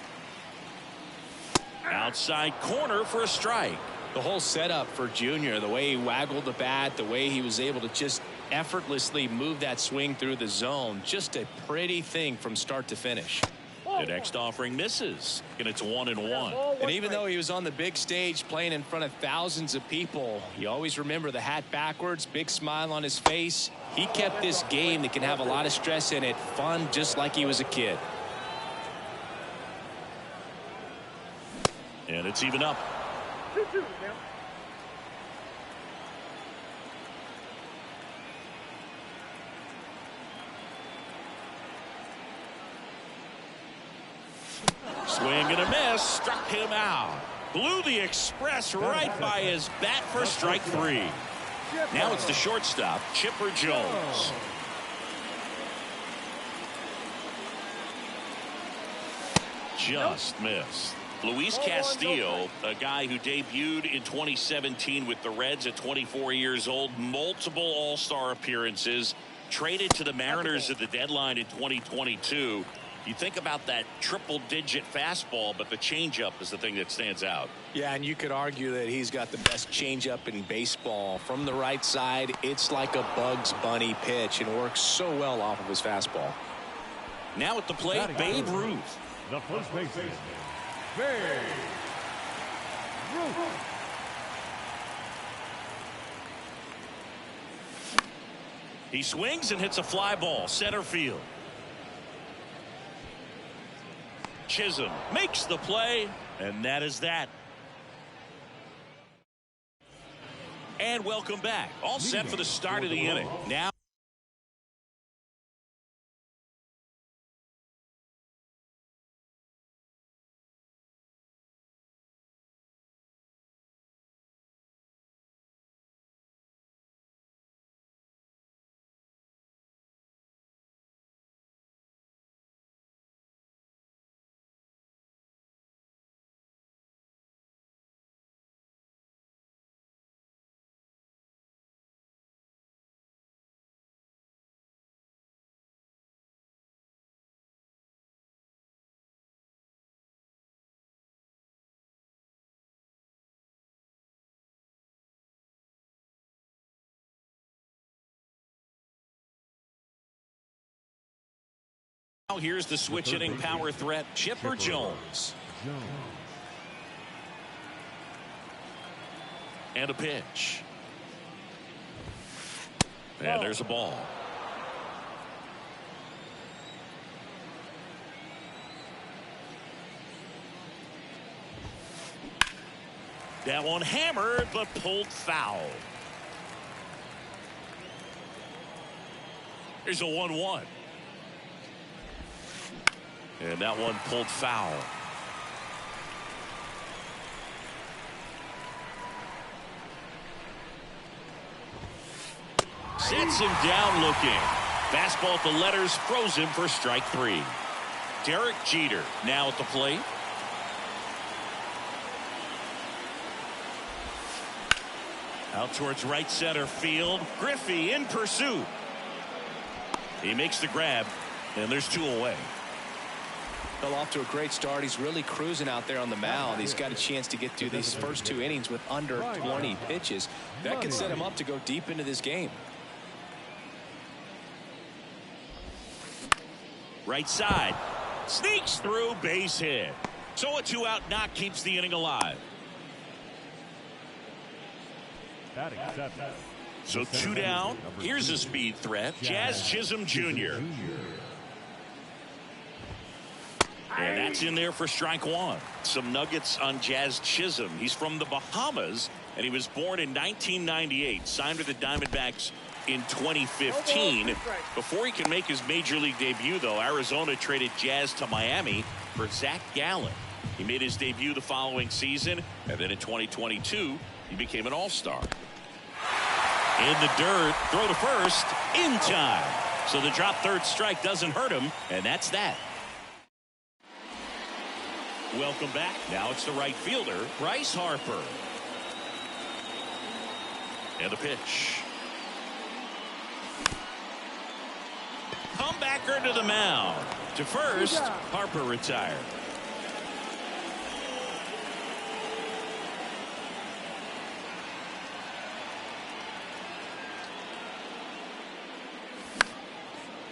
Outside corner for a strike. The whole setup for Junior, the way he waggled the bat, the way he was able to just effortlessly move that swing through the zone, just a pretty thing from start to finish. The next offering misses, and it's 1-1. And even though he was on the big stage playing in front of thousands of people, you always remember the hat backwards, big smile on his face. He kept this game that can have a lot of stress in it fun, just like he was a kid. And it's even up. 2-2 now. Swing and a miss, struck him out. Blew the express right by his bat for strike three. Now it's the shortstop, Chipper Jones. Just missed. Luis Castillo, a guy who debuted in 2017 with the Reds at 24 years old, multiple all-star appearances, traded to the Mariners at the deadline in 2022. You think about that triple-digit fastball, but the changeup is the thing that stands out. Yeah, and you could argue that he's got the best changeup in baseball. From the right side, it's like a Bugs Bunny pitch and works so well off of his fastball. Now at the plate, Babe Ruth. The first baseman, Babe Ruth. He swings and hits a fly ball center field. Chisholm makes the play, and that is that. And welcome back. All set for the start of the inning. Now here's the switch hitting power threat, Chipper Jones. And a pitch. And there's a ball. That one hammered but pulled foul. Here's a 1-1. And that one pulled foul. Sets him down looking. Fastball at the letters, throws him for strike 3. Derek Jeter now at the plate. Out towards right center field. Griffey in pursuit. He makes the grab, and there's 2 away. Well, off to a great start. He's really cruising out there on the mound. He's got a chance to get through these first 2 innings with under 20 pitches. That could set him up to go deep into this game. Right side. Sneaks through, base hit. So a 2-out knock keeps the inning alive. So 2 down. Here's a speed threat. Jazz Chisholm Jr. And that's in there for strike 1. Some nuggets on Jazz Chisholm. He's from the Bahamas, and he was born in 1998. Signed with the Diamondbacks in 2015. Before he can make his major league debut, though, Arizona traded Jazz to Miami for Zach Gallen. He made his debut the following season, and then in 2022, he became an all-star. In the dirt, throw to first, in time. So the drop third strike doesn't hurt him, and that's that. Welcome back. Now it's the right fielder, Bryce Harper. And the pitch. Comebacker to the mound. To first, Harper retired.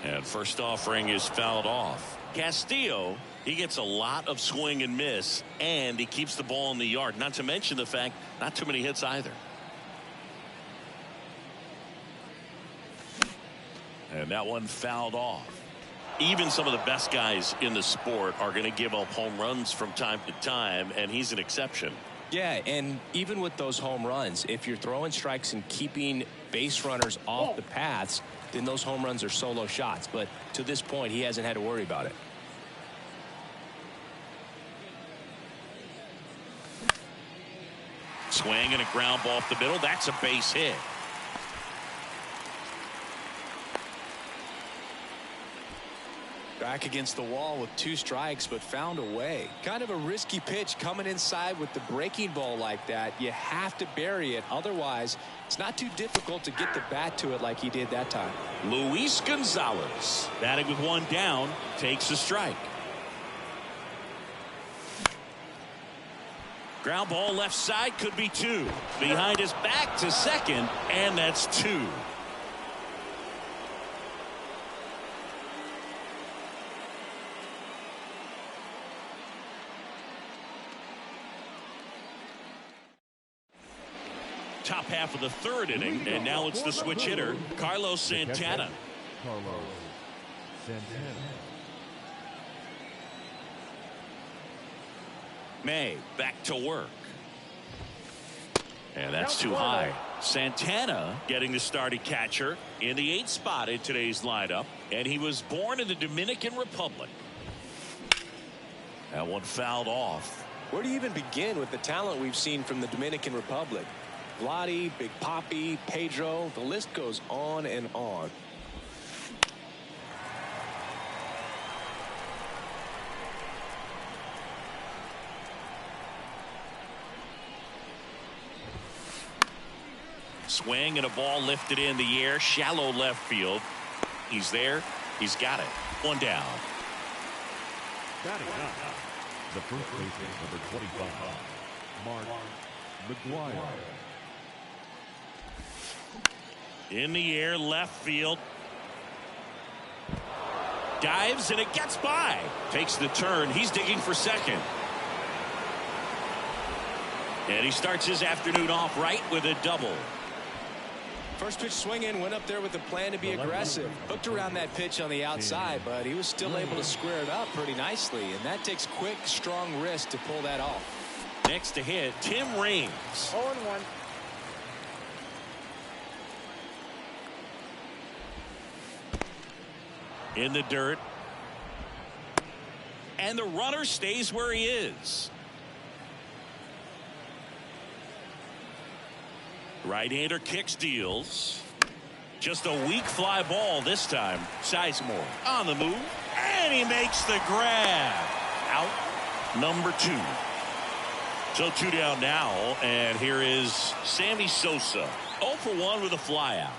And first offering is fouled off. Castillo, he gets a lot of swing and miss, and he keeps the ball in the yard. Not to mention the fact, not too many hits either. And that one fouled off. Even some of the best guys in the sport are going to give up home runs from time to time, and he's an exception. Yeah, and even with those home runs, if you're throwing strikes and keeping base runners off the paths, then those home runs are solo shots. But to this point, he hasn't had to worry about it. Swing and a ground ball off the middle. That's a base hit. Back against the wall with 2 strikes, but found a way. Kind of a risky pitch coming inside with the breaking ball like that. You have to bury it. Otherwise, it's not too difficult to get the bat to it like he did that time. Luis Gonzalez, batting with 1 down, takes a strike. Ground ball left side, could be 2. Behind his back to second, and that's 2. top half of the third inning, and now it's the switch hitter, Carlos Santana. Carlos Santana. May back to work. And that's too high. Santana getting the starting catcher in the 8th spot in today's lineup. And he was born in the Dominican Republic. That one fouled off. Where do you even begin with the talent we've seen from the Dominican Republic? Vladdy, Big Papi, Pedro, the list goes on and on. Swing and a ball lifted in the air, shallow left field. He's there. He's got it. One down. Batting up, the first baseman, number 25, Mark McGuire. In the air, left field. Dives and it gets by. Takes the turn. He's digging for second. And he starts his afternoon off right with a double. First pitch swing in, went up there with a plan to be aggressive. Hooked around that pitch on the outside, but he was still able to square it up pretty nicely. And that takes quick, strong wrist to pull that off. Next to hit, Tim Raines. 0-1. In the dirt. And the runner stays where he is. Right-hander kicks, deals. Just a weak fly ball this time. Sizemore on the move. And he makes the grab. Out number 2. So 2 down now. And here is Sammy Sosa. 0 for 1 with a fly out.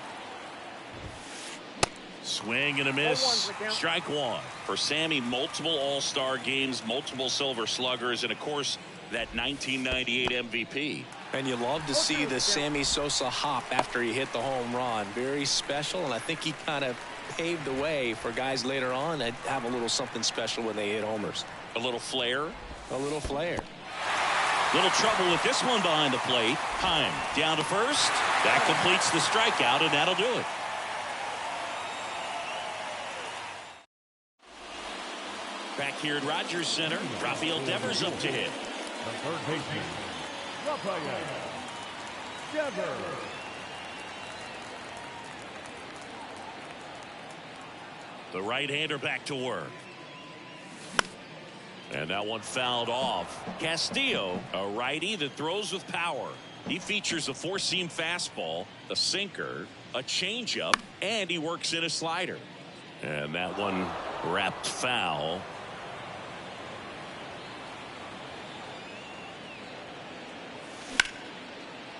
Swing and a miss. Strike 1. For Sammy, multiple All-Star games, multiple Silver Sluggers, and of course that 1998 MVP. And you love to see the Sammy Sosa hop after he hit the home run. Very special, and I think he kind of paved the way for guys later on that have a little something special when they hit homers. A little flair. A little flair. Little trouble with this one behind the plate. Heim down to first. That completes the strikeout, and that'll do it. Back here at Rogers Center, Rafael Devers up to hit. The third baseman, Rafael Devers. The right-hander back to work. And that one fouled off. Castillo, a righty that throws with power. He features a 4-seam fastball, a sinker, a changeup, and he works in a slider. And that one wrapped foul.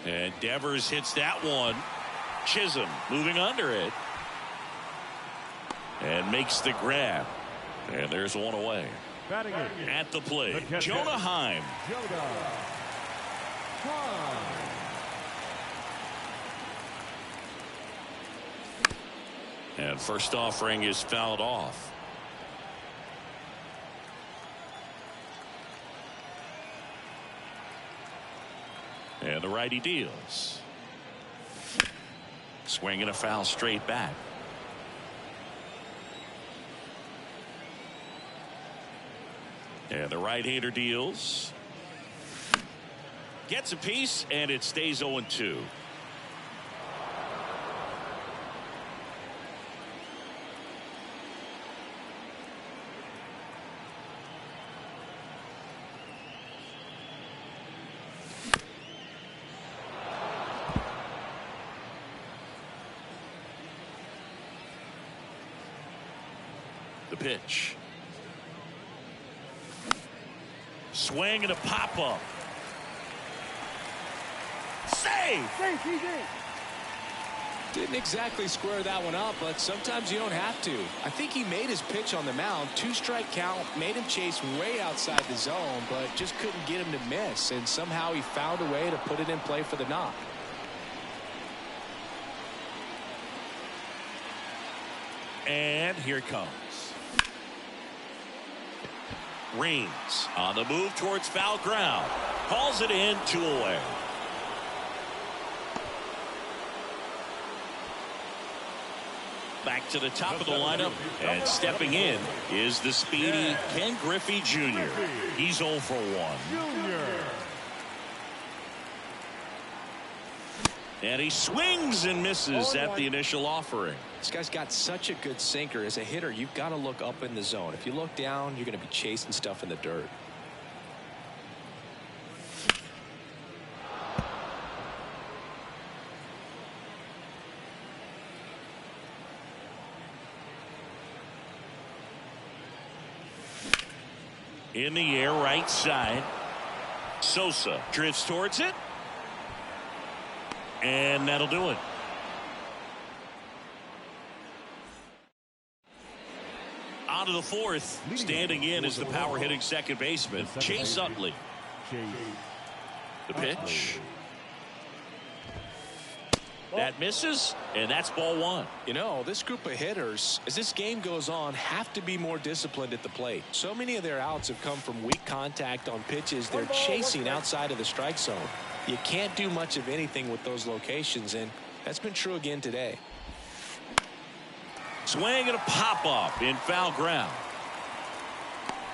And Devers hits that one. Chisholm moving under it. And makes the grab. And there's one away. Batting in. At the plate, The Jonah Heim. Jonah Heim. And first offering is fouled off. And the righty deals. Swinging a foul straight back. And the right-hander deals. Gets a piece, and it stays 0-2. The pitch. Swing and a pop-up. Save! Save, TJ. Didn't exactly square that one up, but sometimes you don't have to. I think he made his pitch on the mound. 2-strike count, made him chase way outside the zone, but just couldn't get him to miss. And somehow he found a way to put it in play for the knock. And here it comes. Raines on the move towards foul ground. Calls it in, 2 away. back to the top of the lineup, and stepping in is the speedy Ken Griffey Jr. He's 0 for 1. And he swings and misses at the initial offering. This guy's got such a good sinker. As a hitter, you've got to look up in the zone. If you look down, you're going to be chasing stuff in the dirt. In the air, right side. Sosa drifts towards it. And that'll do it. On to the fourth. Standing in is the power hitting second baseman, Chase Utley. The pitch. That misses, and that's ball 1. You know, this group of hitters, as this game goes on, have to be more disciplined at the plate. So many of their outs have come from weak contact on pitches they're chasing outside of the strike zone. You can't do much of anything with those locations, and that's been true again today. Swing and a pop-up in foul ground.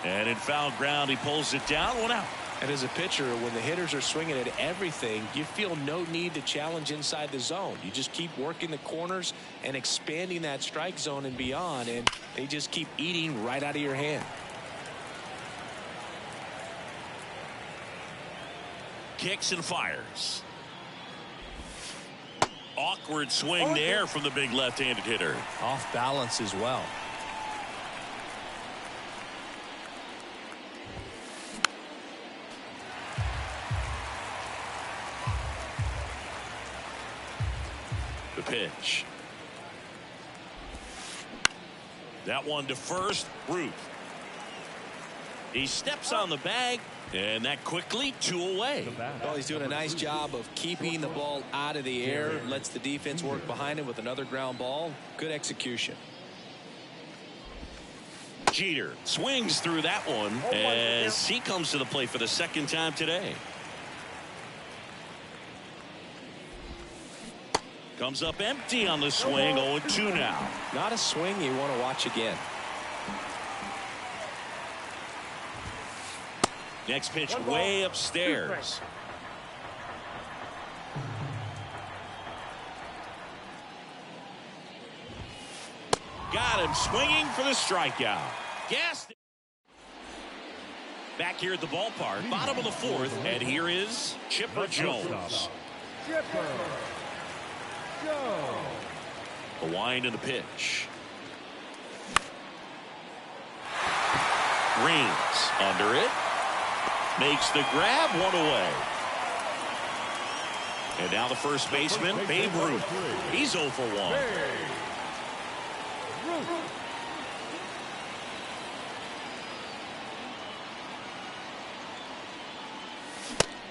And in foul ground, he pulls it down. 1 out. And as a pitcher, when the hitters are swinging at everything, you feel no need to challenge inside the zone. You just keep working the corners and expanding that strike zone and beyond, and they just keep eating right out of your hand. Kicks and fires. Awkward swing there from the big left-handed hitter. Off balance as well. The pitch. That one to first. Ruth. He steps on the bag, and that quickly 2 away. Well, he's doing a nice job of keeping the ball out of the air. Lets the defense work behind him with another ground ball. Good execution. Jeter swings through that one as he comes to the plate for the second time today. Comes up empty on the swing. 0-2 now. Not a swing you want to watch again. Next pitch way upstairs. Got him swinging for the strikeout. Gassed. Back here at the ballpark, bottom of the fourth, and here is Chipper Jones. The wind and the pitch. Reigns under it. Makes the grab, 1 away. And now the first baseman, Babe Ruth. He's 0 for 1.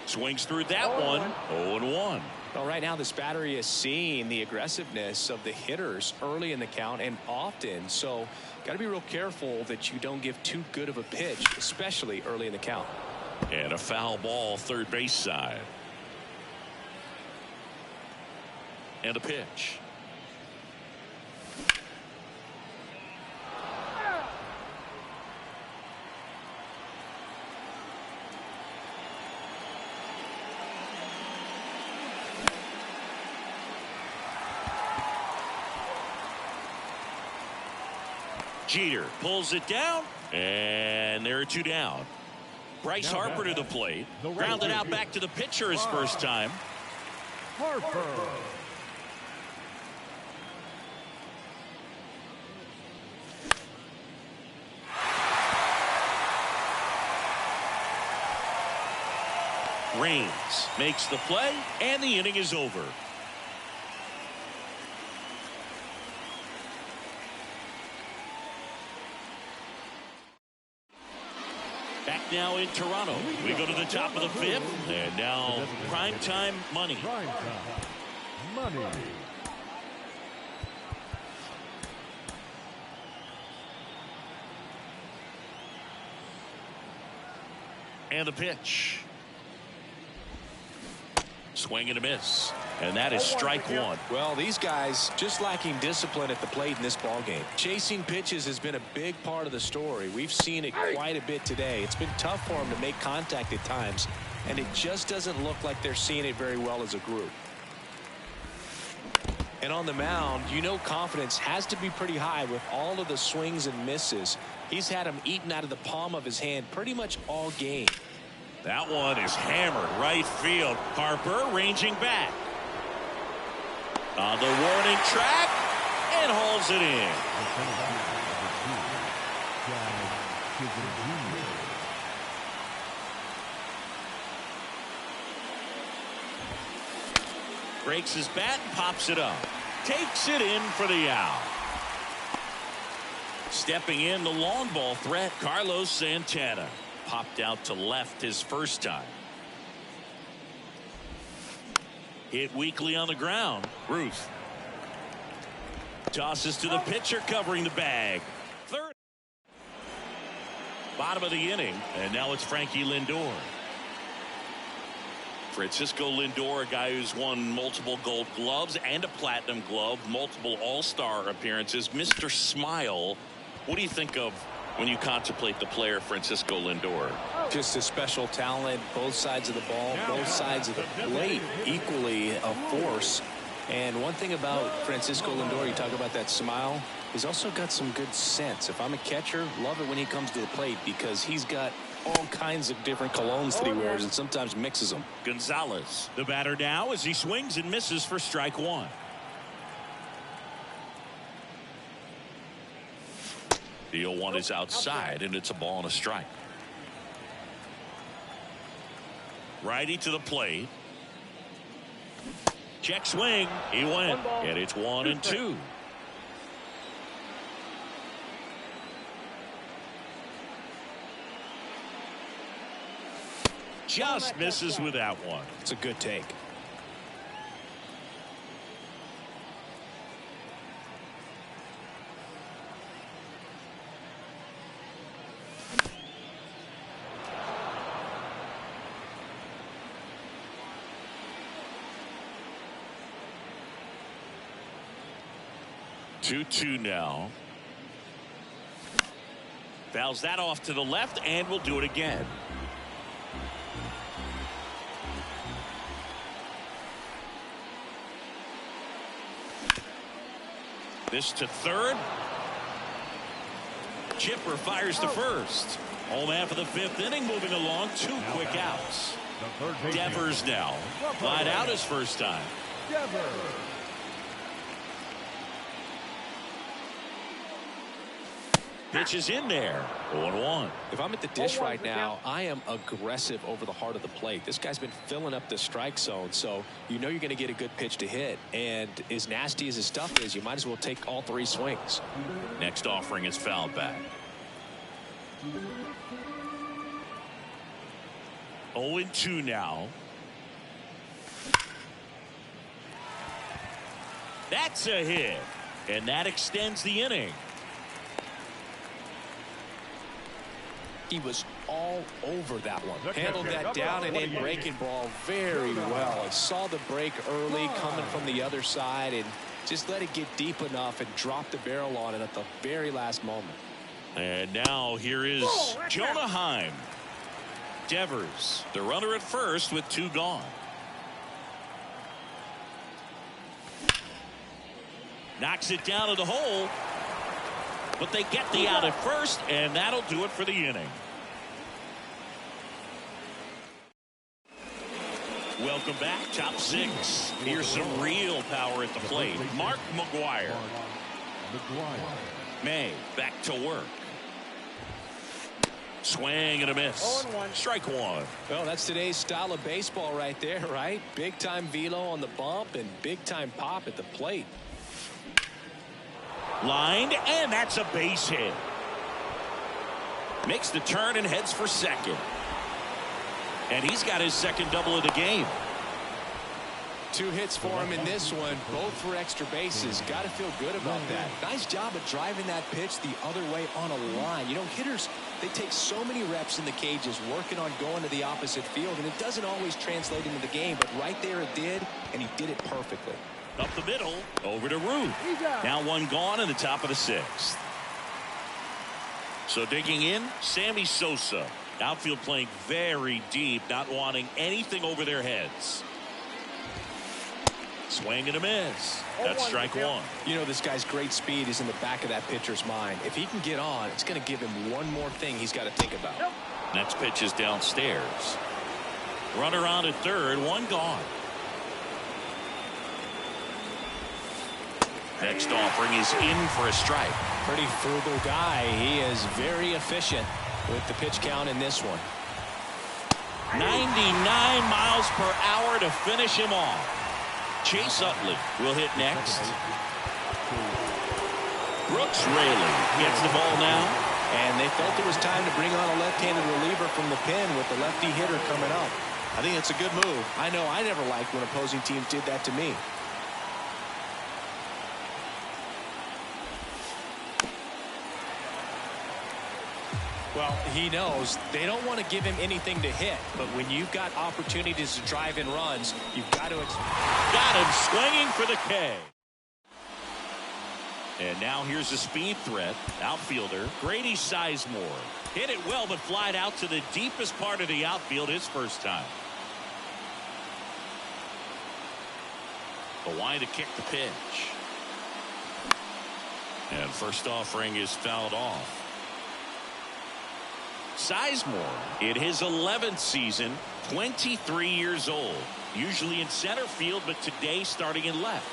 Swings through that one. 0-1. Well, right now this battery is seeing the aggressiveness of the hitters early in the count and often. So got to be real careful that you don't give too good of a pitch, especially early in the count. And a foul ball, third base side. And a pitch. Jeter pulls it down, and there are 2 down. Bryce Harper to the plate. Grounded out back to the pitcher his first time. Harper. Reigns makes the play, and the inning is over. Back now in Toronto. We go to the top of the fifth, and now primetime money. Primetime money. And the pitch. Swing and a miss. And that is strike one. Well, these guys just lacking discipline at the plate in this ball game. Chasing pitches has been a big part of the story. We've seen it quite a bit today. It's been tough for them to make contact at times, and it just doesn't look like they're seeing it very well as a group. And on the mound, you know confidence has to be pretty high with all of the swings and misses. He's had them eaten out of the palm of his hand pretty much all game. That one is hammered right field. Harper ranging back. On the warning track and hauls it in. Breaks his bat and pops it up. Takes it in for the out. Stepping in the long ball threat, Carlos Santana. Popped out to left his first time. Hit weakly on the ground. Ruth tosses to the pitcher covering the bag. Third. Bottom of the inning, and now it's Frankie Lindor. Francisco Lindor, a guy who's won multiple Gold Gloves and a Platinum Glove, multiple All-Star appearances. Mr. Smile, what do you think of when you contemplate the player Francisco Lindor? Just a special talent, both sides of the ball, both sides of the plate, equally a force. And one thing about Francisco Lindor, you talk about that smile, he's also got some good sense. If I'm a catcher, love it when he comes to the plate because he's got all kinds of different colognes that he wears and sometimes mixes them. Gonzalez, the batter now as he swings and misses for strike one. The 0-1 is outside, and it's a ball and a strike. Righty to the plate. Check swing. He went. And it's 1-2. Just misses with that one. It's a good take. Two now. Fouls that off to the left and will do it again. This to third. Chipper fires to first. Home half of the fifth inning moving along. Two quick outs. Devers now. Line out his first time. Pitch is in there. 0-1. If I'm at the dish right now, I am aggressive over the heart of the plate. This guy's been filling up the strike zone, so you know you're going to get a good pitch to hit. And as nasty as his stuff is, you might as well take all three swings. Next offering is fouled back. 0-2 now. That's a hit, and that extends the inning. He was all over that one. Handled that down and in breaking ball very well. I saw the break early coming from the other side and just let it get deep enough and drop the barrel on it at the very last moment. And now here is Jonah Heim. Devers, the runner at first with two gone. Knocks it down to the hole. But they get the out at first, and that'll do it for the inning. Welcome back, top six. Here's some real power at the plate. Mark McGwire. May back to work. Swing and a miss. Strike one. Well, that's today's style of baseball right there, right? Big time velo on the bump and big time pop at the plate. Lined, and that's a base hit. Makes the turn and heads for second. And he's got his second double of the game. 2 hits for him in this one, both for extra bases. Got to feel good about that. Nice job of driving that pitch the other way on a line. You know, hitters They take so many reps in the cages working on going to the opposite field, and it doesn't always translate into the game, but right there it did, and he did it perfectly. Up the middle, over to Ruth. Now one gone in the top of the 6th. So digging in, Sammy Sosa. Outfield playing very deep, not wanting anything over their heads. Swing and a miss. That's strike one. You know, this guy's great speed is in the back of that pitcher's mind. If he can get on, it's going to give him one more thing he's got to think about. Next pitch is downstairs. Runner on at third, one gone. Next offering is in for a strike. Pretty frugal guy. He is very efficient with the pitch count in this one. 99 miles per hour to finish him off. Chase Utley will hit next. Brooks Raley gets the ball now. And they felt it was time to bring on a left-handed reliever from the pen with the lefty hitter coming up. I think it's a good move. I know I never liked when opposing teams did that to me. Well, he knows they don't want to give him anything to hit, but when you've got opportunities to drive in runs, you've got to. Got him swinging for the K. And now here's a speed threat. Outfielder Grady Sizemore. Hit it well, but flied out to the deepest part of the outfield his first time. Hawaii to kick the pitch. And first offering is fouled off. Sizemore in his 11th season, 23 years old. Usually in center field, but today starting in left.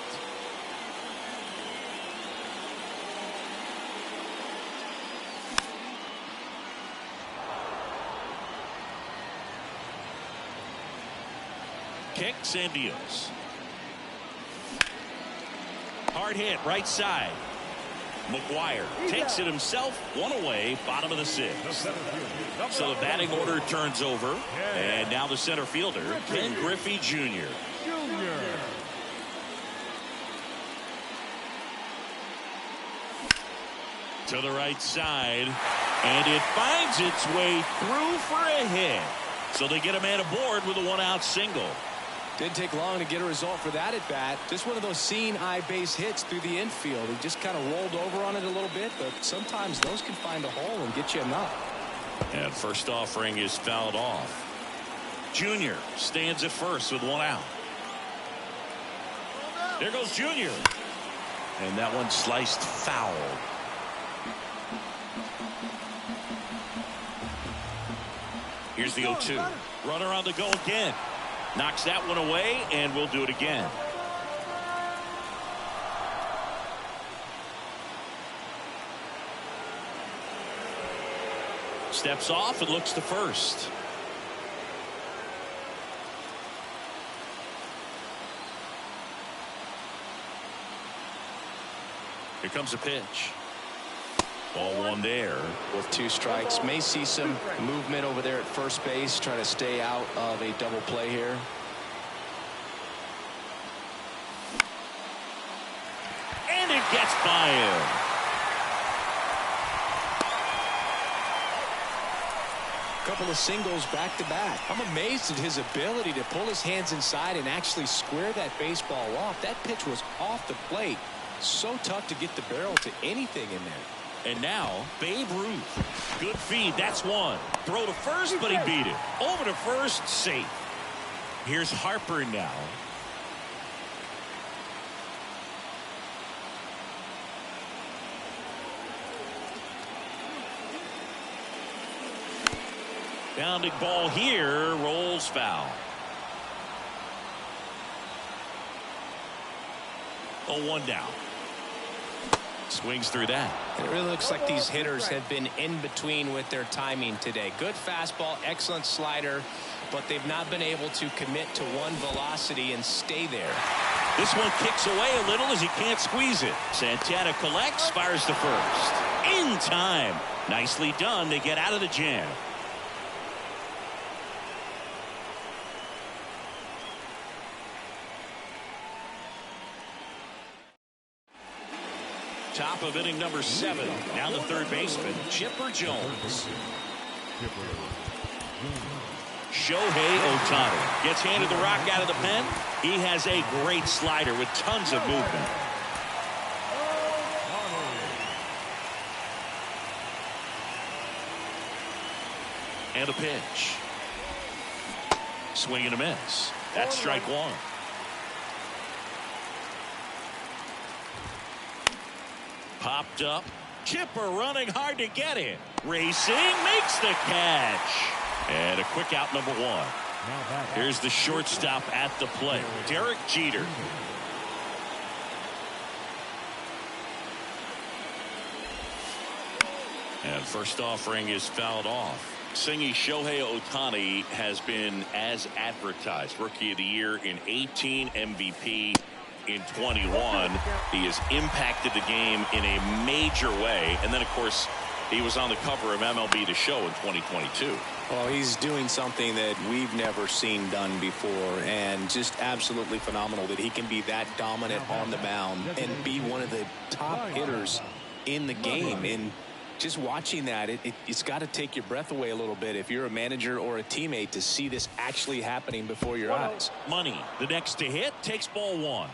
Kicks and deals. Hard hit right side. McGuire takes it himself, one away, bottom of the 6th. So the batting order turns over, and now the center fielder, Ken Griffey Jr. To the right side, and it finds its way through for a hit. So they get a man aboard with a one-out single. Didn't take long to get a result for that at bat. Just one of those seeing eye base hits through the infield. He just kind of rolled over on it a little bit, but sometimes those can find a hole and get you a knock. And first offering is fouled off. Junior stands at first with one out. There goes Junior. And that one sliced foul. Here's the 0-2. Runner on the go again. Knocks that one away, and we'll do it again. Steps off and looks to first. Here comes a pitch. Ball one there. With 2 strikes. May see some movement over there at first base, trying to stay out of a double play here. And it gets by him. Couple of singles back to back. I'm amazed at his ability to pull his hands inside and actually square that baseball off. That pitch was off the plate. So tough to get the barrel to anything in there. And now Babe Ruth. Good feed. That's one. Throw to first, but he beat it. Over to first, safe. Here's Harper now. Bounding ball here, rolls foul. 0-1 down. Swings through that. It really looks like these hitters have been in between with their timing today. Good fastball, excellent slider, but they've not been able to commit to one velocity and stay there. This one kicks away a little as he can't squeeze it. Santana collects, fires to first. In time. Nicely done to get out of the jam. Top of inning number 7. Now the third baseman, Chipper Jones. Shohei Ohtani gets handed the rock out of the pen. He has a great slider with tons of movement. And a pitch. Swing and a miss. That's strike one. Popped up. Chipper running hard to get it. Racing, makes the catch. And a quick out, number 1. Here's the shortstop at the plate, Derek Jeter. And first offering is fouled off. Singy, Shohei Ohtani has been as advertised. Rookie of the Year in 18, MVP in 21. He has impacted the game in a major way. And then, of course, he was on the cover of MLB The Show in 2022. Well, he's doing something that we've never seen done before, and just absolutely phenomenal that he can be that dominant on the mound and be one of the top hitters in the game. And just watching that, it's got to take your breath away a little bit if you're a manager or a teammate to see this actually happening before your eyes. Money, the next to hit, takes ball 1.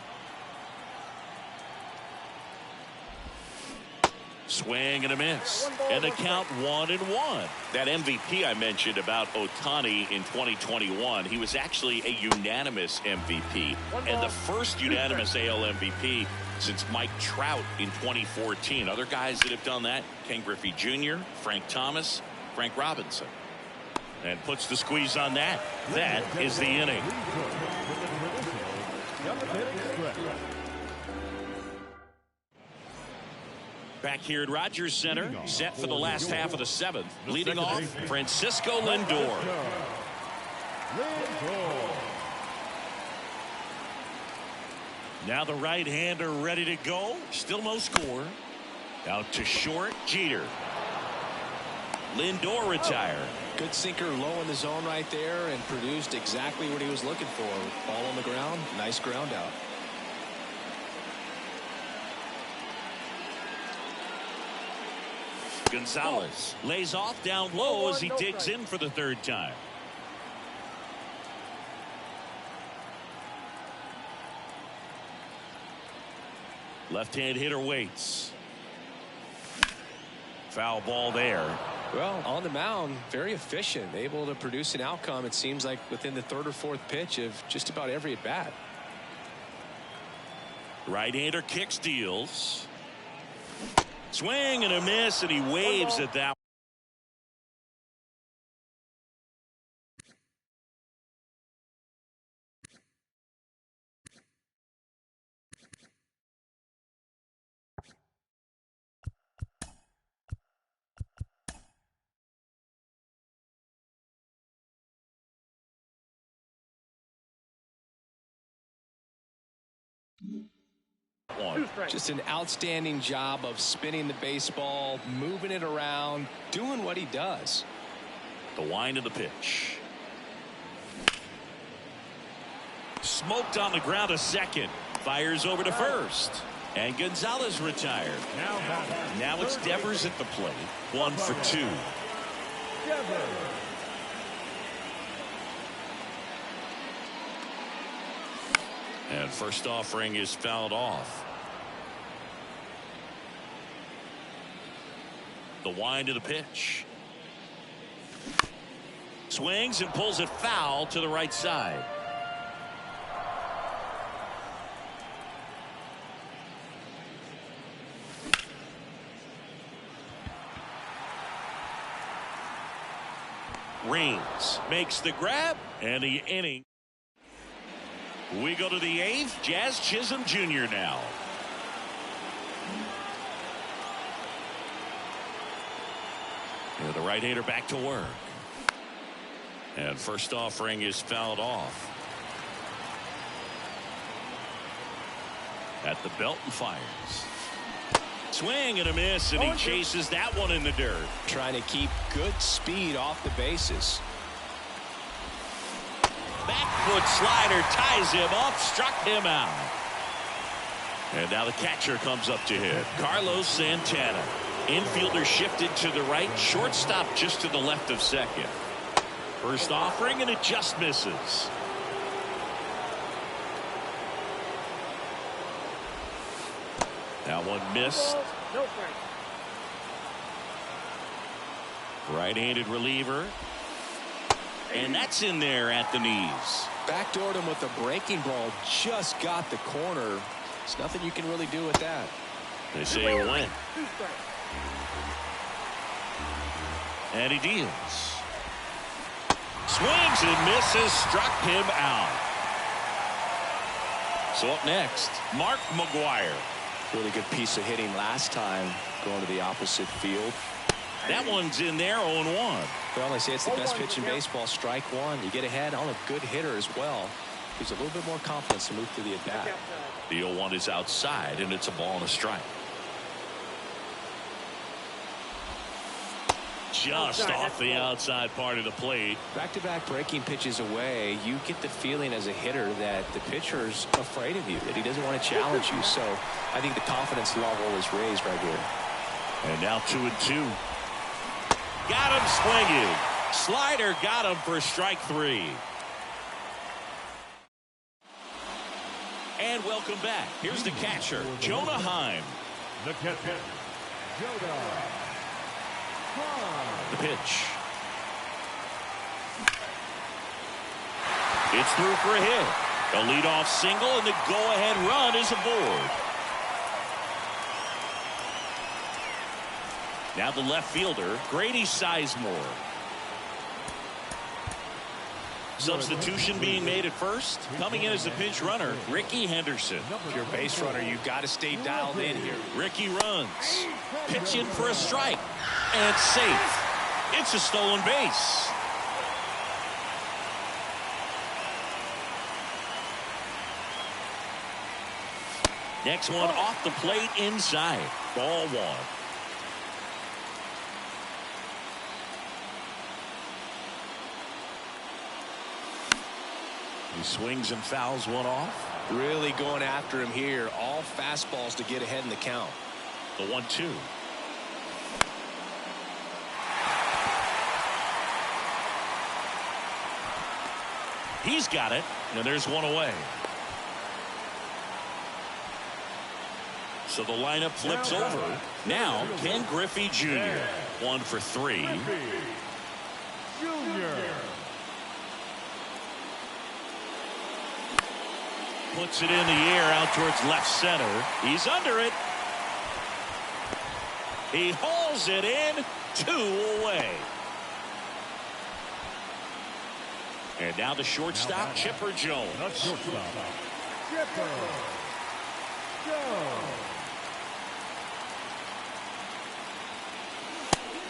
Swing and a miss. And the count 1-1. That MVP I mentioned about Ohtani in 2021, he was actually a unanimous MVP. And the first unanimous AL MVP since Mike Trout in 2014. Other guys that have done that, Ken Griffey Jr., Frank Thomas, Frank Robinson. And puts the squeeze on that. That is the inning. Back here at Rogers Center, set for the last half of the 7th. Leading off, Francisco Lindor. Now the right-hander ready to go. Still no score. Out to short, Jeter. Lindor retired. Good sinker low in the zone right there and produced exactly what he was looking for. Ball on the ground, nice ground out. Gonzalez lays off down low as he digs in for the 3rd time. Left-hand hitter waits. Foul ball there. Well, on the mound, very efficient, able to produce an outcome, it seems like, within the 3rd or 4th pitch of just about every at bat. Right-hander kicks, deals. Swing and a miss, and he waves at that. Just an outstanding job of spinning the baseball, moving it around, doing what he does. The wind of the pitch. Smoked on the ground to second. Fires over to first. And Gonzalez retired. Now it's Devers at the plate. 1 for 2. And first offering is fouled off. The wind of the pitch. Swings and pulls it foul to the right side. Reigns makes the grab, and the inning. We go to the 8th. Jazz Chisholm Jr. now. And the right-hander back to work. And first offering is fouled off. At the belt and fires. Swing and a miss, and he chases that one in the dirt. Trying to keep good speed off the bases. Back foot slider ties him up, struck him out. And now the catcher comes up to hit. Carlos Santana. Infielder shifted to the right. Shortstop just to the left of second. First offering, and it just misses. That one missed. No strike. Right-handed reliever. And that's in there at the knees. Backdoored him with a breaking ball. Just got the corner. There's nothing you can really do with that. They say a win. 2 strikes. And he deals. Swings and misses. Struck him out. So up next, Mark McGuire. Really good piece of hitting last time, going to the opposite field. That one's in there, 0-1. Well, they say it's the best pitch in baseball. Strike one. You get ahead on a good hitter as well. Gives a little bit more confidence to move through the at-bat. The 0-1 is outside, and it's a ball and a strike. Just off the outside part of the plate. Back-to-back breaking pitches away, you get the feeling as a hitter that the pitcher's afraid of you, that he doesn't want to challenge you. So I think the confidence level is raised right here. And now 2-2. Got him swinging. Slider got him for strike 3. And welcome back. Here's the catcher, Jonah Heim. The catcher, Jonah Heim. The pitch. It's through for a hit. A leadoff single, and the go-ahead run is aboard. Now the left fielder, Grady Sizemore. Substitution being made at first. Coming in as a pinch runner, Ricky Henderson. If you're a base runner, you've got to stay dialed in here. Ricky runs. Pitch in for a strike. And safe. It's a stolen base. Next one off the plate inside. Ball 1. He swings and fouls one off. Really going after him here. All fastballs to get ahead in the count. The 1-2. He's got it. And there's one away. So the lineup flips over. Now Ken Griffey Jr. 1 for 3. Junior. Puts it in the air out towards left center. He's under it. He hauls it in. 2 away. And now the shortstop, Chipper Jones. The shortstop, Chipper Jones.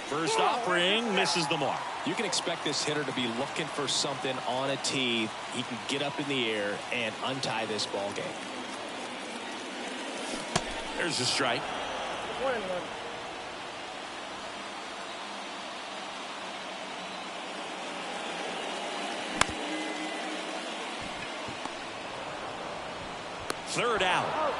First offering misses the mark. You can expect this hitter to be looking for something on a tee. He can get up in the air and untie this ball game. There's the strike. 1-1. Third out.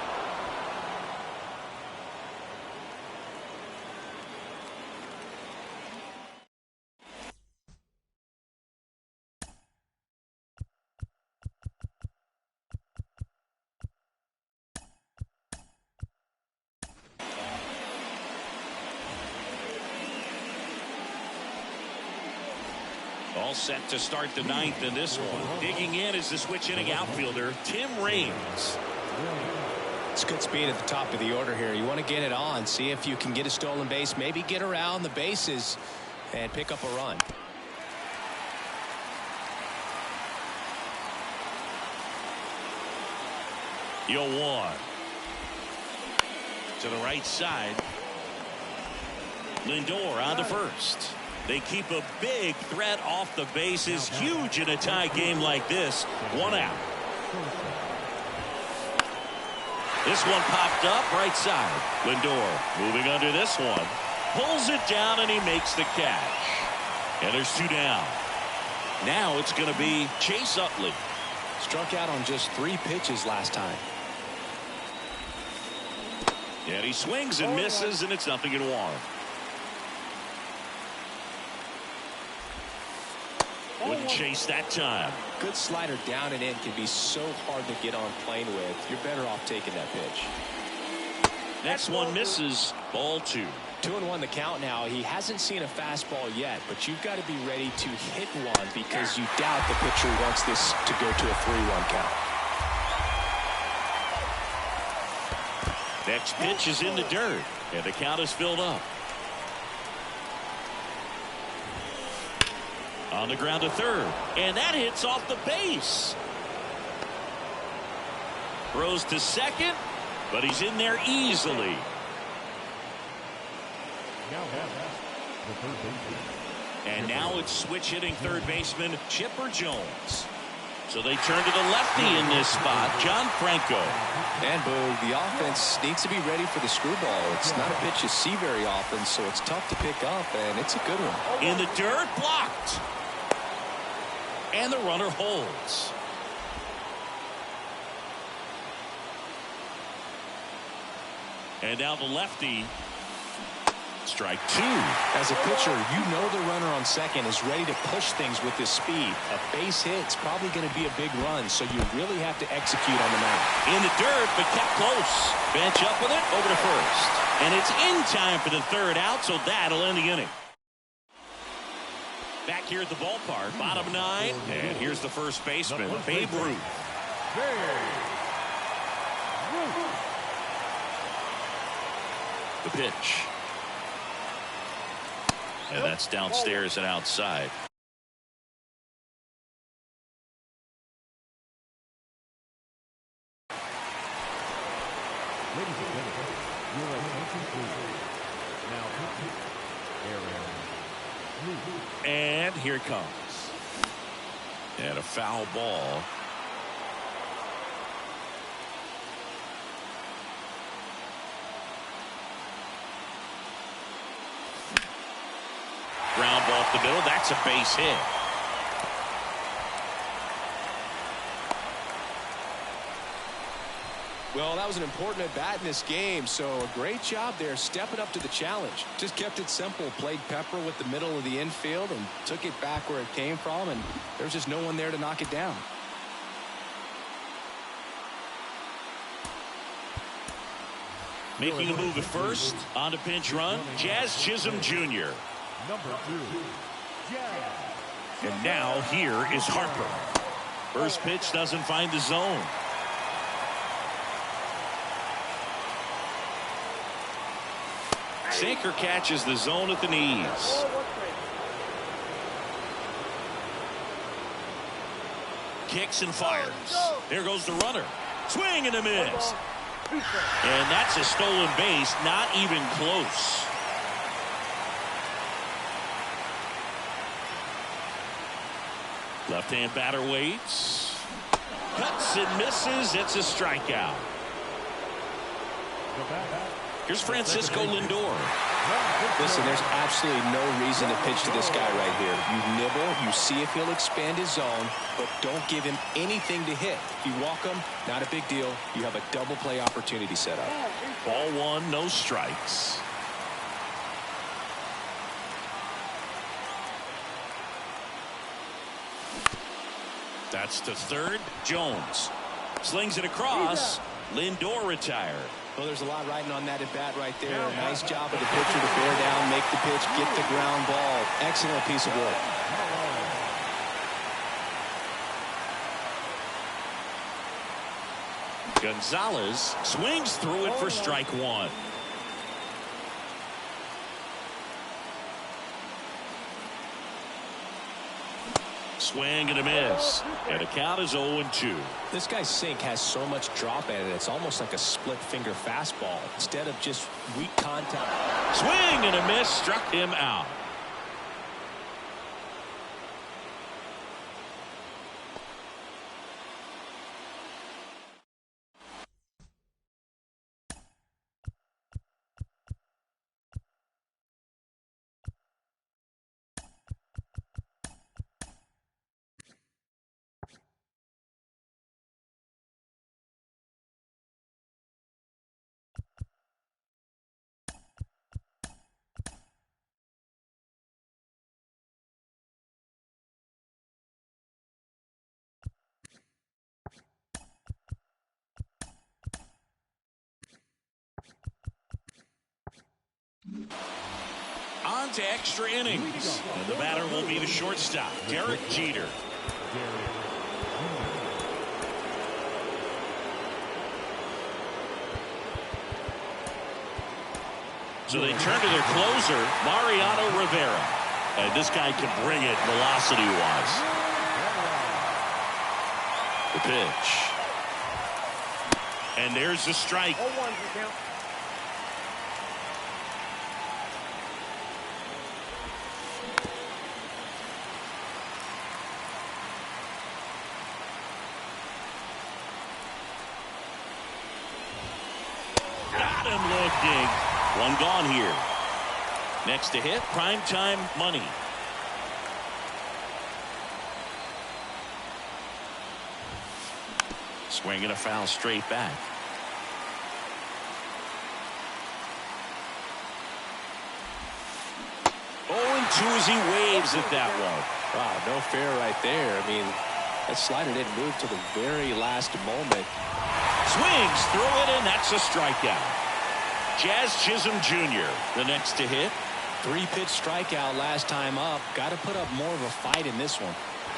All set to start the 9th in this one. Digging in is the switch inning outfielder, Tim Raines. It's good speed at the top of the order here. You want to get it on, see if you can get a stolen base, maybe get around the bases and pick up a run. Yo 1 to the right side. Lindor on to first. They keep a big threat off the bases. Huge in a tie game like this. 1 out. This one popped up right side. Lindor moving under this one. Pulls it down and he makes the catch. And there's 2 down. Now it's going to be Chase Utley. Struck out on just 3 pitches last time. And he swings and misses, and it's 0-1. Wouldn't chase that time. Good slider down and in can be so hard to get on plane with. You're better off taking that pitch. Next one misses. Ball 2. 2-1 the count now. He hasn't seen a fastball yet, but you've got to be ready to hit one because you doubt the pitcher wants this to go to a 3-1 count. Next pitch is in the dirt, and the count is filled up. On the ground to third, and that hits off the base. Throws to second, but he's in there easily. And now it's switch hitting third baseman Chipper Jones. So they turn to the lefty in this spot, John Franco. And Boog, the offense needs to be ready for the screwball. It's not a pitch you see very often, so it's tough to pick up, and it's a good one. In the dirt, blocked. And the runner holds. And now the lefty. Strike 2. As a pitcher, you know the runner on second is ready to push things with his speed. A base hit's probably going to be a big run, so you really have to execute on the mound. In the dirt, but kept close. Bench up with it, over to first. And it's in time for the third out, so that'll end the inning. Back here at the ballpark, bottom 9. And here's the first baseman, Babe Ruth. The pitch. And that's downstairs and outside. Ladies and gentlemen, your attention please. Now, and here it comes. And a foul ball. Ground ball up the middle. That's a base hit. Well, that was an important at-bat in this game, so a great job there stepping up to the challenge. Just kept it simple, played pepper with the middle of the infield and took it back where it came from, and there's just no one there to knock it down. Making a move at first. On to pinch run, Jazz Chisholm Jr. number 2, And now here is Harper. First pitch doesn't find the zone. Sinker catches the zone at the knees. Kicks and fires. There goes the runner. Swing and a miss. And that's a stolen base, not even close. Left-hand batter waits. Cuts and misses. It's a strikeout. Here's Francisco Lindor. Listen, there's absolutely no reason to pitch to this guy right here. You nibble, you see if he'll expand his zone, but don't give him anything to hit. If you walk him, not a big deal. You have a double play opportunity set up. Ball 1, no strikes. That's to third. Jones slings it across. Lindor retired. Well, there's a lot riding on that at bat right there. Nice job of the pitcher to bear down, make the pitch, get the ground ball. Excellent piece of work. Gonzalez swings through it for strike 1. Swing and a miss. And the count is 0-2. This guy's sink has so much drop in it. It's almost like a split finger fastball instead of just weak contact. Swing and a miss, struck him out. to extra innings. And the batter will be the shortstop, Derek Jeter. So they turn to their closer, Mariano Rivera. And this guy can bring it velocity-wise. The pitch. And there's the strike. 0-1 the count. Got him looking. One gone here. Next to hit, primetime money. Swinging a foul straight back. Oh, 2 as he waves at that one. Wow, no fair right there. I mean, that slider didn't move to the very last moment. Swings through it, and that's a strikeout. Jazz Chisholm Jr., the next to hit. 3-pitch strikeout last time up. Got to put up more of a fight in this one.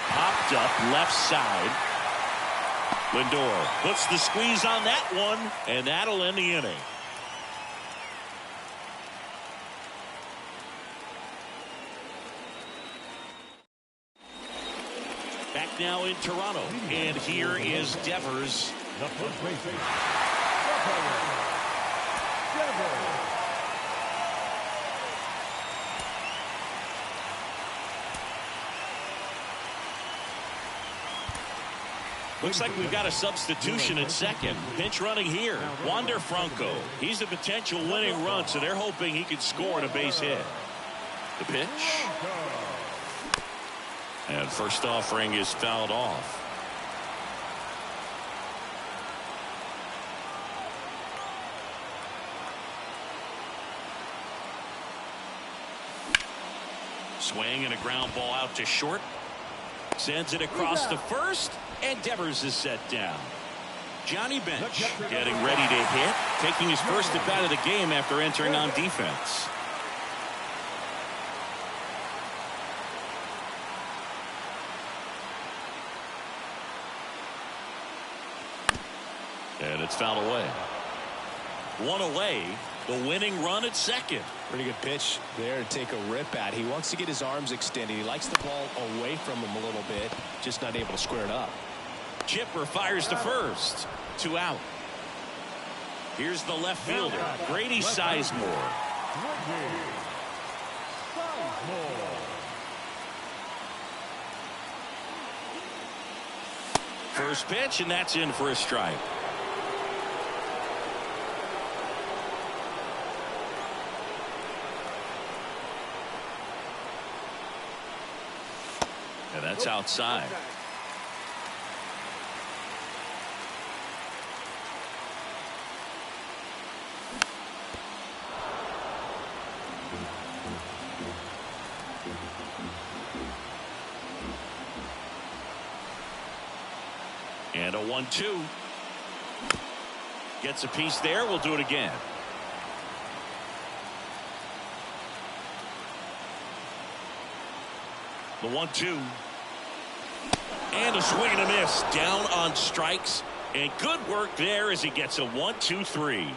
Popped up left side. Lindor puts the squeeze on that one, and that'll end the inning. Back now in Toronto, and here is Devers. The first baseman, Devers. Looks like we've got a substitution at second. Pinch running here, Wander Franco. He's a potential winning run, so they're hoping he can score on a base hit. The pitch. And first offering is fouled off. Swing and a ground ball out to short. Sends it across the first, and Devers is set down. Johnny Bench getting ready to hit, taking his first at bat of the game after entering on defense. And it's fouled away. One away, the winning run at second. Pretty good pitch there to take a rip at. He wants to get his arms extended. He likes the ball away from him a little bit, just not able to square it up. Chipper fires to first. 2 out. Here's the left fielder, Grady Sizemore. First pitch, and that's in for a strike. And that's outside. And a 1-2. Gets a piece there. We'll do it again. The 1-2. And a swing and a miss. Down on strikes. And good work there as he gets a 1-2-3.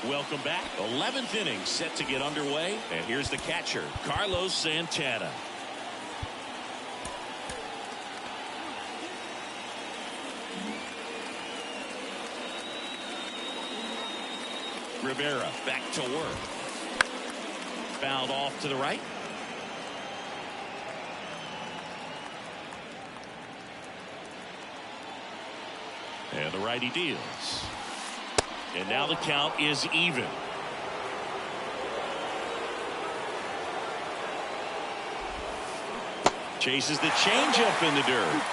Welcome back. 11th inning set to get underway. And here's the catcher, Carlos Santana. Rivera back to work. Fouled off to the right. And the righty deals. And now the count is even. Chases the changeup in the dirt.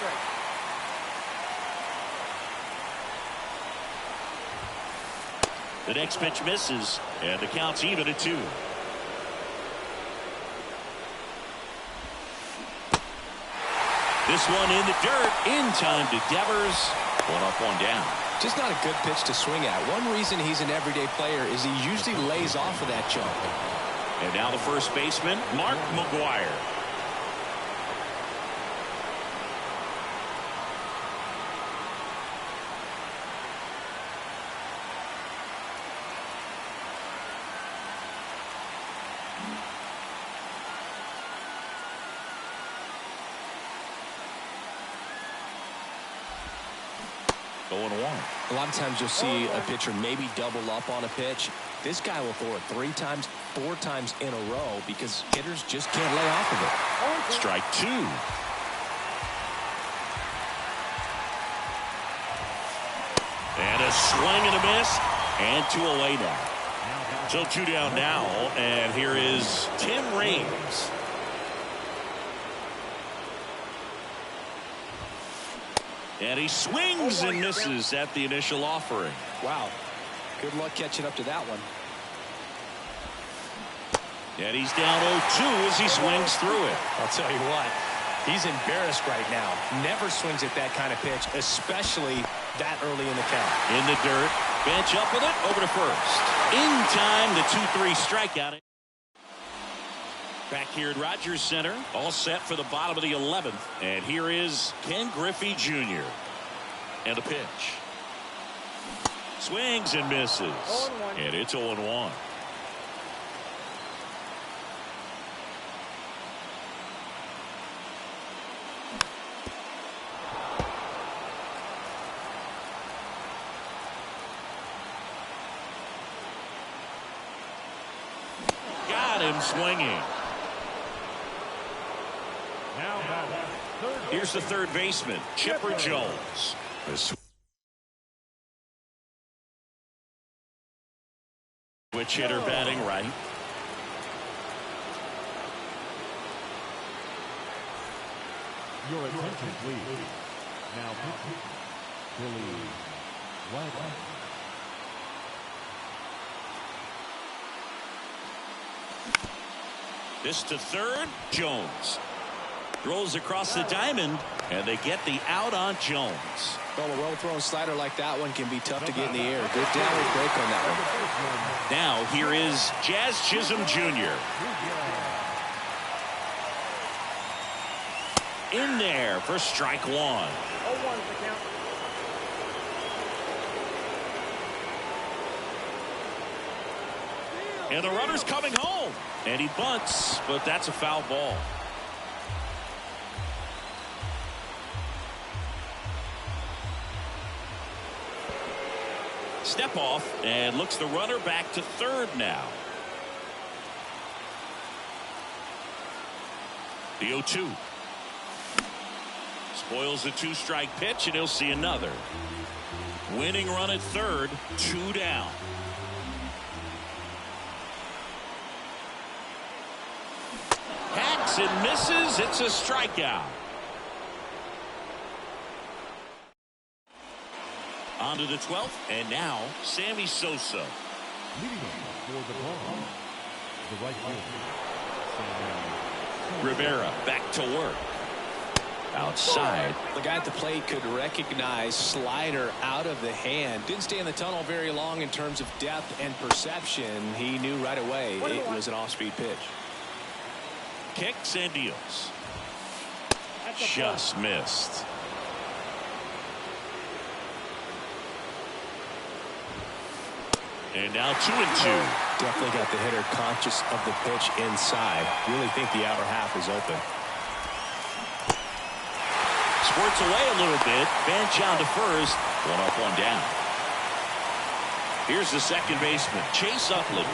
The next pitch misses, and the count's even at 2. This one in the dirt, in time to Devers. One up, one down. Just not a good pitch to swing at. One reason he's an everyday player is he usually lays off of that jump. And now the first baseman, Mark McGuire. Going one. A lot of times you'll see a pitcher maybe double up on a pitch. This guy will throw it 3 times, 4 times in a row because hitters just can't lay off of it. Strike 2. And a swing and a miss. And 2 away now. So 2 down now. And here is Tim Raines. And he swings and misses at the initial offering. Wow. Good luck catching up to that one. And he's down 0-2 as he swings through it. I'll tell you what, he's embarrassed right now. Never swings at that kind of pitch, especially that early in the count. In the dirt, bench up with it, over to first. In time, the 2-3 strikeout. Back here at Rogers Center, all set for the bottom of the 11th. And here is Ken Griffey Jr. And a pitch. Swings and misses. And it's 0-1. Got him swinging. Here's the third baseman, Chipper Jones. Switch hitter batting right. Your attention, please. Now, Billy Wagner. This to third, Jones. Throws across the diamond, and they get the out on Jones. Well, a well-thrown slider like that one can be tough to get in the air. Good downward break on that one. Now here is Jazz Chisholm Jr. In there for strike 1. 0-1 the count. And the runner's coming home. And he bunts, but that's a foul ball. Step off, and looks the runner back to third now. The 0-2. Spoils the 2-strike pitch, and he'll see another. Winning run at third, 2 down. Hacks and misses. It's a strikeout. On to the 12th, and now Sammy Sosa. Leading for the ball, the right fielder, Rivera back to work. Outside. The guy at the plate could recognize slider out of the hand. Didn't stay in the tunnel very long in terms of depth and perception. He knew right away it was an off-speed pitch. Kicks and deals. Just missed. And now 2-2. Definitely got the hitter conscious of the pitch inside. Really think the outer half is open. Squirts away a little bit. Bench on to first. 1 up, 1 down. Here's the second baseman, Chase Utley.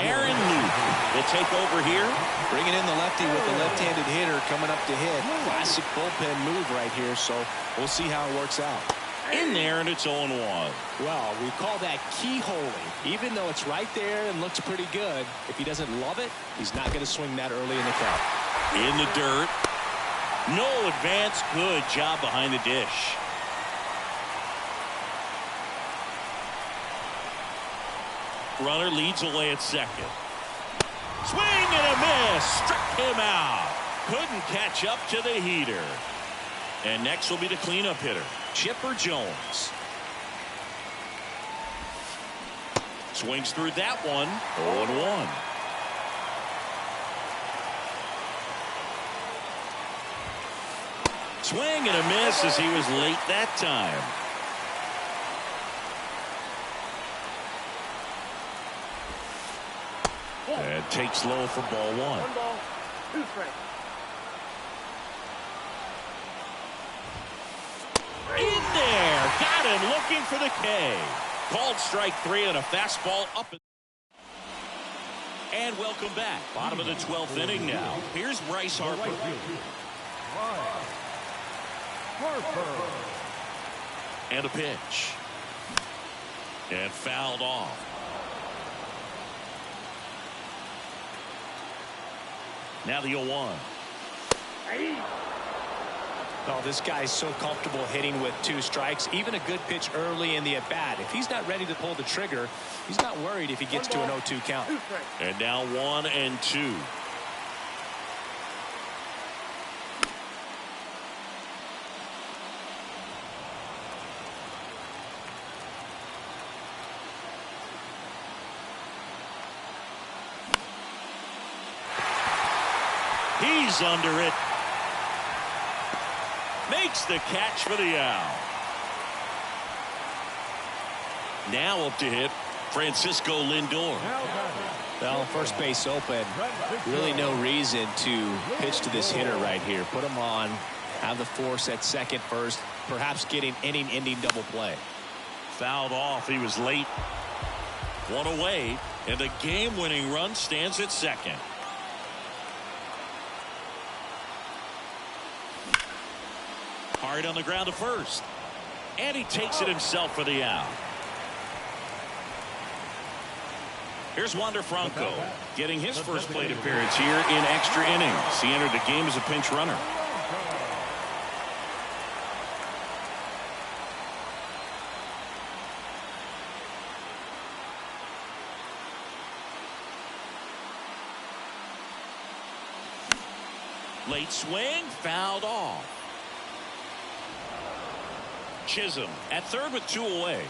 Aaron Newton will take over here. Bringing in the lefty with the left-handed hitter coming up to hit. Classic bullpen move right here, so we'll see how it works out. In there, and it's 0-1. Well, we call that keyholing. Even though it's right there and looks pretty good, if he doesn't love it, he's not going to swing that early in the count. In the dirt. No advance. Good job behind the dish. Runner leads away at second. Swing and a miss. Struck him out. Couldn't catch up to the heater. And next will be the cleanup hitter, Chipper Jones. Swings through that one. 0-1. Swing and a miss as he was late that time. And takes low for ball one. 1 ball, 2 strikes. In there. Got him looking for the K. Called strike 3 on a fastball up. And welcome back. Bottom of the 12th inning now. Here's Bryce Harper. And a pitch. And fouled off. Now the 0-1. Oh, this guy's so comfortable hitting with 2 strikes. Even a good pitch early in the at-bat. If he's not ready to pull the trigger, he's not worried if he gets to an 0-2 count. And now 1-2. He's under it. Makes the catch for the out. Now up to hit Francisco Lindor. Well, first base open. Really no reason to pitch to this hitter right here. Put him on. Have the force at second first. Perhaps getting inning-ending double play. Fouled off. He was late. 1 away. And the game-winning run stands at second. Hard on the ground to first. And he takes it himself for the out. Here's Wander Franco getting his first plate appearance here in extra innings. He entered the game as a pinch runner. Late swing, fouled off. Chisholm at third with 2 away.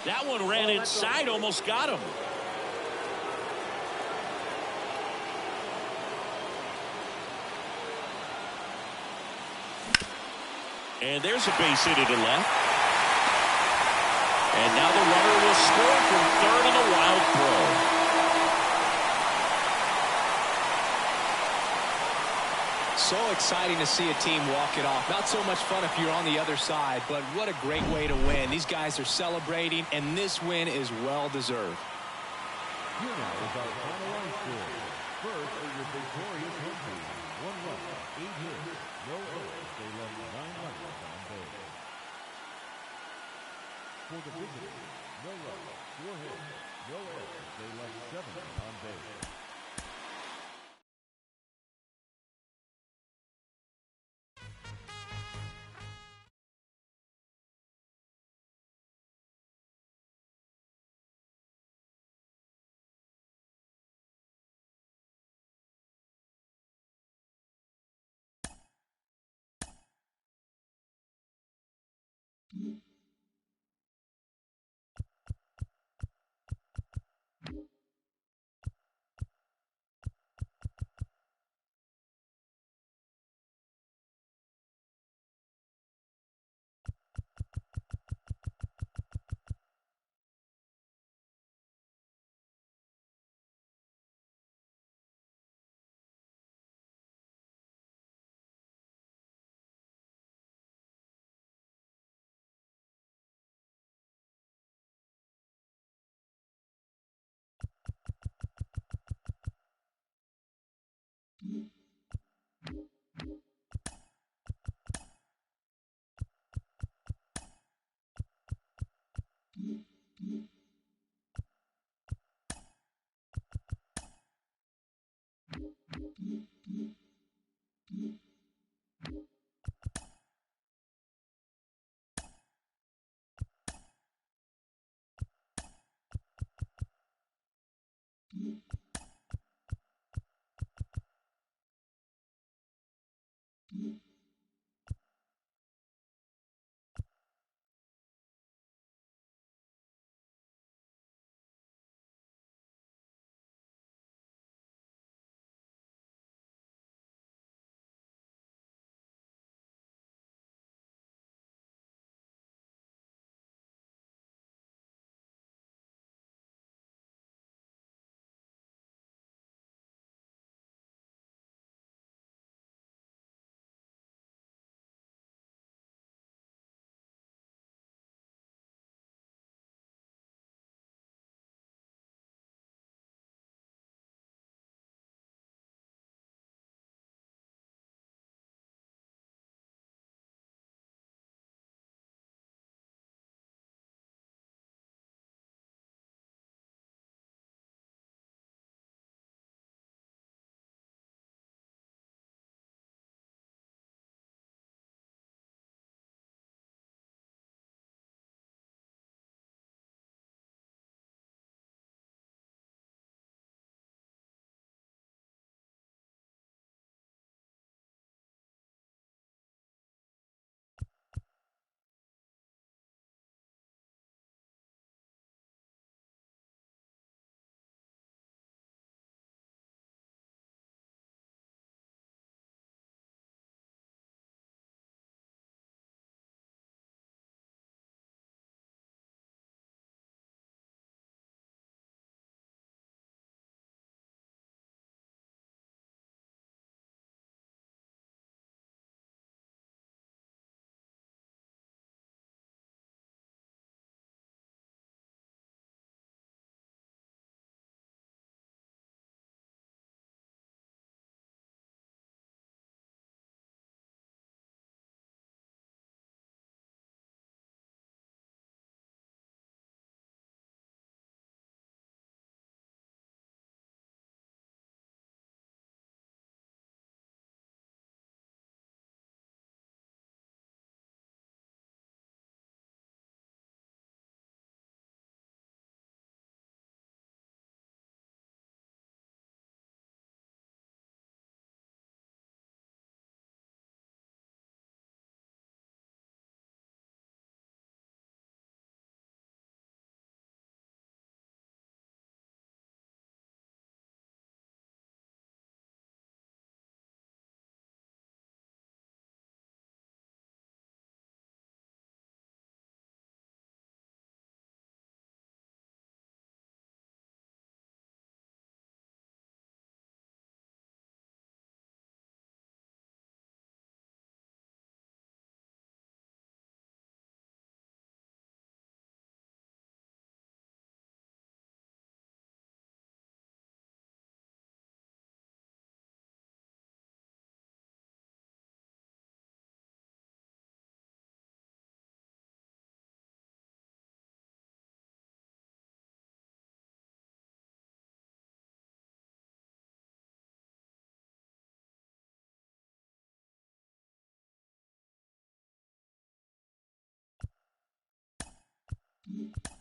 That one ran inside, almost got him. And there's a base hit to the left. And now the runner will score from third on a wild throw. So exciting to see a team walk it off. Not so much fun if you're on the other side, but what a great way to win. These guys are celebrating, and this win is well deserved. Here now is our final line score. First is your victorious home team. 1 run, 8 hits, no errors. They left 9 runners on base. For the visitors, no runs, 4 hits, no errors. They left 7 on base. 1.